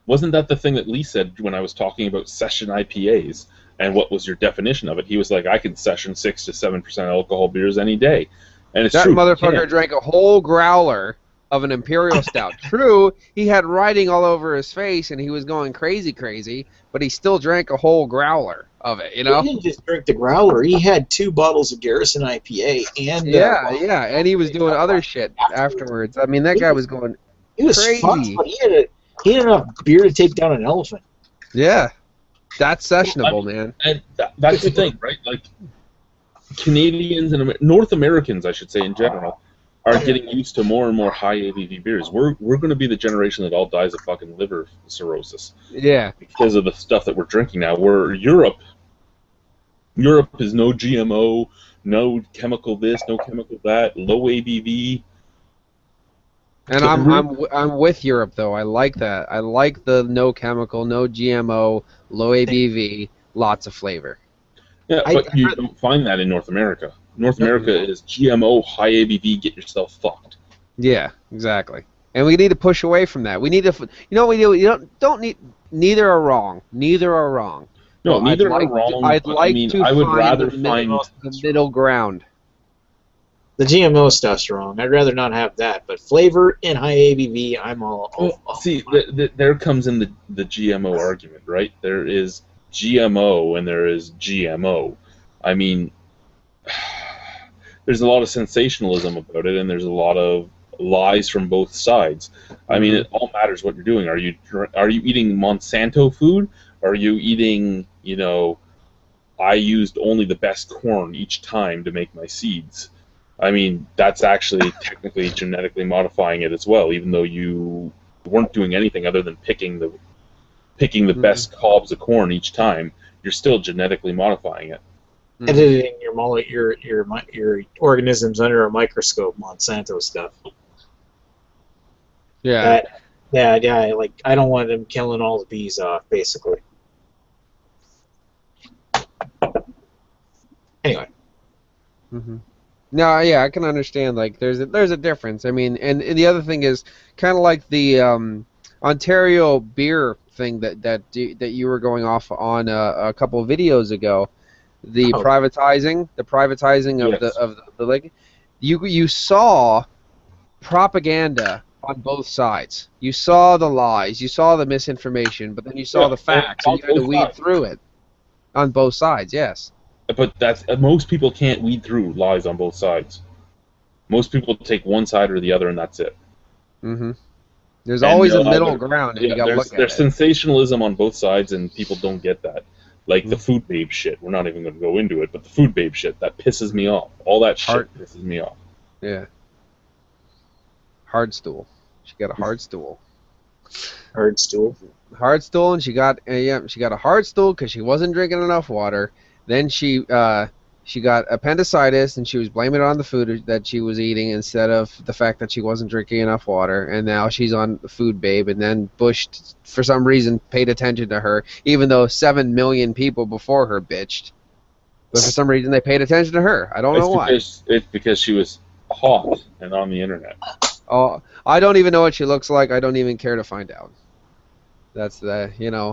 Wasn't that the thing that Lee said when I was talking about session IPAs and what was your definition of it? He was like, I can session 6 to 7% alcohol beers any day. And it's that true. Motherfucker drank a whole growler of an Imperial Stout. True, he had writing all over his face and he was going crazy, but he still drank a whole growler of it, you know? He didn't just drink the growler. He had 2 bottles of Garrison IPA and... and he was doing other shit afterwards. I mean, that guy was going crazy. Fucked, but he had enough beer to take down an elephant. Yeah. That's sessionable, man. And that's the thing, right? Like, Canadians and North Americans, I should say, in general, are getting used to more and more high ABV beers. We're going to be the generation that all dies of fucking liver cirrhosis. Yeah. Because of the stuff that we're drinking now. Where Europe is no GMO, no chemical this, no chemical that, low ABV. And I'm with Europe though. I like that. I like the no chemical, no GMO, low ABV, lots of flavor. Yeah, but you don't find that in North America. North America is GMO, high ABV, get yourself fucked. Yeah, exactly. And we need to push away from that. We need to, you know what we do? You don't need. Neither are wrong. Neither are wrong. No, neither are wrong. I'd like to I would find rather the middle ground. The GMO stuff's wrong. I'd rather not have that. But flavor and high ABV, I'm all see, there comes in the GMO argument, right? There is GMO and there is GMO. I mean, there's a lot of sensationalism about it, and there's a lot of lies from both sides. I mean, it all matters what you're doing. Are you eating Monsanto food? Are you eating, you know, I used only the best corn each time to make my seeds? I mean, that's actually technically genetically modifying it as well, even though you weren't doing anything other than picking the best cobs of corn each time. You're still genetically modifying it. editing your organisms under a microscope, Monsanto stuff. Yeah. Yeah. Like I don't want them killing all the bees off, basically. Anyway. No, yeah, I can understand. Like, there's a difference. I mean, and the other thing is kind of like the Ontario beer thing that you were going off on a couple of videos ago. The privatizing of Yes. the like, you saw propaganda on both sides. You saw the lies, you saw the misinformation, but then you saw the facts, and you had to weed through it on both sides. Yes. But that's most people can't weed through lies on both sides. Most people take one side or the other, and that's it. There's And, always a middle ground, and you gotta look at there's it. sensationalism on both sides, and people don't get that. Like the food babe shit. We're not even going to go into it, but the food babe shit, that pisses me off. All that shit pisses me off. Yeah. Hard stool. She got a hard stool. Hard stool. Hard stool, and she got a hard stool because she wasn't drinking enough water. Then she got appendicitis, and she was blaming it on the food that she was eating instead of the fact that she wasn't drinking enough water. And now she's on the food babe. And then Bush, for some reason, paid attention to her, even though 7 million people before her bitched. But for some reason, they paid attention to her. I don't know why. It's because she was hot and on the internet. Oh, I don't even know what she looks like. I don't even care to find out. That's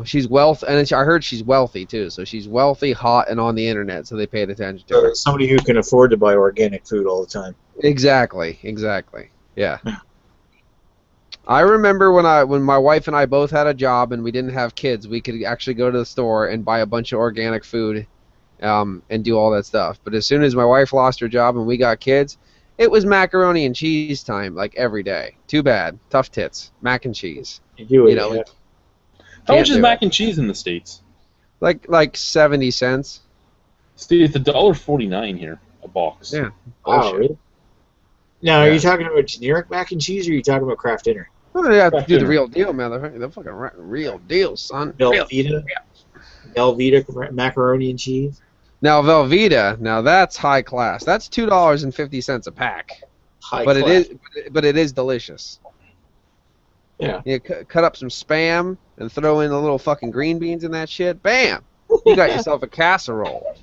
she's wealthy, and I heard she's wealthy too. So she's wealthy, hot, and on the internet. So they paid attention to her. Somebody who can afford to buy organic food all the time. Exactly. Yeah. I remember when my wife and I both had a job and we didn't have kids, we could actually go to the store and buy a bunch of organic food, and do all that stuff. But as soon as my wife lost her job and we got kids, it was macaroni and cheese time, like every day. Too bad. Tough tits. Mac and cheese. How much is mac and cheese in the States? Like 70 cents. See, it's $1.49 here a box. Yeah. Wow, really? Now, are you talking about generic mac and cheese, or are you talking about Kraft Dinner? Well, they have to do the real deal, motherfucker. The fucking real deal, son. Velveeta macaroni and cheese. Now Velveeta, that's high class. That's $2.50 a pack. But it is delicious. Yeah. You cut up some Spam and throw in the little fucking green beans in that shit. Bam! You got yourself a casserole.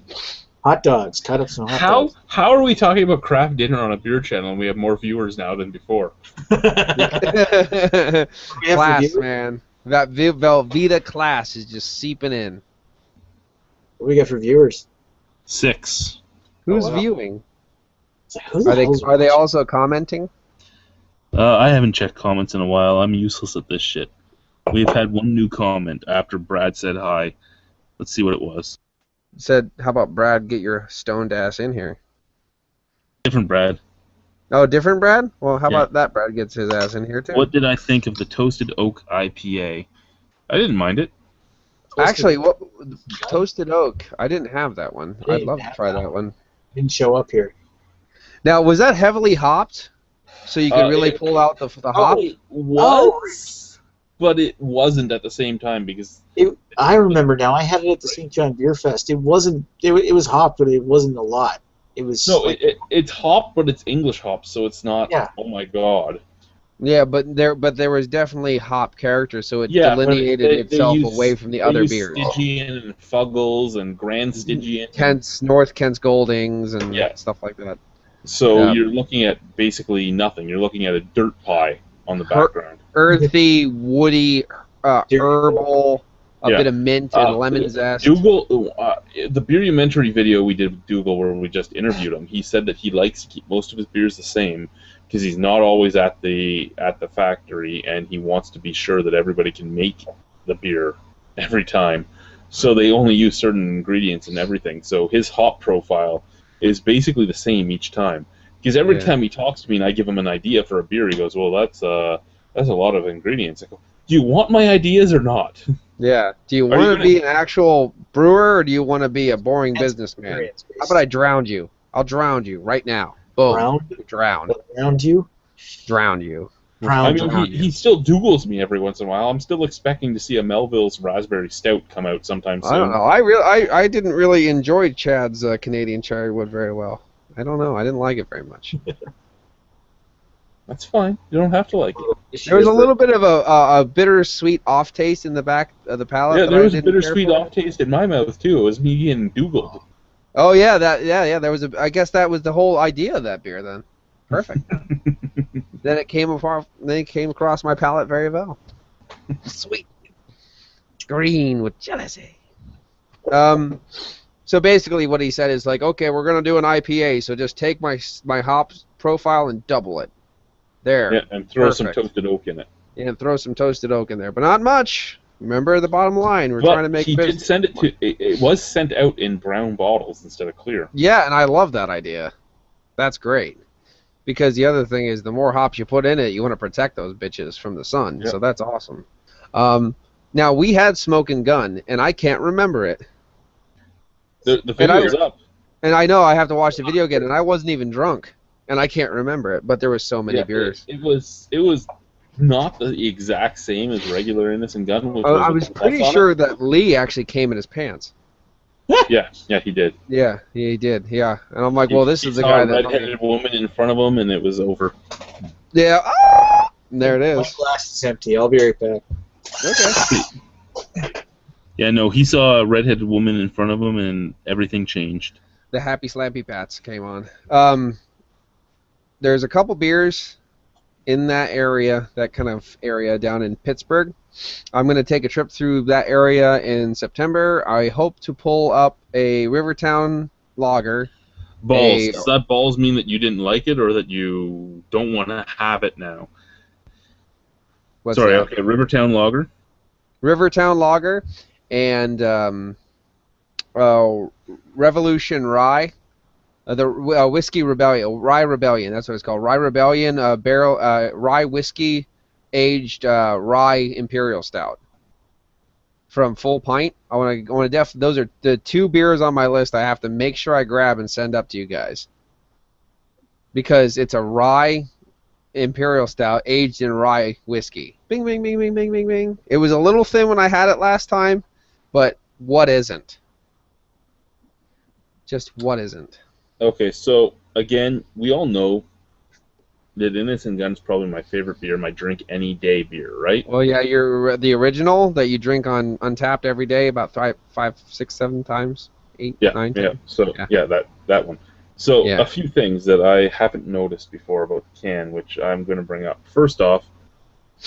Hot dogs. Cut up some hot dogs. How are we talking about Kraft Dinner on a beer channel and we have more viewers now than before? Class, man. That Velveeta class is just seeping in. What do we got for viewers? 6. Who's viewing? Who Are they also commenting? I haven't checked comments in a while. I'm useless at this shit. We've had one new comment after Brad said hi. Let's see what it was. Said, how about Brad, get your stoned ass in here? Different Brad. Oh, different Brad? Well, how about that Brad gets his ass in here, too? What did I think of the Toasted Oak IPA? I didn't mind it. Actually, Toasted Oak, I didn't have that one. I'd love to try that one. Didn't show up here. Now, was that heavily hopped? So you could really pull out the hop? It was, but it wasn't at the same time because... I remember now. I had it at the St. John Beer Fest. It wasn't... It was hopped, but it wasn't a lot. It was... No, it's hop, but it's English hop, so it's not... Yeah. Oh my god. Yeah, but there was definitely hop character, so it delineated itself away from the other beers. Stygian and Fuggles and Grand Stygian. North Kent's Goldings and stuff like that. So you're looking at basically nothing. You're looking at a dirt pie on the background. Earthy, woody, herbal, a bit of mint and lemon zest. Dougal, the Beerumentary video we did with Dougal where we just interviewed him, he said that he likes to keep most of his beers the same because he's not always at the factory and he wants to be sure that everybody can make the beer every time. So they only use certain ingredients and everything. So his hop profile is basically the same each time. Because every time he talks to me and I give him an idea for a beer, he goes, well, that's a lot of ingredients. I go, do you want my ideas or not? Yeah. Do you want to be an actual brewer or do you want to be a boring businessman? How about I drown you? I'll drown you right now. Boom. Drown. Drown you? Drown you. I mean, he still Googles me every once in a while. I'm still expecting to see a Melville's Raspberry Stout come out sometime soon. I don't know. I didn't really enjoy Chad's Canadian Cherrywood very well. I don't know. I didn't like it very much. That's fine. You don't have to like it. There was a little bit of a bittersweet off taste in the back of the palate. Yeah, that there I was a didn't care bittersweet for. off taste in my mouth too. It was me getting Googled. Oh yeah, there was I guess that was the whole idea of that beer then. Perfect. Then it came across my palate very well. Sweet. Green with jealousy. So basically what he said is like, okay, we're gonna do an IPA, so just take my hop profile and double it. There. Yeah, and throw Perfect. some toasted oak in it. Yeah, and throw some toasted oak in there, but not much. Remember the bottom line. We're trying to make. He did send it to. It was sent out in brown bottles instead of clear. Yeah, and I love that idea. That's great. Because the other thing is, the more hops you put in it, you want to protect those bitches from the sun. Yep. So that's awesome. Now we had Smokin' Gun, and I can't remember it. The video's up. And I know I have to watch the video again, and I wasn't even drunk, and I can't remember it. But there was so many beers. It was not the exact same as regular Innocent Gun. Which I was pretty sure that Lee actually came in his pants. Yeah, he did. Yeah, he did. Yeah, and I'm like, well, this is the guy that. Red-headed woman in front of him, and it was over. Yeah. And there it is. My glass is empty. I'll be right back. Okay. Yeah, no, he saw a red-headed woman in front of him, and everything changed. The Happy Slampy Pats came on. There's a couple beers in that area, that kind of area down in Pittsburgh. I'm going to take a trip through that area in September. I hope to pull up a Rivertown lager. Balls. Does that balls mean that you didn't like it or that you don't want to have it now? Sorry, okay, Rivertown lager. Rivertown lager and Revolution Rye. The Whiskey Rebellion, Rye Rebellion, that's what it's called. Rye Rebellion, rye whiskey aged rye imperial stout from Full Pint. I want to those are the two beers on my list I have to make sure I grab and send up to you guys, because it's a rye imperial stout aged in rye whiskey. Bing, bing, bing, bing, bing, bing, bing. It was a little thin when I had it last time, but what isn't? Just what isn't? Okay, so again, we all know that Innocent Gun is probably my favorite beer, my drink any day beer, right? Well, yeah, you're the original that you drink on Untapped every day, about 5, 6, 7 times, 8, 9 times. Yeah. So that one. So a few things that I haven't noticed before about the can, which I'm going to bring up. First off,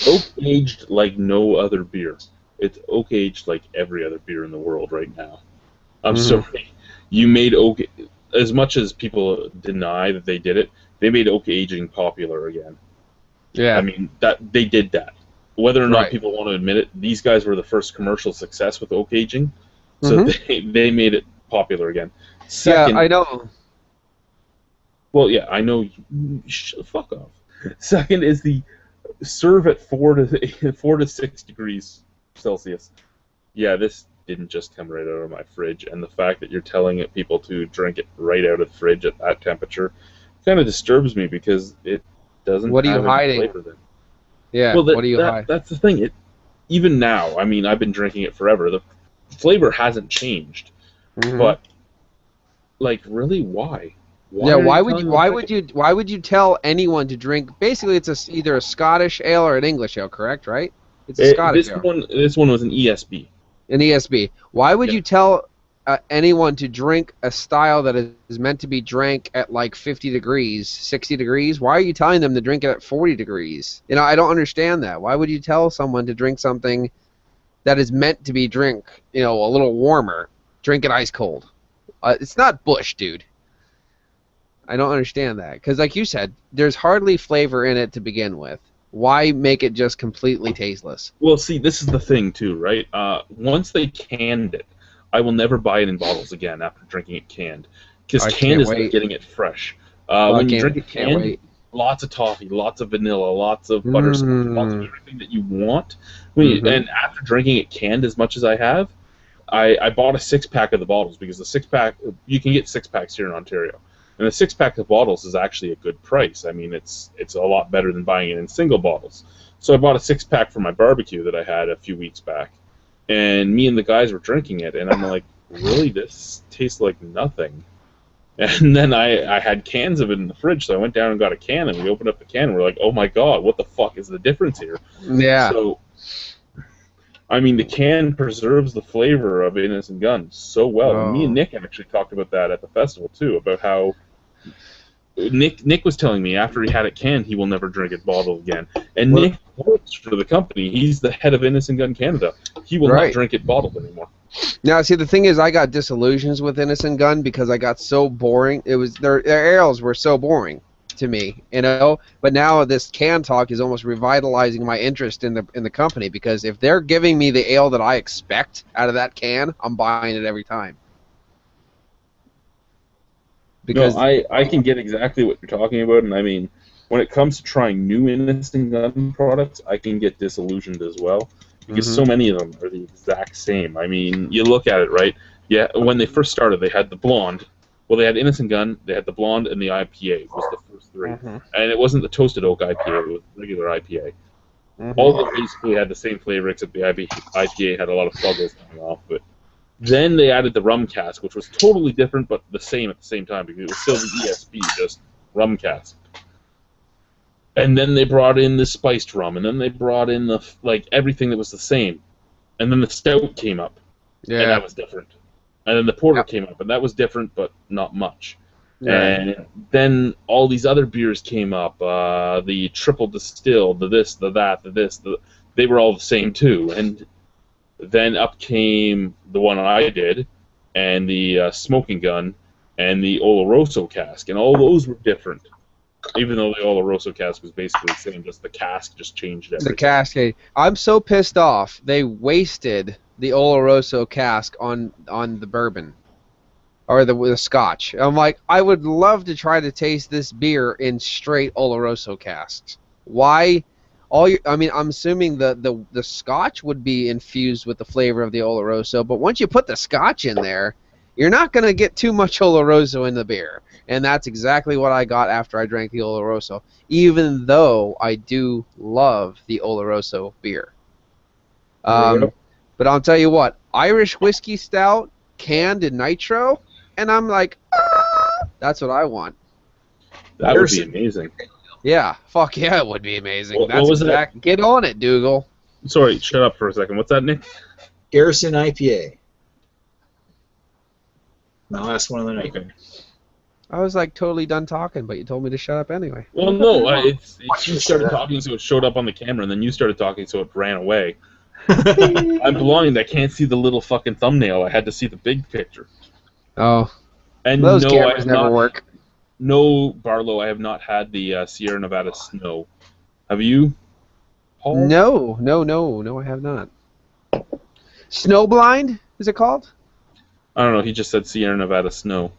oak aged like no other beer. It's oak aged like every other beer in the world right now. I'm sorry, you made oak. As much as people deny that they did it, they made oak aging popular again. Yeah. I mean, that they did that. Whether or not people want to admit it, these guys were the first commercial success with oak aging, so they made it popular again. Second, yeah, I know. Well, yeah, I know. Fuck off. Second is the serve at 4 to 6 degrees Celsius. Yeah, this didn't just come right out of my fridge, and the fact that you're telling people to drink it right out of the fridge at that temperature kind of disturbs me, because it doesn't What are have you hiding? any flavor then. Yeah, well, what are you hiding? That's the thing. Even now, I mean, I've been drinking it forever. The flavor hasn't changed, but like, really, why? Why would you tell anyone to drink? Basically, it's either a Scottish ale or an English ale, correct? Right? It's a Scottish ale. This one was an ESB. An ESB. Why would you tell anyone to drink a style that is meant to be drank at like 50 degrees, 60 degrees? Why are you telling them to drink it at 40 degrees? You know, I don't understand that. Why would you tell someone to drink something that is meant to be a little warmer? Drink it ice cold. It's not Bush, dude. I don't understand that. Because like you said, there's hardly flavor in it to begin with. Why make it just completely tasteless? Well, see, this is the thing, too, right? Once they canned it, I will never buy it in bottles again after drinking it canned. Because canned is like getting it fresh. When you drink it canned, lots of toffee, lots of vanilla, lots of butterscotch, lots of everything that you want. And after drinking it canned as much as I have, I bought a 6-pack of the bottles, because the 6-pack, you can get 6-packs here in Ontario. And the 6-pack of bottles is actually a good price. I mean, it's a lot better than buying it in single bottles. So I bought a 6-pack for my barbecue that I had a few weeks back, and me and the guys were drinking it, and I'm like, really, this tastes like nothing. And then I had cans of it in the fridge, so I went down and got a can, and we opened up the can, and we're like, oh my god, what the fuck is the difference here? Yeah. So, I mean, the can preserves the flavor of Innocent Gun so well. Oh. Me and Nick actually talked about that at the festival, too, about how Nick was telling me after he had it canned, he will never drink it bottled again. And Well, Nick works for the company. He's the head of Innocent Gun Canada. He will Right. not drink it bottled anymore. Now, see, the thing is, I got disillusions with Innocent Gun because I got so boring. It was their ales were so boring to me, you know. But now this can talk is almost revitalizing my interest in the company, because if they're giving me the ale that I expect out of that can, I'm buying it every time. Because No, I can get exactly what you're talking about, and I mean, when it comes to trying new Innocent Gun products, I can get disillusioned as well, because so many of them are the exact same. I mean, you look at it, right? Yeah, when they first started, they had the blonde. Well, they had Innocent Gun, they had the blonde, and the IPA was the first three. And it wasn't the Toasted Oak IPA, it was regular IPA. All of them basically had the same flavor, except the IPA had a lot of bubbles coming off of it. Then they added the rum cask, which was totally different, but the same at the same time, because it was still the ESB, just rum cask. And then they brought in the spiced rum, and then they brought in the everything that was the same. And then the stout came up, and that was different. And then the porter came up, and that was different, but not much. And then all these other beers came up, the triple distilled, the this, the that, the this, they were all the same too. And then up came the one I did, and the Smoking Gun, and the Oloroso cask, and all those were different. Even though the Oloroso cask was basically the same, just the cask just changed everything. the cascade. I'm so pissed off. They wasted the Oloroso cask on the bourbon. Or the scotch. I'm like, I would love to try to taste this beer in straight Oloroso casks. Why? I'm assuming the scotch would be infused with the flavor of the Oloroso, but once you put the scotch in there, you're not going to get too much Oloroso in the beer. And that's exactly what I got after I drank the Oloroso, even though I do love the Oloroso beer. But I'll tell you what, Irish whiskey stout, canned in nitro, and I'm like, that's what I want. That would be amazing. Yeah, fuck yeah, it would be amazing. What That's was exact. Get on it, Dougal. Sorry, shut up for a second. What's that, Nick? Garrison IPA. My last one of the night. Okay. I was like totally done talking, but you told me to shut up anyway. Well, no, it's you started talking, so it showed up on the camera, and then you started talking, so it ran away. I'm blind. I can't see the little fucking thumbnail. I had to see the big picture. Oh, and those no, cameras never work. No, Barlow, I have not had the Sierra Nevada Snow. Have you, Paul? No, I have not. Snowblind, is it called? I don't know. He just said Sierra Nevada Snow.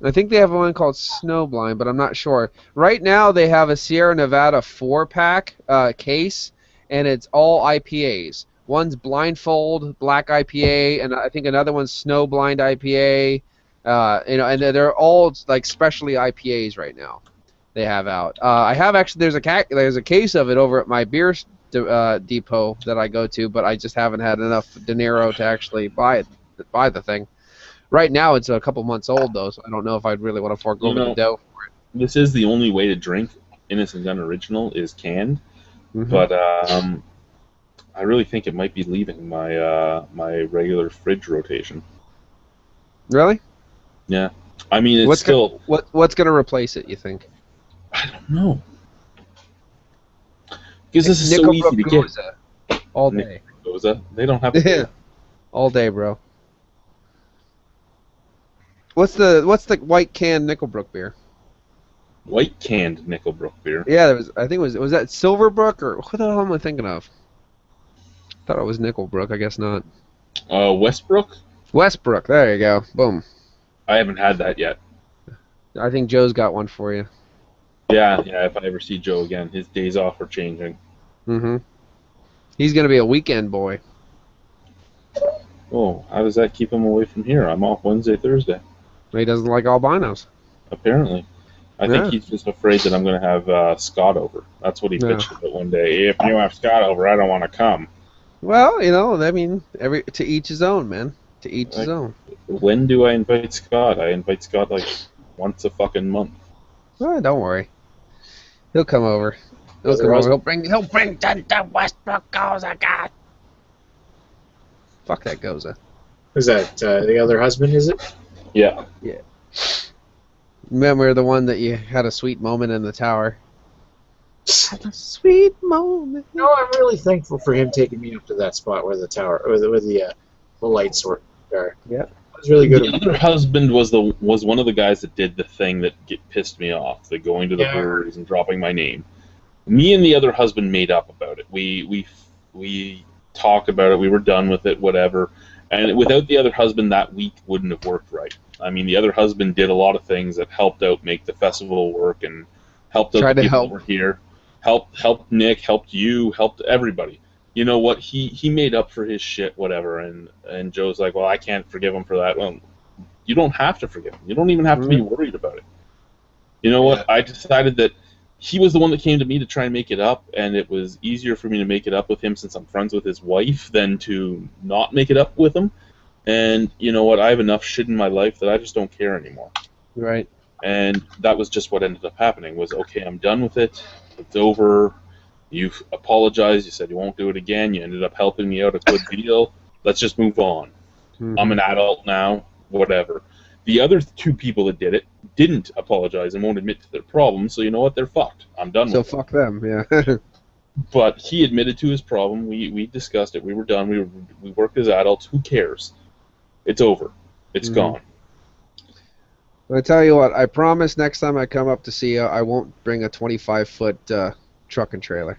I think they have one called Snowblind, but I'm not sure. Right now, they have a Sierra Nevada 4-pack case, and it's all IPAs. One's Blindfold Black IPA, and I think another one's Snowblind IPA. And they're all like specialty IPAs right now. They have out. I have actually. There's a case of it over at my beer depot that I go to, but I just haven't had enough dinero to actually buy the thing. Right now, it's a couple months old though, so I don't know if I'd really want to fork over the dough for it. This is the only way to drink Innocent Gun Original is canned, but I really think it might be leaving my my regular fridge rotation. Really? Yeah, I mean what's gonna replace it? You think? I don't know. Because this is so easy to get. All day. Goza. They don't have to. All day, bro. What's the white canned Nickelbrook beer? White canned Nickelbrook beer. Yeah, I think was that Silverbrook or what the hell am I thinking of? I thought it was Nickelbrook. I guess not. Westbrook. Westbrook. There you go. Boom. I haven't had that yet. I think Joe's got one for you. Yeah. If I ever see Joe again, his days off are changing. He's gonna be a weekend boy. Oh, how does that keep him away from here? I'm off Wednesday, Thursday. He doesn't like albinos. Apparently. I think Yeah. he's just afraid that I'm going to have Scott over. That's what he Yeah. bitched about one day. If you have Scott over, I don't want to come. Well, I mean, to each his own, man. To each his Like, own. when do I invite Scott? I invite Scott like once a fucking month. Well, don't worry. He'll come over. He'll Other come over. husband? He'll bring the Westbrook Goza God. Fuck that Goza. Who's that? The other husband, is it? Yeah. Remember the one that you had a sweet moment in the tower? Had a sweet moment. No, I'm really thankful for him taking me up to that spot where the tower, or where the lights were. There. Yeah. It was really good. The other husband was one of the guys that did the thing that pissed me off, the going to the breweries and dropping my name. Me and the other husband made up about it. We talked about it. We were done with it, whatever. And without the other husband, that week wouldn't have worked right. I mean, the other husband did a lot of things that helped out make the festival work and helped out Tried the to people help. that were here. Helped Nick, helped you, helped everybody. You know what? He made up for his shit, whatever. And Joe's like, well, I can't forgive him for that. Well, you don't have to forgive him. You don't even have to be worried about it. You know what? I decided that he was the one that came to me to try and make it up, and it was easier for me to make it up with him since I'm friends with his wife than to not make it up with him. And you know what? I have enough shit in my life that I just don't care anymore. Right. And that was just what ended up happening. Was okay, I'm done with it. It's over. You apologized. You said you won't do it again. You ended up helping me out a good deal. Let's just move on. I'm an adult now. Whatever. The other two people that did it didn't apologize and won't admit to their problems, so you know what? They're fucked. I'm done with it. So fuck them, yeah. But he admitted to his problem. We discussed it. We were done. We worked as adults. Who cares? It's over. It's gone. I tell you what, I promise next time I come up to see you, I won't bring a 25-foot truck and trailer.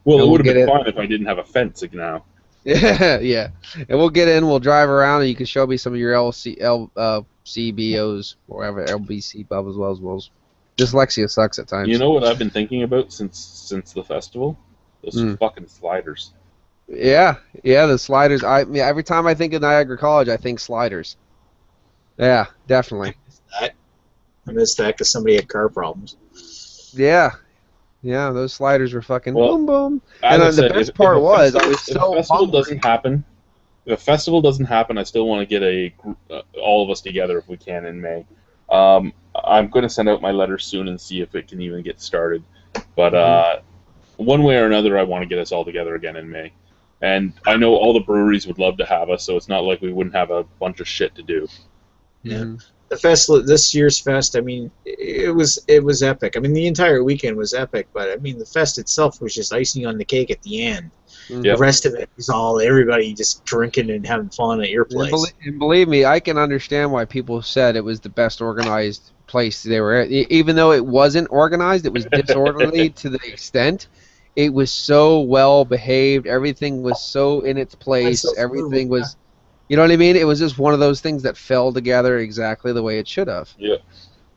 Well, And it we'll would have get been it- fine if I didn't have a fence now. Yeah, yeah. And we'll get in, we'll drive around, and you can show me some of your CBOs, or whatever, LBC bubbles, wells. Dyslexia sucks at times. You know what I've been thinking about since the festival? Those fucking sliders. Yeah, the sliders. Every time I think of Niagara College, I think sliders. Yeah, definitely. I missed that because somebody had car problems. Yeah, those sliders were fucking boom boom. As And I the said, best if part a was festival- I was if so a festival hungry. doesn't happen. If a festival doesn't happen, I still want to get all of us together if we can in May. I'm going to send out my letter soon and see if it can even get started. But one way or another, I want to get us all together again in May. And I know all the breweries would love to have us, so it's not like we wouldn't have a bunch of shit to do. Yeah. The fest, this year's fest, I mean, it was epic. I mean, the entire weekend was epic, but I mean, the fest itself was just icing on the cake at the end. The rest of it was all everybody just drinking and having fun at your place. And believe me, I can understand why people said it was the best organized place they were at. Even though it wasn't organized, it was disorderly to the extent. It was so well behaved. Everything was so in its place. Everything was, you know what I mean? It was just one of those things that fell together exactly the way it should have. Yeah.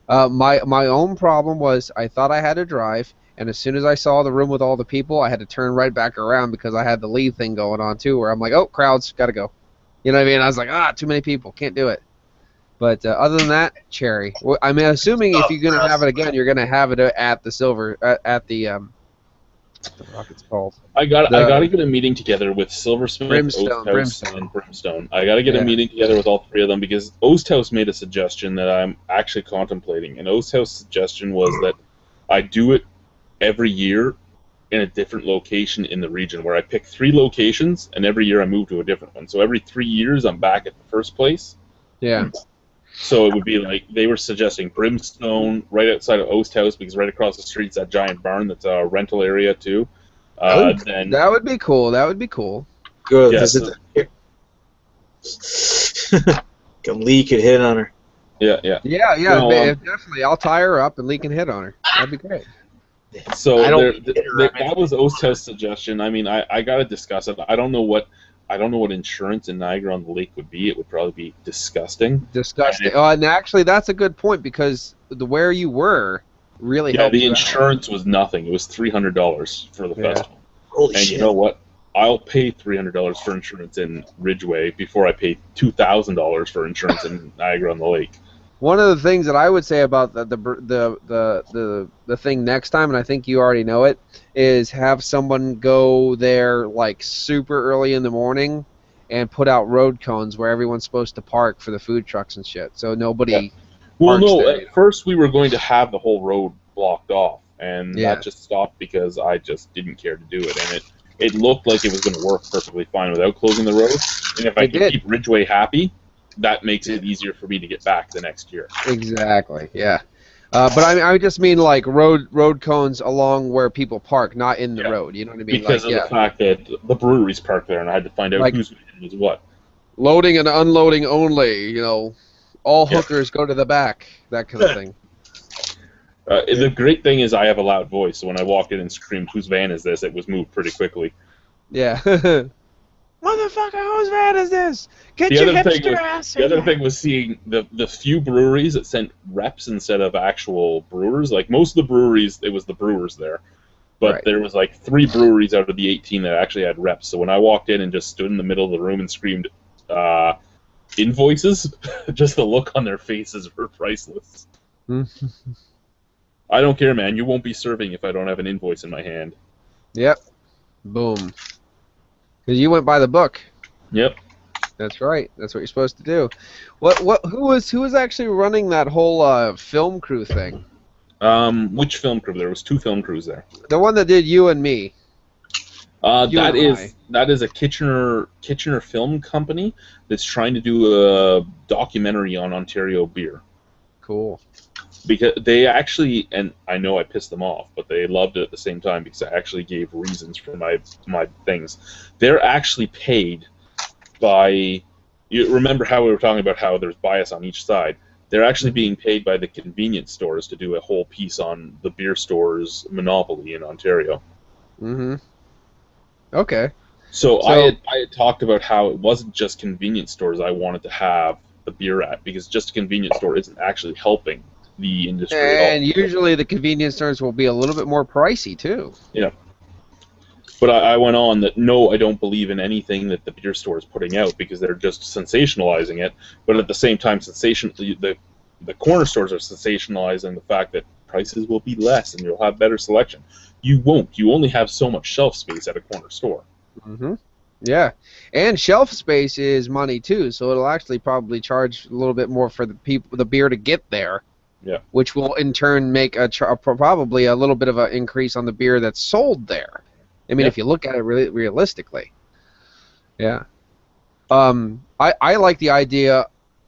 My own problem was I thought I had to drive, and as soon as I saw the room with all the people, I had to turn right back around because I had the lead thing going on too, where I'm like, oh, crowds, gotta go. You know what I mean? I was like, too many people, can't do it. But other than that, cherry. Well, I mean, assuming if you're gonna have it again, you're gonna have it at the what the fuck it's called? I got to get a meeting together with Silversmith, Brimstone, Oasthouse, and Brimstone. I got to get a meeting together with all three of them because Oasthouse made a suggestion that I'm actually contemplating. And Oasthouse's suggestion was that I do it every year in a different location in the region, where I pick 3 locations, and every year I move to a different one. So every 3 years I'm back at the first place. Yeah. So it would be like they were suggesting Brimstone right outside of Oasthouse, because right across the street's that giant barn that's a rental area too. Then that would be cool. That would be cool. Good. Yeah, Lee could hit on her. Yeah. No, definitely. I'll tie her up and Lee can hit on her. That'd be great. So I that was Oasthouse's suggestion. I mean, I got to discuss it. I don't know what insurance in Niagara on the Lake would be. It would probably be disgusting. Disgusting. And actually, that's a good point because where you were really helped the you insurance was nothing. It was $300 for the festival. Holy and shit. You know what? I'll pay $300 for insurance in Ridgeway before I pay $2,000 for insurance in Niagara on the Lake. One of the things that I would say about the thing next time, and I think you already know it, is have someone go there like super early in the morning and put out road cones where everyone's supposed to park for the food trucks and shit. So nobody Well, parks no, there. at first we were going to have the whole road blocked off, and Yeah. that just stopped because I just didn't care to do it, and it looked like it was going to work perfectly fine without closing the road, and if I It can did. keep Ridgeway happy, that makes it easier for me to get back the next year. Exactly. Yeah. But I just mean like road cones along where people park, not in the Yeah. road. You know what I mean? Because like, of the fact that the breweries parked there, and I had to find out Like- who's was what. loading and unloading only. You know, all Yeah. hookers go to the back. That kind of thing. The great thing is I have a loud voice, so when I walked in and screamed, "Whose van is this?" it was moved pretty quickly. Yeah. Motherfucker, whose van is this? Get The your other thing hipster was- ass The in other here. thing was seeing the few breweries that sent reps instead of actual brewers. Like most of the breweries, it was the brewers there. But Right. there was like 3 breweries out of the 18 that actually had reps. So when I walked in and just stood in the middle of the room and screamed, invoices, just the look on their faces were priceless. I don't care, man. You won't be serving if I don't have an invoice in my hand. Yep. Boom. Because you went by the book. Yep. That's right. That's what you're supposed to do. Who was actually running that whole film crew thing? Which film crew? There was 2 film crews there. The one that did you and me. You That and is a Kitchener film company that's trying to do a documentary on Ontario beer. Cool. Because they actually, and I know I pissed them off, but they loved it at the same time because I actually gave reasons for my things. They're actually paid by. You remember how we were talking about how there's bias on each side? They're actually being paid by the convenience stores to do a whole piece on the beer stores monopoly in Ontario. Mm-hmm. Okay. So I had talked about how it wasn't just convenience stores I wanted to have the beer at, because just a convenience store isn't actually helping the industry at all. And usually the convenience stores will be a little bit more pricey too. Yeah. But I went on that no, I don't believe in anything that the beer store is putting out because they're just sensationalizing it. But at the same time, the corner stores are sensationalizing the fact that prices will be less and you'll have better selection. You won't. You only have so much shelf space at a corner store. Mm-hmm. Yeah, and shelf space is money too, so it'll actually probably charge a little bit more for the beer to get there. Yeah. Which will in turn make probably a little bit of an increase on the beer that's sold there. I mean, Yeah. if you look at it really realistically. Yeah. I like the idea.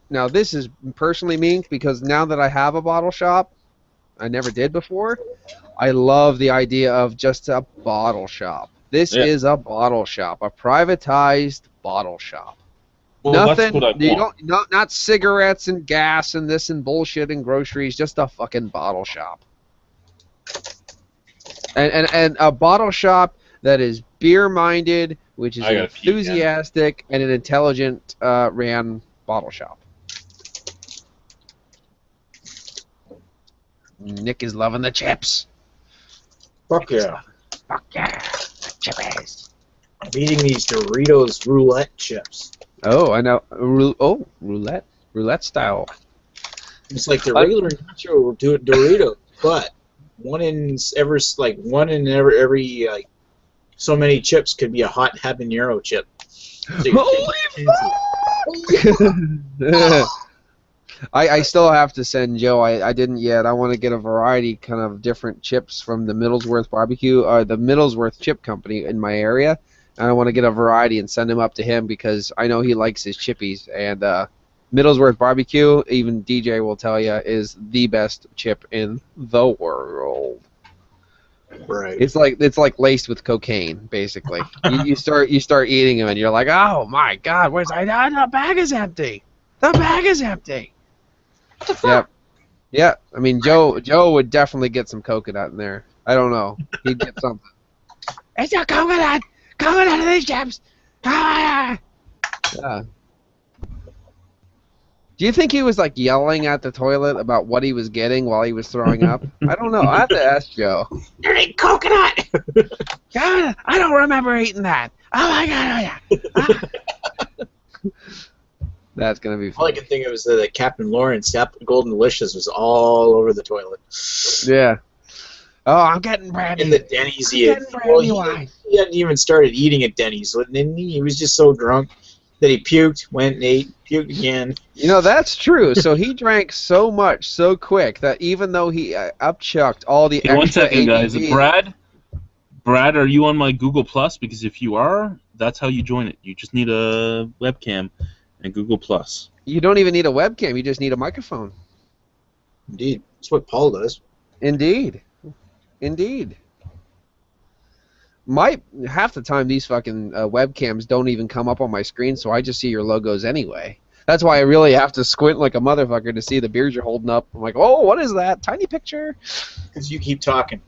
Now this is personally me because now that I have a bottle shop, I never did before. I love the idea of just a bottle shop. This Yeah. is a bottle shop, a privatized bottle shop. Well, Nothing. that's what I You want. don't. Not cigarettes and gas and this and bullshit and groceries. Just a fucking bottle shop. And a bottle shop that is beer minded, which is I gotta pee again. enthusiastic and an intelligent ran bottle shop. Nick is loving the chips. Fuck yeah. Fuck yeah, the chippies. I'm eating these Doritos roulette chips. Oh, I know. Roulette style. It's like the regular nacho Doritos, but one in every like so many chips could be a hot habanero chip. So I still have to send Joe. I didn't yet. I want to get a variety kind of different chips from the Middlesworth Barbecue or the Middlesworth Chip Company in my area. And I want to get a variety and send them up to him because I know he likes his chippies. And Middlesworth Barbecue, even DJ will tell you, is the best chip in the world. Right. It's like laced with cocaine, basically. you start eating them and you're like, oh my god, where's the bag is empty. The bag is empty. What the fuck? Yeah. I mean, Joe would definitely get some coconut in there. I don't know. He'd get something. It's a coconut. Coconut in these chips. Yeah. Do you think he was like yelling at the toilet about what he was getting while he was throwing up? I don't know. I have to ask Joe. You're eating coconut. God, I don't remember eating that. Oh my god. Oh yeah. That's gonna be All I fun. can think of is that Captain Lawrence, Golden Delicious, was all over the toilet. Yeah. Oh, I'm getting brandy. In the Denny's, I'm he getting brandy wine. he hadn't even started eating at Denny's, and he was just so drunk that he puked, went and ate, puked again. You know, that's true. So he drank so much so quick that even though he upchucked all the Hey, one extra second, guys. ABV, Brad, are you on my Google Plus? Because if you are, that's how you join it. You just need a webcam and Google Plus. you don't even need a webcam. You just need a microphone. Indeed, that's what Paul does. Indeed. Indeed. Half the time these fucking webcams don't even come up on my screen, so I just see your logos anyway. That's why I really have to squint like a motherfucker to see the beers you're holding up. I'm like, oh, what is that? Tiny picture? Because you keep talking.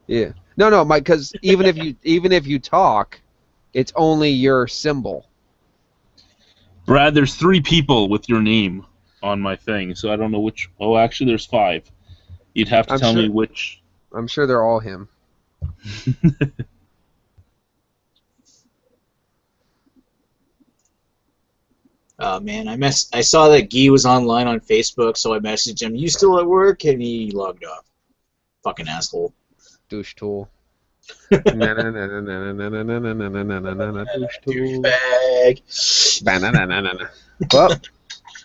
Yeah. No, Mike. Because even if you talk, it's only your symbol. Brad, there's 3 people with your name on my thing, so I don't know which. Oh, actually, there's 5. You'd have to I'm tell me sure- which. I'm sure they're all him. Oh man, I saw that Guy was online on Facebook, so I messaged him. You still at work? And he logged off. Fucking asshole. Douche tool. Douche tool. Bag. Well,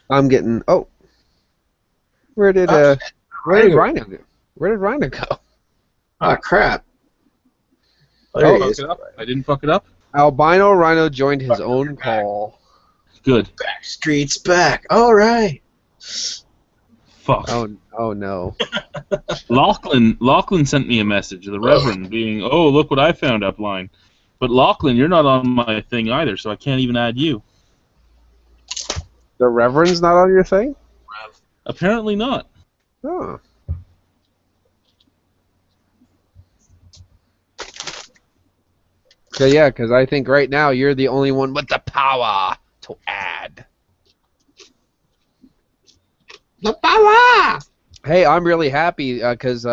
I'm getting. Oh, where did Rhino go? Where did Rhino go? Ah, crap. Oh, I there he didn't is. fuck it up. I didn't fuck it up. Albino Rhino joined his own call. Good. Backstreet's back. All right. Fuck. Oh no. Lachlan sent me a message. The Reverend being, oh, look what I found up line. But Lachlan, you're not on my thing either, so I can't even add you. The Reverend's not on your thing? Apparently not. Oh. So yeah, because I think right now you're the only one with the power to add. The power! Hey, I'm really happy because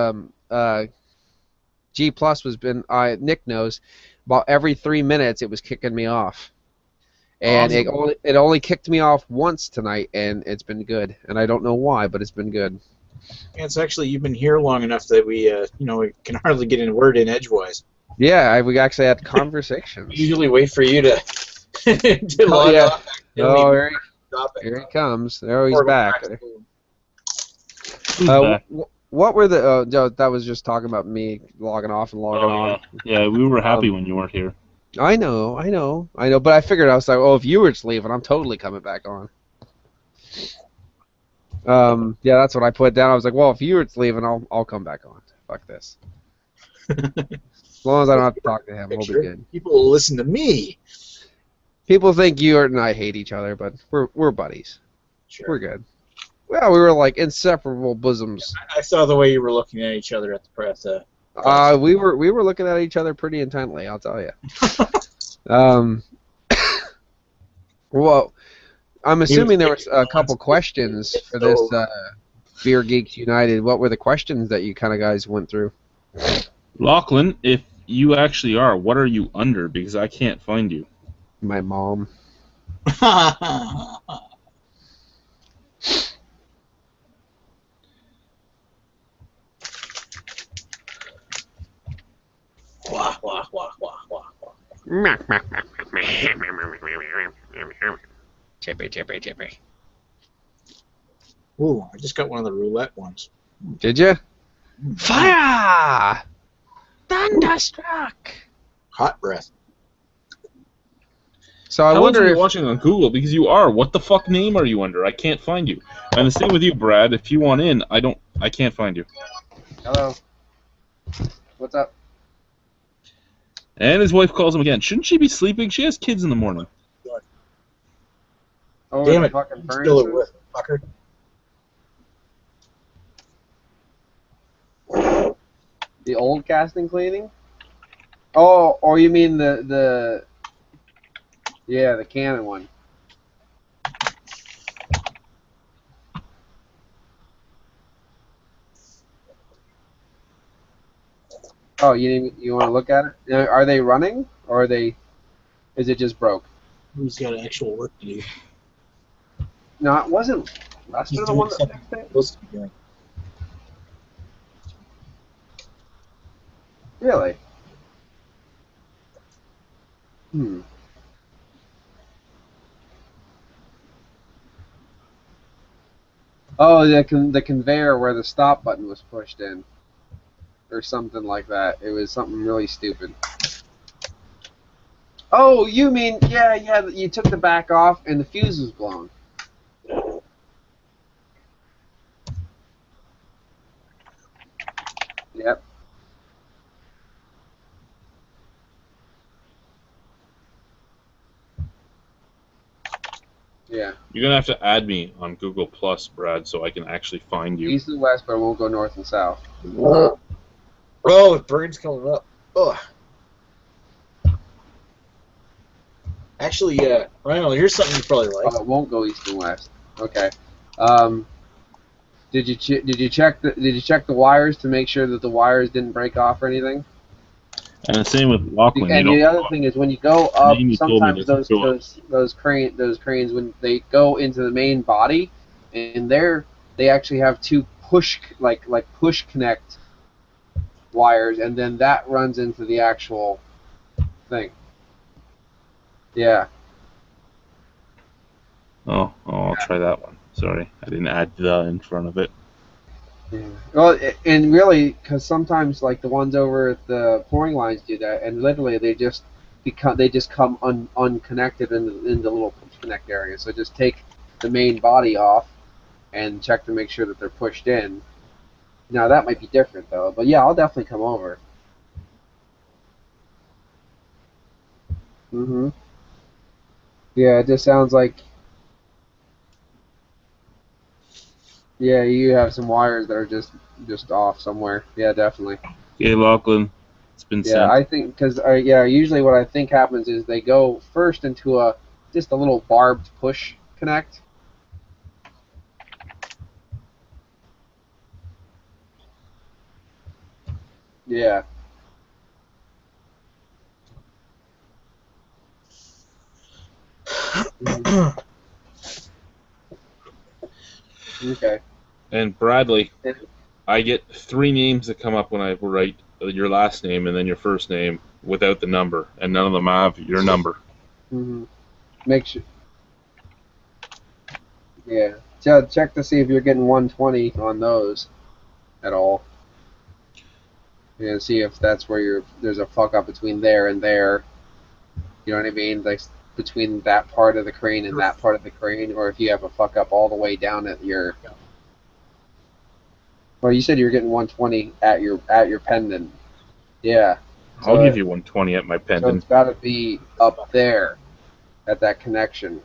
G Plus was been Nick knows about every 3 minutes it was kicking me off, and Awesome. it only kicked me off once tonight, and it's been good, and I don't know why, but it's been good. Yeah, it's actually, you've been here long enough that we can hardly get a word in edgewise. Yeah, we actually had conversations. We usually wait for you to, to log yeah. off. And Oh, we drop it. here he comes. There he's Or go back. to school. Who's back? What were the? That was just talking about me logging off and logging on. Yeah, we were happy when you weren't here. I know. But I figured I was like, oh, if you were leaving, I'm totally coming back on. Yeah, that's what I put down. I was like, well, if you were leaving, I'll come back on. Fuck this. As long as I don't have to talk to him, we'll be good. People will listen to me. People think you and I hate each other, but we're buddies. Sure. We're good. Well, we were like inseparable bosoms. I saw the way you were looking at each other at the press. We were looking at each other pretty intently, I'll tell you. Well, I'm assuming there was a couple questions for this Beer Geeks United. What were the questions that you kind of guys went through? Lachlan, if you actually are, what are you under? Because I can't find you. My mom. Wah, wah, wah, wah, wah, wah. Chippy. Ooh, I just got one of the roulette ones. Did you? Fire! Thunderstruck! Hot breath. So I How wonder much are you if watching on Google? Because you are. What the fuck name are you under? I can't find you. And the same with you, Brad. If you want in, I can't find you. Hello. What's up? And his wife calls him again. Shouldn't she be sleeping? She has kids in the morning. Oh, Damn the it. fucking Still at furnaces? work, fucker. The old casting cleaning? Oh, or you mean the Canon one. Oh, you want to look at it? Now, are they running, or is it just broke? Who's got actual work to do? No, it wasn't He's Lester the doing one that something fixed he's it? supposed to be doing. Really? Hmm. Oh, the conveyor where the stop button was pushed in, or something like that. It was something really stupid. Oh, you mean yeah? You took the back off and the fuse was blown. Yep. Yeah. You're gonna have to add me on Google Plus, Brad, so I can actually find you. East and west, but it won't go north and south. Oh, the bird's coming up. Oh. Actually, Rhino, here's something you probably like. Oh, it won't go east and west. Okay. Did you check the wires to make sure that the wires didn't break off or anything? And the same with Lachlan. And the other thing is when you go up, Amy told me sometimes this to go up. those cranes when they go into the main body, and they actually have two push connect wires, and then that runs into the actual thing. Yeah. Oh, I'll try that one. Sorry, I didn't add the in front of it. Yeah. Well, and really, because sometimes like the ones over at the pouring lines do that, and literally they just come unconnected in the little push connect area. So just take the main body off and check to make sure that they're pushed in. Now that might be different though, but yeah, I'll definitely come over. Mhm. Yeah, it just sounds like. Yeah, you have some wires that are just off somewhere. Yeah, definitely. Okay, Lachlan, it's been Yeah, sent. I think because usually what I think happens is they go first into just a little barbed push connect. Yeah. Okay. And Bradley, I get 3 names that come up when I write your last name and then your first name without the number, and none of them have your number. Mm-hmm. Make sure. Yeah. Check to see if you're getting 120 on those at all. And see if that's where there's a fuck up between there and there. You know what I mean? Like between that part of the crane and that part of the crane, or if you have a fuck up all the way down at your. Well, you said you were getting 120 at your pendant. Yeah. I'll give you 120 at my So pendant. it's got to be up there at that connection.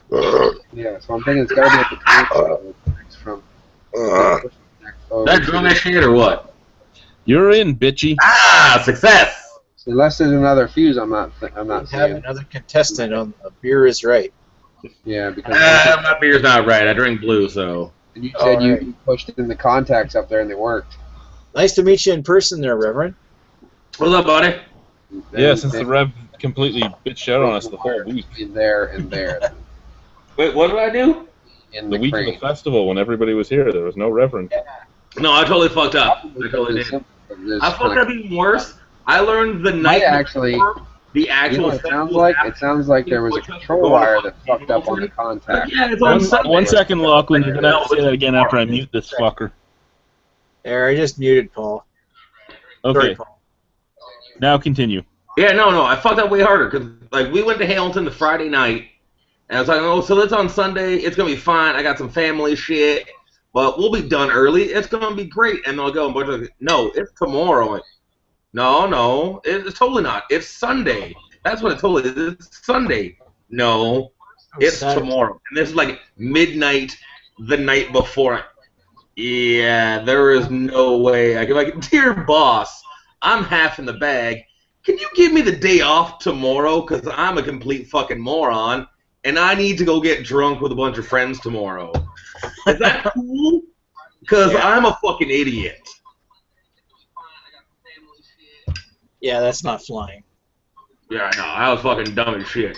Yeah. So I'm thinking it's got to be at the connection from. That drum that shit or what? You're in, bitchy. Ah, success. Unless there's another fuse, I'm not We have seeing. another contestant on the beer is right. Yeah, because My beer's not right. I drink blue, so. and you said Alright. you pushed in the contacts up there and they worked. Nice to meet you in person there, Reverend. What's up, buddy? Yeah, since the Rev completely bitched out on us the whole week. In there and there. Wait, what did I do? In The week of the festival, when everybody was here, there was no Reverend. No, I totally fucked up. I totally did. I fucked up even worse. I learned the night actually. before the You know actual. what it sounds like? It sounds like there was a control wire that fucked up on the contact. Yeah, it's on Sunday. One second, Lachlan. You're gonna have to say that again after I mute this fucker. There, I just muted Paul. Okay. Sorry, Paul. Now continue. Yeah, no, I fucked up way harder because like we went to Hamilton the Friday night, and I was like, oh, so it's on Sunday. It's gonna be fine. I got some family shit, but we'll be done early. It's gonna be great. And they'll go, and like, no, it's tomorrow. I'm like, no, it's totally not. It's Sunday. That's what it totally is. It's Sunday. No, it's tomorrow. And this is like midnight the night before. Yeah, there is no way. I can like, dear boss, I'm half in the bag. Can you give me the day off tomorrow? Because I'm a complete fucking moron, and I need to go get drunk with a bunch of friends tomorrow. Is that cool? Because I'm a fucking idiot. Yeah, that's not flying. Yeah, I know. I was fucking dumb as shit.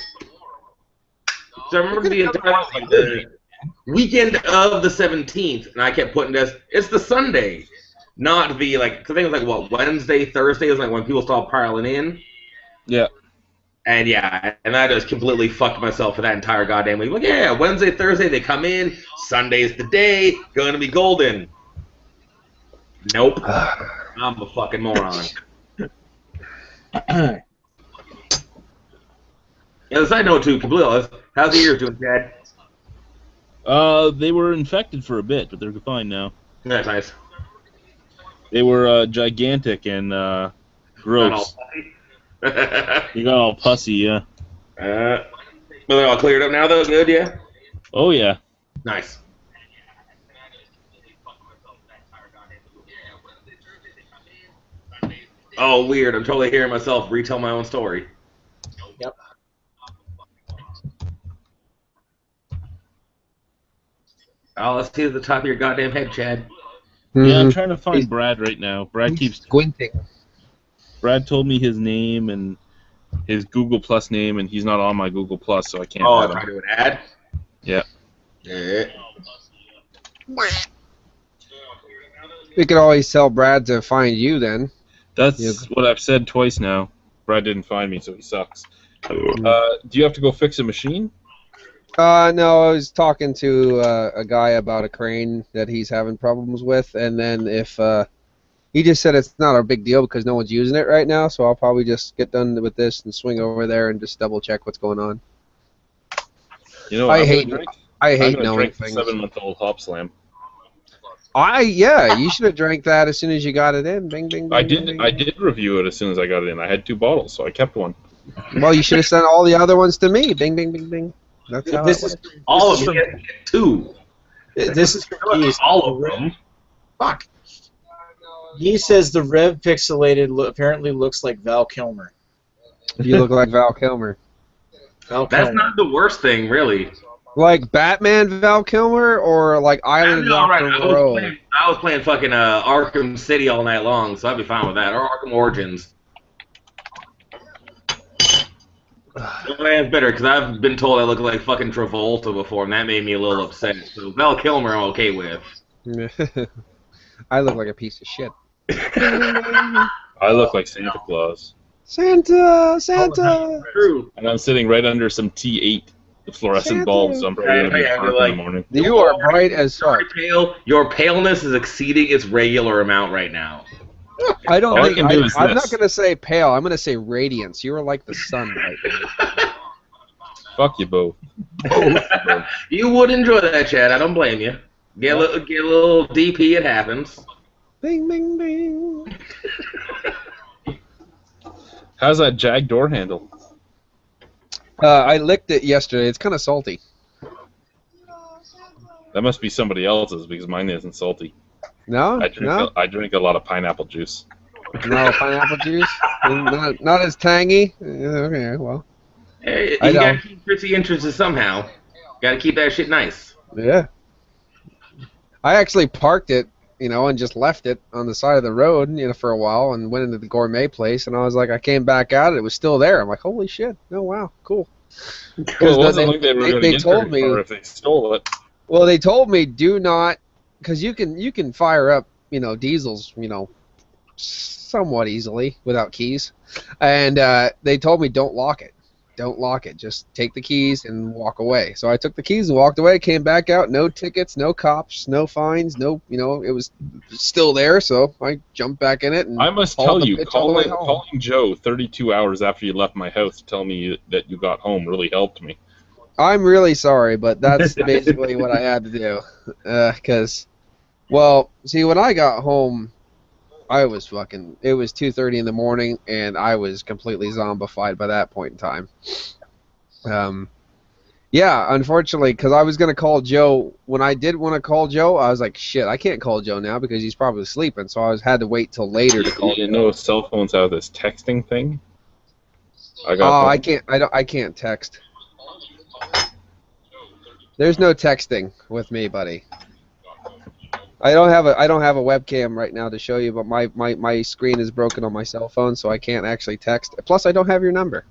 So I remember the entire like, the weekend of the 17th, and I kept putting this. It's the Sunday, not the like. Cause I think it was like what Wednesday, Thursday was like when people started piling in. Yeah. And yeah, and I just completely fucked myself for that entire goddamn week. Like, yeah, Wednesday, Thursday they come in. Sunday's the day. Gonna be golden. Nope. I'm a fucking moron. Yeah, the side note too, completely honest. How's the ears doing, Chad? They were infected for a bit, but they're fine now. That's nice. They were gigantic and gross. You got all pussy, yeah. But they're all cleared up now, though. Good, yeah. Oh yeah. Nice. Oh, weird. I'm totally hearing myself retell my own story. Yep. Oh, let's see the top of your goddamn head, Chad. Yeah, I'm trying to find Brad right now. Brad keeps squinting. Brad told me his name and his Google Plus name, and he's not on my Google Plus, so I can't. Oh, add trying him. to do an ad? Yeah. Yeah. We could always tell Brad to find you then. That's what I've said twice now. Brad didn't find me, so he sucks. Do you have to go fix a machine? No, I was talking to a guy about a crane that he's having problems with, and then if he just said it's not a big deal because no one's using it right now, so I'll probably just get done with this and swing over there and just double check what's going on. You know, I hate I'm knowing drink things. 7-month-old Hop Slam. Yeah, you should have drank that as soon as you got it in. Bing, bing, bing. I did. Bing. I did review it as soon as I got it in. I had 2 bottles, so I kept one. Well, you should have sent all the other ones to me. Bing, bing, bing, bing. That's how This it is works. All this of is them. Two. This is from Geese. All of them. Fuck. He says the Rev Pixelated apparently looks like Val Kilmer. You look like Val Kilmer. Val That's Kilmer. not the worst thing, really. Like Batman Val Kilmer or like Island all right. Dr. Moreau? I was playing fucking Arkham City all night long, so I'd be fine with that. Or Arkham Origins. It's better because I've been told I look like fucking Travolta before, and that made me a little upset. So Val Kilmer, I'm okay with. I look like a piece of shit. I look like Santa Claus. Santa! True. And I'm sitting right under some T8 with fluorescent Santa. bulbs, so I'm probably going to be Yeah, dark like- in the morning. You are bright as fuck. Your paleness is exceeding its regular amount right now. I don't All I think can do is I'm this. not gonna say pale. I'm gonna say radiance. You are like the sun right now. Fuck you both. You would enjoy that, Chad. I don't blame you. Get a little DP. It happens. Bing, bing, bing. How's that Jag door handle? I licked it yesterday. It's kind of salty. That must be somebody else's because mine isn't salty. No, I drink a lot of pineapple juice. no pineapple juice. Not as tangy. Okay, well, Hey, you I know. gotta keep Chrissy interested somehow. Gotta keep that shit nice. yeah. I actually parked it, and just left it on the side of the road, for a while, and went into the gourmet place, and I was like, I came back out, it was still there. I'm like, holy shit! Oh wow, cool. Well, it wasn't like they were going to get told very far if they stole it. Well, they told me do not, because you can fire up, diesels, somewhat easily without keys, and they told me don't lock it. Don't lock it. Just take the keys and walk away. So I took the keys and walked away. Came back out. No tickets. No cops. No fines. No. It was still there. So I jumped back in it. And I must hauled tell the you, bitch all the way home. calling Joe 32 hours after you left my house to tell me that you got home really helped me. I'm really sorry, but that's basically what I had to do. Because, well, see, when I got home, it was 2:30 in the morning, and I was completely zombified by that point in time. Yeah, unfortunately, because I was going to call Joe. When I did want to call Joe, I was like, shit, I can't call Joe now because he's probably sleeping, so I had to wait till later to call You Joe. know, cell phones have this texting thing. I can't text. There's no texting with me, buddy. I don't have a webcam right now to show you, but my screen is broken on my cell phone, so I can't actually text. Plus, I don't have your number.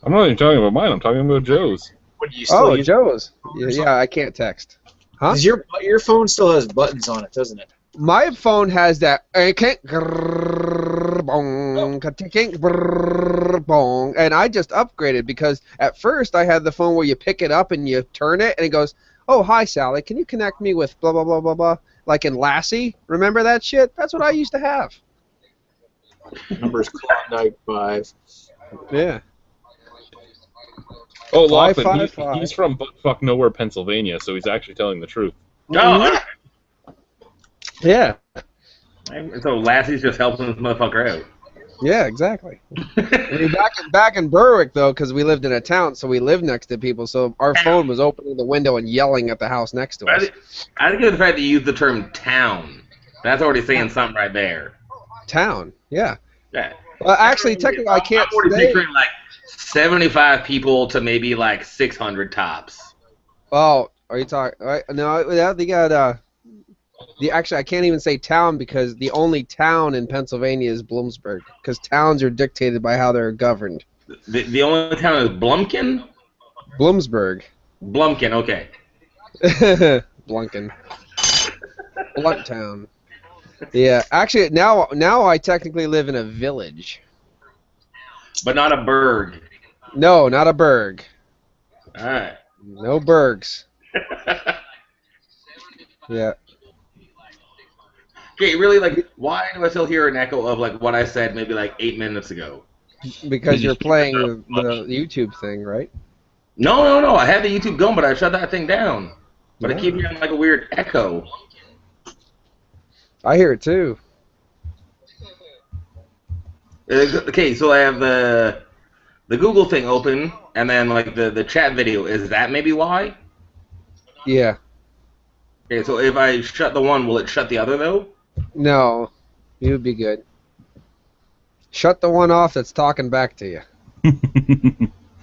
I'm not even talking about mine. I'm talking about Joe's. What do you still Oh, use? Joe's. Yeah, I can't text. Huh? 'Cause your phone still has buttons on it, doesn't it? My phone has that. I can't. Bong, ka-tink, brrr, bong, and I just upgraded because at first I had the phone where you pick it up and you turn it and it goes, "Oh, hi Sally, can you connect me with blah blah blah blah blah?" Like in Lassie, remember that shit? That's what I used to have. Numbers Klondike 5. Yeah. Oh, Lachlan, 555. he's from buttfuck nowhere, Pennsylvania, so he's actually telling the truth. Oh, Yeah. so Lassie's just helping this motherfucker out. Yeah, exactly. I mean, back in Berwick though, because we lived in a town, so we lived next to people. So our phone was opening the window and yelling at the house next to us. I think it's the fact that you use the term town. That's already saying something right there. Town. Yeah. Yeah. Well, actually, technically, I can't I'm already say. picturing like 75 people to maybe like 600 tops. Oh, are you talking? No, they got actually, I can't even say town because the only town in Pennsylvania is Bloomsburg because towns are dictated by how they're governed. The only town is Blumpkin? Bloomsburg. Blumpkin, okay. Blunkin. Blunttown. Yeah, actually, now I technically live in a village. But not a burg. No, not a burg. Alright. No burgs. Yeah. Okay, really, like, why do I still hear an echo of, like, what I said maybe, like, 8 minutes ago? Because you're playing the YouTube thing, right? No. I had the YouTube going, but I shut that thing down. But I keep Yeah. hearing, like, a weird echo. I hear it too. Okay, so I have the Google thing open, and then, like, the chat video. Is that maybe why? Yeah. Okay, so if I shut the one, will it shut the other, though? No, you'd be good. Shut the one off that's talking back to you.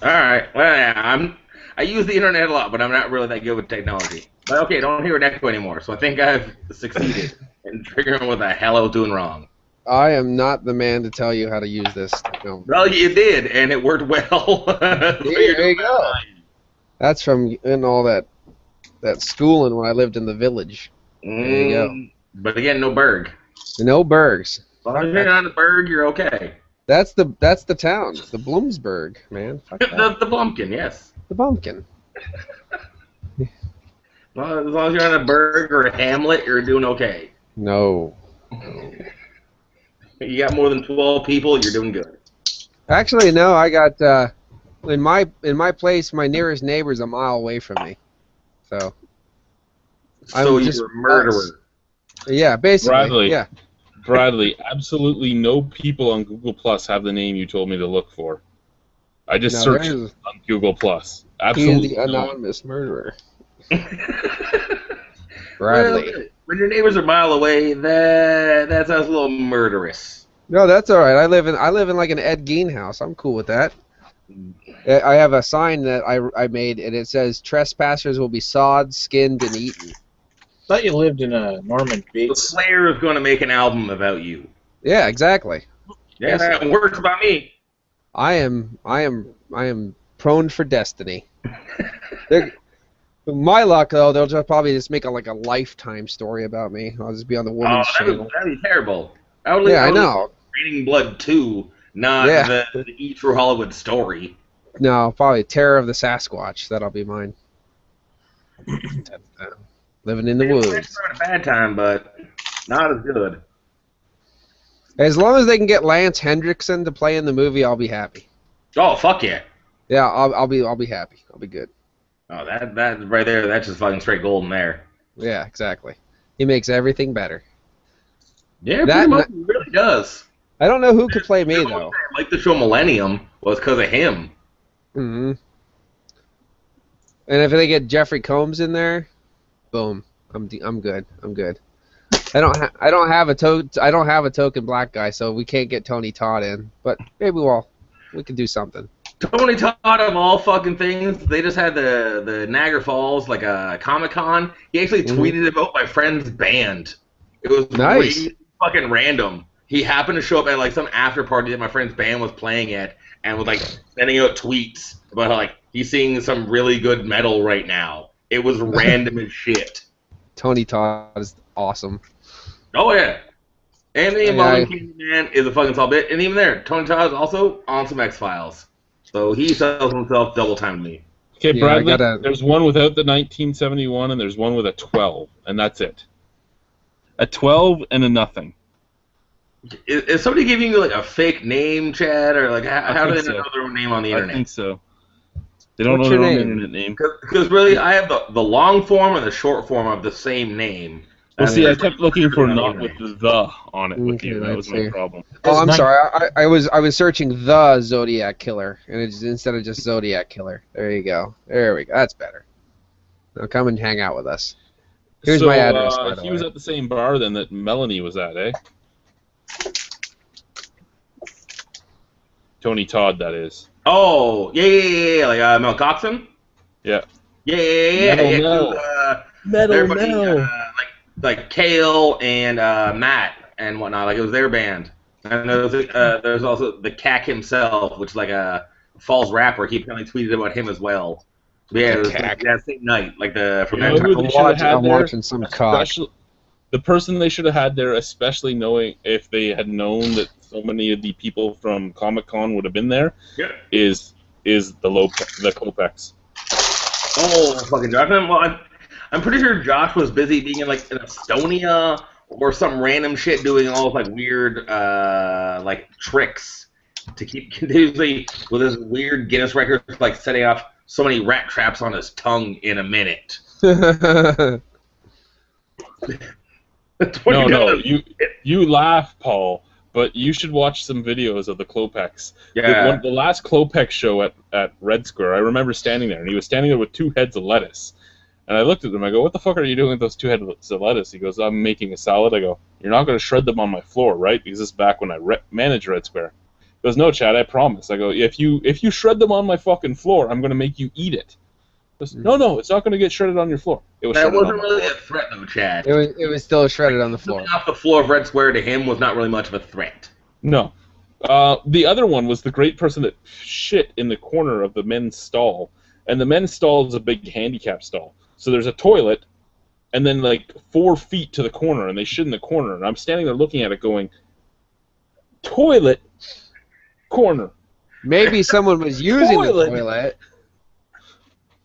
Alright, well, yeah, I use the internet a lot, but I'm not really that good with technology. But okay, don't hear an echo anymore, so I think I've succeeded in figuring what the hell I was doing wrong. I am not the man to tell you how to use this. No. Well, you did, and it worked well. So There you go. That's from in all that schooling when I lived in the village. There you go. But again, no burg. No burgs. As long as you're not in the burg, you're okay. That's the town, the Bloomsburg, man. Fuck that. the Blumpkin, yes. The bumpkin. Well, as long as you're in a burg or a hamlet, you're doing okay. No. You got more than 12 people, you're doing good. Actually, no. I got in my place. My nearest neighbor's a mile away from me. So. So I'm you're just a murderer. Yeah, basically. Bradley. Yeah. Bradley, absolutely no people on Google Plus have the name you told me to look for. I just searched on Google Plus. Absolutely. He is the anonymous murderer. Bradley. Well, when your neighbors are a mile away, that sounds a little murderous. No, that's all right. I live in like an Ed Gein house. I'm cool with that. I have a sign that I made, and it says trespassers will be sawed, skinned, and eaten. Thought you lived in a Norman The Bates. Slayer is going to make an album about you. Yeah, exactly. Yeah, that works about me. I am prone for destiny. My luck, though, they'll probably just make a Lifetime story about me. I'll just be on the woman's channel. That'd be terrible. I know. Raining Blood 2, not the E True Hollywood story. No, probably Terror of the Sasquatch. That'll be mine. Living in the woods. It's not a bad time, but not as good. As long as they can get Lance Hendrickson to play in the movie, I'll be happy. Oh, fuck yeah. Yeah, I'll be happy. I'll be good. Oh, that right there, that's just fucking straight golden there. Yeah, exactly. He makes everything better. Yeah, pretty much he really does. I don't know who could play me though. Like the show Millennium was because of him. Mm-hmm. And if they get Jeffrey Combs in there, boom, I'm good. I'm good. I don't have a token black guy, so we can't get Tony Todd in. But maybe we can do something. Tony Todd of all fucking things, they just had the Niagara Falls like a Comic-Con. He actually tweeted about my friend's band. It was nice. Really fucking random. He happened to show up at some after party that my friend's band was playing at, and was sending out tweets about how he's seeing some really good metal right now. It was random as shit. Tony Todd is awesome. Oh yeah. Anthony Yeah, Involving Candyman is a fucking solid bit, and even there, Tony Todd is also on some X-Files. So he sells himself double time to me. Okay, Yeah, Bradley, I gotta- there's one without the 1971, and there's one with a 12, and that's it. A 12 and a nothing. Is somebody giving you like a fake name, Chad, or like how do they think so. know their own name on the I internet? think so. They don't What's know your their own name? internet name. Because really, I have the long form and the short form of the same name. Well, And see, I there's, kept like, looking for on the not with internet. the on it with Okay, you. That let's was my see. problem. Oh, I'm Nine- sorry. I was searching the Zodiac Killer, and it's instead of just Zodiac Killer. There you go. There we go. That's better. Now come and hang out with us. Here's so, my address, by the he way. was at the same bar then that Melanie was at, eh? Tony Todd, that is. Oh, yeah, like Mel Coxon? Yeah. Yeah. Metal yeah, Mel. Metal everybody, like Kale and Matt and whatnot, like it was their band. And there's also the Cack himself, which is like a false rapper. He apparently tweeted about him as well. But yeah, it was like that same night, like from You know that who time. they should have had I'm there? watching some cock. The person they should have had there, especially knowing if they had known that so many of the people from Comic-Con would have been there, Yeah. is the Klopex. Oh, fucking Josh. Well, I'm pretty sure Josh was busy being in like in Estonia or some random shit doing all like weird like tricks to keep continuously with his weird Guinness record, like setting off so many rat traps on his tongue in a minute. That's what he No, does. you laugh, Paul, but you should watch some videos of the Klopex. Yeah. The last Klopex show at Red Square, I remember standing there, and he was standing there with 2 heads of lettuce. And I looked at him, I go, what the fuck are you doing with those 2 heads of lettuce? He goes, I'm making a salad. I go, you're not going to shred them on my floor, right? Because this is back when I managed Red Square. He goes, no, Chad, I promise. I go, if you shred them on my fucking floor, I'm going to make you eat it. He goes, no, it's not going to get shredded on your floor. It was That shredded wasn't on my really floor. a threat, though, Chad. It was still shredded on the floor. Coming off the floor of Red Square to him was not really much of a threat. No. The other one was the great person that shit in the corner of the men's stall. And the men's stall is a big handicap stall. So there's a toilet, and then like 4 feet to the corner, and they shit in the corner. And I'm standing there looking at it going, toilet, corner. Maybe someone was using Toilet. the toilet.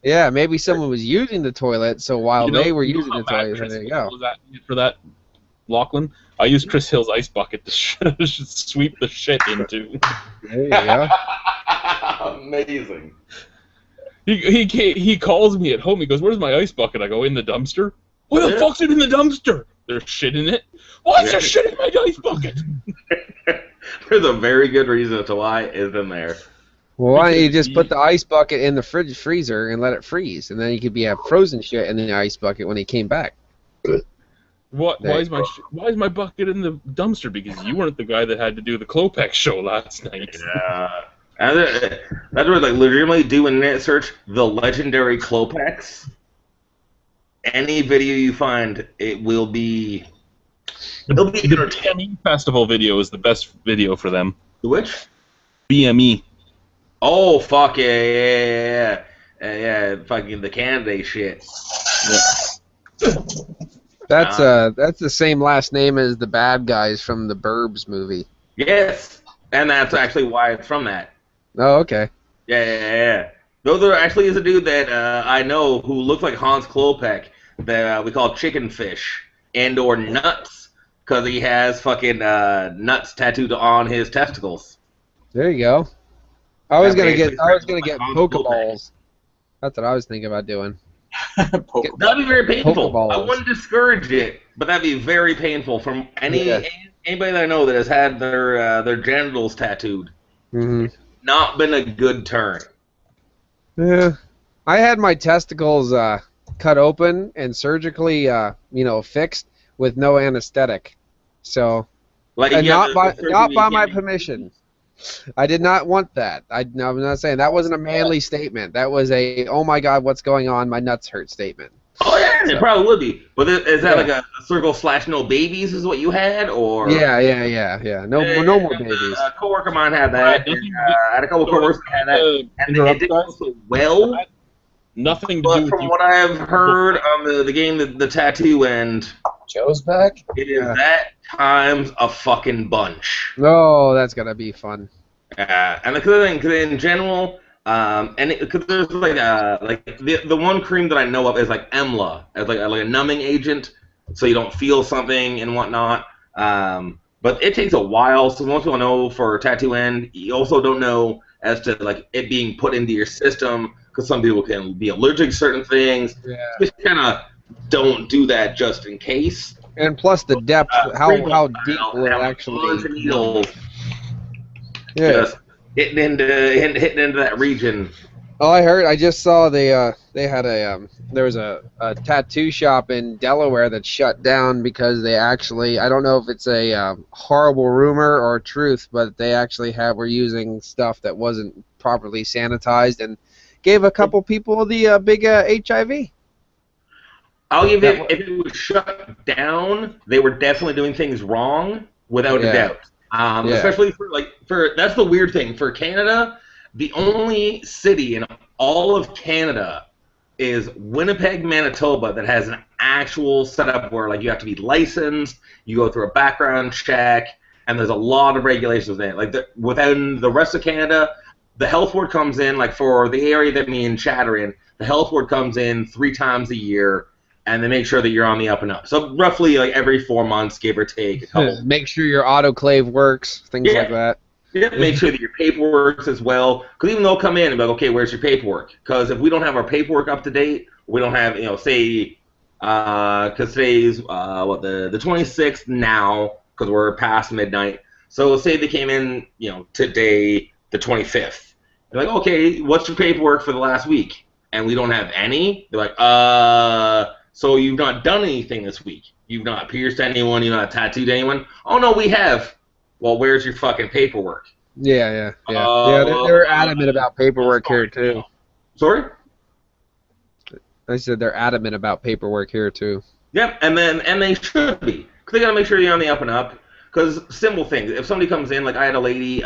Yeah, maybe someone was using the toilet, so while they were using the toilet, there you go. Was that for that, Lachlan? I used Chris Hill's ice bucket to sweep the shit into. There you go. Amazing. He calls me at home. He goes, "Where's my ice bucket?" I go, "In the dumpster." What the fuck's it in the dumpster? There's shit in it. Why is there shit in my ice bucket? There's a very good reason as to why it's in there. Well, why don't you just put the ice bucket in the freezer and let it freeze, and then you could have frozen shit in the ice bucket when he came back. Why is my bucket in the dumpster? Because you weren't the guy that had to do the Klopex show last night. Yeah. That's where like legitimately do a net search the legendary Klopex. Any video you find, it'll be The BME festival video is the best video for them. Which? BME. Oh fuck yeah, fucking the candidate shit. Yeah. That's the same last name as the bad guys from the Burbs movie. Yes, and that's actually why it's from that. Oh, okay. Yeah. Though there actually is a dude that I know who looks like Hans Klopek that we call Chicken Fish and/or Nuts because he has fucking nuts tattooed on his testicles. There you go. I was gonna get Hans Pokeballs. That's what I was thinking about doing. That'd be very painful. Pokeballs. I wouldn't discourage it, but that'd be very painful from anybody that I know that has had their genitals tattooed. Mm-hmm. Not been a good turn. Yeah, I had my testicles cut open and surgically, fixed with no anesthetic. So, Like and yeah, not by my permission. I did not want that. I'm not saying that wasn't a manly statement. That was a oh my god, what's going on? My nuts hurt statement. Oh yeah, Yeah, it probably would be. But is that like a circle / no babies is what you had, or? Yeah. No more babies. A coworker of mine had that. I had a couple coworkers that had that, and it didn't go so well. Nothing to do But with from you. what I've heard on the game, the tattoo end, Joe's back? it is that times a fucking bunch. Oh, that's gonna be fun. And the other thing, because in general, because there's like the one cream that I know of is like EMLA, as like a numbing agent, so you don't feel something and whatnot. But it takes a while, so most people know for tattoo end, you also don't know as to like it being put into your system, because some people can be allergic to certain things. Yeah. Just kind of don't do that just in case. And plus the depth, how deep will it actually? Needles Yeah. just hitting into that region. Oh, I just saw they had there was a tattoo shop in Delaware that shut down because they actually, I don't know if it's a horrible rumor or truth, but they actually were using stuff that wasn't properly sanitized and gave a couple people the big HIV. I'll give it, if it was shut down, they were definitely doing things wrong, without a doubt. Especially for that's the weird thing. For Canada, the only city in all of Canada is Winnipeg, Manitoba, that has an actual setup where like you have to be licensed, you go through a background check, and there's a lot of regulations in it. Like within the rest of Canada, the health board comes in, like for the area that me and Chad are in, the health board comes in 3 times a year, and they make sure that you're on the up and up. So roughly like every 4 months, give or take a couple. Make sure your autoclave works, things like that. Yeah, make sure that your paperwork as well. Because even they'll come in and be like, okay, where's your paperwork? Because if we don't have our paperwork up to date, we don't have, say, because today's, the 26th now, because we're past midnight. So say they came in, today, the 25th. They're like, okay, what's your paperwork for the last week? And we don't have any. They're like, so you've not done anything this week. You've not pierced anyone. You've not tattooed anyone. Oh, no, we have. Well, where's your fucking paperwork? Yeah. They're adamant about paperwork here, too. Sorry? I said they're adamant about paperwork here, too. Yep, and they should be. Because they got to make sure you're on the up and up. Because simple things. If somebody comes in, like I had a lady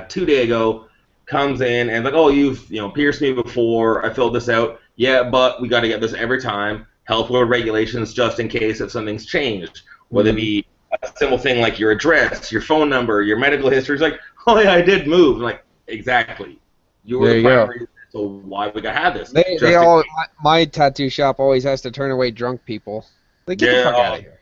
2 days ago, comes in and like, oh, you've pierced me before. I filled this out. Yeah, but we got to get this every time. Health board regulations just in case if something's changed. Whether it be a simple thing like your address, your phone number, your medical history. It's like, oh yeah, I did move. I'm like, exactly. You're the primary reason, so why we gotta have this? My tattoo shop always has to turn away drunk people. Like, get the fuck out of here.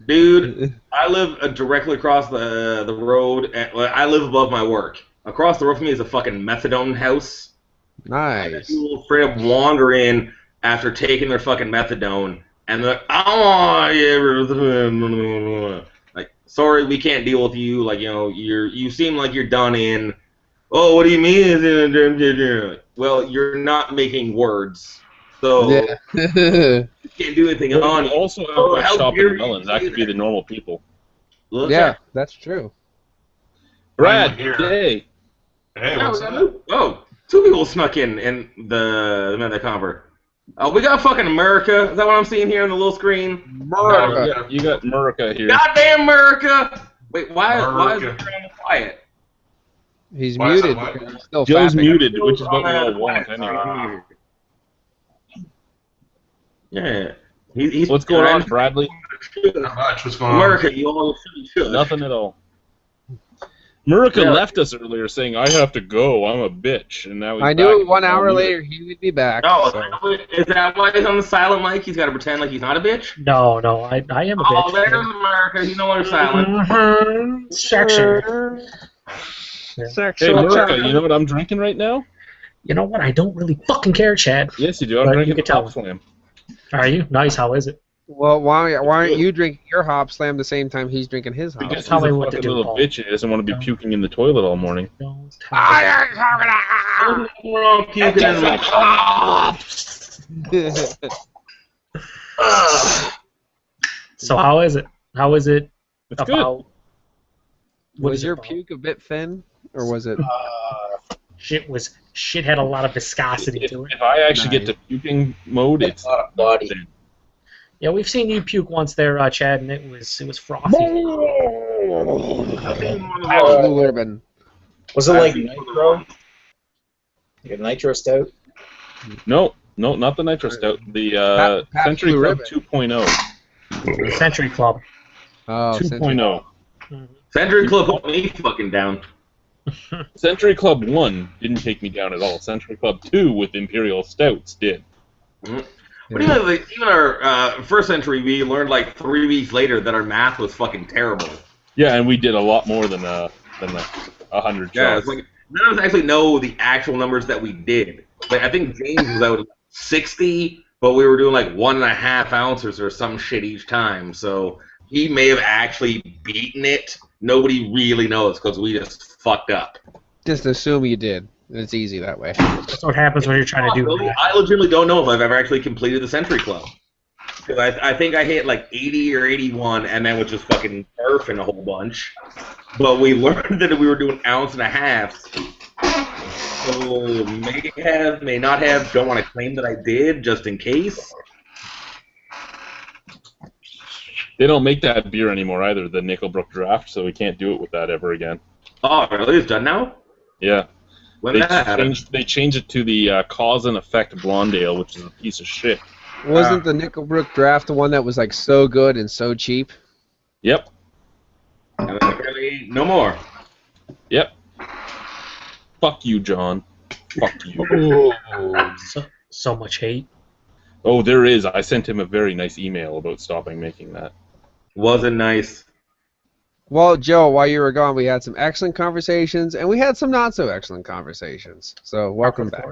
Dude, I live directly across the road. I live above my work. Across the road from me is a fucking methadone house. Nice. People straight up wander in after taking their fucking methadone, and they're like, oh, like, sorry, we can't deal with you. Like, you seem like you're done in. Oh, what do you mean? Well, you're not making words, so you can't do anything on. Also, have shop in Mellon. That could be the normal people. Yeah, that's true. Brad, hey. Hey, what's up? Oh, 2 people snuck in the convert. Oh, we got fucking America. Is that what I'm seeing here on the little screen? America. You got America here. Goddamn America! Wait, why is it quiet? He's muted. He's still Joe's fapping. muted, which is what we all want anyway. Yeah. He's What's going on, Bradley? Not much. What's going on? America, you all should. Nothing at all. America left us earlier saying, I have to go, I'm a bitch. And now he's I knew back. 1 hour later he would be back. Oh, so. is that why he's on the silent mic? He's got to pretend like he's not a bitch? No, I am a bitch. Oh, there's America. You know what? Silent. Section. Hey, America, you know what I'm drinking right now? You know what? I don't really fucking care, Chad. Yes, you do. I'm But drinking you can tell. Top Slam. Are you? Nice. How is it? Well, why aren't you drinking your hop slam the same time he's drinking his hop? Because Tell he's me a what to fucking do, little Paul. bitch and he doesn't want to be puking in the toilet all morning. Don't tell So how is it? How is it It's about? good. What Was is it your about? puke a bit thin, or was it? Shit had a lot of viscosity to it. If I actually get to puking mode, it's Not a body. Yeah, we've seen you puke once there, Chad, and it was frothy. Blue ribbon. Was it like nitro? Like a nitro stout? No, not the Nitro Stout. The Pabst Century Blue Club Ribbon. 2.0. Century Club. Oh, 2.0. Century Club put me fucking down. Century Club 1 didn't take me down at all. Century Club 2 with Imperial Stouts did. But even our first century, we learned like 3 weeks later that our math was fucking terrible. Yeah, and we did a lot more than 100 Yeah, shots. it's like none of us actually know the actual numbers that we did. Like I think James was out 60, but we were doing like 1.5 ounces or some shit each time. So he may have actually beaten it. Nobody really knows because we just fucked up. Just assume you did. It's easy that way. That's what happens when you're trying to do math. I legitimately don't know if I've ever actually completed the Century Club. Because I think I hit like 80 or 81 and then was just fucking burping a whole bunch. But we learned that we were doing 1.5 ounces. So may have, may not have, don't want to claim that I did just in case. They don't make that beer anymore either, the Nickelbrook Draft, so we can't do it with that ever again. Oh, really? It's done now? Yeah. When that happened? They changed it to the Cause and Effect Blonde Ale, which is a piece of shit. Wasn't the Nickelbrook Draft the one that was like so good and so cheap? Yep. And then apparently no more. Yep. Fuck you, John. Fuck you. So much hate. Oh, there is. I sent him a very nice email about stopping making that. Wasn't nice. Well, Joe, while you were gone, we had some excellent conversations, and we had some not so excellent conversations. So welcome back.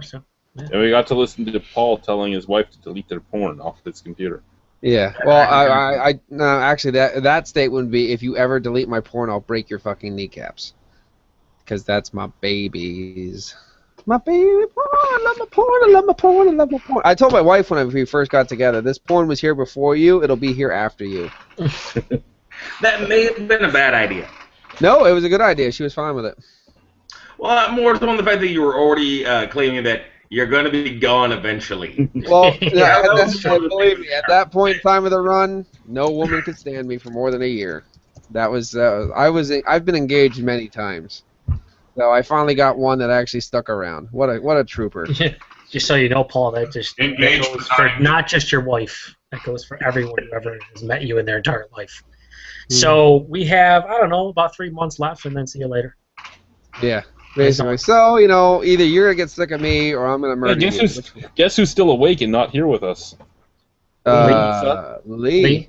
And we got to listen to Paul telling his wife to delete their porn off his computer. Yeah. Well, no, actually, that statement would be, if you ever delete my porn, I'll break your fucking kneecaps. Because that's my babies. My baby porn, I love my porn, I love my porn, I love my porn. I told my wife when we first got together, this porn was here before you, it'll be here after you. That may have been a bad idea. No, it was a good idea. She was fine with it. Well, more so on the fact that you were already claiming that you're going to be gone eventually. Well, yeah, believe me, at that point in time of the run, no woman could stand me for more than a year. That was I've been engaged many times. So I finally got one that actually stuck around. What a trooper. Just so you know, Paul, that goes for not just your wife. That goes for everyone who ever has met you in their entire life. So we have, I don't know, about 3 months left, and then see you later. Yeah, basically. So, either you're going to get sick of me, or I'm going to murder you. Guess who's still awake and not here with us? Lee.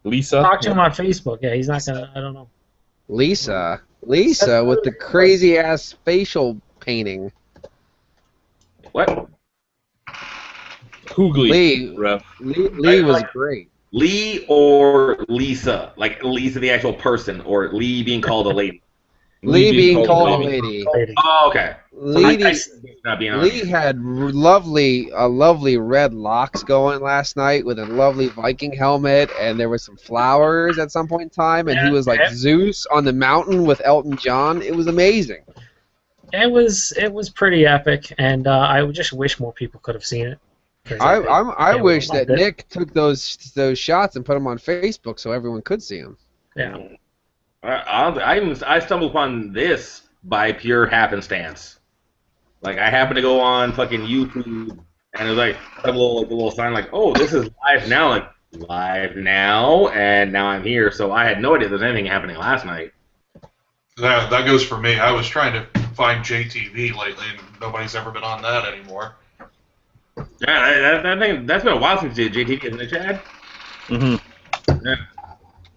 Lisa? Talk to him on Facebook. Yeah, he's not going to, I don't know. Lisa with the crazy-ass facial painting. What? Hoogly. Lee was great. Lee or Lisa? Like Lisa, the actual person, or Lee being called a lady? Lee being called a lady. Oh, okay. Lee had lovely red locks going last night with a lovely Viking helmet, and there was some flowers at some point in time, and he was like Zeus on the mountain with Elton John. It was amazing. It was pretty epic, and I just wish more people could have seen it. I wish that Nick took those shots and put them on Facebook so everyone could see them. Yeah. I stumbled upon this by pure happenstance. Like I happened to go on fucking YouTube, and it was like a little sign like, "Oh, this is live now." Like live now, and now I'm here. So I had no idea there was anything happening last night. That goes for me. I was trying to find JTV lately, and nobody's ever been on that anymore. Yeah, that's been a while since JTV, isn't it, Chad? Mm-hmm. Yeah.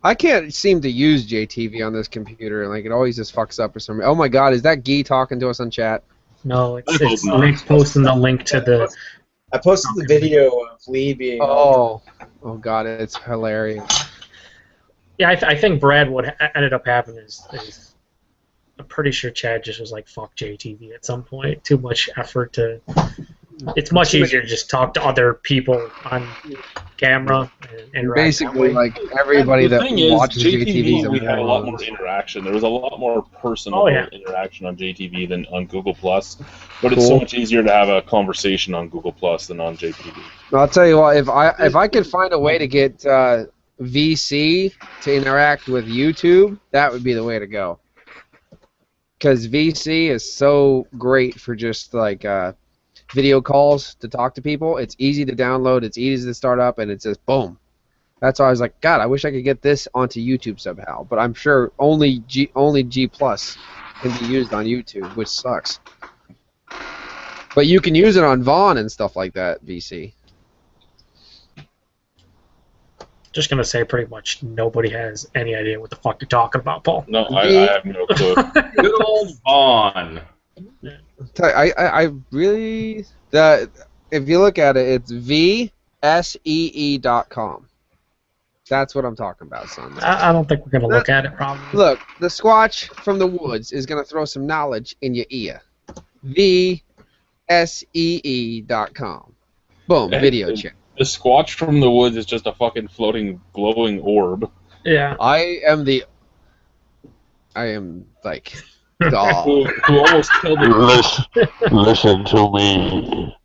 I can't seem to use JTV on this computer, like it always just fucks up for some reason. Oh my god, is that Guy talking to us on chat? No, it's Nick posting the link to the... I posted the video of Lee being... Oh god, it's hilarious. Yeah, I think Brad, what ended up happening is I'm pretty sure Chad just was like, fuck JTV at some point. Too much effort to... It's much easier to just talk to other people on camera and interact Basically, that way. like everybody the that thing is, watches JTVs, JTV, we had a lot more morons. interaction. There was a lot more personal Oh, yeah. interaction on JTV than on Google Plus, but it's so much easier to have a conversation on Google Plus than on JTV. I'll tell you what, if I could find a way to get VC to interact with YouTube, that would be the way to go. Because VC is so great for just like video calls to talk to people. It's easy to download, it's easy to start up, and it's just boom. That's why I was like, God, I wish I could get this onto YouTube somehow. But I'm sure only G Plus can be used on YouTube, which sucks. But you can use it on Vaughn and stuff like that, VC. Just gonna say, pretty much nobody has any idea what the fuck you're talking about, Paul. No, I have no clue. Good old Vaughn. I really if you look at it, it's VSEE.com. That's what I'm talking about, son. I don't think we're gonna look at it, probably. Look, the Squatch from the woods is gonna throw some knowledge in your ear. VSEE.com. Boom, video chat. The Squatch from the woods is just a fucking floating, glowing orb. Yeah. I am like God. who almost killed him. Listen to me.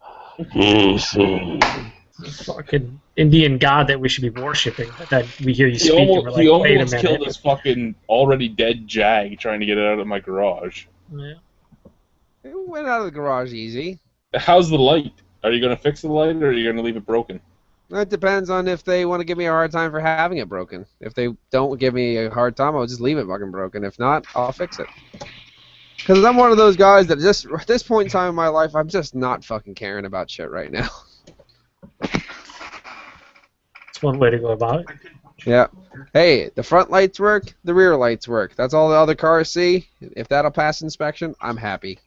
Easy. Fucking Indian god that we should be worshipping. That we hear you speak and we're like, He wait a almost minute. killed his fucking already dead Jag trying to get it out of my garage. Yeah. It went out of the garage easy. How's the light? Are you going to fix the light, or are you going to leave it broken? That depends on if they want to give me a hard time for having it broken. If they don't give me a hard time, I'll just leave it fucking broken. If not, I'll fix it. Because I'm one of those guys that just, at this point in time in my life, I'm just not fucking caring about shit right now. It's one way to go about it. Yeah. Hey, the front lights work, the rear lights work. That's all the other cars see. If that'll pass inspection, I'm happy.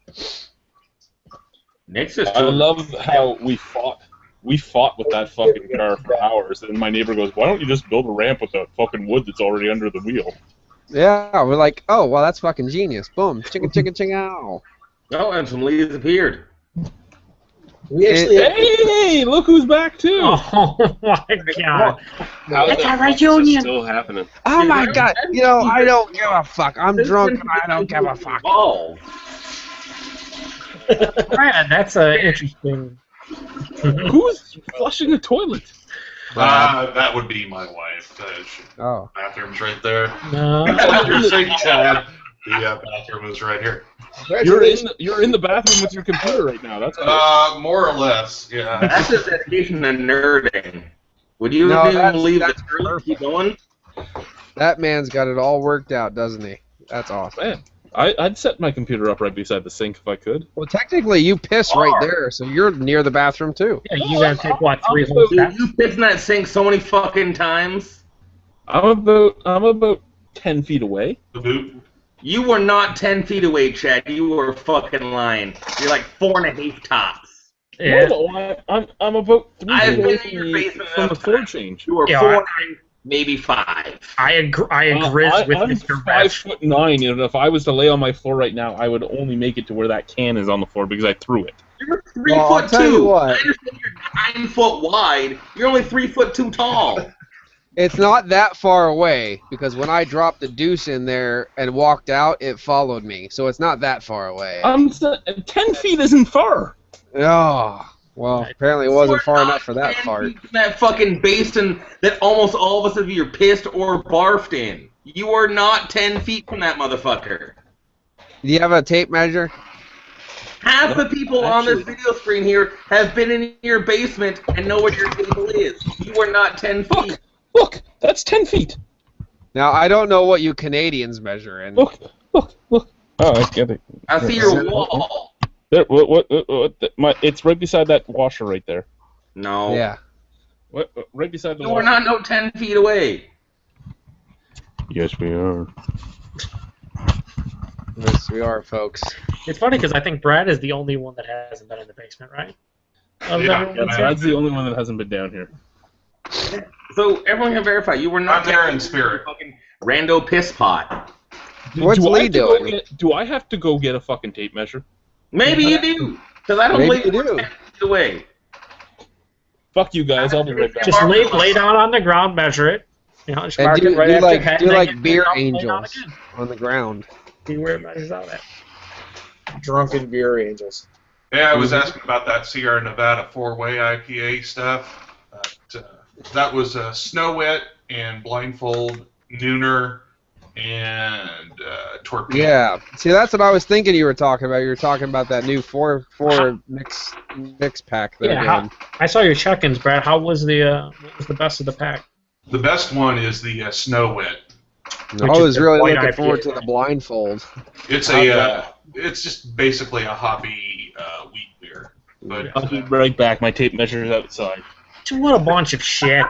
Nick's just I love how we fought with that fucking car for hours, and my neighbor goes, "Why don't you just build a ramp with the fucking wood that's already under the wheel?" Yeah, we're like, oh, well, that's fucking genius. Boom, chicka, chicka, chicka, ow. Oh, and some leaves appeared. We actually Hey, look who's back too! Oh my god. How's That's that our process reunion. still happening? Oh my god, you know, I don't give a fuck. I'm drunk and I don't give a fuck. Oh, Brad, that's interesting. Who's flushing the toilet? That would be my wife. Oh. Bathroom's right there. No. You're saying, Chad. The bathroom is right here. You're in the bathroom with your computer right now. That's More or less, yeah. that's just dedication to nerding. Would you No, even leave that's this room and keep going? That man's got it all worked out, doesn't he? That's awesome. man. I'd set my computer up right beside the sink if I could. Well, technically, you piss right there, so you're near the bathroom, too. Yeah, you gotta take, what, 3 whole Dude, steps? you pissed in that sink so many fucking times. I'm about 10 feet away. The boot. You were not 10 feet away, Chad. You were fucking lying. You're like 4.5 tops. Yeah. No, I'm about 3 I've feet away been in your basement from the enough floor times. change. You were Yeah, 4.5, maybe 5. I agree I'm with Mr. Rev. 5'9", and if I was to lay on my floor right now, I would only make it to where that can is on the floor because I threw it. You're 3 Well, I'll foot tell you 2. what. I understand you're 9 foot wide. You're only 3 foot 2 tall. It's not that far away, because when I dropped the deuce in there and walked out, it followed me. So it's not that far away. 10 feet isn't far. Oh, well, apparently it wasn't far enough for that fart. That fucking basin that almost all of us have either pissed or barfed in. You are not 10 feet from that motherfucker. Do you have a tape measure? Half the people on this video screen here have been in your basement and know what your table is. You are not 10 feet. Look, that's 10 feet. Now, I don't know what you Canadians measure in. Look. Oh, I get it. I see your wall. There, it's right beside that washer right there. No. Yeah. Right beside the You washer. are not no 10 feet away. Yes, we are. Yes, we are, folks. It's funny because I think Brad is the only one that hasn't been in the basement, right? Brad's the only one that hasn't been down here. So everyone can verify you were not I'm there in spirit. fucking rando piss pot. What's do I Lee have to go doing? do I have to go get a fucking tape measure? Maybe you do, because I don't Maybe believe you you were do. 10 feet away. Fuck you guys, I'll be right back. Just lay down on the ground, measure it. You know, just And mark do, it right do after like head, do and then like get beer up and lay down angels again. on the ground. See where it measures out at. Drunken beer angels. Yeah, I was asking about that Sierra Nevada 4-way IPA stuff. That was Snow Wet and Blindfold, Nooner, and Torpedo. Yeah. See, that's what I was thinking you were talking about. You were talking about that new four mix pack they're doing. I saw your check-ins, Brad. How was what was the best of the pack? The best one is the Snow Wet. I was really looking forward to the Blindfold. It's it's just basically a hoppy wheat beer. But I'll be right back. My tape measure is outside. What a bunch of shit.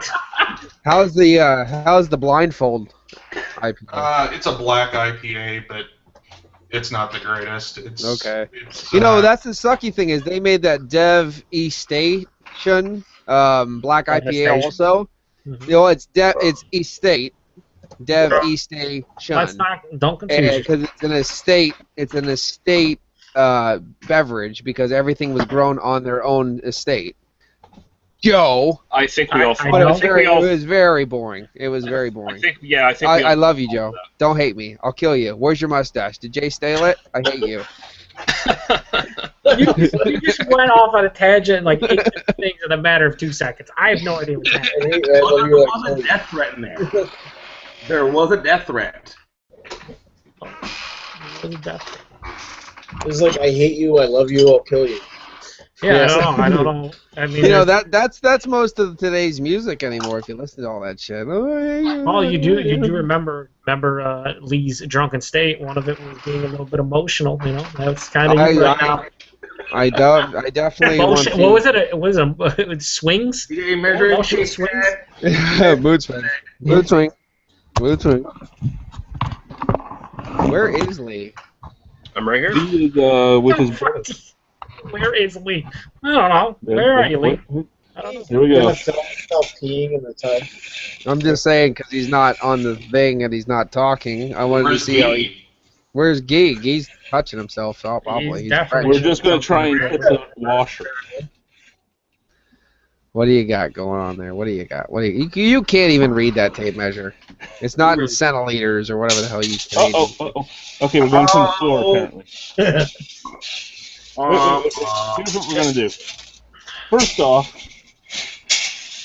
How's the Blindfold IPA? it's a black IPA, but it's not the greatest. It's Okay. It's, That's the sucky thing is they made that Dev East Station black IPA also. Mm-hmm. It's East State. Dev East Station. Don't confuse because it's an estate beverage because everything was grown on their own estate. Joe. I think we all. But it was very boring. It was very boring. I love you, Joe. Don't hate me. I'll kill you. Where's your mustache? Did Jay steal it? I hate you. You just went off on a tangent like 8 things in a matter of 2 seconds. I have no idea what's happening. There was a death threat in there. There was a death threat. It's like I hate you, I love you, I'll kill you. Yeah, I don't know. I mean, that's most of today's music anymore. If you listen to all that shit. Oh, you do remember Lee's drunken state? One of it was being a little bit emotional. You know, that's kind of right now. I definitely. What was it? It was swings. Yeah, measuring swings. Mood swing. Mood swing. Mood swing. Where is Lee? I'm right here. Lee is with his brother. Where is Lee? I don't know. Where are you, Lee? I don't know. Here we go. Peeing in the tub. I'm just saying because he's not on the thing and he's not talking. I wanted to see how he. Where's Gee? Gee's touching himself. Probably. We're just gonna try and hit the washer. What do you got going on there? What do you got? You can't even read that tape measure. It's not in centiliters or whatever the hell you say. Okay, we're going from the floor apparently. Here's what we're gonna do. First off,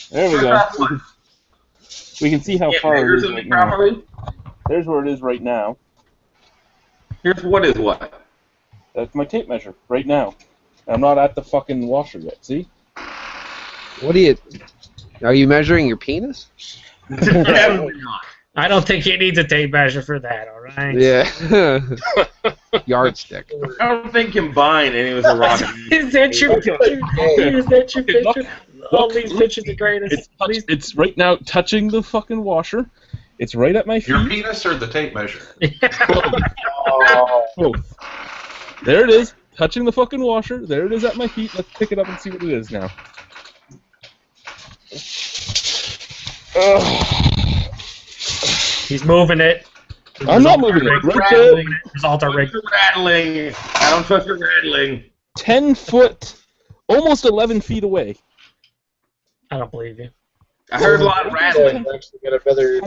there we go. We can see how far it is right now. There's where it is right now. Here's what is what. That's my tape measure right now. I'm not at the fucking washer yet. See? What are you measuring your penis? Definitely not. I don't think he needs a tape measure for that, alright? Yeah. Yardstick. I don't think combined any was a rocket. Is that your picture? Is that your picture? All these pictures are greatest. It's right now touching the fucking washer. It's right at my feet. Your penis or the tape measure? Both. There it is, touching the fucking washer. There it is at my feet. Let's pick it up and see what it is now. He's moving it. I'm not moving it. Right there. Results are rigged. Rattling. I don't trust your rattling. 10 foot, almost 11 feet away. I don't believe you. I heard a lot of rattling. Actually get a better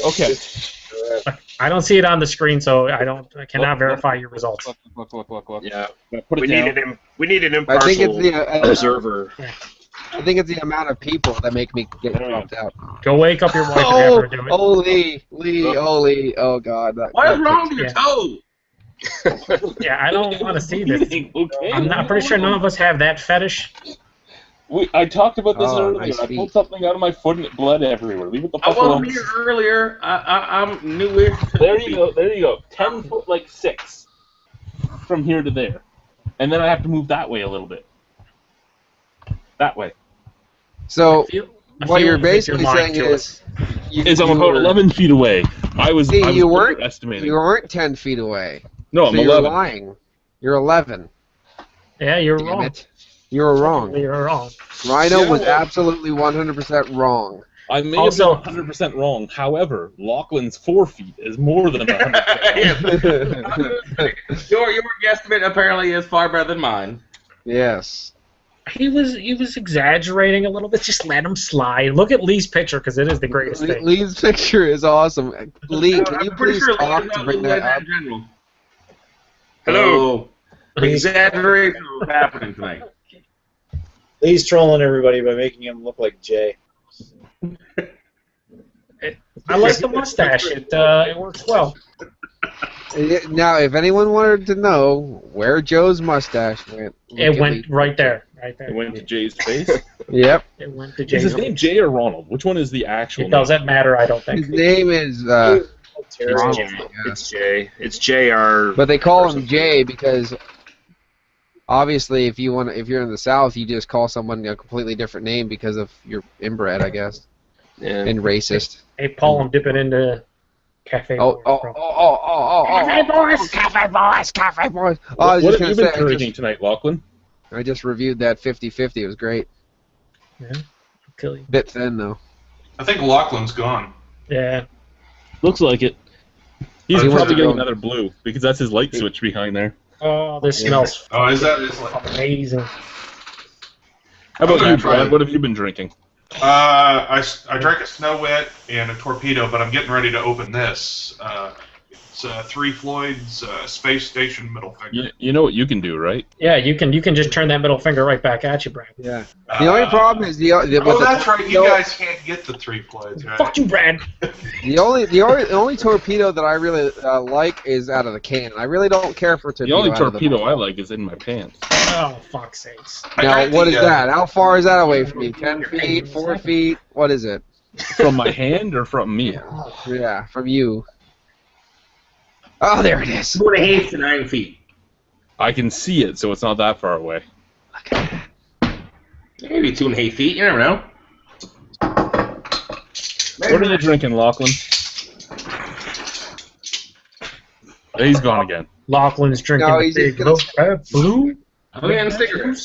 Okay. I don't see it on the screen, so I cannot verify your results. Look. Yeah. Put it down. We need an I think impartial it's the observer. I think it's the amount of people that make me get dropped out. Go wake up your wife and have her do it. Lee, oh God. What is wrong with your toe? Yeah, I don't want to see this. Okay. I'm pretty sure none of us have that fetish. I talked about this earlier. Nice I pulled something out of my foot and it bled everywhere. Leave it the I fuck alone. wasn't here earlier. I'm newish. There you go. 10 foot, like 6 from here to there. And then I have to move that way a little bit. That way. So I what feel you're as if basically lying saying to is I'm about 11 feet away. I was you weren't estimating. You weren't 10 feet away. No, I'm so 11. You're lying. You're 11. Yeah, you're Damn wrong. it. You're wrong. You're wrong. Rhino was absolutely 100% wrong. I may Also- have been 100% wrong. However, Lachlan's 4 feet is more than 100%. Your guesstimate apparently is far better than mine. Yes. He was exaggerating a little bit. Just let him slide. Look at Lee's picture because it is the greatest thing. Lee's picture is awesome. Lee, can you I'm pretty please sure talk Lee's to not bring like that up? in general. Hello. Exaggeration was happening tonight. He's trolling everybody by making him look like Jay. I like the mustache. It works well. Now, if anyone wanted to know where Joe's mustache went, It went right there. Right there. It went to Jay's face. Yep. It went to Is Jay's his name face. Jay or Ronald? Which one is the actual It doesn't matter, I don't think. His name is Ronald, It's Jay. It's J.R. but they call him Jay because obviously, if you're in the South, you just call someone a completely different name because of your inbred, I guess, Yeah. and racist. Hey, Paul, I'm dipping into Cafe Oh, Boys, oh, bro. oh, oh, oh, oh, Cafe Boys! Cafe Boys, Cafe Boys. Oh, I was What just have gonna you been say, drinking tonight, Lachlan? I just reviewed that 50-50. It was great. Yeah, I'll kill you. Bit thin though. I think Lachlan's gone. Yeah. Looks like it. He's He wants probably to getting go- another blue because that's his light switch behind there. Oh, this smells Oh, is that? Is like, amazing. How about Okay, you, try Brad? it. What have you been drinking? I drank a Snow Wet and a Torpedo, but I'm getting ready to open this. It's Three Floyd's Space Station Middle Finger. You know what you can do, right? Yeah, you can just turn that middle finger right back at you, Brad. Yeah. The only problem is the Oh, that's right. You guys can't get the Three Floyds, right? Fuck you, Brad. The only torpedo that I really like is out of the can. I really don't care for The torpedo. only out of the torpedo I bottle. like is in my pants. Oh, fuck's sakes. Now, I what is the, that? How far is that away from me? 10 feet, 4 feet? What is it? From my hand or from me? Yeah, from you. Oh, there it is. 2.5 to 9 feet. I can see it, so it's not that far away. Maybe 2.5 feet. You never know. What are you drinking, Lachlan? He's gone again. Lachlan's drinking No, the he's big just blue. I'm getting a cigarette.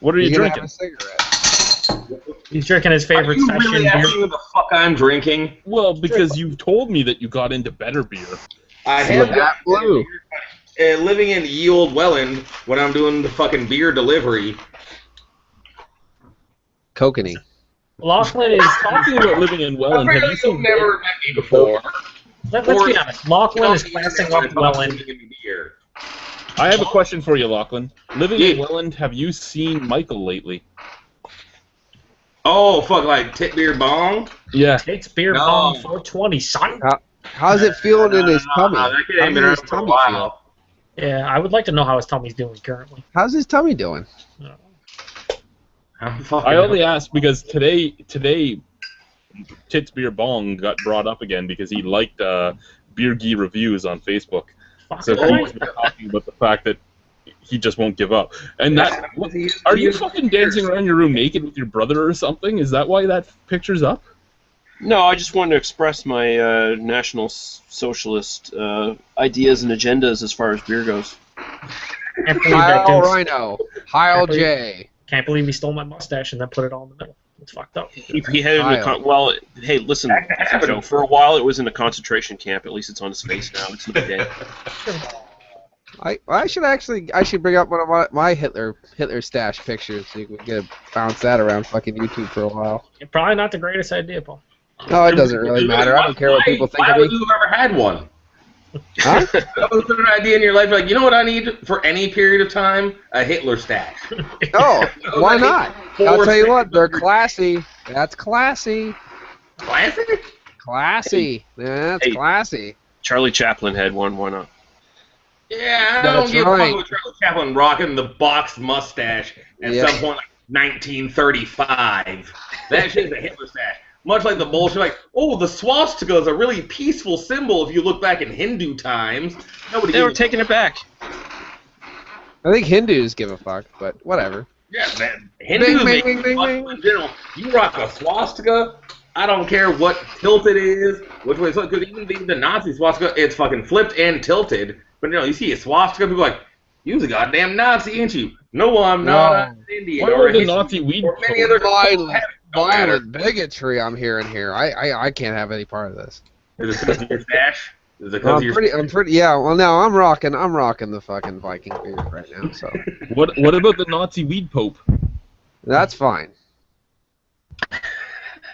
What are you He's gonna drinking? have a cigarette. He's drinking his Are favorite you session really beer. asking what the fuck I'm drinking? Well, because you told me that you got into better beer. I have That blue. living in ye old Welland when I'm doing the fucking beer delivery. Kokanee. Lachlan is Talking about living in Welland, have you You've seen? never met me before. Let's be honest. Lachlan is classing up Welland. Beer. I have a question for you, Lachlan. Living in Yeah. Welland, have you seen Michael lately? Oh, fuck, like tit beer bong? Yeah. Takes beer No. bomb 420, son. How's it feeling in his tummy? That kid How ain't been does his around for a tummy while. feel? Yeah, I would like to know how his tummy's doing currently. How's his tummy doing? I'm fucking I only asked because today, Tits Beer Bong got brought up again because he liked Beer Gee reviews on Facebook. So he's been talking about the fact that he just won't give up. And that, are you fucking dancing around your room naked with your brother or something? Is that why that picture's up? No, I just wanted to express my National Socialist ideas and agendas as far as beer goes. Can't believe that Heil dude. Rhino. Heil J. Can't believe he stole my mustache and then put it all in the middle. It's fucked up. He headed into well. Hey, listen, Joe. For a while, it was in a concentration camp. At least it's on his face now. It's not dead. I should bring up one of my Hitler stash pictures so you can get bounce that around fucking YouTube for a while. Probably not the greatest idea, Paul. No, it doesn't really matter. I don't care what people think Why of would me. you have ever had one? Huh? That was an idea in your life, like, you know what I need for any period of time? A Hitler stash. Oh, why not? I'll tell you what, they're classy. That's classy. Classic? Classy. That's Hey. classy. Charlie Chaplin had one. Why not? Yeah, I That's don't give a right. fuck with Charlie Chaplin rocking the boxed mustache at Yeah. some point, like 1935. That shit's a Hitler stash. Much like the bullshit, like, oh, the swastika is a really peaceful symbol if you look back in Hindu times. Nobody They were gives a taking it back. I think Hindus give a fuck, but whatever. Yeah, man. Hindus Bing, make bing, bing, fun bing, in general. You rock a swastika, I don't care what tilt it is, which way it's because even the Nazi swastika, it's fucking flipped and tilted. But you see a swastika, people are like, you're the goddamn Nazi, ain't you? No, I'm not. I'm an Indian. What or about the a Nazi weed or many pope? other Violent bigotry I'm hearing here. I can't have any part of this. Is it because of your stash? Is it Well, because of I'm pretty. Yeah. Well, no, I'm rocking the fucking Viking beard right now. So What about the Nazi weed pope? That's fine.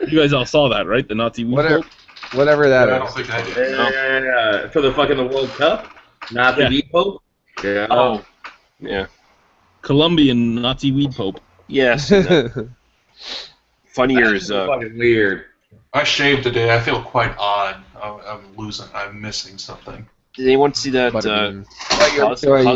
You guys all saw that, right? The Nazi weed Whatever, pope? whatever that I is. don't think I did. Yeah. For the fucking World Cup, not the Yeah. Weed Pope. Yeah. Oh, yeah. Colombian Nazi weed pope. Yes. Funnier is fucking weird. I shaved today. I feel quite odd. I'm missing something. Did anyone see that?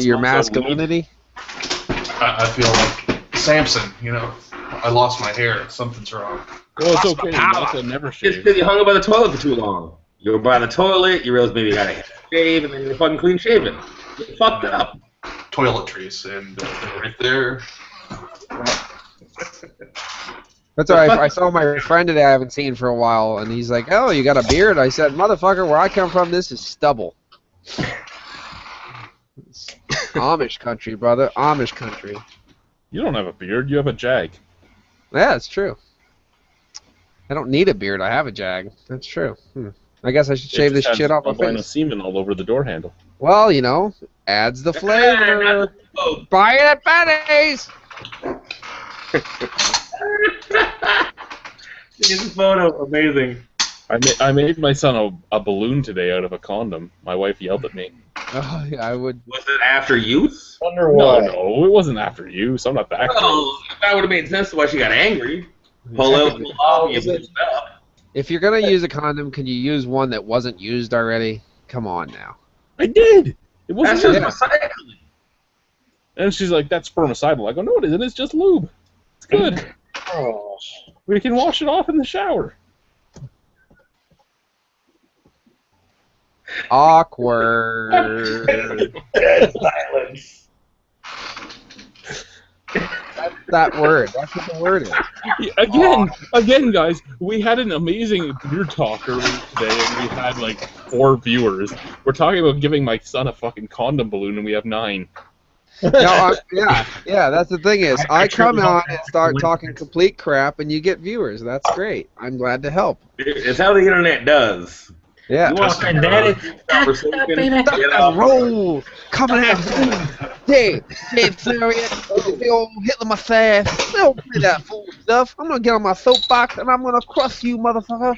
Your masculinity? I feel like Samson. You know, I lost my hair. Something's wrong. Well, it's okay. Nazi never It's shaves. because you hung up by the toilet for too long. You were by the toilet, you realized maybe you got a shave, and then you're fucking clean shaven. You fucked up. Toiletries, and they're right there. That's why I saw my friend today I haven't seen for a while, and he's like, "Oh, you got a beard?" I said, "Motherfucker, where I come from, this is stubble." It's Amish country, brother. Amish country. You don't have a beard. You have a jag. Yeah, it's true. I don't need a beard. I have a jag. That's true. I guess I should shave this shit off my albino face. semen all over the door handle. Well, you know, adds the flavor. Buy it at Benny's. This photo, amazing. I made my son a balloon today out of a condom. My wife yelled at me. Oh, yeah, I would. Was it after use? Wonder No, why. no, it wasn't after you. So I'm not that. Well, that would have made sense to why she got angry. Pull out, pull off, you put it up. If you're gonna use a condom, can you use one that wasn't used already? Come on now. I did. It wasn't. That's just Yeah. recycling. And she's like, "That's spermicidal." I go, "No, it isn't. It's just lube. It's good. Oh, We can wash it off in the shower." Awkward. Silence. That's that word. That's what the word is. Yeah, again, guys, we had an amazing beer talk earlier today, and we had like 4 viewers. We're talking about giving my son a fucking condom balloon, and we have 9. No, yeah. That's the thing is, I come on and start talking complete crap, and you get viewers. That's great. I'm glad to help. It's how the internet does. Yeah. You want Fucking daddy. Roll coming at you. Hey, serious. The old Hitler mustache. Don't play that fool stuff. I'm gonna get on my soapbox and I'm gonna crush you, motherfucker.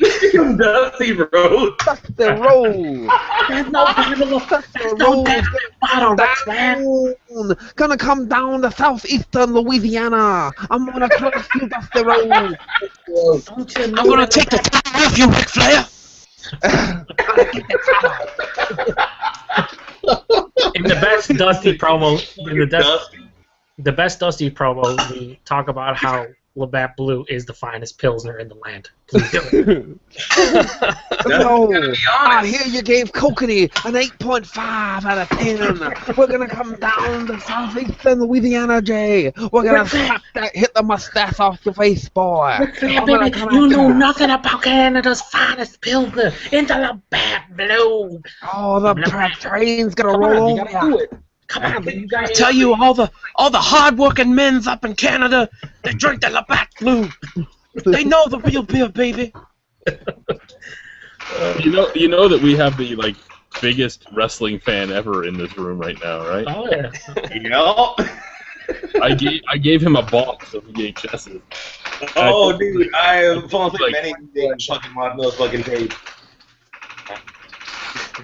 Dusty Road. Dusty Road. There's no battle of Dusty Road. bottle, man. Gonna come down to southeastern Louisiana. I'm gonna crush you, Dusty Road. Don't you know I'm gonna take the top off you, Ric Flair. In the best Dusty promo, the best Dusty promo, we talk about how Labatt Blue is the finest Pilsner in the land. Please do it. No, I hear you gave Kokanee an 8.5 out of 10. We're gonna come down to southeastern Louisiana, Jay. We're gonna slap that Hitler mustache off your face, boy. Ric Flair, baby, you know nothing about Canada's finest Pilsner in the Labatt Blue. Oh, the train's gonna roll over ya. Come on, you guys. I tell you, all the hard-working men's up in Canada, they drink the Labatt Blue. They know the real beer, baby. You know that we have the like biggest wrestling fan ever in this room right now, right? Oh yeah. Yep. I gave him a box of VHSs. Oh, dude, I have fallen asleep many days fucking watching those fucking tapes.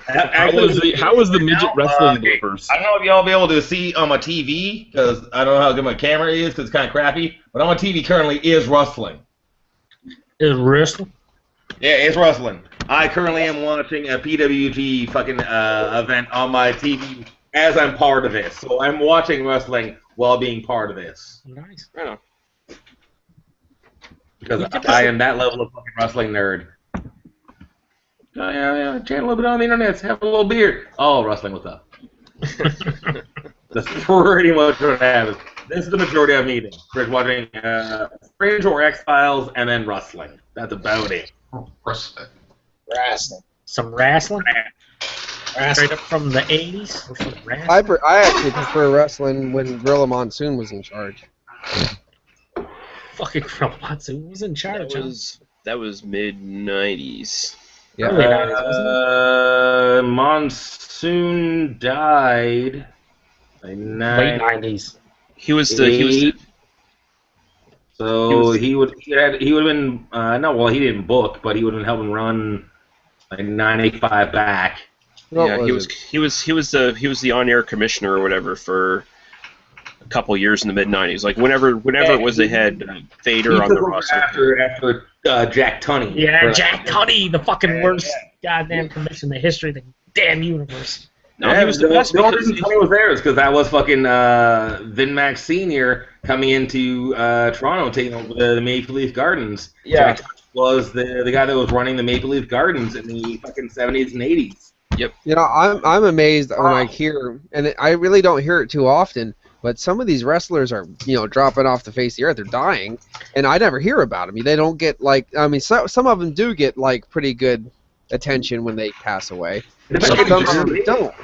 How was the midget wrestling bloopers? I don't know if y'all be able to see on my TV, because I don't know how good my camera is, because it's kind of crappy, but on my TV currently is wrestling. Is wrestling? Yeah, it's wrestling. I currently am watching a PWG fucking event on my TV as I'm part of this. So I'm watching wrestling while being part of this. Nice. Right on. Because I am that level of fucking wrestling nerd. Yeah, chat a little bit on the internet, have a little beer. Oh, wrestling, what's up? That's pretty much what happens. This is the majority I'm eating. We're watching Fringe or X-Files and then wrestling. That's about it. Wrestling. Some wrestling? Straight up from the 80s? Or some wrestling? I actually prefer wrestling when Gorilla Monsoon was in charge. Fucking Cromatsu was in charge. That was mid-90s. Yeah. Early 90s, wasn't it? Monsoon died. Late 90s. He was the So he would have been no, well, he didn't book, but he would have been helping run like 985 back. Yeah, he was the on-air commissioner or whatever for a couple years in the mid-90s. Like whenever it was they had Vader on the roster. After Jack Tunney. Yeah, Jack Tunney, the fucking worst goddamn commission in the history of the damn universe. No, he was the best. The only reason Tunney was there is because that was fucking Vin Max Sr. coming into Toronto taking over the Maple Leaf Gardens. Yeah. Jack Tunney was the guy that was running the Maple Leaf Gardens in the fucking 70s and 80s. Yep. You know, I'm amazed when I hear, and I really don't hear it too often, but some of these wrestlers are, dropping off the face of the earth. They're dying, and I never hear about them. They don't get, some of them do get, pretty good attention when they pass away. But some of them don't.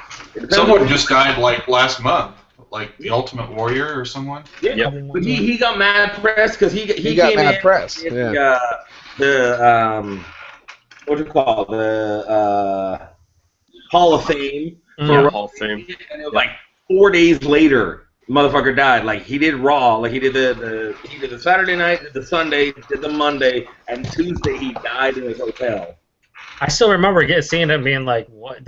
Someone just died, last month. Like the Ultimate Warrior or someone? Yeah. But he got mad press because he got came mad in press. in Yeah. What do you call it? The Hall of Fame. Yeah, Hall of Fame. And it was 4 days later, the motherfucker died. He did Raw. He did the Saturday night, did the Sunday, did the Monday, and Tuesday he died in his hotel. I still remember seeing him being like, what?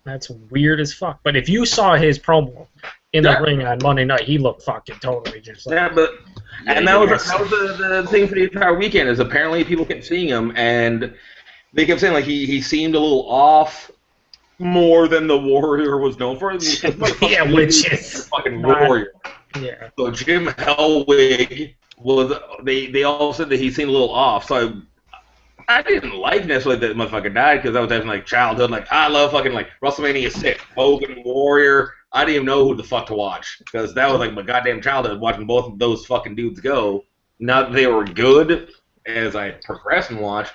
That's weird as fuck. But if you saw his promo in the ring on Monday night, he looked fucking totally just like... Yeah, but... And that was the thing for the entire weekend, is apparently people kept seeing him, and they kept saying, he seemed a little off more than the Warrior was known for. Yeah, which is... fucking Warrior. Yeah. So Jim Hellwig was... They all said that he seemed a little off, so I didn't like necessarily that motherfucker died, because I was having childhood, I love fucking WrestleMania 6, Hogan, Warrior. I didn't even know who the fuck to watch, because that was my goddamn childhood, watching both of those fucking dudes go. Not that they were good as I progressed and watched,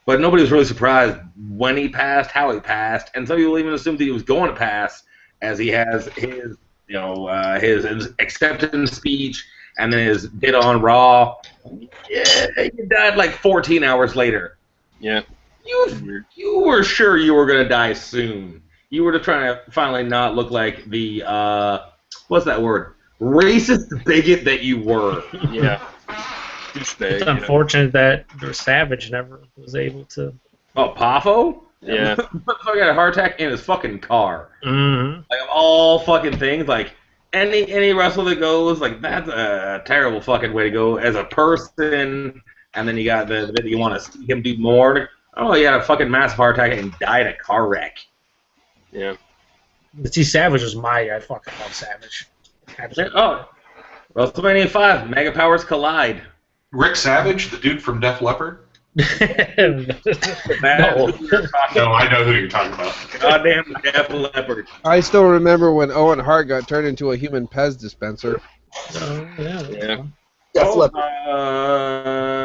but nobody was really surprised when he passed, how he passed, and some people even assumed that he was going to pass, as he has his his acceptance speech and then his bit on Raw. Yeah, he died 14 hours later. Yeah. You were sure you were going to die soon. You were just trying to finally not look like the, what's that word? Racist bigot that you were. Yeah. It's unfortunate that Savage never was able to... Oh, Poffo? Yeah. Motherfucker had a heart attack in his fucking car. Mm-hmm. Of all fucking things, any wrestler that goes, that's a terrible fucking way to go as a person, and then you got the bit that you want to see him do more. Oh, he had a fucking massive heart attack and died in a car wreck. Yeah. But see, Savage was my guy. I fucking love Savage. Absolutely. Oh, WrestleMania 5, Mega Powers collide. Rick Savage, the dude from Def Leppard? No. No, I know who you're talking about. Goddamn Def Leppard. I still remember when Owen Hart got turned into a human Pez dispenser. Yeah. Def Leppard.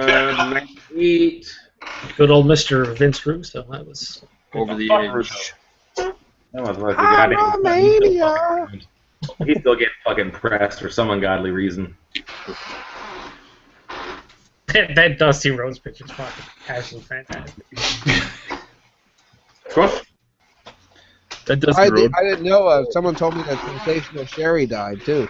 98. Good old Mr. Vince Russo. That was over the edge. That was like the goddamn. He's still getting fucking pressed for some ungodly reason. that Dusty Rhodes picture is fucking absolutely fantastic. That Dusty Rhodes. I didn't know. Someone told me that Sensational Sherry died too.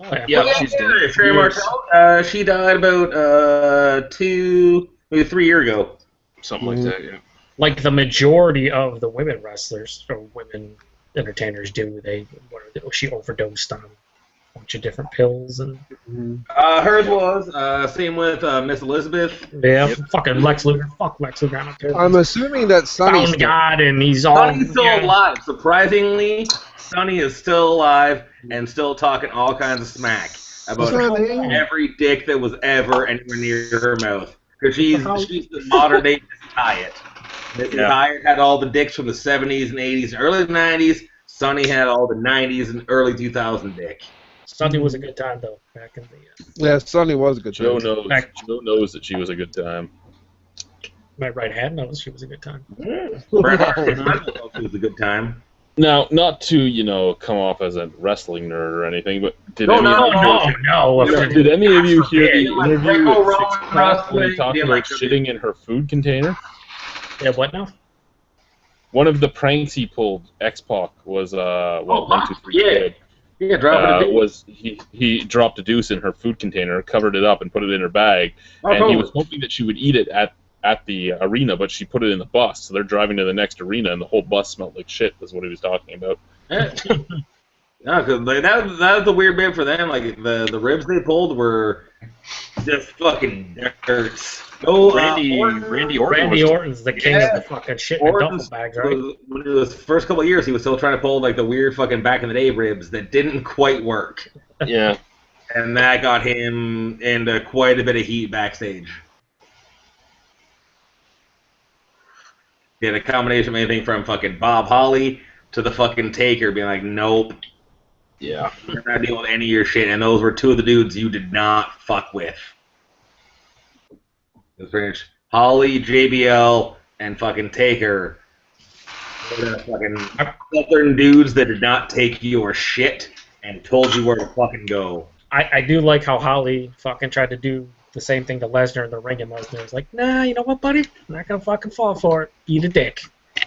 Oh yeah. Yeah, she's dead. Sherry Martel. She died about 2, maybe 3 years ago. Something like that. Yeah. Like the majority of the women wrestlers or women entertainers do. She overdosed on a bunch of different pills and. Hers was same with Miss Elizabeth. Yeah, fucking Lex Luger. Fuck Lex Luger. I don't care. I'm assuming that Sonny's Found God and he's all. Sonny's still alive. Surprisingly, Sonny is still alive and still talking all kinds of smack about every dick that was ever anywhere near her mouth. Because she's the modern day Miss Hyatt. Miss Hyatt had all the dicks from the 70s and 80s and early 90s. Sonny had all the 90s and early 2000 dick. Sonny was a good time though. Back in the. Yeah, Sonny was a good time. Joe knows that she was a good time. My right hand knows she was a good time. Bret Hart was a good time. Now, not to come off as a wrestling nerd or anything, but did No. Did any of you hear the interview Greco with Roman Six Pack when he wrestling, talked yeah, about like- shitting in her food container? Yeah, what now? One of the pranks he pulled, X-Pac, was 1, 2, 3 yeah. Kid. Yeah, drop it a deuce. was he dropped a deuce in her food container, covered it up, and put it in her bag. And he was hoping that she would eat it at the arena, but she put it in the bus. So they're driving to the next arena, and the whole bus smelled like shit. Was what he was talking about. No, because that was the weird bit for them. Like the ribs they pulled were just fucking dirt. No, Randy Orton's the king of the fucking shit in the duffel bags, right? When it was first couple of years, he was still trying to pull like the weird fucking back in the day ribs that didn't quite work. Yeah. And that got him into quite a bit of heat backstage. He had a combination of anything from fucking Bob Holly to the fucking Taker being like, nope. Yeah. You're not dealing with any of your shit, and those were two of the dudes you did not fuck with. It was pretty much Holly, JBL, and fucking Taker. They're fucking southern dudes that did not take your shit and told you where to fucking go. I do like how Holly fucking tried to do the same thing to Lesnar in the ring, and Lesnar was like, nah, you know what, buddy? I'm not gonna fucking fall for it. Eat a dick.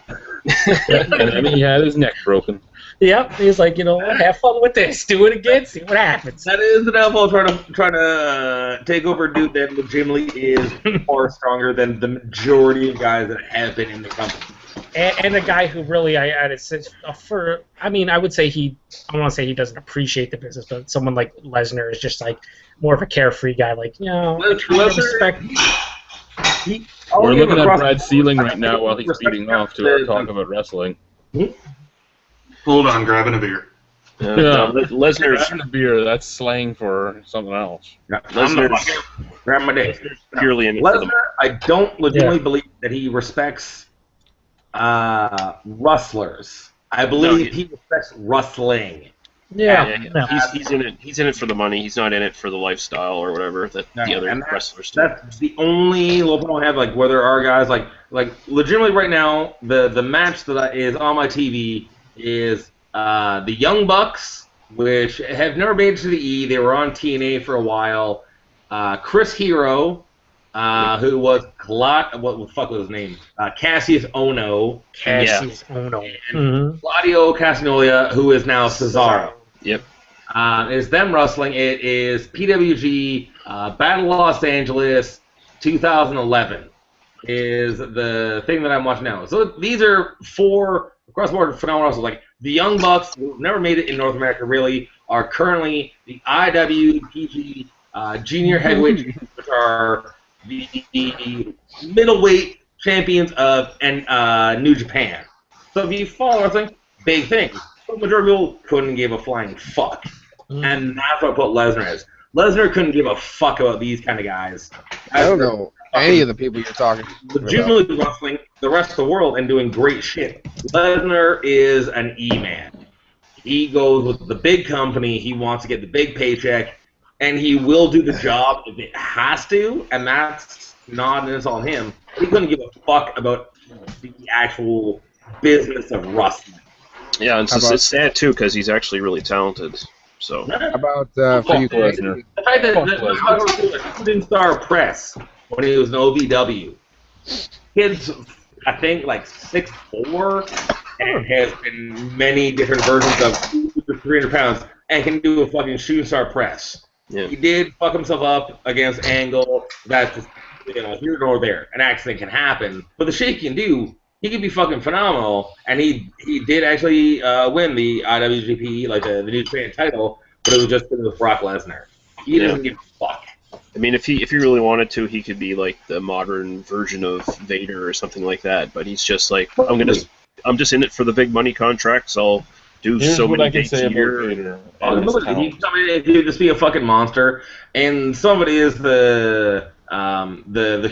And then he had his neck broken. Yep, he's like, you know what? Have fun with this. Do it again. See what happens. That is an elbow trying to take over a dude that legitimately is far stronger than the majority of guys that have been in the company. And a guy who really, I would say I want to say he doesn't appreciate the business, but someone like Lesnar is just like more of a carefree guy. Like, you know, respect. We're looking at Brad's ceiling right now while he's beating off to our talk about wrestling. Hold on, grabbing a beer. Yeah, Lesnar's a beer. That's slang for something else. Lesnar's Grab my dick. purely in it for the Lesnar, I don't legitimately believe that he respects rustlers. I believe he respects wrestling. Yeah. He's in it for the money. He's not in it for the lifestyle or whatever that the other wrestlers do. That's the only low point I have. Like where there are guys like legitimately right now the match that is on my TV is the Young Bucks, which have never made it to the E. They were on TNA for a while. Chris Hero, who was what the fuck was his name? Cassius Ono. Mm-hmm. Claudio Castagnoli, who is now Cesaro. Yep. Is them wrestling. It is PWG Battle Los Angeles 2011 is the thing that I'm watching now. So these are 4 across-the-board phenomenal wrestlers. Like the Young Bucks, who've never made it in North America really, are currently the IWPG Junior Heavyweight, which are the middleweight champions of New Japan. So if you follow wrestling, big thing. The majority of people couldn't give a flying fuck. And that's what I put Lesnar as. Lesnar couldn't give a fuck about these kind of guys. I don't know any of the people you're talking about. Legitimately wrestling the rest of the world and doing great shit. Lesnar is an E-man. He goes with the big company. He wants to get the big paycheck, and he will do the job if it has to, and that's not an insult on him. He couldn't give a fuck about the actual business of wrestling. Yeah, and it's sad too because he's actually really talented. So How about for you, Lesnar. The fact that he didn't start press when he was in OVW. Kid's, I think, like 6'4", and has been many different versions of 300 pounds, and can do a fucking shooting star press. Yeah. He did fuck himself up against Angle. That's just, here nor there. An accident can happen, but the shit he can do, he could be fucking phenomenal. And he did actually win the IWGP, like the New Japan title, but it was just because of Brock Lesnar. He doesn't give a fuck. I mean, if he really wanted to, he could be like the modern version of Vader or something like that. But he's just like, I'm just in it for the big money contracts. I'll do so many dates a year. If you just be a fucking monster, and somebody is the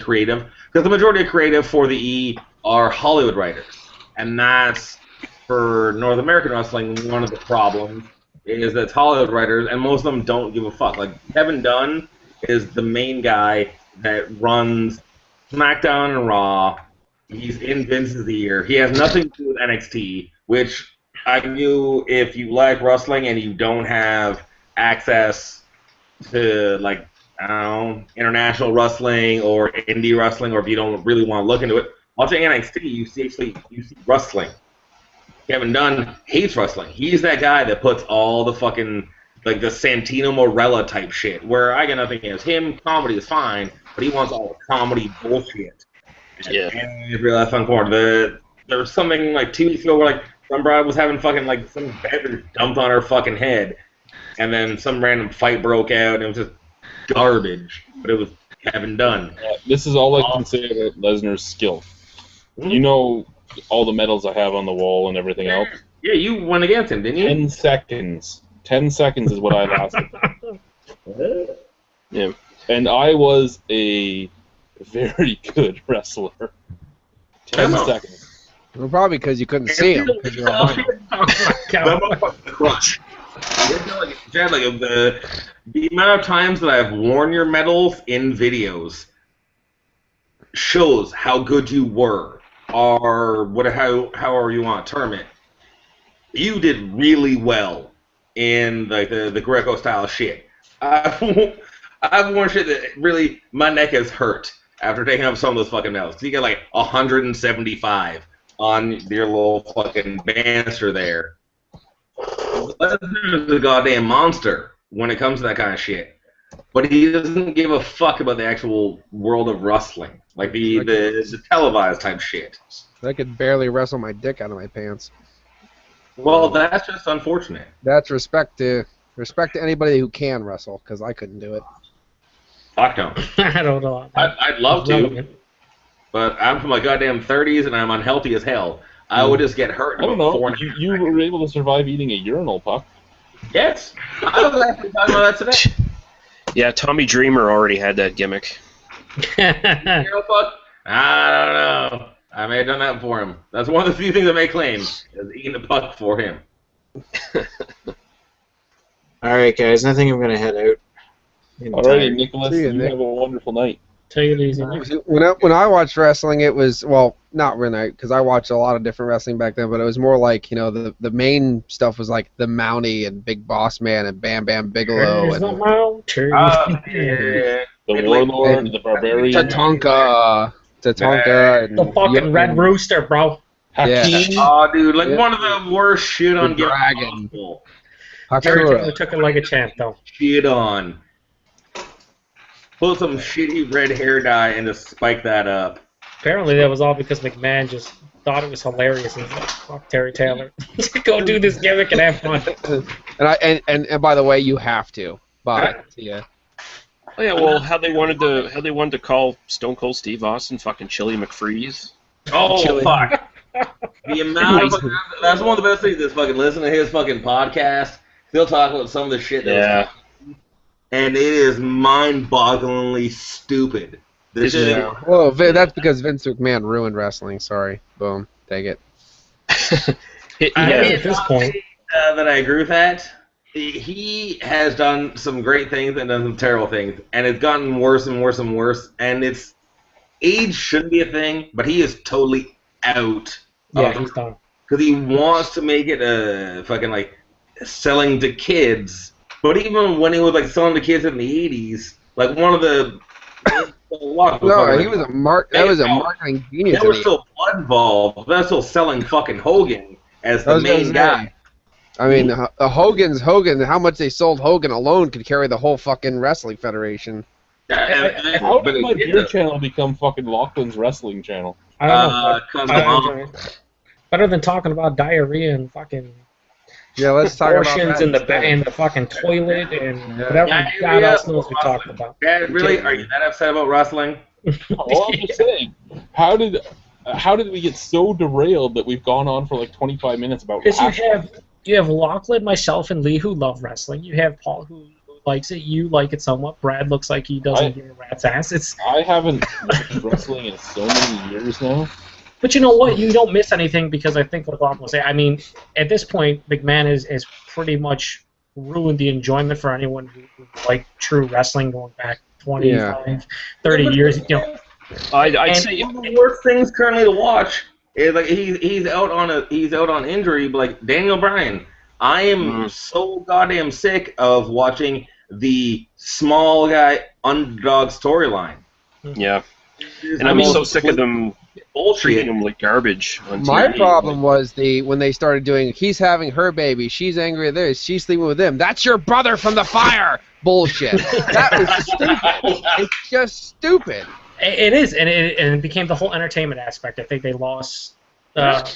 creative, because the majority of creative for the E are Hollywood writers, and that's for North American wrestling. One of the problems is that it's Hollywood writers, and most of them don't give a fuck. Like Kevin Dunn is the main guy that runs SmackDown and Raw. He's in Vince's ear. He has nothing to do with NXT, which I knew if you like wrestling and you don't have access to, like, I don't know, international wrestling or indie wrestling, or if you don't really want to look into it, watching NXT, you see wrestling. Kevin Dunn hates wrestling. He's that guy that puts all the fucking, like, the Santino Morella type shit, where I got nothing against him. Comedy is fine, but he wants all the comedy bullshit. Yeah. And it's real fun for there was something like 2 weeks ago where, like, some bride was having fucking, like, some beverage dumped on her fucking head, and then some random fight broke out, and it was just garbage. But it was Kevin Dunn. This is all I can say about Lesnar's skill. You know all the medals I have on the wall and everything else. Yeah, you went against him, didn't you? 10 seconds. 10 seconds is what I lasted. Yeah. And I was a very good wrestler. 10 seconds. Well, probably because you couldn't see him. Because you're all Crush. Chad, like the amount of times that I've worn your medals in videos shows how good you were, or however you want to term it. You did really well in like the Greco style shit. I've worn shit that really my neck has hurt after taking up some of those fucking medals. You get like 175 on your little fucking banister there. Lesnar's a goddamn monster when it comes to that kind of shit. But he doesn't give a fuck about the actual world of wrestling. Like the televised type shit. I could barely wrestle my dick out of my pants. Well, that's just unfortunate. That's respect to anybody who can wrestle, because I couldn't do it. Fuck no. I don't know. I'd love to, but I'm from my goddamn 30s and I'm unhealthy as hell. I would just get hurt. I don't know. You were able to survive eating a urinal, Puck. Yes. I was actually talking about that today. Yeah, Tommy Dreamer already had that gimmick. Urinal Puck? I don't know. I may have done that for him. That's one of the few things I may claim, is eating the puck for him. Alright, guys, I think I'm going to head out. Alrighty, Nicholas, See you, you Nick. have a wonderful night. Take it easy. When I watched wrestling, it was, well, not really, because I watched a lot of different wrestling back then, but it was more like, you know, the main stuff was like the Mountie and Big Boss Man and Bam Bam Bigelow There's and the mountain. Yeah. The Warlord, the Barbarian. Tatanka and The fucking Red Rooster, bro. Hakeem. Oh, dude, like Yeah. one of the worst shit on The Game Dragon. possible. Terry Hakura. Taylor took it like a champ, though. Shit on. Put some shitty red hair dye and just spike that up. Apparently, that was all because McMahon just thought it was hilarious and was like, fuck Terry Taylor. Go do this gimmick and have fun. And by the way, you have to. But yeah. Oh yeah, well, how they wanted to call Stone Cold Steve Austin fucking Chili McFreeze. Oh, fuck. The amount of that's one of the best things is fucking listen to his fucking podcast. He'll talk about some of the shit that was, and it is mind-bogglingly stupid. This is Well, that's because Vince McMahon ruined wrestling. Sorry. Boom. Take it. At this point. That I agree with that. He has done some great things and done some terrible things, and it's gotten worse and worse and worse. And it's age shouldn't be a thing, but he is totally out. Yeah, he's done. Because he wants to make it a fucking like selling to kids. But even when he was like selling to kids in the 80s, like one of the no, he was a marketing genius. There was still blood involved. That's still selling fucking Hogan as the main guy. I mean, Hogan. How much they sold Hogan alone could carry the whole fucking wrestling federation. How did my beer channel become fucking Lachlan's wrestling channel? I don't know. Better than talking about diarrhea and fucking let's talk about portions in the fucking toilet and whatever God else knows we talked about. Dad, really? Are you that upset about wrestling? Well, I'm just saying. How did we get so derailed that we've gone on for like 25 minutes about Because you have Lachlan, myself, and Lee who love wrestling. You have Paul who likes it. You like it somewhat. Brad looks like he doesn't give a rat's ass. I haven't watched wrestling in so many years now. But you know what? You don't miss anything because I think, like Lachlan will say, I mean, at this point, McMahon has pretty ruined the enjoyment for anyone who like true wrestling going back 25, 30 years. You know, I'd say one of the worst things currently to watch is like he's out on injury. But like Daniel Bryan, I am so goddamn sick of watching the small guy underdog storyline. Yeah, and I'm so sick of them treating bullshit. them like garbage on My TV. problem was when they started doing, he's having her baby, she's angry at this, she's sleeping with him. That's your brother from the fire. Bullshit. That was stupid. It's just stupid. It is, and it became the whole entertainment aspect. I think they lost the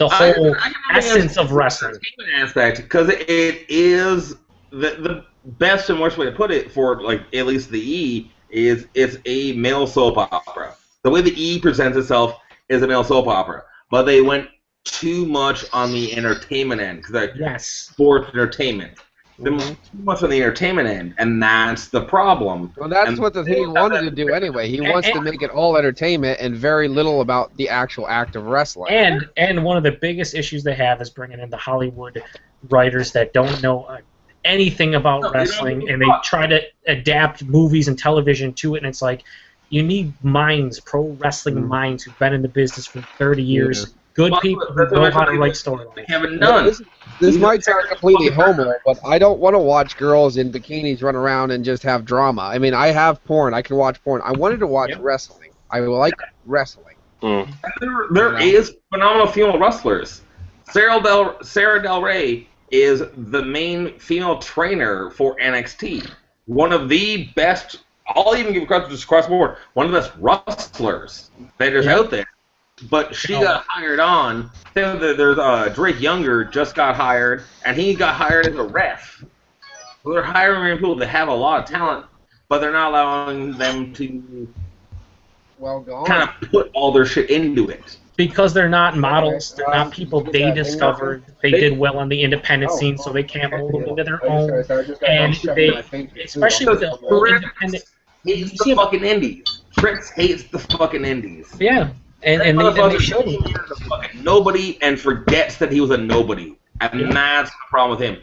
whole essence of wrestling. Entertainment aspect, because it is the best and worst way to put it for like at least the E is it's a male soap opera. The way the E presents itself is a male soap opera, but they went too much on the entertainment end because like sports entertainment. Too much on the entertainment end, and that's the problem. Well, that's what the thing he wanted to do anyway. He wants to make it all entertainment and very little about the actual act of wrestling. And one of the biggest issues they have is bringing in the Hollywood writers that don't know anything about wrestling, and they try to adapt movies and television to it, and it's like, you need minds, pro wrestling minds who've been in the business for 30 years. Good people who know how to write storylines. This might sound completely homo, but I don't want to watch girls in bikinis run around and just have drama. I mean, I have porn. I can watch porn. I wanted to watch wrestling. I like wrestling. There is phenomenal female wrestlers. Sarah Del Rey is the main female trainer for NXT. One of the best, I'll even give credit to across the board, one of the best wrestlers that is out there. But she got hired on. There's Drake Younger just got hired, and he got hired as a ref. So they're hiring people that have a lot of talent, but they're not allowing them to kind of put all their shit into it. Because they're not models, they're not people they discovered. They did well on the independent scene, so they can't mold them into their own. And they, especially with the whole independent, hates the fucking indies. Trix hates the fucking indies. Yeah. And they showed him. Nobody and forgets that he was a nobody. And that's the problem with him.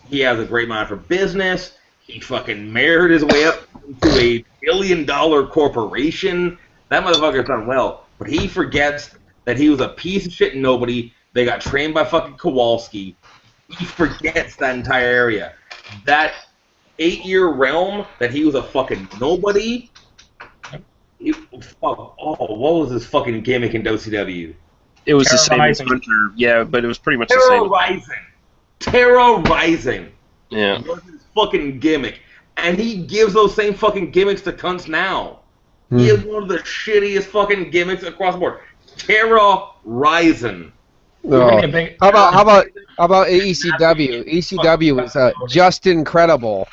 He has a great mind for business. He fucking married his way up to a $1 billion corporation. That motherfucker's done well. But he forgets that he was a piece of shit nobody. They got trained by fucking Kowalski. He forgets that entire area. That 8-year realm that he was a fucking nobody. What was his fucking gimmick in WCW? It was the same as Hunter, yeah, but it was pretty much the same. Terrorizing. Yeah. Was his fucking gimmick. And he gives those same fucking gimmicks to cunts now. He is one of the shittiest fucking gimmicks across the board. Terrorizing. No. How about ECW? ECW is just incredible.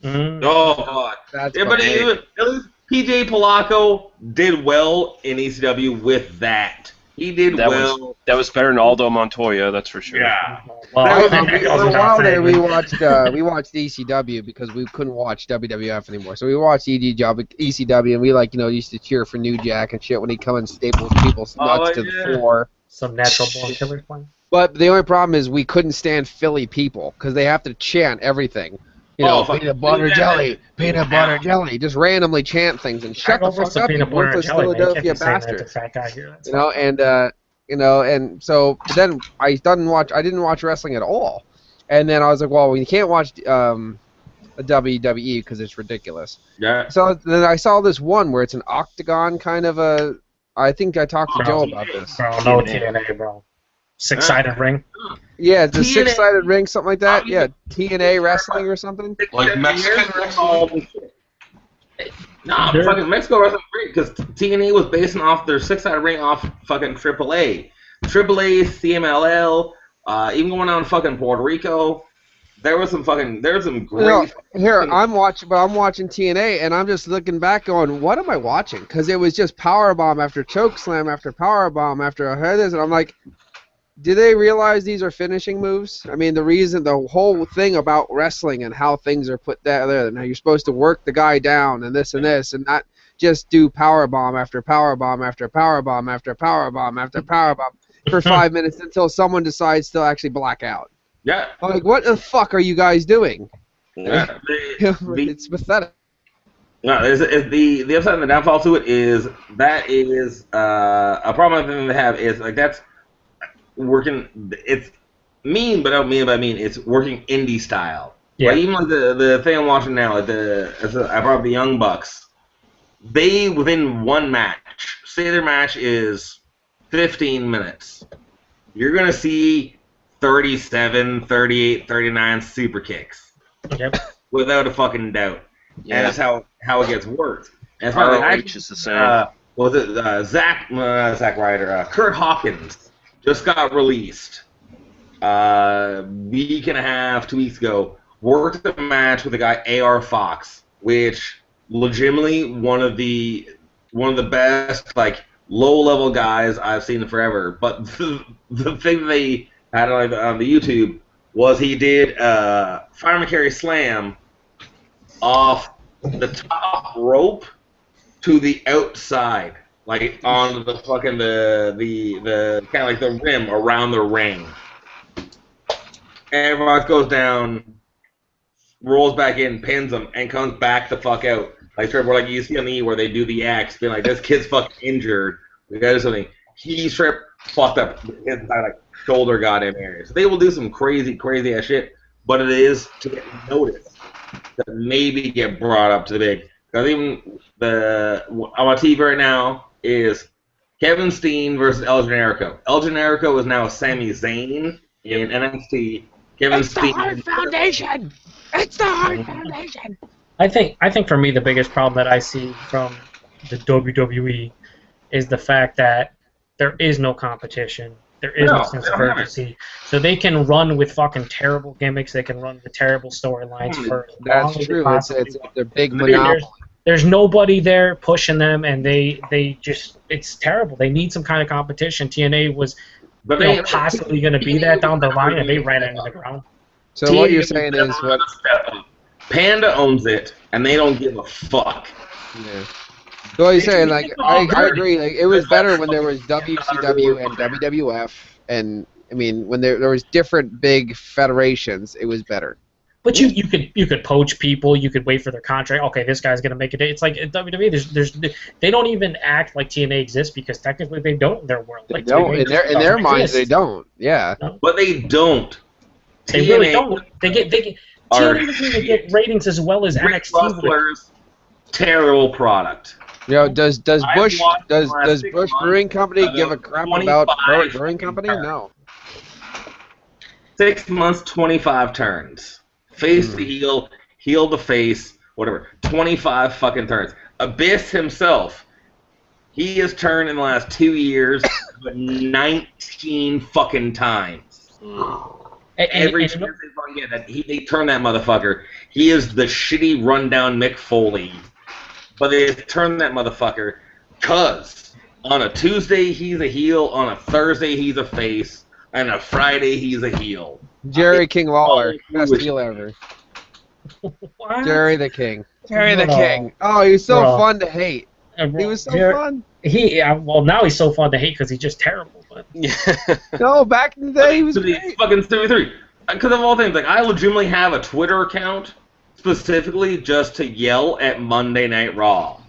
Oh god. That's but at least PJ Polacco did well in ECW with that. He did well. That was better than Aldo Montoya, that's for sure. Yeah. For a while there, we watched ECW because we couldn't watch WWF anymore. So we watched ECW, and we used to cheer for New Jack and shit when he'd come and staple people's nuts to the floor. Some natural born killers playing. But the only problem is we couldn't stand Philly people because they have to chant everything. Peanut butter jelly, peanut butter jelly. Just randomly chant things and shut the fuck up, you worthless Philadelphia bastard. And so then I didn't watch wrestling at all. And then I was like, well, you can't watch a WWE because it's ridiculous. Yeah. So then I saw this one where it's an octagon kind of a. I think I talked to Joe about this. Bro, no TNA, bro. Six-sided ring. Yeah, it's a six-sided ring, something like that. Yeah, TNA wrestling or something. Like Mexican wrestling. Nah, fucking Mexico wrestling great because TNA was basing off their six-sided ring off fucking AAA, CMLL, even going on fucking Puerto Rico. There's some great. I'm watching TNA, and I'm just looking back, going, "What am I watching?" Because it was just powerbomb after chokeslam after powerbomb after this, and I'm like, do they realize these are finishing moves? I mean, the whole thing about wrestling and how things are put there, and how you're supposed to work the guy down and this, and not just do powerbomb after powerbomb after powerbomb after powerbomb after powerbomb for 5 minutes until someone decides to actually black out. Yeah. I'm like, what the fuck are you guys doing? Yeah. It's pathetic. No, the upside and the downfall to it is a problem I think they have is like that's working. It's mean, but I don't mean by mean. It's working indie style. Yeah. Like even like the thing I'm watching now, like I brought up the Young Bucks. They within one match say their match is 15 minutes, you're going to see 37, 38, 39 super kicks. Yep. Without a fucking doubt. Yeah. And that's how it gets worked. And it's probably ROH is the same. was it Zack Ryder? Kurt Hawkins just got released week and a half, 2 weeks ago. Worked a match with the guy AR Fox, which legitimately one of the best like low level guys I've seen in forever. But the thing they had on the YouTube was he did fireman carry slam off the top rope to the outside, like on the fucking the kind of like the rim around the ring. And Rock goes down, rolls back in, pins him, and comes back the fuck out. Like like you see on the E where they do the X, being like, this kid's fucking injured. We gotta do something. He straight fucked up his entire like shoulder goddamn area. So they will do some crazy ass shit, but it is to get noticed that maybe get brought up to the big. Because even on my TV right now is Kevin Steen versus El Generico. El Generico is now Sami Zayn in NXT. Kevin Steen. The Hart Foundation. It's the Hart Foundation. I think for me the biggest problem that I see from the WWE is the fact that there is no competition. There is no sense of urgency. So they can run with fucking terrible gimmicks. They can run with terrible storylines for as long as true. It's They're big monopoly. There's nobody there pushing them, and they just it's terrible. They need some kind of competition. TNA was possibly going to be that down the line, and they ran it into the ground. So what you're saying is what Panda owns it, and they don't give a fuck. Yeah. So what you're saying, like, I agree. Like, it was better when there was WCW and WWF, and I mean, when there was different big federations, it was better. But you could poach people. You could wait for their contract. Okay, this guy's gonna make it. It's like at WWE. They don't even act like TNA exists because technically they don't in their world. They don't in their minds. They don't. Yeah. No. But they don't. They really don't. They get TNA doesn't even get ratings as well as NXT. Rustlers, terrible product. You know, does Bush Brewing Company give a crap about Brewing Company? No. 6 months, 25 turns. Face to heel to face, whatever. 25 fucking turns. Abyss himself, he has turned in the last 2 years, but 19 fucking times. Every chance they fucking get that they turn that motherfucker. He is the shitty rundown Mick Foley. But they turn that motherfucker, cause on a Tuesday he's a heel, on a Thursday he's a face, and a Friday he's a heel. Jerry King Lawler, best heel ever. What? Jerry the King. Jerry the King. Oh, he was so fun to hate. He was so fun. Well, now he's so fun to hate because he's just terrible. But no, back in the day he was great. Fucking 33. Because of all things, like I legitimately have a Twitter account specifically just to yell at Monday Night Raw.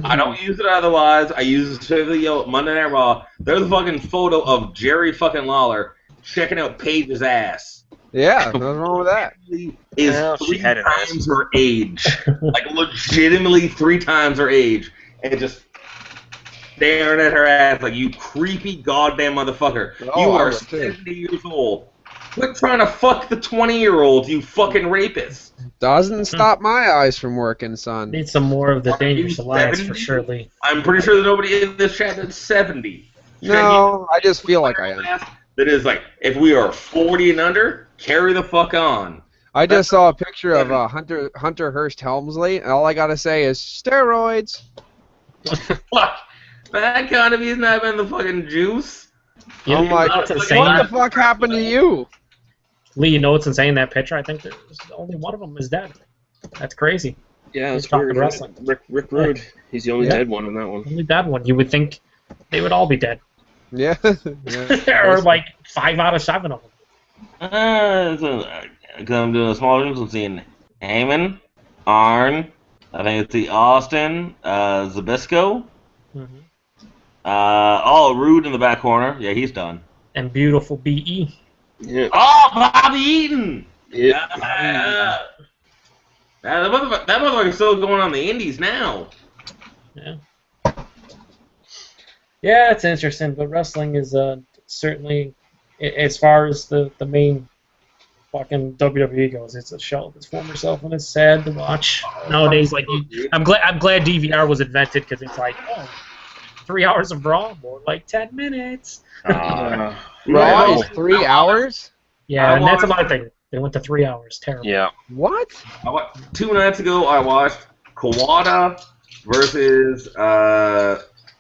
I don't use it otherwise. I use it to yell at Monday Night Raw. There's a fucking photo of Jerry fucking Lawler checking out Paige's ass. Yeah, nothing wrong with that. Is 3 times her age. Like legitimately 3 times her age. And just staring at her ass like, you creepy goddamn motherfucker. Oh, you are 70 years old. Quit trying to fuck the 20-year-old, you fucking rapist. Doesn't stop my eyes from working, son. Need some more of the Dangerous Alliance for sure, Lee. I'm pretty sure there's nobody in this chat that's 70. No, I just feel like I am. That is like, if we are 40 and under, carry the fuck on. I just saw a picture of Hunter Hearst Helmsley, and all I gotta say is steroids. Fuck. That kind of he's not been the fucking juice. I'm like, what the fuck happened to you? Lee, you know what's insane? That picture, I think there's only one of them is dead. That's crazy. Yeah, He's it's weird. talking wrestling. Rick Rude. He's the only dead one in that one. Only dead one. You would think they would all be dead. Yeah. Or like 5 out of 7 of them. Because I'm doing a small rooms, I'm seeing Heyman, Arn, I think it's the Austin, Zabisco. Rude in the back corner. Yeah, he's done. And beautiful BE. Yeah. Oh, Bobby Eaton! Yeah. That motherfucker's still going on the indies now. Yeah. Yeah, it's interesting, but wrestling is certainly, as far as the main fucking WWE goes, it's a shell of its former self, and it's sad to watch nowadays. Like, I'm glad DVR was invented because it's like, oh, 3 hours of Raw, more like 10 minutes. Raw is 3 hours? Yeah, and that's another thing. They went to 3 hours. Terrible. Yeah. What? 2 nights ago, I watched Kawada versus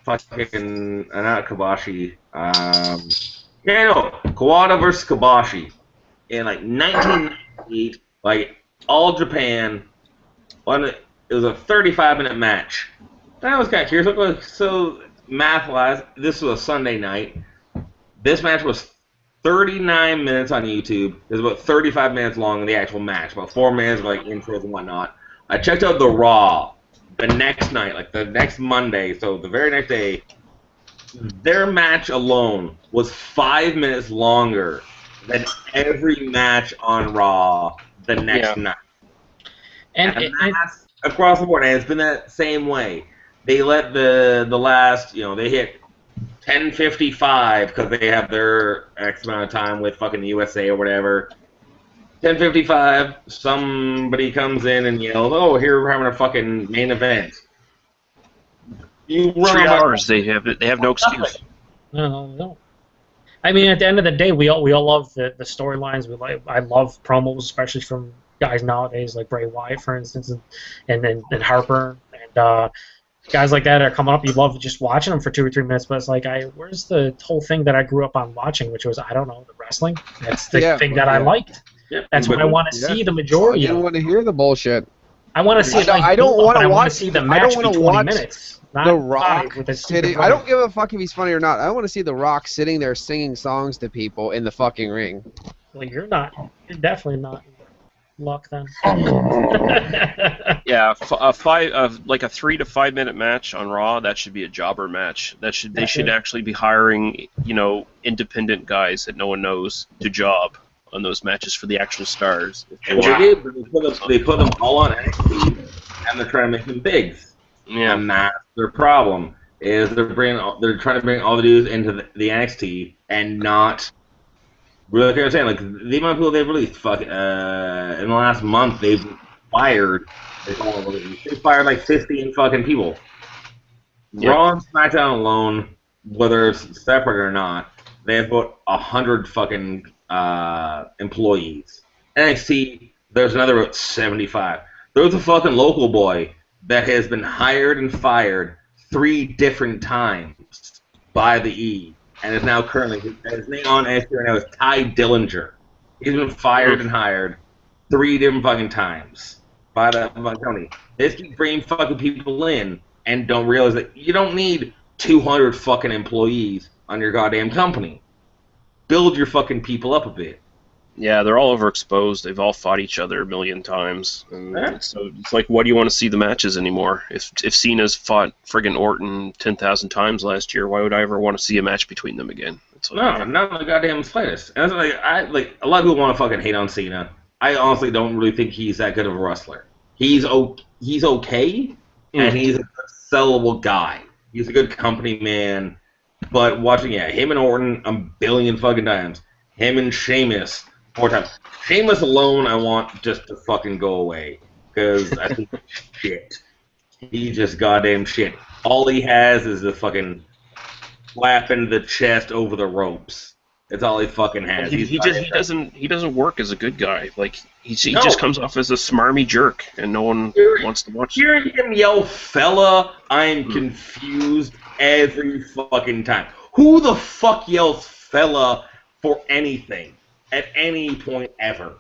fucking not Kabashi. Kawada versus Kabashi in like 1998, like all Japan. It was a 35-minute match. And I was kind of curious. So math-wise, this was a Sunday night. This match was 39 minutes on YouTube. It was about 35 minutes long in the actual match, about 4 minutes of like intros and whatnot. I checked out the Raw the next night, like the next Monday, so the very next day. Their match alone was 5 minutes longer than every match on Raw the next night. And that's across the board, and it's been that same way. They let the last, they hit 10:55 because they have their X amount of time with fucking the USA or whatever. 10:55, somebody comes in and yells, "Oh, here we're having a fucking main event." You 3 hours. They have no excuse. No. I mean, at the end of the day, we all love the storylines. I love promos, especially from guys nowadays like Bray Wyatt, for instance, and Harper and guys like that are coming up. You love just watching them for 2 or 3 minutes, but it's like, where's the whole thing that I grew up on watching, which was, I don't know, the wrestling. That's the thing that I liked. That's what I want to see the majority of. I don't want to hear the bullshit. I want to see. I don't want to watch. See the match. I don't want to watch 20 minutes. The Rock sitting. I don't give a fuck if he's funny or not. I want to see The Rock sitting there singing songs to people in the fucking ring. Well, you're not. You're definitely not. Luck then. Yeah, like a 3 to 5 minute match on Raw. That should be a jobber match. They should actually be hiring independent guys that no one knows to job on those matches for the actual stars. They put them all on NXT, and they're trying to make them bigs. Yeah, and that's their problem. Is they're trying to bring all the dudes into the NXT and not. Really, like I was saying, like the amount of people they've released, in the last month they've fired. They fired like 15 fucking people. Yep. Raw and SmackDown alone, whether it's separate or not, they have about 100 fucking employees. NXT, there's another about 75. There's a fucking local boy that has been hired and fired 3 different times by the E. And is now currently, his name on NXT right now is Ty Dillinger. He's been fired and hired 3 different fucking times by that fucking company. They just keep bringing fucking people in and don't realize that you don't need 200 fucking employees on your goddamn company. Build your fucking people up a bit. Yeah, they're all overexposed. They've all fought each other a million times. And so it's like, what do you want to see the matches anymore? If Cena's fought friggin' Orton 10,000 times last year, why would I ever want to see a match between them again? It's like, no, not the goddamn slightest. And it's like, a lot of people want to fucking hate on Cena. I honestly don't really think he's that good of a wrestler. He's okay, and he's a sellable guy. He's a good company man. But watching, him and Orton a billion fucking times. Him and Sheamus 4 times. Sheamus alone, I want just to fucking go away. Because I think shit. He's just goddamn shit. All he has is the fucking slapping the chest over the ropes. That's all he fucking has. He doesn't work as a good guy. Like he just comes off as a smarmy jerk, and no one wants to watch. Hearing him yell "fella," I'm confused every fucking time. Who the fuck yells "fella" for anything at any point ever?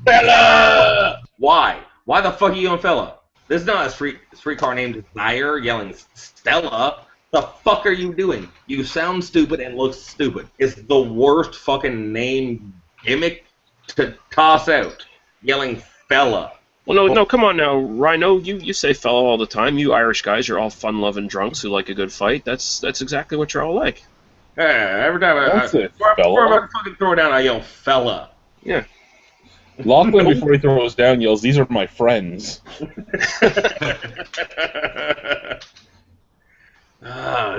Fella! Why? Why the fuck are you yelling "fella"? This is not a streetcar named Desire yelling Stella. The fuck are you doing? You sound stupid and look stupid. It's the worst fucking name gimmick to toss out. Yelling "fella." Well, no, come on now, Rhino. You say "fella" all the time. You Irish guys, you're all fun-loving drunks who like a good fight. That's exactly what you're all like. Yeah, every time before I fucking throw it down, I yell "fella." Yeah. Lachlan, before he throws down, yells, "These are my friends."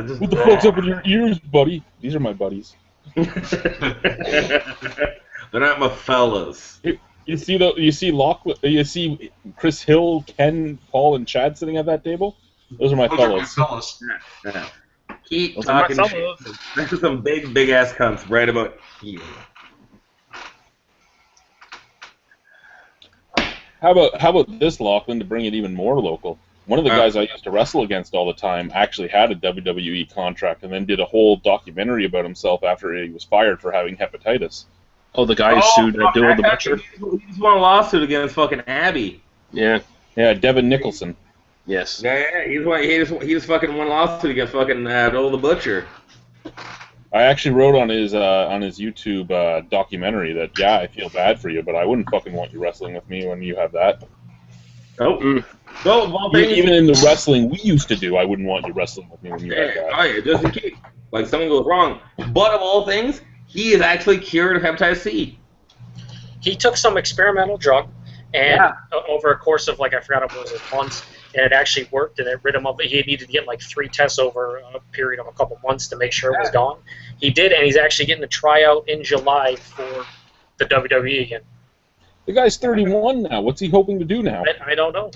just What the fuck's up with your ears, buddy? These are my buddies. They're not my fellas. You see Chris Hill, Ken, Paul, and Chad sitting at that table? Those are my Those are my fellas. fellas. Yeah. Keep Those are my talking shit. fellas. There's some big ass cunts right about here. How about this, Lachlan, to bring it even more local? One of the guys I used to wrestle against all the time actually had a WWE contract and then did a whole documentary about himself after he was fired for having hepatitis. Oh, the guy who sued Bill the Butcher? He just won a lawsuit against fucking Abby. Yeah. Yeah, Devin Nicholson. Yes. Yeah, he just fucking won a lawsuit against fucking Bill the Butcher. I actually wrote on his YouTube documentary that, yeah, I feel bad for you, but I wouldn't fucking want you wrestling with me when you have that. Oh. Well, Even in the wrestling we used to do, I wouldn't want you wrestling with me when you had that. Oh yeah, just in case. Like something goes wrong. But of all things, he is actually cured of hepatitis C. He took some experimental drug, and over a course of, like, I forgot what it was, months, and it actually worked, and it rid him of it. He needed to get like 3 tests over a period of a couple months to make sure it was gone. He did, and he's actually getting a tryout in July for the WWE again. The guy's 31 now. What's he hoping to do now? I don't know.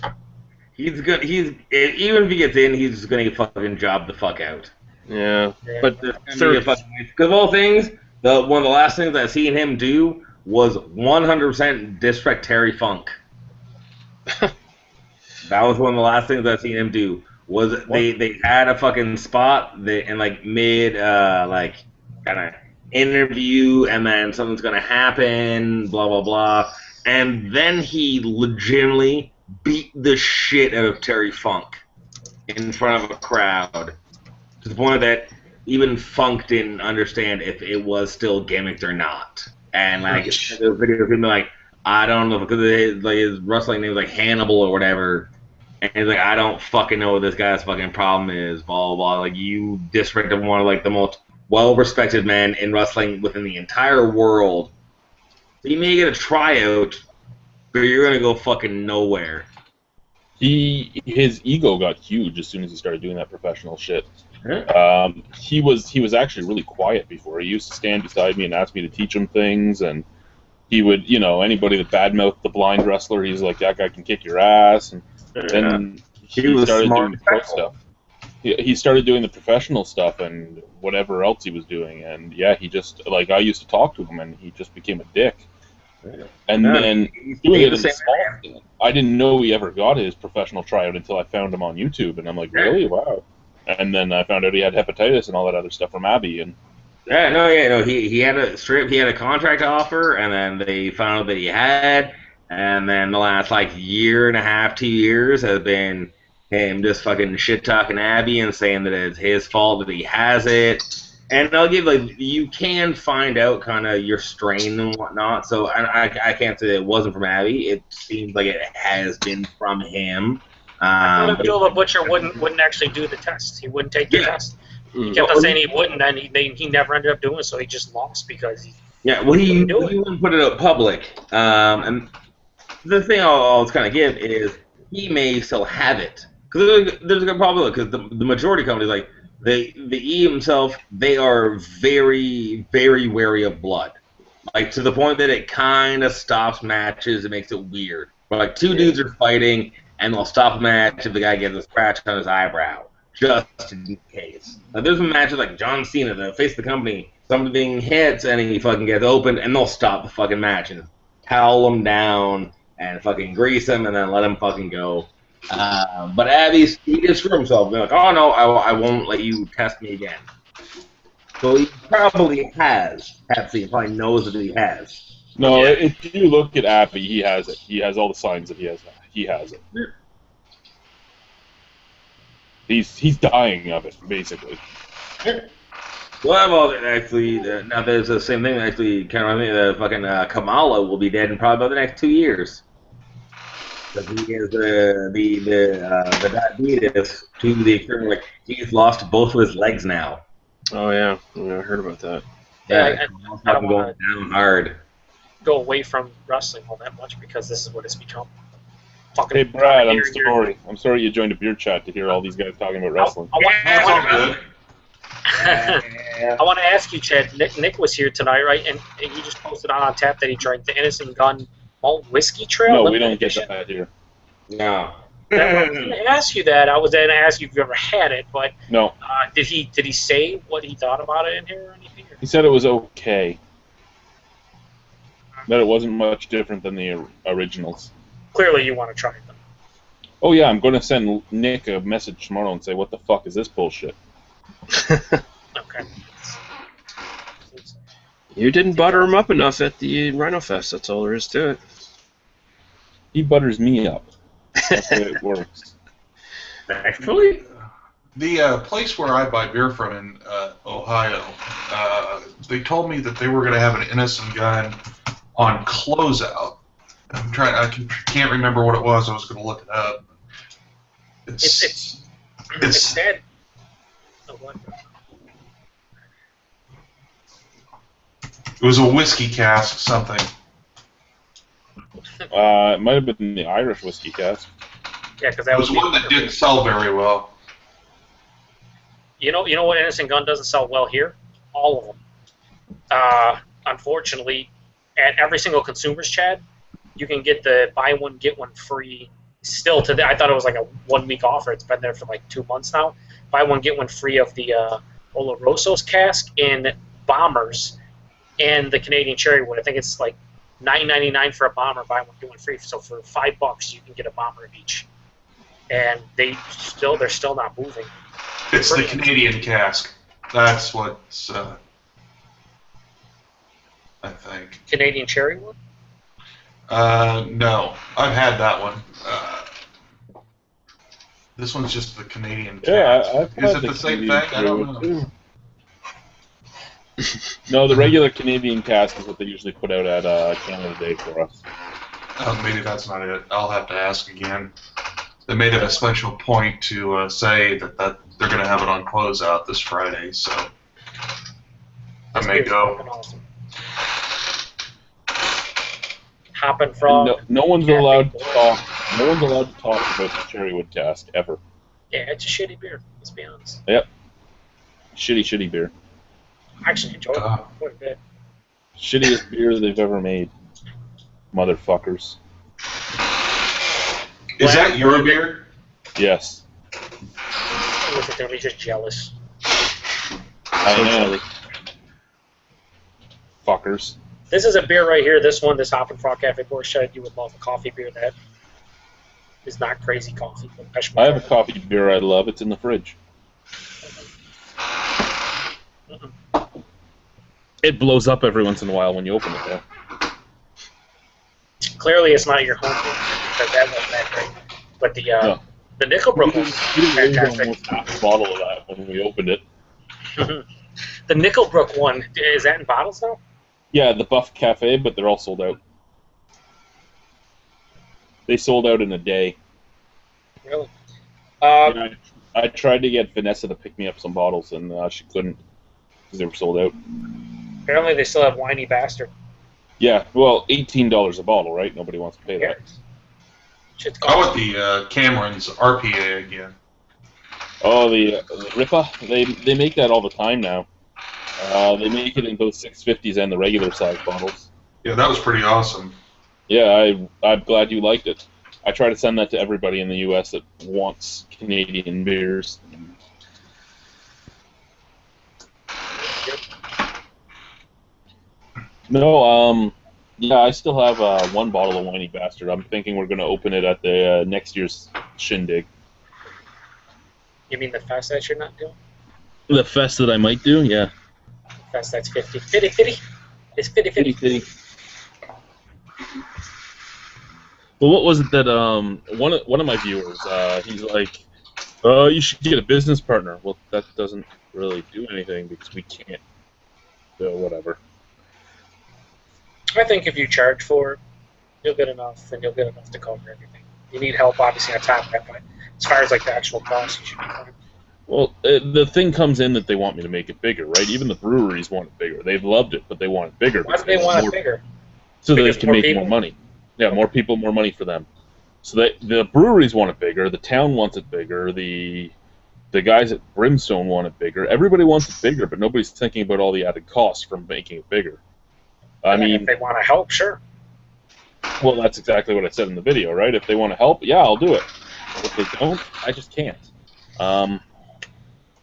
He's good. Even if he gets in, he's just gonna get fucking job the fuck out. Yeah. But Because of all things, one of the last things I seen him do was 100% disrespect Terry Funk. That was one of the last things I seen him do. Was they had a fucking spot and like mid like kind of interview, and then something's gonna happen, blah blah blah, and then he legitimately beat the shit out of Terry Funk in front of a crowd to the point that even Funk didn't understand if it was still gimmicked or not. And like the video of him like, I don't know, because his wrestling name was like Hannibal or whatever. And he's like, I don't fucking know what this guy's fucking problem is, blah, blah, blah. Like, you disrespected one of, like, the most well-respected men in wrestling within the entire world. So you may get a tryout, but you're going to go fucking nowhere. His ego got huge as soon as he started doing that professional shit. Huh? He was actually really quiet before. He used to stand beside me and ask me to teach him things, and he would, anybody that badmouthed the blind wrestler, he's like, that guy can kick your ass, and then he started doing the pro stuff. He started doing the professional stuff and whatever else he was doing, and he just, like, I used to talk to him, and he just became a dick. And then doing it in the small thing. I didn't know he ever got his professional tryout until I found him on YouTube, and I'm like, really? Wow. And then I found out he had hepatitis and all that other stuff from Abby, and he had a contract offer, and then they found out that he had. And then the last, like, year and a half, 2 years has been him just fucking shit-talking Abby and saying that it's his fault that he has it. And I'll give, like, you can find out kind of your strain and whatnot. So I can't say it wasn't from Abby. It seems like it has been from him. Bill the Butcher wouldn't actually do the test. He wouldn't take the test. He kept on saying he wouldn't, and he never ended up doing it, so he just lost because he he wouldn't put it out public. And the thing I'll kind of give is he may still have it. Because there's a good probability, because the majority of companies, like, the E himself, they are very, very wary of blood. Like, to the point that it kind of stops matches, it makes it weird. But, like, two dudes are fighting, and they'll stop a match if the guy gets a scratch on his eyebrow, just in case. Like, there's some matches like John Cena, the face of the company, something hits, and he fucking gets opened, and they'll stop the fucking match and towel him down and fucking grease him and then let him fucking go. But Abby, he did screw himself. They're like, oh no, I won't let you test me again. So he probably has Hep C. He probably knows that he has. No, if you look at Abby, he has it. He has all the signs that he has it. He's dying of it, basically. Well, actually, now there's the same thing. Actually, kind of reminds me that fucking Kamala will be dead in probably about the next 2 years. Because he is the diabetes to the extent like he's lost both of his legs now. Oh yeah, I heard about that. Yeah, I don't going down hard. Go away from wrestling all that much because this is what it's become. Hey Brad, I'm sorry you joined a beer chat to hear all these guys talking about wrestling. I I want to ask you, Chad. Nick was here tonight, right? And he just posted on tap that he drank the Innocent Gun Malt Whiskey Trail. No, we limited don't get edition. that here. No. I was going to ask you that. I was going to ask you if you ever had it, but No. did he say what he thought about it in here or anything? He said it was okay. That it wasn't much different than the originals. Clearly, you want to try them. Oh yeah, I'm going to send Nick a message tomorrow and say, what the fuck is this bullshit? Okay. You didn't butter him up enough at the Rhino Fest. That's all there is to it. He butters me up. That's the way it works. Actually, The place where I buy beer from in Ohio, they told me that they were going to have an Innocent Gun on closeout. I can't remember what it was. I was going to look it up. it's dead. Oh, what? It was a whiskey cask, something. It might have been the Irish whiskey cask. Yeah, because It that was one that didn't sell very well. You know what Innocent Gun doesn't sell well here? All of them. Unfortunately, at every single Consumer's Chad, you can get the buy one get one free. Still today, I thought it was like a 1 week offer. It's been there for like 2 months now. Buy one get one free of the Oloroso's cask in Bombers and the Canadian Cherrywood. I think it's like $9.99 for a bomber. Buy one get one free. So for $5 you can get a bomber of each. And they're still not moving. It's the Canadian cask. That's what's, I think. Canadian Cherrywood? No. I've had that one. This one's just the Canadian cask. Yeah, I've Is had it the same thing? Canadian I don't know. too. No, the regular Canadian cask is what they usually put out at Canada Day for us. Oh, maybe that's not it. I'll have to ask again. They made it a special point to say that they're going to have it on closeout this Friday, so I may go. Awesome. Hopping Frog. No one's allowed to talk. No one's allowed to talk about the Cherrywood cask ever. Yeah, it's a shitty beer. Let's be honest. Yep. Shitty beer. I actually enjoyed it quite a bit. Shittiest beer they've ever made. Motherfuckers. Is that your beer? Yes. Was it really just jealous? I know. Fuckers. This is a beer right here. This one, this Hoppin' Frog Cafe Borscht, you would love a coffee beer that is not crazy coffee. I have a coffee beer I love. It's in the fridge. It blows up every once in a while when you open it, though. Clearly, it's not your home beer because that wasn't that great. But the Nickelbrook was fantastic. Almost half a bottle of that when we opened it. The Nickelbrook one, is that in bottles now? Yeah, the Buff Cafe, but they're all sold out. They sold out in a day. Really? Yeah, I tried to get Vanessa to pick me up some bottles, and she couldn't because they were sold out. Apparently, they still have Whiny Bastard. Yeah, well, $18 a bottle, right? Nobody wants to pay that. I want the Cameron's RPA again. Oh, the Ripa? They make that all the time now. They make it in both 650s and the regular size bottles. Yeah, that was pretty awesome. Yeah, I'm glad you liked it. I try to send that to everybody in the U.S. that wants Canadian beers. No, yeah, I still have one bottle of Whiny Bastard. I'm thinking we're going to open it at the next year's Shindig. You mean the fest that you're not doing? The fest that I might do, yeah. Fest that's 50. Fitty. It's fitty. Well, what was it that one of my viewers, he's like, you should get a business partner. Well, that doesn't really do anything because we can't do whatever. I think if you charge for it, you'll get enough, and you'll get enough to cover everything. You need help, obviously, on top of that, but as far as like the actual cost, you should be fine. Well, the thing comes in that they want me to make it bigger, right? Even the breweries want it bigger. They've loved it, but they want it bigger. Why do they want it bigger? So that they Because can more make people? more money. Yeah, more people, more money for them. So the breweries want it bigger. The town wants it bigger. The The guys at Brimstone want it bigger. Everybody wants it bigger, but nobody's thinking about all the added costs from making it bigger. I mean, if they want to help, sure. well, that's exactly what I said in the video, right? If they want to help, yeah, I'll do it. If they don't, I just can't. Well,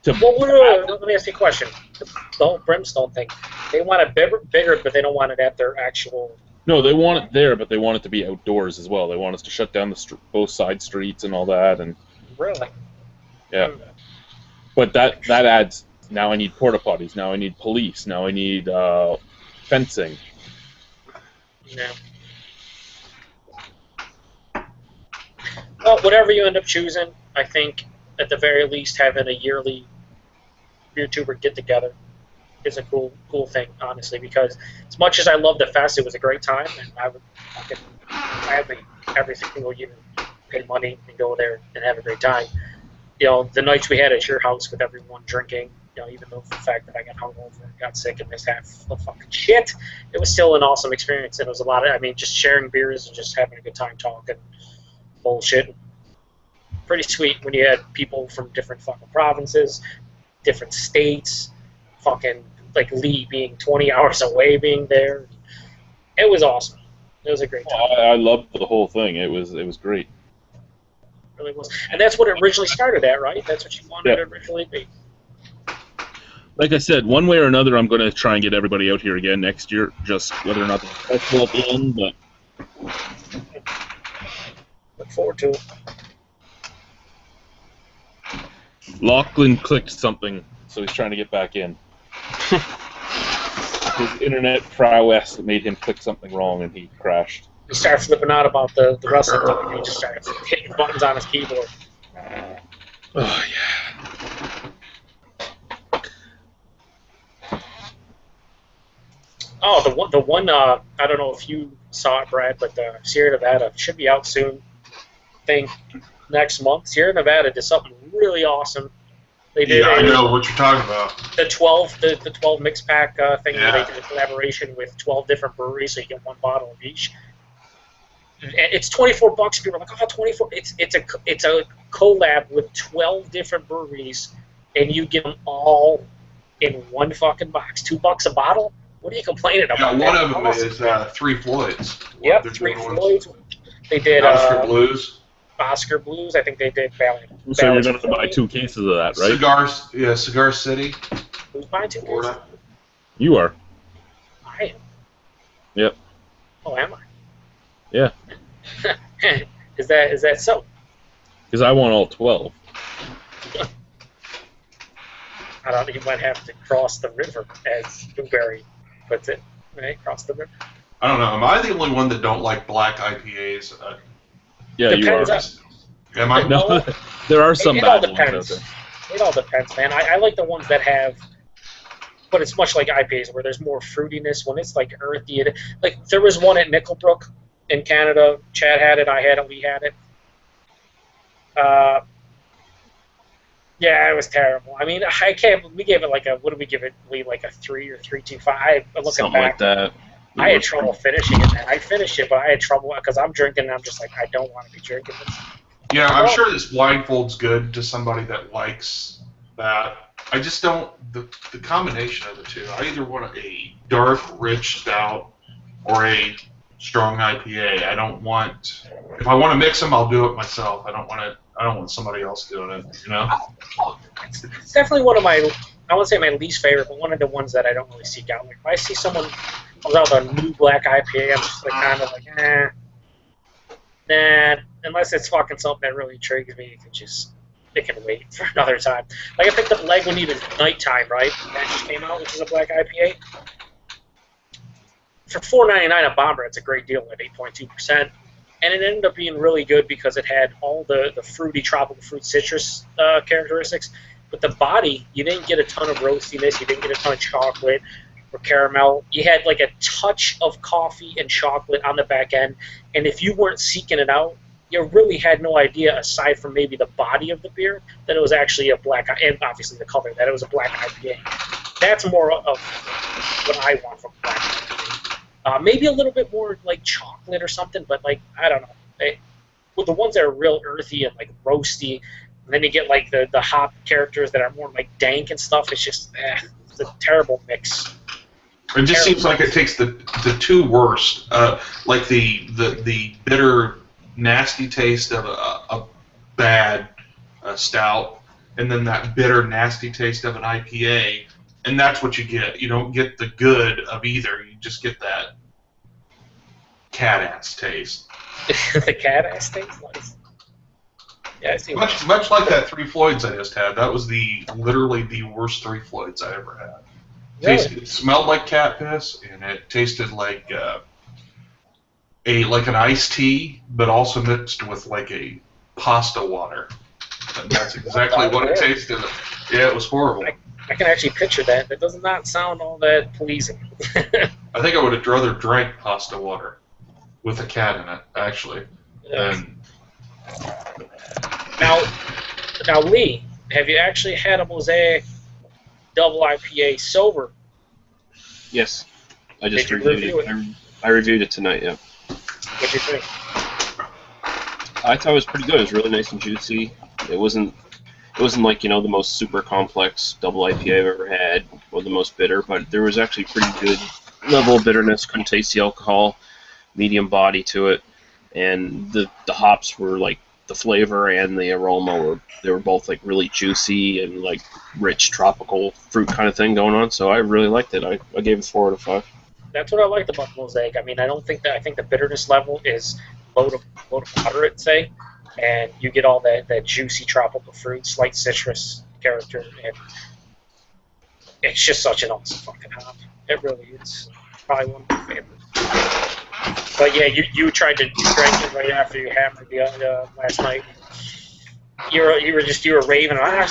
let me ask you a question. The whole Brimstone thing, they want it bigger, but they don't want it at their actual... No, they want it there, but they want it to be outdoors as well. They want us to shut down both side streets and all that. And Really? yeah. But that adds... Now I need porta potties. Now I need police. Now I need fencing. Yeah. Well, whatever you end up choosing, I think at the very least having a yearly YouTuber get together is a cool thing, honestly. Because as much as I love the fest, it was a great time, and I would gladly every single year pay money and go there and have a great time. You know, the nights we had at your house with everyone drinking, you know, even though the fact that I got hungover and got sick and missed half the fucking shit, it was still an awesome experience. And it was a lot of, I mean, just sharing beers and just having a good time talking bullshit. Pretty sweet when you had people from different fucking provinces, different states, fucking, like Lee being 20 hours away being there. It was awesome. It was a great time. I loved the whole thing. It was great. It really was. And that's what it originally started at, right? That's what you wanted it originally to be. Like I said, one way or another, I'm going to try and get everybody out here again next year. Just whether or not the festival will end, but look forward to it. Lachlan clicked something, so he's trying to get back in. His internet prowess made him click something wrong, and he crashed. He started flipping out about the wrestling talk, and he just started hitting buttons on his keyboard. Oh, yeah. Oh, the one I don't know if you saw it, Brad, but the Sierra Nevada should be out soon. I think next month. Sierra Nevada did something really awesome. They did. Yeah, I know what you're talking about. The 12 mix pack thing Yeah. where they did a collaboration with 12 different breweries, so you get one bottle of each. It's $24. People are like, oh, 24. It's a collab with 12 different breweries, and you get them all in one fucking box. $2 a bottle. What are you complaining about? Yeah, one of them is Three Floyds. Yep, Three Floyds. They did Oscar Blues. Oscar Blues. I think they did Valley. So you're going to buy 2 cases of that, right? Cigar City. Who's buying 2 cases? Florida. You are. I am. Yep. Oh, am I? Yeah. Is that so? Because I want all 12. I don't know. You might have to cross the river, as Blueberry puts it. Right? Cross the river. I don't know. Am I the only one that don't like black IPAs? Yeah, Depends you are. Am I? No, there are some It all bad ones out depends. there. It all depends, man. I like the ones that have, but it's much like IPAs where there's more fruitiness. When it's like earthy, like there was one at Nickelbrook in Canada. Chad had it, I had it, we had it. Yeah, it was terrible. I mean, I can't. We gave it like a. What did we give it? We like a 3 or 3.25. Looking Something back, like that. I had trouble finishing it, man. I finished it, but I had trouble because I'm drinking and I'm just like, I don't want to be drinking this. Yeah, I'm sure this blindfold's good to somebody that likes that. I just don't. The combination of the two. I either want a dark, rich stout or a strong IPA. I don't want. If I want to mix them, I'll do it myself. I don't want somebody else doing it. You know. It's definitely one of my. I won't say my least favorite, but one of the ones that I don't really seek out. Like if I see someone comes out with a new black IPA, I'm just like kind of like, nah. Unless it's fucking something that really intrigues me, it can wait for another time. Like I picked up Lagunitas Nighttime, right? That just came out, which is a black IPA. For $4.99 a bomber, it's a great deal at 8.2%. And it ended up being really good because it had all the fruity tropical fruit citrus characteristics. But the body, you didn't get a ton of roastiness, you didn't get a ton of chocolate or caramel. You had like a touch of coffee and chocolate on the back end. And if you weren't seeking it out, you really had no idea, aside from maybe the body of the beer, that it was actually a black, and obviously the color, that it was a black IPA. That's more of what I want from black IPA. Maybe a little bit more like chocolate or something, but like, I don't know. With the ones that are real earthy and like roasty, And then you get like the hop characters that are more like dank and stuff. It's just it's a terrible mix. It just seems like it takes the two worst, like the bitter, nasty taste of a bad stout, and then that bitter, nasty taste of an IPA, and that's what you get. You don't get the good of either. You just get that cat-ass taste. The cat-ass taste? Nice. Yeah, I see. Much like that Three Floyds I just had. That was literally the worst Three Floyds I ever had. Really? It smelled like cat piss, and it tasted like an iced tea, but also mixed with like a pasta water. And that's exactly what it tasted. Yeah, it was horrible. I can actually picture that. That does not sound all that pleasing. I think I would have rather drank pasta water with a cat in it, actually. Than... Now, Lee, have you actually had a Mosaic double IPA sober? Yes, I just Did you reviewed review it. I reviewed it tonight. Yeah. What'd you think? I thought it was pretty good. It was really nice and juicy. It wasn't like the most super complex double IPA I've ever had, or the most bitter, but there was actually pretty good level of bitterness. Couldn't taste the alcohol, medium body to it, and the hops were like the flavor and the aroma were both like really juicy and like rich tropical fruit kind of thing going on. So I really liked it. I gave it 4 out of 5. That's what I liked about Mosaic. I mean, I think the bitterness level is low to moderate, say, and you get all that juicy tropical fruit, slight citrus character, and it's just such an awesome fucking hop. It really is. Probably one of my favorites. But yeah, you tried to drink it right after you hammered the last night. You were raving. And I'm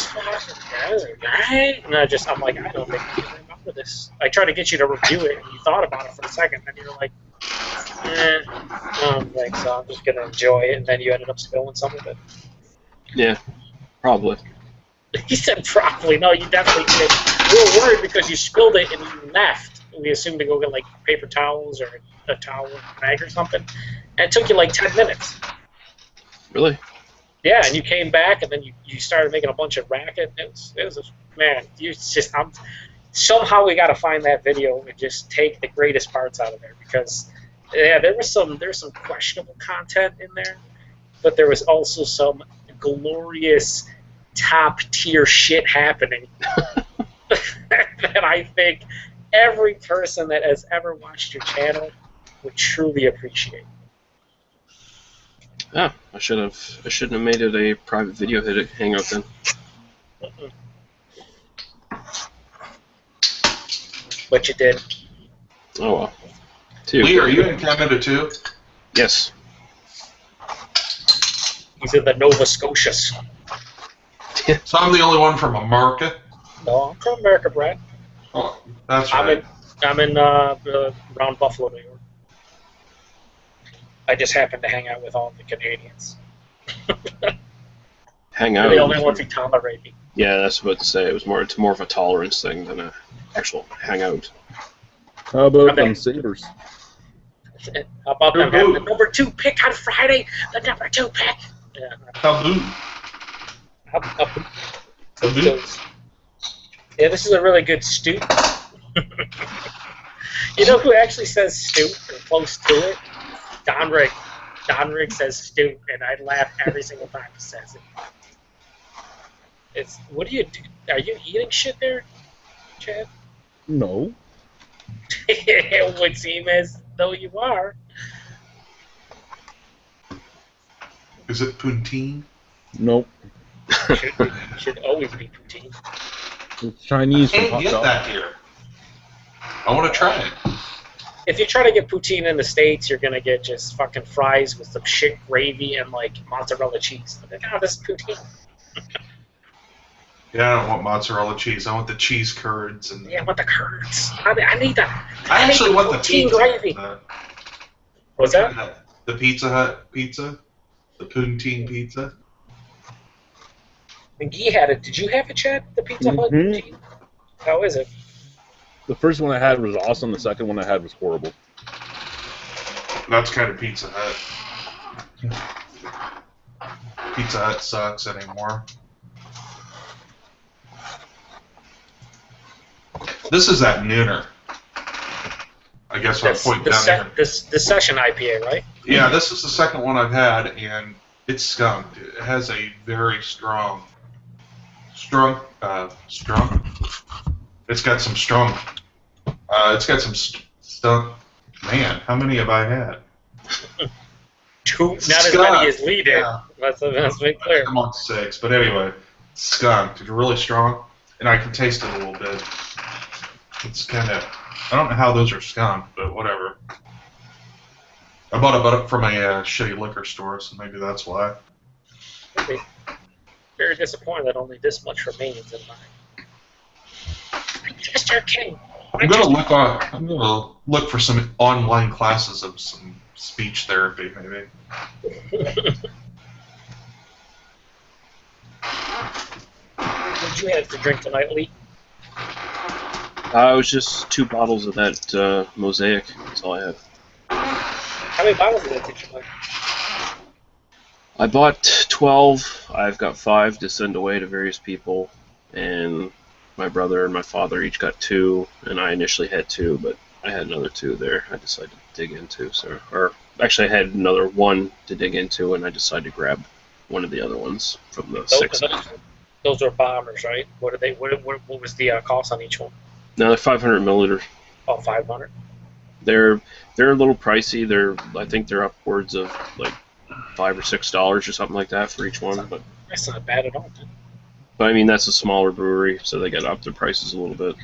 like, I don't think you can remember this. I tried to get you to review it, and you thought about it for a second, and you were like, I don't think so. I'm just gonna enjoy it, and then you ended up spilling some of it. Yeah, probably. He said probably. No, you definitely did. We were worried because you spilled it and you left. We assumed to go get like paper towels or a towel or a bag or something, and it took you like 10 minutes. Really? Yeah, and you came back, and then you started making a bunch of racket. It was man. Somehow we got to find that video and just take the greatest parts out of there, because yeah, there's some questionable content in there, but there was also some glorious top tier shit happening that I think every person that has ever watched your channel would truly appreciate. Yeah, I shouldn't have made it a private video hangout then. But you did. Oh well. Lee, are you in Canada too? Yes. He's in the Nova Scotias. So I'm the only one from America? No, I'm from America, Brad. Oh, that's right. I'm in around Buffalo, New York. I just happen to hang out with all the Canadians. Hang out. They're the only ones who tolerate me. Yeah, that's about to say. It's more of a tolerance thing than a actual hangout. How about them Sabres? How about them having the number 2 pick on Friday? The number 2 pick. Yeah. Yeah, this is a really good stew. You know who actually says stew or close to it? Don Rick. Don Rick says stew, and I laugh every single time he says it. What do you do? Are you eating shit there, Chad? No. It would seem as though you are. Is it poutine? Nope. Should always be poutine. It's Chinese. I can't get that here. I want to try it. If you try to get poutine in the States, you're going to get just fucking fries with some shit gravy and, like, mozzarella cheese. Like, oh, this is poutine. Yeah, I don't want mozzarella cheese. I want the cheese curds. And Yeah, I want the curds. I need that. I actually want the poutine pizza. gravy. What's that? The Pizza Hut pizza. The poutine pizza. McGee had it. Did you have it, Chad? The Pizza Hut poutine? How is it? The first one I had was awesome. The second one I had was horrible. That's kind of Pizza Hut. Pizza Hut sucks anymore. This is that Nooner. I guess I'm pointing down here. The session IPA, right? Yeah, this is the second one I've had, and it's skunked. It has a very strong. It's got some strong. It's got some stuff. Man, how many have I had? Two, not as many as we did. Yeah. Let's make clear. I'm on 6, but anyway, skunked. It's really strong, and I can taste it a little bit. It's kind of. I don't know how those are skunked, but whatever. I bought it from a shitty liquor store, so maybe that's why. Very disappointed that only this much remains in mine. Mr. King. I'm gonna look for some online classes of some speech therapy, maybe. What did you have to drink tonight, Lee? It was just 2 bottles of that Mosaic. That's all I have. How many bottles of that did you buy? I bought 12. I've got 5 to send away to various people, and my brother and my father each got 2, and I initially had 2, but I had another 2 there I decided to dig into. Or actually, I had another 1 to dig into, and I decided to grab one of the other ones from the 6. Those are bombers, right? What are they? What was the cost on each one? No, they're 500 milliliters. Oh, 500. They're a little pricey. I think they're upwards of like $5 or $6 or something like that for each one. But That's not bad at all. But I mean, that's a smaller brewery, so they got to up their prices a little bit.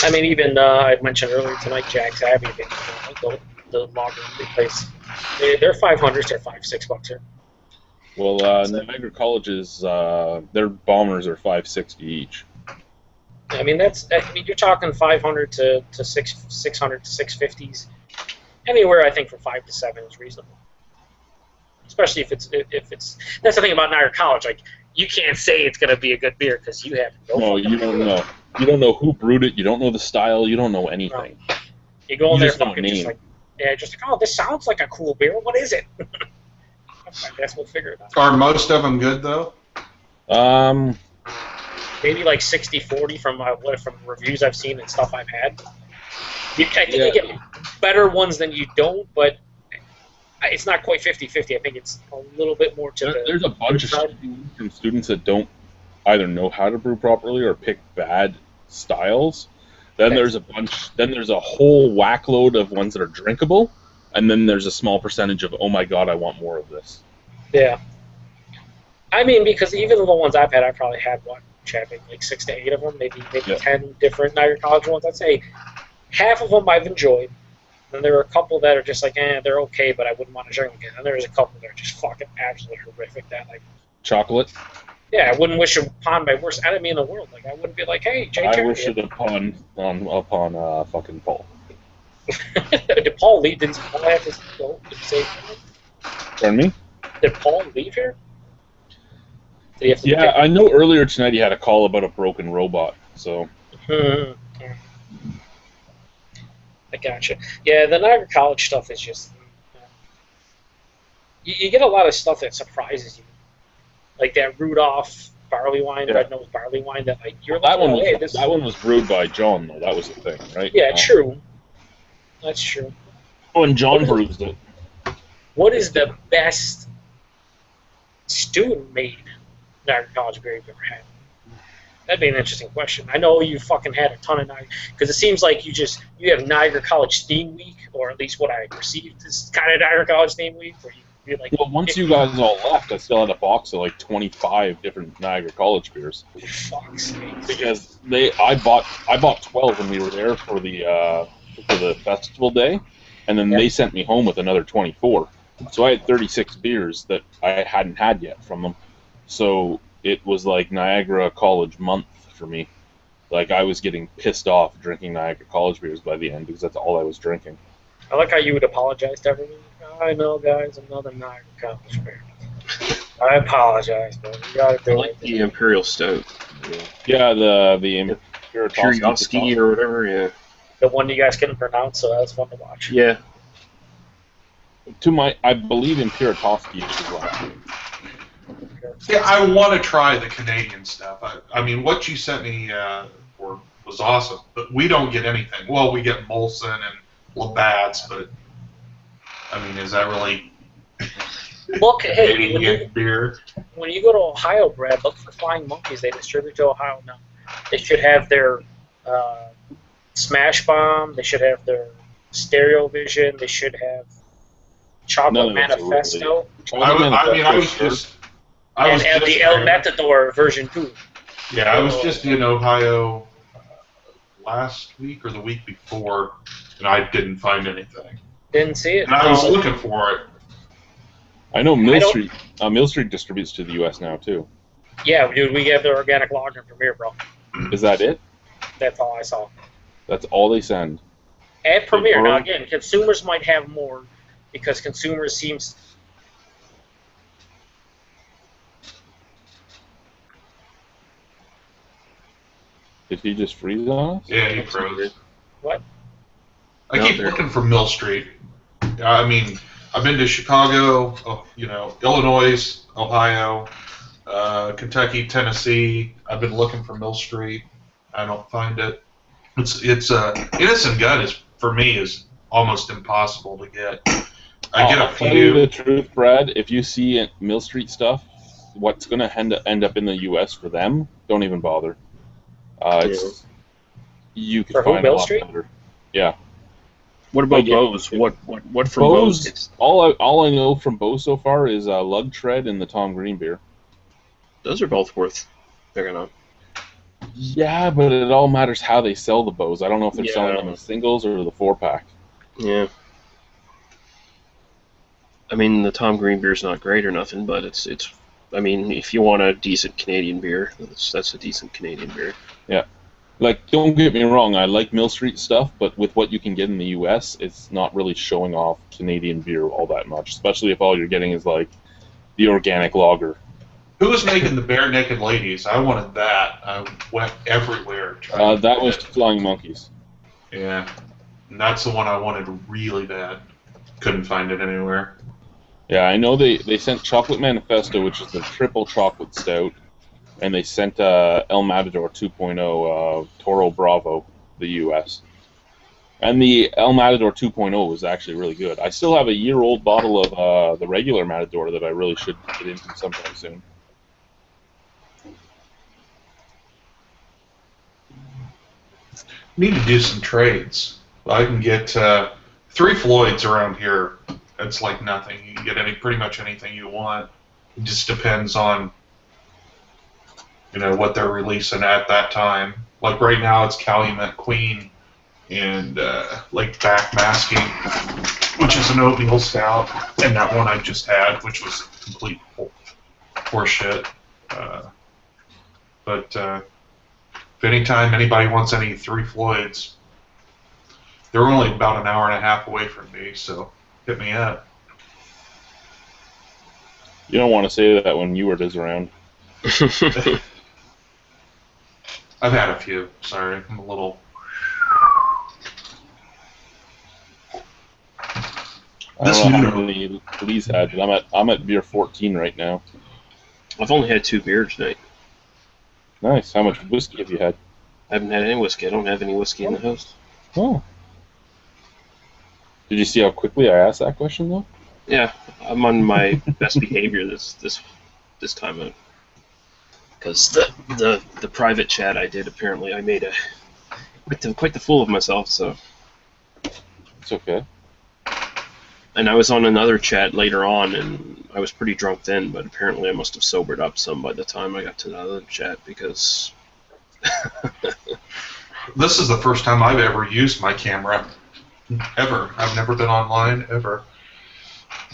I mean, even I mentioned earlier tonight, Jack's Abbey, the lager place. They're 500s. They're $5-6 here. Well, Niagara College's their bombers are $5.60 each. I mean, you're talking 500 to 600 to 650s. Anywhere, I think, from 5 to 7 is reasonable. Especially if it's that's the thing about Niagara College. Like, you can't say it's going to be a good beer because you have no. You don't know. You don't know who brewed it. You don't know the style. You don't know anything. No. You go in there just know fucking a just name. like, oh, this sounds like a cool beer. What is it? I guess we'll figure it out. Are most of them good though? Maybe like 60-40 from reviews I've seen and stuff I've had. I think you get better ones than you don't, but it's not quite 50-50. I think it's a little bit more to the... There's a bunch of students that don't either know how to brew properly or pick bad styles. Then there's a bunch. Then there's a whole whack load of ones that are drinkable, and then there's a small percentage of, oh my god, I want more of this. Yeah. I mean, because even the ones I've had, I probably had like 6 to 8 of them, maybe 10 different Niagara College ones. I'd say half of them I've enjoyed. And there are a couple that are just like, they're okay, but I wouldn't want to drink them again. And there's a couple that are just fucking absolutely horrific. That like chocolate. Yeah, I wouldn't wish upon my worst enemy in the world. Like I wouldn't be like, hey, Jay. I wish it upon fucking Paul. Did Paul leave? Did Paul have to go? Did he say? Pardon me? Did Paul leave here? Did he have to yeah, I know earlier tonight he had a call about a broken robot. So. I gotcha. Yeah, the Niagara College stuff is just... You get a lot of stuff that surprises you. Like that Rudolph barley wine, red-nosed barley wine, that like you're like, that one was brewed by John, though. That was the thing, right? Yeah, true. That's true. Oh, and John brews it. What is the best student-made Niagara College beer you've ever had? That'd be an interesting question. I know you fucking had a ton of Niagara, because it seems like you have Niagara College Theme Week, or at least what I perceived as kind of Niagara College Theme Week, where you're like. Well, once you guys all left, I still had a box of like 25 different Niagara College beers. Fuck's sake. Because I bought 12 when we were there for the festival day, and then they sent me home with another 24. So I had 36 beers that I hadn't had yet from them. So it was like Niagara College month for me. Like I was getting pissed off drinking Niagara College beers by the end because that's all I was drinking. I like how you would apologize to everyone. I know, guys, another Niagara College beer. I apologize, but you gotta do it. The Imperial Stout. Yeah, the Curiosity or whatever. Yeah. The one you guys couldn't pronounce, so that was fun to watch. Yeah. I believe Imperialski is last name. Yeah, I want to try the Canadian stuff. I mean, what you sent me, or was awesome. But we don't get anything. Well, we get Molson and Labatt's, but I mean, is that really Look, hey, Canadian beer? when you go to Ohio, Brad, look for Flying Monkeys. They distribute to Ohio now. They should have their Smash Bomb. They should have their Stereo Vision. They should have Chocolate None of those are Manifesto. I was And the El Matador version 2. Yeah, I was just in Ohio last week or the week before, and I didn't find anything. Didn't see it. And I was looking for it. I know Mill Street distributes to the U.S. now too. Yeah, dude, we get their organic lager from here, bro. Is that it? That's all I saw. That's all they send. At Premier. Now, again, consumers might have more because consumers seems... Did he just freeze on us? Yeah, he froze. What? I keep looking for Mill Street. I mean, I've been to Chicago, Illinois, Ohio, Kentucky, Tennessee. I've been looking for Mill Street. I don't find it. It's Innocent Gun is for me is almost impossible to get. I get a I'll tell you few. the truth, Brad. If you see Mill Street stuff, what's going to end up in the U.S. for them, don't even bother. You could For who, find Mill a lot Street? better. Yeah. What about Bose? What from Bose? Bose? All I know from Bose so far is Lug Tread and the Tom Green beer. Those are both worth picking up. Yeah, but it all matters how they sell the Bose. I don't know if they're Yeah. selling them as singles or the 4-pack. Yeah. I mean, the Tom Green beer's not great or nothing, but it's. I mean, if you want a decent Canadian beer, that's a decent Canadian beer. Yeah. Like, don't get me wrong, I like Mill Street stuff, but with what you can get in the U.S., it's not really showing off Canadian beer all that much, especially if all you're getting is, like, the organic lager. Who was making the Bare Naked Ladies? I wanted that. I went everywhere. trying to That get was it. Flying Monkeys. Yeah. And that's the one I wanted really bad. Couldn't find it anywhere. Yeah, I know they sent Chocolate Manifesto, which is the triple chocolate stout, and they sent El Matador 2.0 Toro Bravo, the U.S. And the El Matador 2.0 was actually really good. I still have a year-old bottle of the regular Matador that I really should get into sometime soon. Need to do some trades. I can get 3 Floyds around here. It's like nothing. You can get pretty much anything you want. It just depends on what they're releasing at that time. Like right now, it's Calumet Queen and like Backmasking, which is an oatmeal stout, and that one I just had, which was complete horseshit. But if anytime anybody wants any 3 Floyds, they're only about an hour and a half away from me, so hit me up. You don't want to say that when Ewart is around. I've had a few. Sorry, I'm a little. I don't know how many Lee's had, but I'm at beer 14 right now. I've only had 2 beers tonight. Nice. How much whiskey have you had? I haven't had any whiskey. I don't have any whiskey in the house. Oh. Did you see how quickly I asked that question, though? Yeah, I'm on my best behavior this time out. Because the private chat I did, apparently I made quite the fool of myself. So it's okay. And I was on another chat later on, and I was pretty drunk then, but apparently I must have sobered up some by the time I got to the other chat because. This is the first time I've ever used my camera. Ever. I've never been online, ever.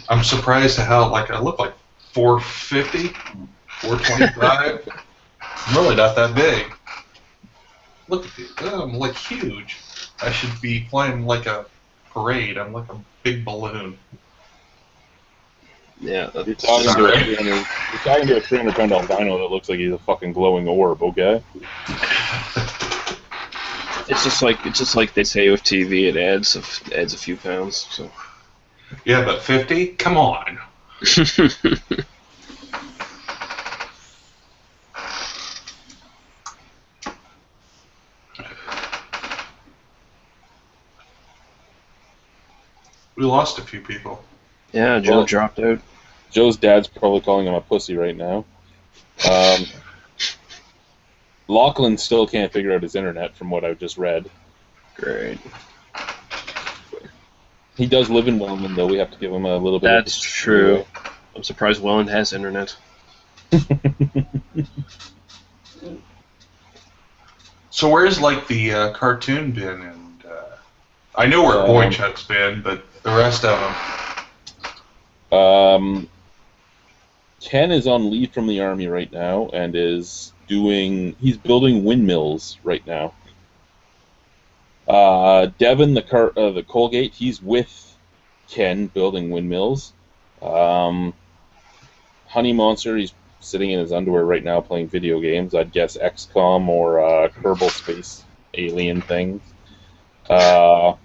I'm surprised at how, I look like 450, 425. I'm really not that big. Look at me. I'm, huge. I should be flying like a parade. I'm like a big balloon. Yeah, you're talking to a 300-pound albino that looks like he's a fucking glowing orb, okay? It's just like they say with TV, it adds a few pounds. So. Yeah, but 50? Come on. We lost a few people. Yeah, Joe Well- dropped out. Joe's dad's probably calling him a pussy right now. Lachlan still can't figure out his internet from what I've just read. Great. He does live in Welland, though. We have to give him a little bit That's of... true. I'm surprised Welland has internet. So where's like the cartoon bin? And I know where Boychuk's been, but the rest of them. Ken is on leave from the army right now and is he's building windmills right now. Devin, the Colgate, he's with Ken building windmills. Honey Monster, he's sitting in his underwear right now playing video games. I'd guess XCOM or Kerbal Space Alien things. The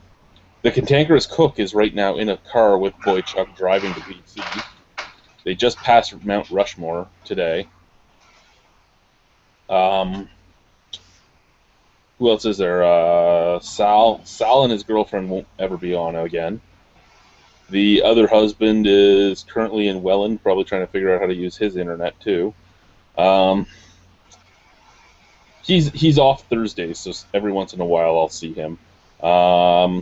Cantankerous Cook is right now in a car with Boychuk driving to BC. They just passed Mount Rushmore today. Who else is there? Sal and his girlfriend won't ever be on again. The other husband is currently in Welland, probably trying to figure out how to use his internet too. He's off Thursdays, so every once in a while I'll see him.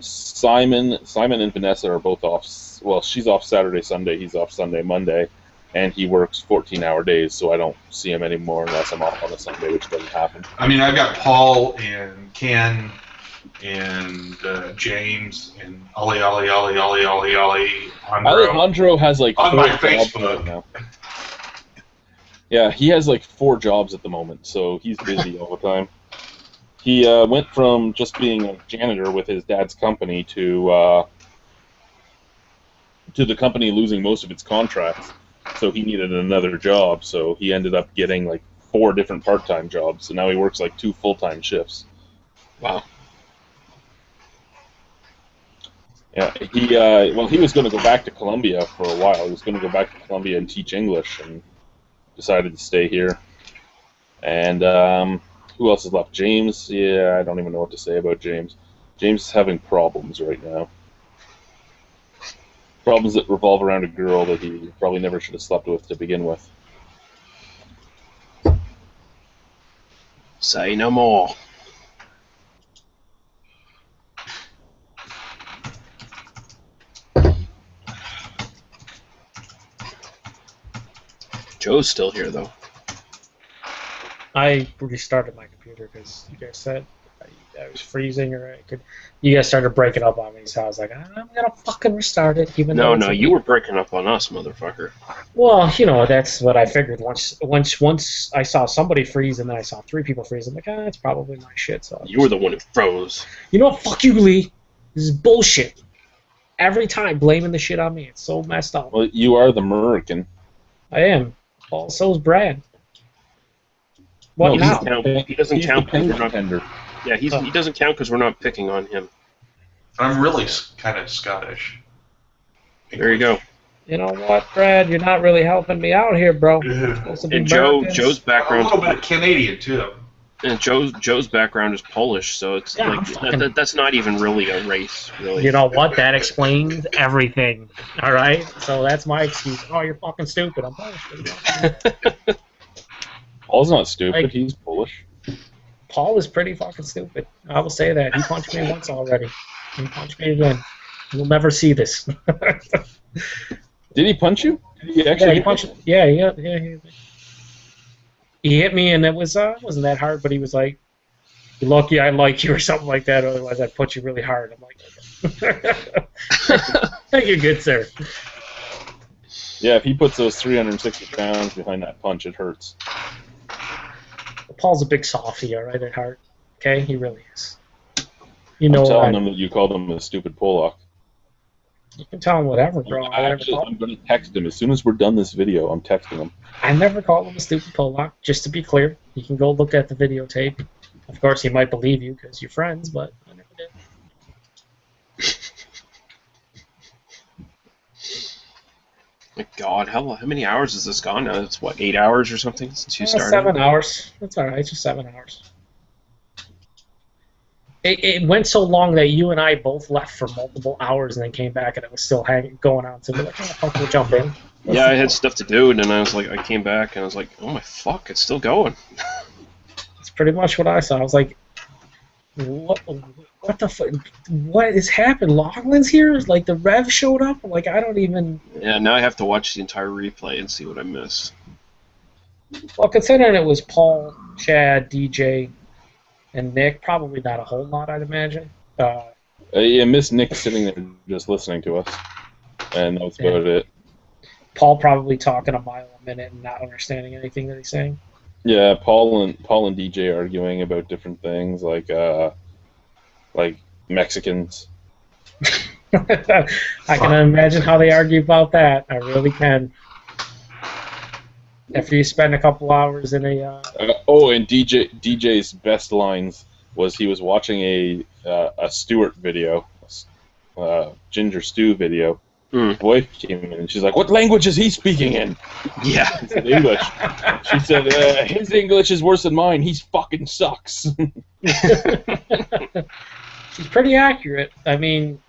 Simon and Vanessa are both off. Well, she's off Saturday, Sunday. He's off Sunday, Monday, and he works 14-hour days, so I don't see him anymore unless I'm off on a Sunday, which doesn't happen. I mean, I've got Paul and Ken and James and Alejandro has like on 4 my jobs Facebook right now. Yeah, he has like 4 jobs at the moment, so he's busy all the time. He went from just being a janitor with his dad's company to the company losing most of its contracts, so he needed another job. So he ended up getting like 4 different part-time jobs. So now he works like 2 full-time shifts. Wow. Yeah, he was going to go back to Colombia for a while. He was going to go back to Colombia and teach English, and decided to stay here. And who else is left? James. Yeah, I don't even know what to say about James. James is having problems right now. Problems that revolve around a girl that he probably never should have slept with to begin with. Say no more. Joe's still here, though. I restarted my computer because you guys said I was freezing, or you guys started breaking up on me, so I was like, I'm gonna fucking restart it. Even though No, you were breaking up on us, motherfucker. Well, that's what I figured. Once I saw somebody freeze, and then I saw 3 people freeze, I'm like, it's probably my shit. So You were the one who froze. you know what? Fuck you, Lee. This is bullshit. Every time blaming the shit on me. It's so messed up. Well, you are the American. I am. Well, so's Brad. What No, now? He doesn't He's count the because we're not. contender. Yeah, he doesn't count because we're not picking on him. I'm really kind of Scottish. There you go. You know what, Brad? You're not really helping me out here, bro. Supposed to be And Americans. Joe's A background. little bit of Canadian too. And Joe's background is Polish, so it's Yeah, like I'm fucking- that's not even really a race, really. You know what? That explains everything. All right? So that's my excuse. Oh, you're fucking stupid. I'm Polish. Paul's not stupid. Like- He's Polish. Paul is pretty fucking stupid. I will say that. He punched me once already. He punched me again. You'll never see this. Did he punch you? Did he Yeah, actually? he punched. Yeah. He hit me, and it wasn't that hard. But he was like, "You're lucky I like you," or something like that. Otherwise, I'd put you really hard. I'm like, okay. Thank you, good sir. Yeah, if he puts those 360 pounds behind that punch, it hurts. Paul's a big softy, all right, at heart. Okay, he really is. You I'm know, telling him that you called him a stupid Pollock. you can tell him whatever, bro. I'm going to text him as soon as we're done this video. I'm texting him. I never called him a stupid Pollock. Just to be clear, you can go look at the videotape. Of course, he might believe you because you're friends, but I never did. My God, how many hours has this gone now? It's what, 8 hours or something since you started? 7 hours. That's all right. Just 7 hours. It went so long that you and I both left for multiple hours and then came back and it was still going on. So we're like, oh, fuck, we'll jump in. Yeah, I had stuff to do, and then I was like, I came back and I was like, oh my fuck, it's still going. It's pretty much what I saw. I was like, what the fuck? What has happened? Loglin's here? Like the Rev showed up? Like I don't even. Yeah, now I have to watch the entire replay and see what I miss. Well, considering it was Paul, Chad, DJ, and Nick, probably not a whole lot, I'd imagine. Yeah, Miss Nick sitting there just listening to us, and that's about it. Paul probably talking a mile a minute and not understanding anything that he's saying. Yeah, Paul and DJ arguing about different things like Mexicans. I can imagine how they argue about that. I really can. After you spend a couple hours in a. And DJ's best lines was he was watching a Stewart video, Ginger Stew video. His wife came in and she's like, "What language is he speaking in?" Yeah, he said English. She said, "His English is worse than mine. He's fucking sucks." She's pretty accurate. I mean,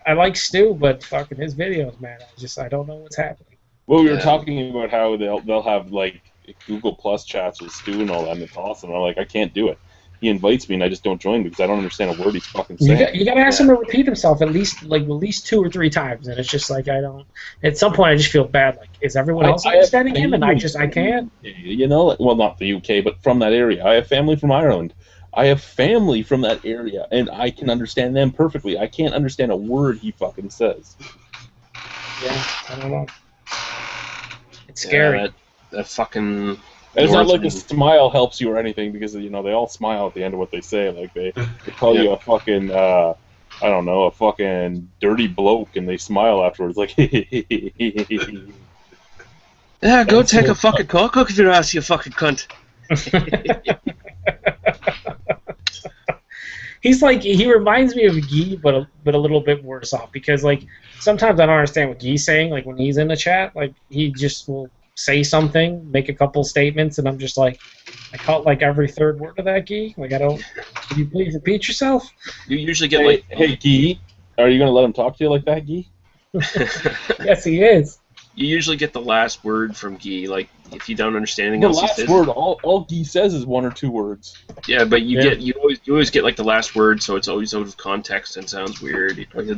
I like Stu, but fucking his videos, man, I don't know what's happening. Well, we were talking about how they'll have like Google Plus chats with Stu and all that, and it's awesome. And I'm like, I can't do it. He invites me, and I just don't join because I don't understand a word he's fucking saying. You gotta ask him to repeat himself at least 2 or 3 times, and it's just like I don't. At some point, I just feel bad. Like, is everyone else understanding him, and I can't? You know, well, not the UK, but from that area. I have family from Ireland. I have family from that area, and I can understand them perfectly. I can't understand a word he fucking says. Yeah, I don't know. It's scary. Yeah, that fucking. It's not like a smile helps you or anything because they all smile at the end of what they say. Like they call you a fucking I don't know, a fucking dirty bloke, and they smile afterwards like. Yeah, go take a fucking cock if you're ass, you fucking cunt. He reminds me of Guy, but a little bit worse off because like sometimes I don't understand what Guy's saying. Like when he's in the chat, like he just will say something, make a couple statements, and I'm just like, I caught like every third word of that, Guy. Like I don't. Can you please repeat yourself? You usually get hey Guy, are you gonna let him talk to you like that, Guy? Yes, he is. You usually get the last word from Guy, like if you don't understand anything the else. The last word, all Guy says is 1 or 2 words. Yeah, but you always get like the last word, so it's always out of context and sounds weird. He'll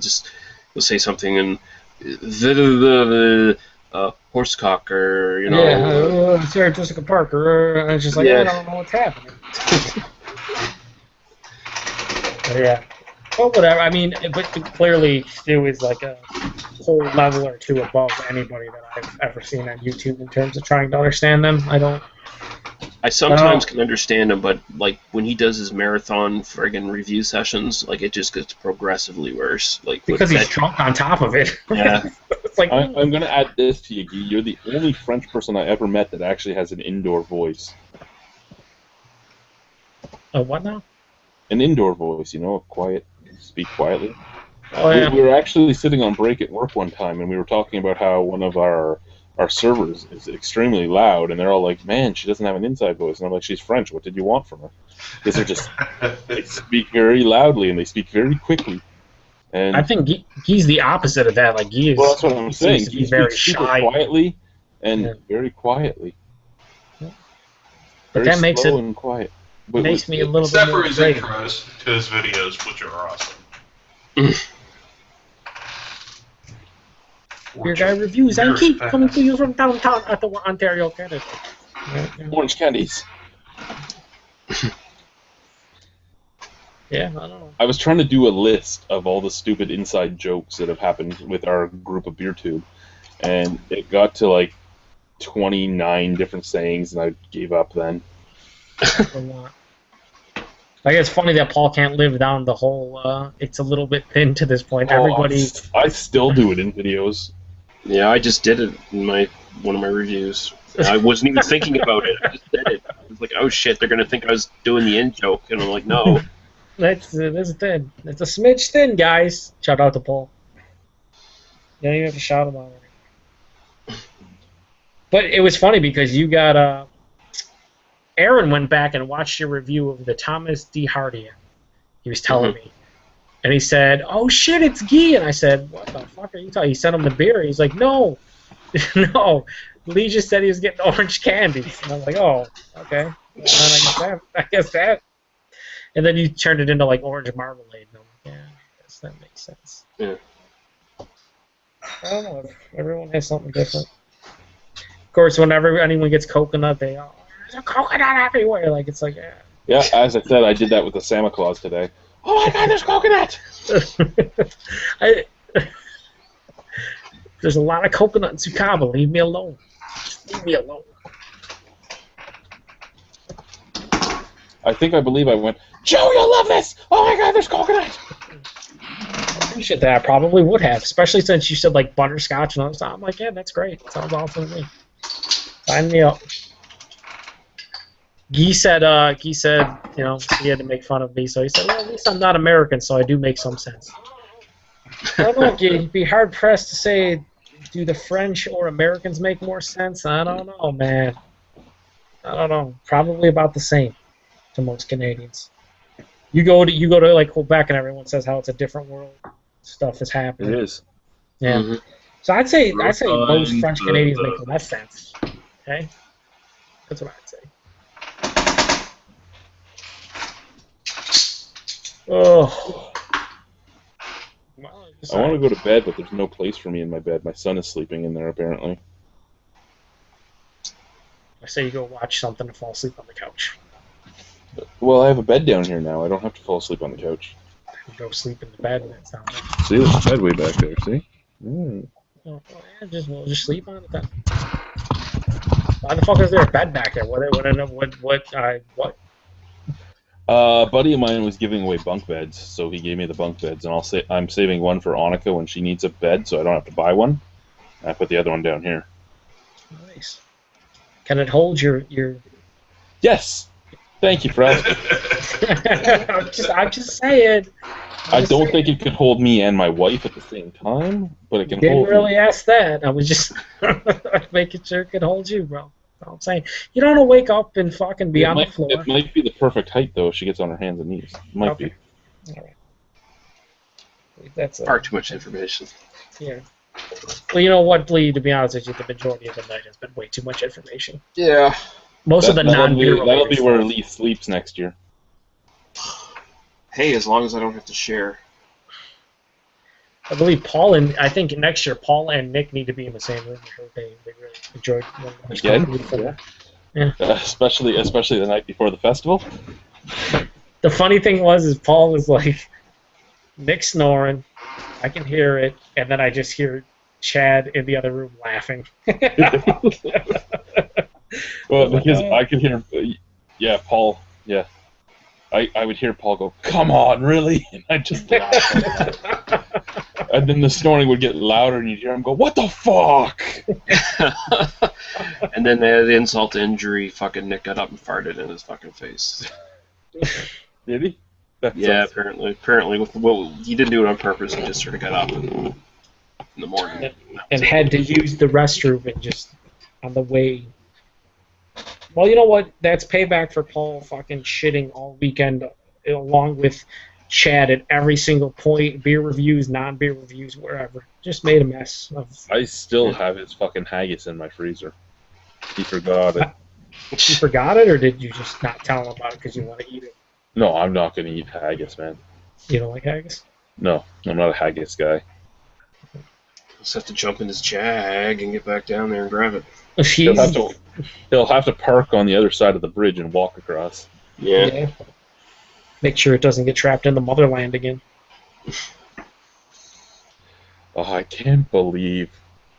say something and the horsecock or Sarah Jessica Parker. And it's just like I don't know what's happening. Yeah. Well, whatever. I mean, but clearly Stu is like a whole level or 2 above anybody that I've ever seen on YouTube in terms of trying to understand them. I sometimes can understand him, but like when he does his marathon friggin' review sessions, like it just gets progressively worse. Like because he's drunk on top of it. Yeah. It's like I'm gonna add this to you, Guy. You're the only French person I ever met that actually has an indoor voice. What now? An indoor voice, quiet, speak quietly. Yeah. We were actually sitting on break at work one time, and we were talking about how one of our servers is extremely loud, and they're all like, "Man, she doesn't have an inside voice." And I'm like, "She's French. What did you want from her?" Because they speak very loudly and they speak very quickly. And I think he's the opposite of that. Like Guy is. Well, that's what I'm saying. He's very shy, quietly, and very quietly. But Very that makes slow it and quiet. makes me a little Except bit for more his afraid. intros to his videos, which are awesome. Beer Guy Reviews. I keep coming to you from downtown Ottawa, Ontario, Canada. Orange candies. Yeah, I don't know. I was trying to do a list of all the stupid inside jokes that have happened with our group of BeerTube, and it got to like 29 different sayings, and I gave up then. Like it's funny that Paul can't live down the whole. It's a little bit thin to this point. Everybody. I still do it in videos. Yeah, I just did it in one of my reviews. I wasn't even thinking about it. I just did it. I was like, oh shit, they're gonna think I was doing the in joke, and I'm like, no. That's thin. It's a smidge thin, guys. Shout out to Paul. You don't even have to shout him out. But it was funny because you got Aaron went back and watched your review of the Thomas D. Hardy, He was telling me. And he said, "Oh shit, it's Guy." And I said, "What the fuck are you talking?" He sent him the beer. He's like, "No, no." Lee just said he was getting orange candies. And I was like, "Oh, okay. Well, I guess that. And then you turned it into like orange marmalade. And I'm like, yeah, I guess that makes sense. Yeah. I don't know. Everyone has something different. Of course, whenever anyone gets coconut, they there's a coconut everywhere. Like it's like, yeah. Yeah, as I said, I did that with the Santa Claus today. Oh my God, there's coconut! There's a lot of coconut in Tsukaba. Leave me alone. Leave me alone. I believe I went, Joe, you'll love this! Oh my God, there's coconut! I appreciate that. I probably would have, especially since you said like butterscotch and all that. I'm like, yeah, that's great. Sounds awesome to me. Sign me up. Guy said, you know, he had to make fun of me, so he said, well, at least I'm not American, so I do make some sense. I don't know, you'd be hard-pressed to say, do the French or Americans make more sense? I don't know, man. I don't know. Probably about the same to most Canadians. You go to like Quebec and everyone says how it's a different world. Stuff is happening. It is. Yeah. Mm-hmm. So I'd say most French Canadians make less sense. Okay? That's what I'd say. Oh. Well, I want to go to bed, but there's no place for me in my bed. My son is sleeping in there, apparently. I say you go watch something and fall asleep on the couch. Well, I have a bed down here now. I don't have to fall asleep on the couch. You go sleep in the bed and it's down there. See, there's a bed way back there, see? Mm. Oh, yeah, we'll just sleep on it then. Why the fuck is there a bed back there? What? A buddy of mine was giving away bunk beds, so he gave me the bunk beds, and I'm saving one for Annika when she needs a bed, so I don't have to buy one. I put the other one down here. Nice. Can it hold your? Yes. Thank you, Fred. I'm just saying. I don't think it could hold me and my wife at the same time, but it can Didn't hold really me. ask that. I was just making sure it could hold you, bro. That's all I'm saying. You don't want to wake up and fucking be on the floor. It might be the perfect height, though, if she gets on her hands and knees. It might be. All right. That's far too much information. Yeah. Well, you know what, Lee, to be honest with you, the majority of the night has been way too much information. Yeah. Most of the non-beer That'll be where Lee sleeps next year. Hey, as long as I don't have to share. I believe I think next year Paul and Nick need to be in the same room. They really enjoyed Again? Yeah. Especially the night before the festival. The funny thing is Paul was like, Nick snoring, I can hear it, and then I just hear Chad in the other room laughing. Well, because I could hear, yeah, Paul, yeah. I would hear Paul go, "Come on, really?" And I'd just laugh. And then the snoring would get louder, and you'd hear him go, "What the fuck?" And then the insult to injury, fucking Nick got up and farted in his fucking face. Did he? Yeah, apparently, well, he didn't do it on purpose. He just sort of got up in the morning and had to use the restroom and just on the way. Well, you know what? That's payback for Paul fucking shitting all weekend, along with Chad at every single point, beer reviews, non-beer reviews, wherever. Just made a mess of. I still have his fucking haggis in my freezer. He forgot it. You forgot it, or did you just not tell him about it because you want to eat it? No, I'm not going to eat haggis, man. You don't like haggis? No, I'm not a haggis guy. Just have to jump in his Jag and get back down there and grab it. He'll have to park on the other side of the bridge and walk across. Yeah. Make sure it doesn't get trapped in the motherland again. Oh, I can't believe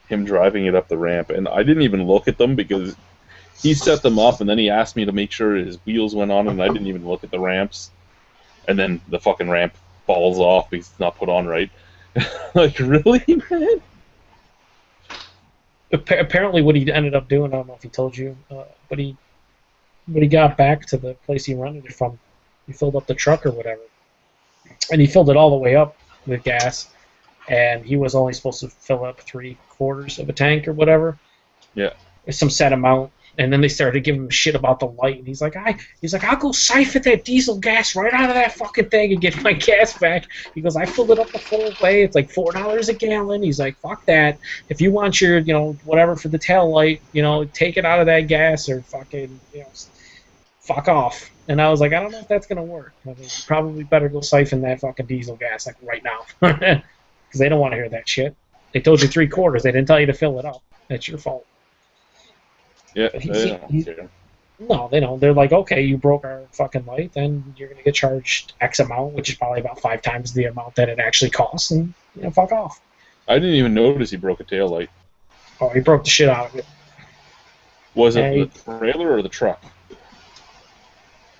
him driving it up the ramp. And I didn't even look at them because he set them up and then he asked me to make sure his wheels went on and I didn't even look at the ramps. And then the fucking ramp falls off because it's not put on right. Like, really, man? Apparently what he ended up doing, I don't know if he told you, but when he got back to the place he rented it from, he filled up the truck or whatever. And he filled it all the way up with gas. And he was only supposed to fill up 3/4 of a tank or whatever. Yeah. It's some set amount. And then they started giving him shit about the light, and he's like, I'll go siphon that diesel gas right out of that fucking thing and get my gas back. He goes, I filled it up the full way. It's like $4 a gallon. He's like, fuck that. If you want your, whatever for the tail light, take it out of that gas or fucking, fuck off. And I was like, I don't know if that's gonna work. I mean, you probably better go siphon that fucking diesel gas like right now, because they don't want to hear that shit. They told you 3/4. They didn't tell you to fill it up. That's your fault. Yeah, no, they don't. They're like, okay, you broke our fucking light, then you're gonna get charged X amount, which is probably about 5 times the amount that it actually costs, and fuck off. I didn't even notice he broke a tail light. Oh, he broke the shit out of it. Was it the trailer or the truck?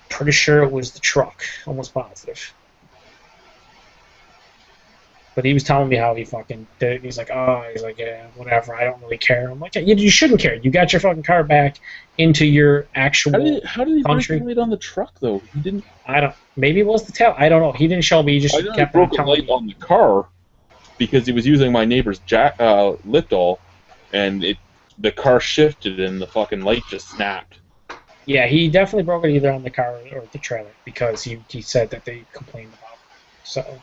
Pretty sure it was the truck. Almost positive. But he was telling me how he fucking did it. He's like, yeah, whatever. I don't really care. I'm like, you shouldn't care. You got your fucking car back into your actual How did he country. break the light on the truck, though? He didn't. Maybe it was the tail. I don't know. He didn't show me. He just kept broke a telling light me. on the car because he was using my neighbor's lip doll, and the car shifted and the fucking light just snapped. Yeah, he definitely broke it either on the car or the trailer because he said that they complained about it. So,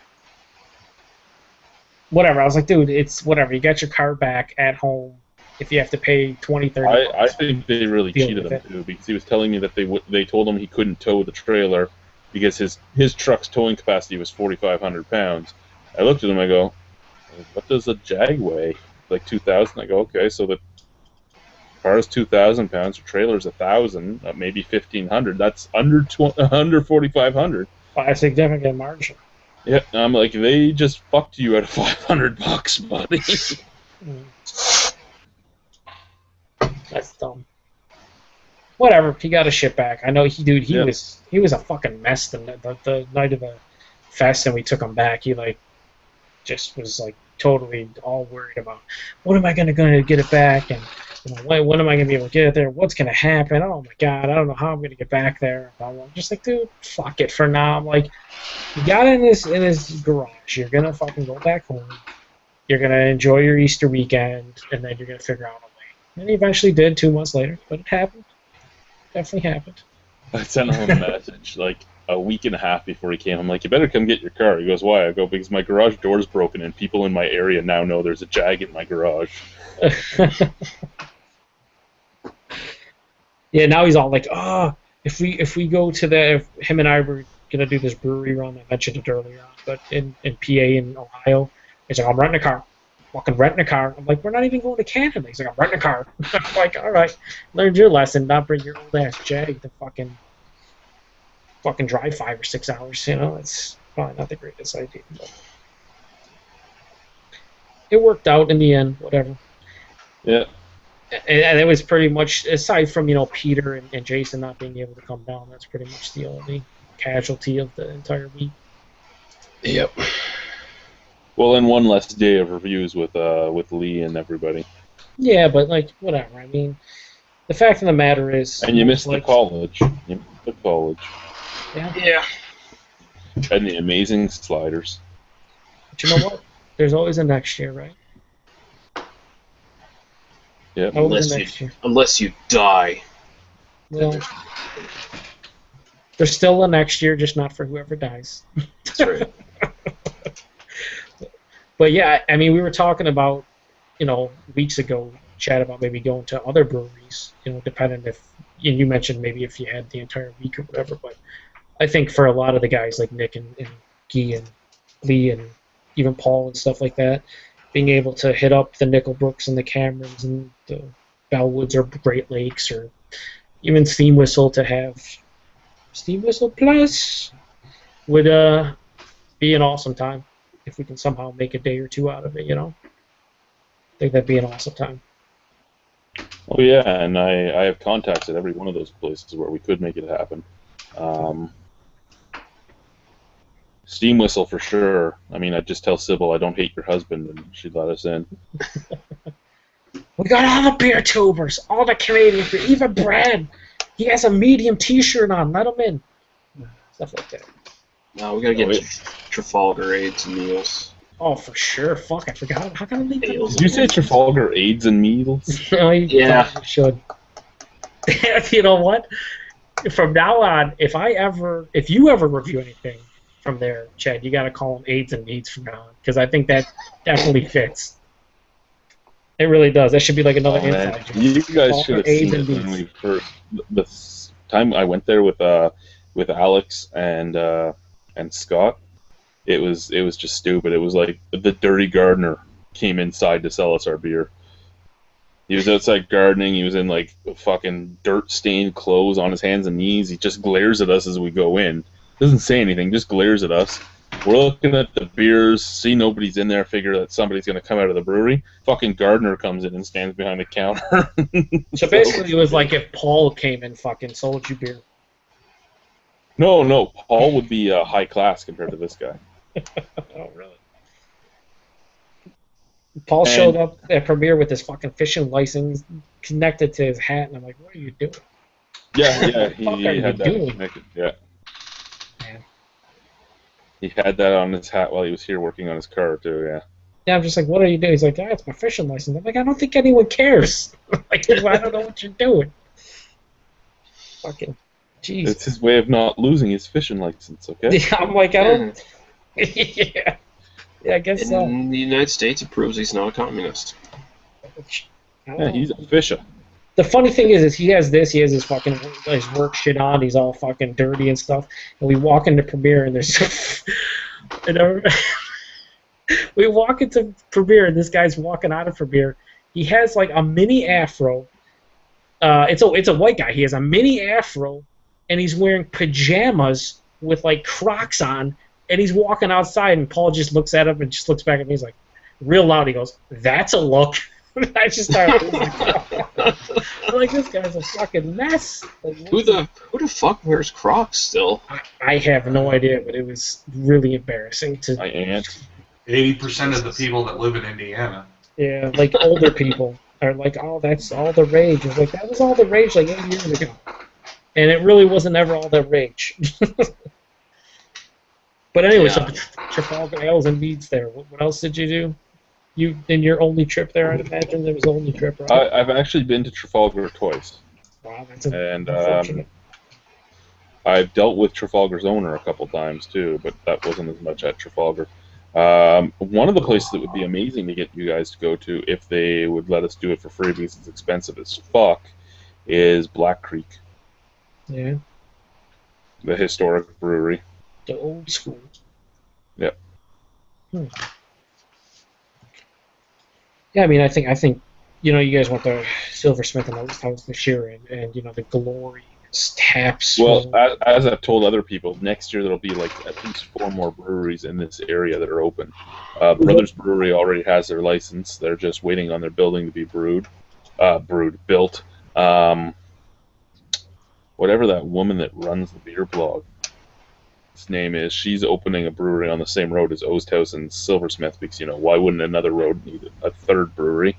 whatever. I was like, dude, it's whatever. You got your car back at home. If you have to pay $20, $30. I think they really cheated him, too, because he was telling me that they told him he couldn't tow the trailer because his truck's towing capacity was 4,500 pounds. I looked at him, I go, what does a Jag weigh? Like 2,000? I go, okay, so the car's 2,000 pounds, the trailer's 1,000, maybe 1,500. That's under 4,500. By a significant margin. Yeah, I'm like, they just fucked you out of $500, buddy. That's dumb. Whatever. He got his shit back. I know he was a fucking mess the night of the fest, and we took him back. He just was totally all worried about what am I gonna get it back, and when am I gonna be able to get it there? What's gonna happen? Oh my god, I don't know how I'm gonna get back there. I'm just like, dude, fuck it for now. I'm like, you got it in his garage. You're gonna fucking go back home. You're gonna enjoy your Easter weekend, and then you're gonna figure out a way. And he eventually did 2 months later, but it happened. Definitely happened. I sent him a message a week and a half before he came. I'm like, you better come get your car. He goes, why? I go, because my garage door's broken and people in my area now know there's a Jag in my garage. Yeah, now he's all like, if we go to him and I were gonna do this brewery run. I mentioned it earlier on, but in PA in Ohio, he's like, I'm renting a car. Fucking renting a car. I'm like, we're not even going to Canada. He's like, I'm renting a car. I'm like, all right, learned your lesson. Not bring your old ass Jag to fucking drive 5 or 6 hours. It's probably not the greatest idea. But it worked out in the end. Whatever. Yeah. And it was pretty much, aside from Peter and Jason not being able to come down, that's pretty much the only casualty of the entire week. Yep. Well, and one less day of reviews with Lee and everybody. Yeah, but whatever. I mean, the fact of the matter is. And you missed the college. You missed the college. Yeah. And the amazing sliders. But you know what? There's always a next year, right? Yeah. Unless you die. Well, there's still a next year, just not for whoever dies. That's right. But yeah, I mean, we were talking about, weeks ago, chat about maybe going to other breweries, depending if, and you mentioned maybe if you had the entire week or whatever, but I think for a lot of the guys like Nick and Guy and Lee and even Paul and stuff like that, being able to hit up the Nickelbrooks and the Camerons and the Bellwoods or Great Lakes or even Steam Whistle to have Steam Whistle Plus would be an awesome time if we can somehow make a day or two out of it, I think that'd be an awesome time. Oh yeah, and I have contacts at every one of those places where we could make it happen. Steam Whistle for sure. I mean, I'd just tell Sybil I don't hate your husband, and she'd let us in. We got all the beer tubers, all the Canadian beer, even Brad. He has a medium T-shirt on. Let him in. Stuff like that. No, we gotta get Trafalgar AIDS and meals. Oh, for sure. Fuck, I forgot. How can I leave that? Did you say Trafalgar AIDS and meals? No, you Yeah. should. You know what? From now on, if you ever review anything from there, Chad, you got to call them AIDS and Needs from now on, because I think that definitely fits. It really does. That should be like another inside joke. You guys Call should for have AIDS seen and it when Needs. we first. The time I went there with Alex and Scott, it was just stupid. It was like the dirty gardener came inside to sell us our beer. He was outside gardening. He was in like fucking dirt-stained clothes on his hands and knees. He just glares at us as we go in. Doesn't say anything, just glares at us. We're looking at the beers, see nobody's in there, figure that somebody's going to come out of the brewery. Fucking gardener comes in and stands behind the counter. So basically, it was like if Paul came and fucking sold you beer. No, Paul would be high class compared to this guy. Oh, really? Paul showed up at Premiere with his fucking fishing license connected to his hat, and I'm like, what are you doing? Yeah, he What are you had that doing? connected. Yeah. Man. He had that on his hat while he was here working on his car too. Yeah. Yeah, I'm just like, what are you doing? He's like, yeah, it's my fishing license. I'm like, I don't think anyone cares. Like, I don't know what you're doing. Fucking, jeez. It's his way of not losing his fishing license. Okay. Yeah, I'm like, I don't. Yeah. Yeah, I guess so. In the United States, it proves he's not a communist. Yeah, he's a fisher. The funny thing is he has his fucking his work shit on. He's all fucking dirty and stuff. And we walk into Premiere and there's, we walk into Premiere and this guy's walking out of Premiere. He has like a mini afro. It's a white guy. He has a mini afro, and he's wearing pajamas with like Crocs on. And he's walking outside, and Paul just looks at him and just looks back at me. He's like, real loud, he goes, "That's a look." I just started I'm like, this guy's a fucking mess. Like, Who the fuck wears Crocs still? I have no idea, but it was really embarrassing to. My aunt. 80% of the people that live in Indiana. Yeah, like older people are like, "Oh, that's all the rage." It's like that was all the rage like 8 years ago, and it really wasn't ever all that rage. But anyway, Yeah. so Trafalgar Ales and Meads there. What else did you do? You in your only trip there, I'd imagine there was the only trip, right? I've actually been to Trafalgar twice, Wow, that's and unfortunate. I've dealt with Trafalgar's owner a couple times too, but that wasn't as much at Trafalgar. One of the places that would be amazing to get you guys to go to, if they would let us do it for free because it's expensive as fuck, is Black Creek, Yeah, the historic brewery. the old school. Yep. Yeah, I mean, I think, you know, you guys went to Silversmith and House this year, and you know the glorious taps. Well, as I've told other people, next year there'll be like at least 4 more breweries in this area that are open. Brothers Brewery already has their license. They're just waiting on their building to be built. Whatever that woman that runs the beer blog, his name is, she's opening a brewery on the same road as Osthouse and Silversmith because, you know, why wouldn't another road need a third brewery?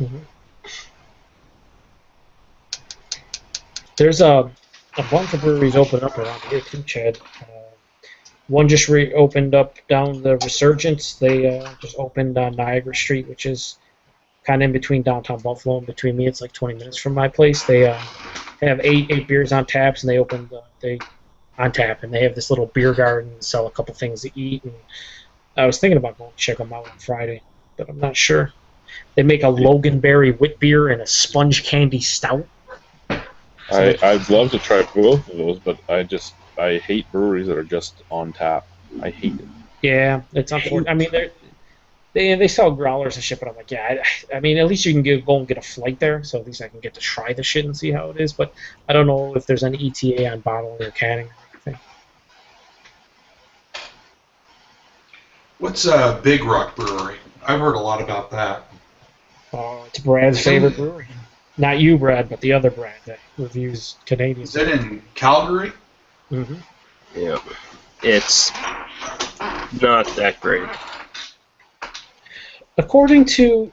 Mhm. There's a bunch of breweries open up around here too, Chad. One just reopened up down the Resurgence. They just opened on Niagara Street, which is kind of in between downtown Buffalo and between me. It's like 20 minutes from my place. They have eight beers on taps, and they opened on tap, and they have this little beer garden and sell a couple things to eat. And I was thinking about going to check them out on Friday, but I'm not sure. They make a Loganberry wit beer and a sponge candy stout. I'd love to try both of those, but I hate breweries that are just on tap. I hate it. Yeah, it's unfortunate. I mean, they sell growlers and shit, but I'm like, yeah. I mean, at least you can go and get a flight there, so at least I can get to try the shit and see how it is. But I don't know if there's any ETA on bottling or canning or anything. What's Big Rock Brewery? I've heard a lot about that. It's Brad's favorite brewery. Not you, Brad, but the other Brad that reviews Canadian. Is that in Calgary? Mm-hmm. Yeah. It's not that great. According to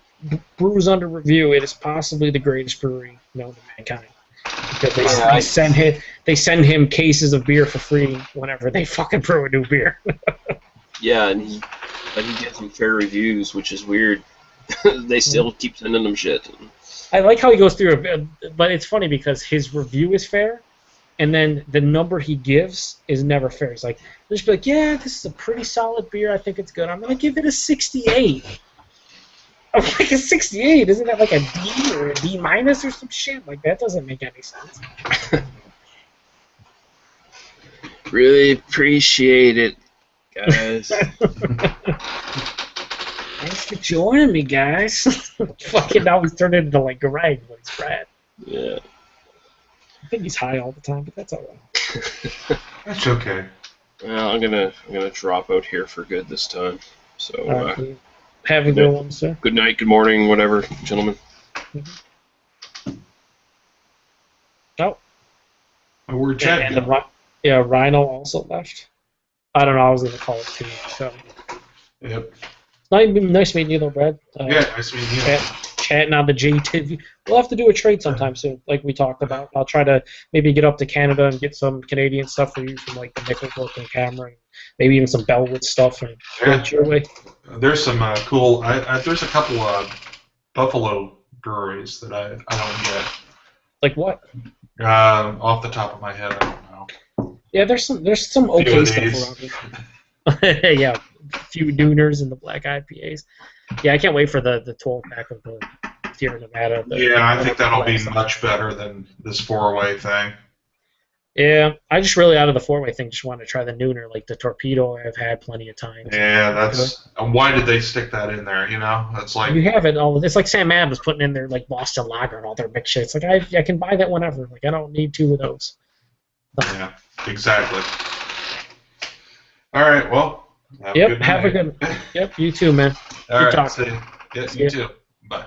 Brews Under Review, it is possibly the greatest brewery known to mankind. Because they send him cases of beer for free whenever they fucking brew a new beer. Yeah, and he gets some fair reviews, which is weird. They still keep sending them shit. I like how he goes through but it's funny because his review is fair, and then the number he gives is never fair. He's like, he'll just be like, yeah, this is a pretty solid beer. I think it's good. I'm gonna give it a 68. I'm like, a 68? Isn't that like a D or a D minus or some shit? Like that doesn't make any sense. Really appreciate it, guys. Thanks for joining me, guys. Fucking now he's turned into like Greg when he's Brad. Yeah. I think he's high all the time, but that's alright. That's okay. Well, I'm gonna drop out here for good this time. So Have a good one, sir. Good night, good morning, whatever, gentlemen. Oh. Where'd Chad go? Yeah, Rhino also left. I don't know. I was gonna call it too. So. Yep. Nice meeting you, though, Brad. Yeah, nice meeting you. Chatting on the JTV. We'll have to do a trade sometime soon, like we talked about. I'll try to maybe get up to Canada and get some Canadian stuff for you from like the Nickelbrook and camera, and maybe even some Bellwood stuff and go it your way. There's some cool. There's a couple Buffalo breweries that I don't get. Like what? Off the top of my head, I don't know. Yeah, there's some okay stuff around here. Yeah, a few Nooners and the black IPAs. Yeah, I can't wait for the 12-pack of the Sierra Nevada. I think that'll be much better than this 4-way thing. Yeah, I just really out of the 4-way thing just want to try the Nooner, like the Torpedo I've had plenty of times. Yeah, that's why did they stick that in there? You know, it's like you have it all. It's like Sam Adams putting in their like Boston Lager and all their mixed shit. It's like I can buy that whenever. Like I don't need 2 of those. Yeah, exactly. All right, well. Have a good. Yep, you too, man. All right, talk. see you. Yeah, you too. Bye.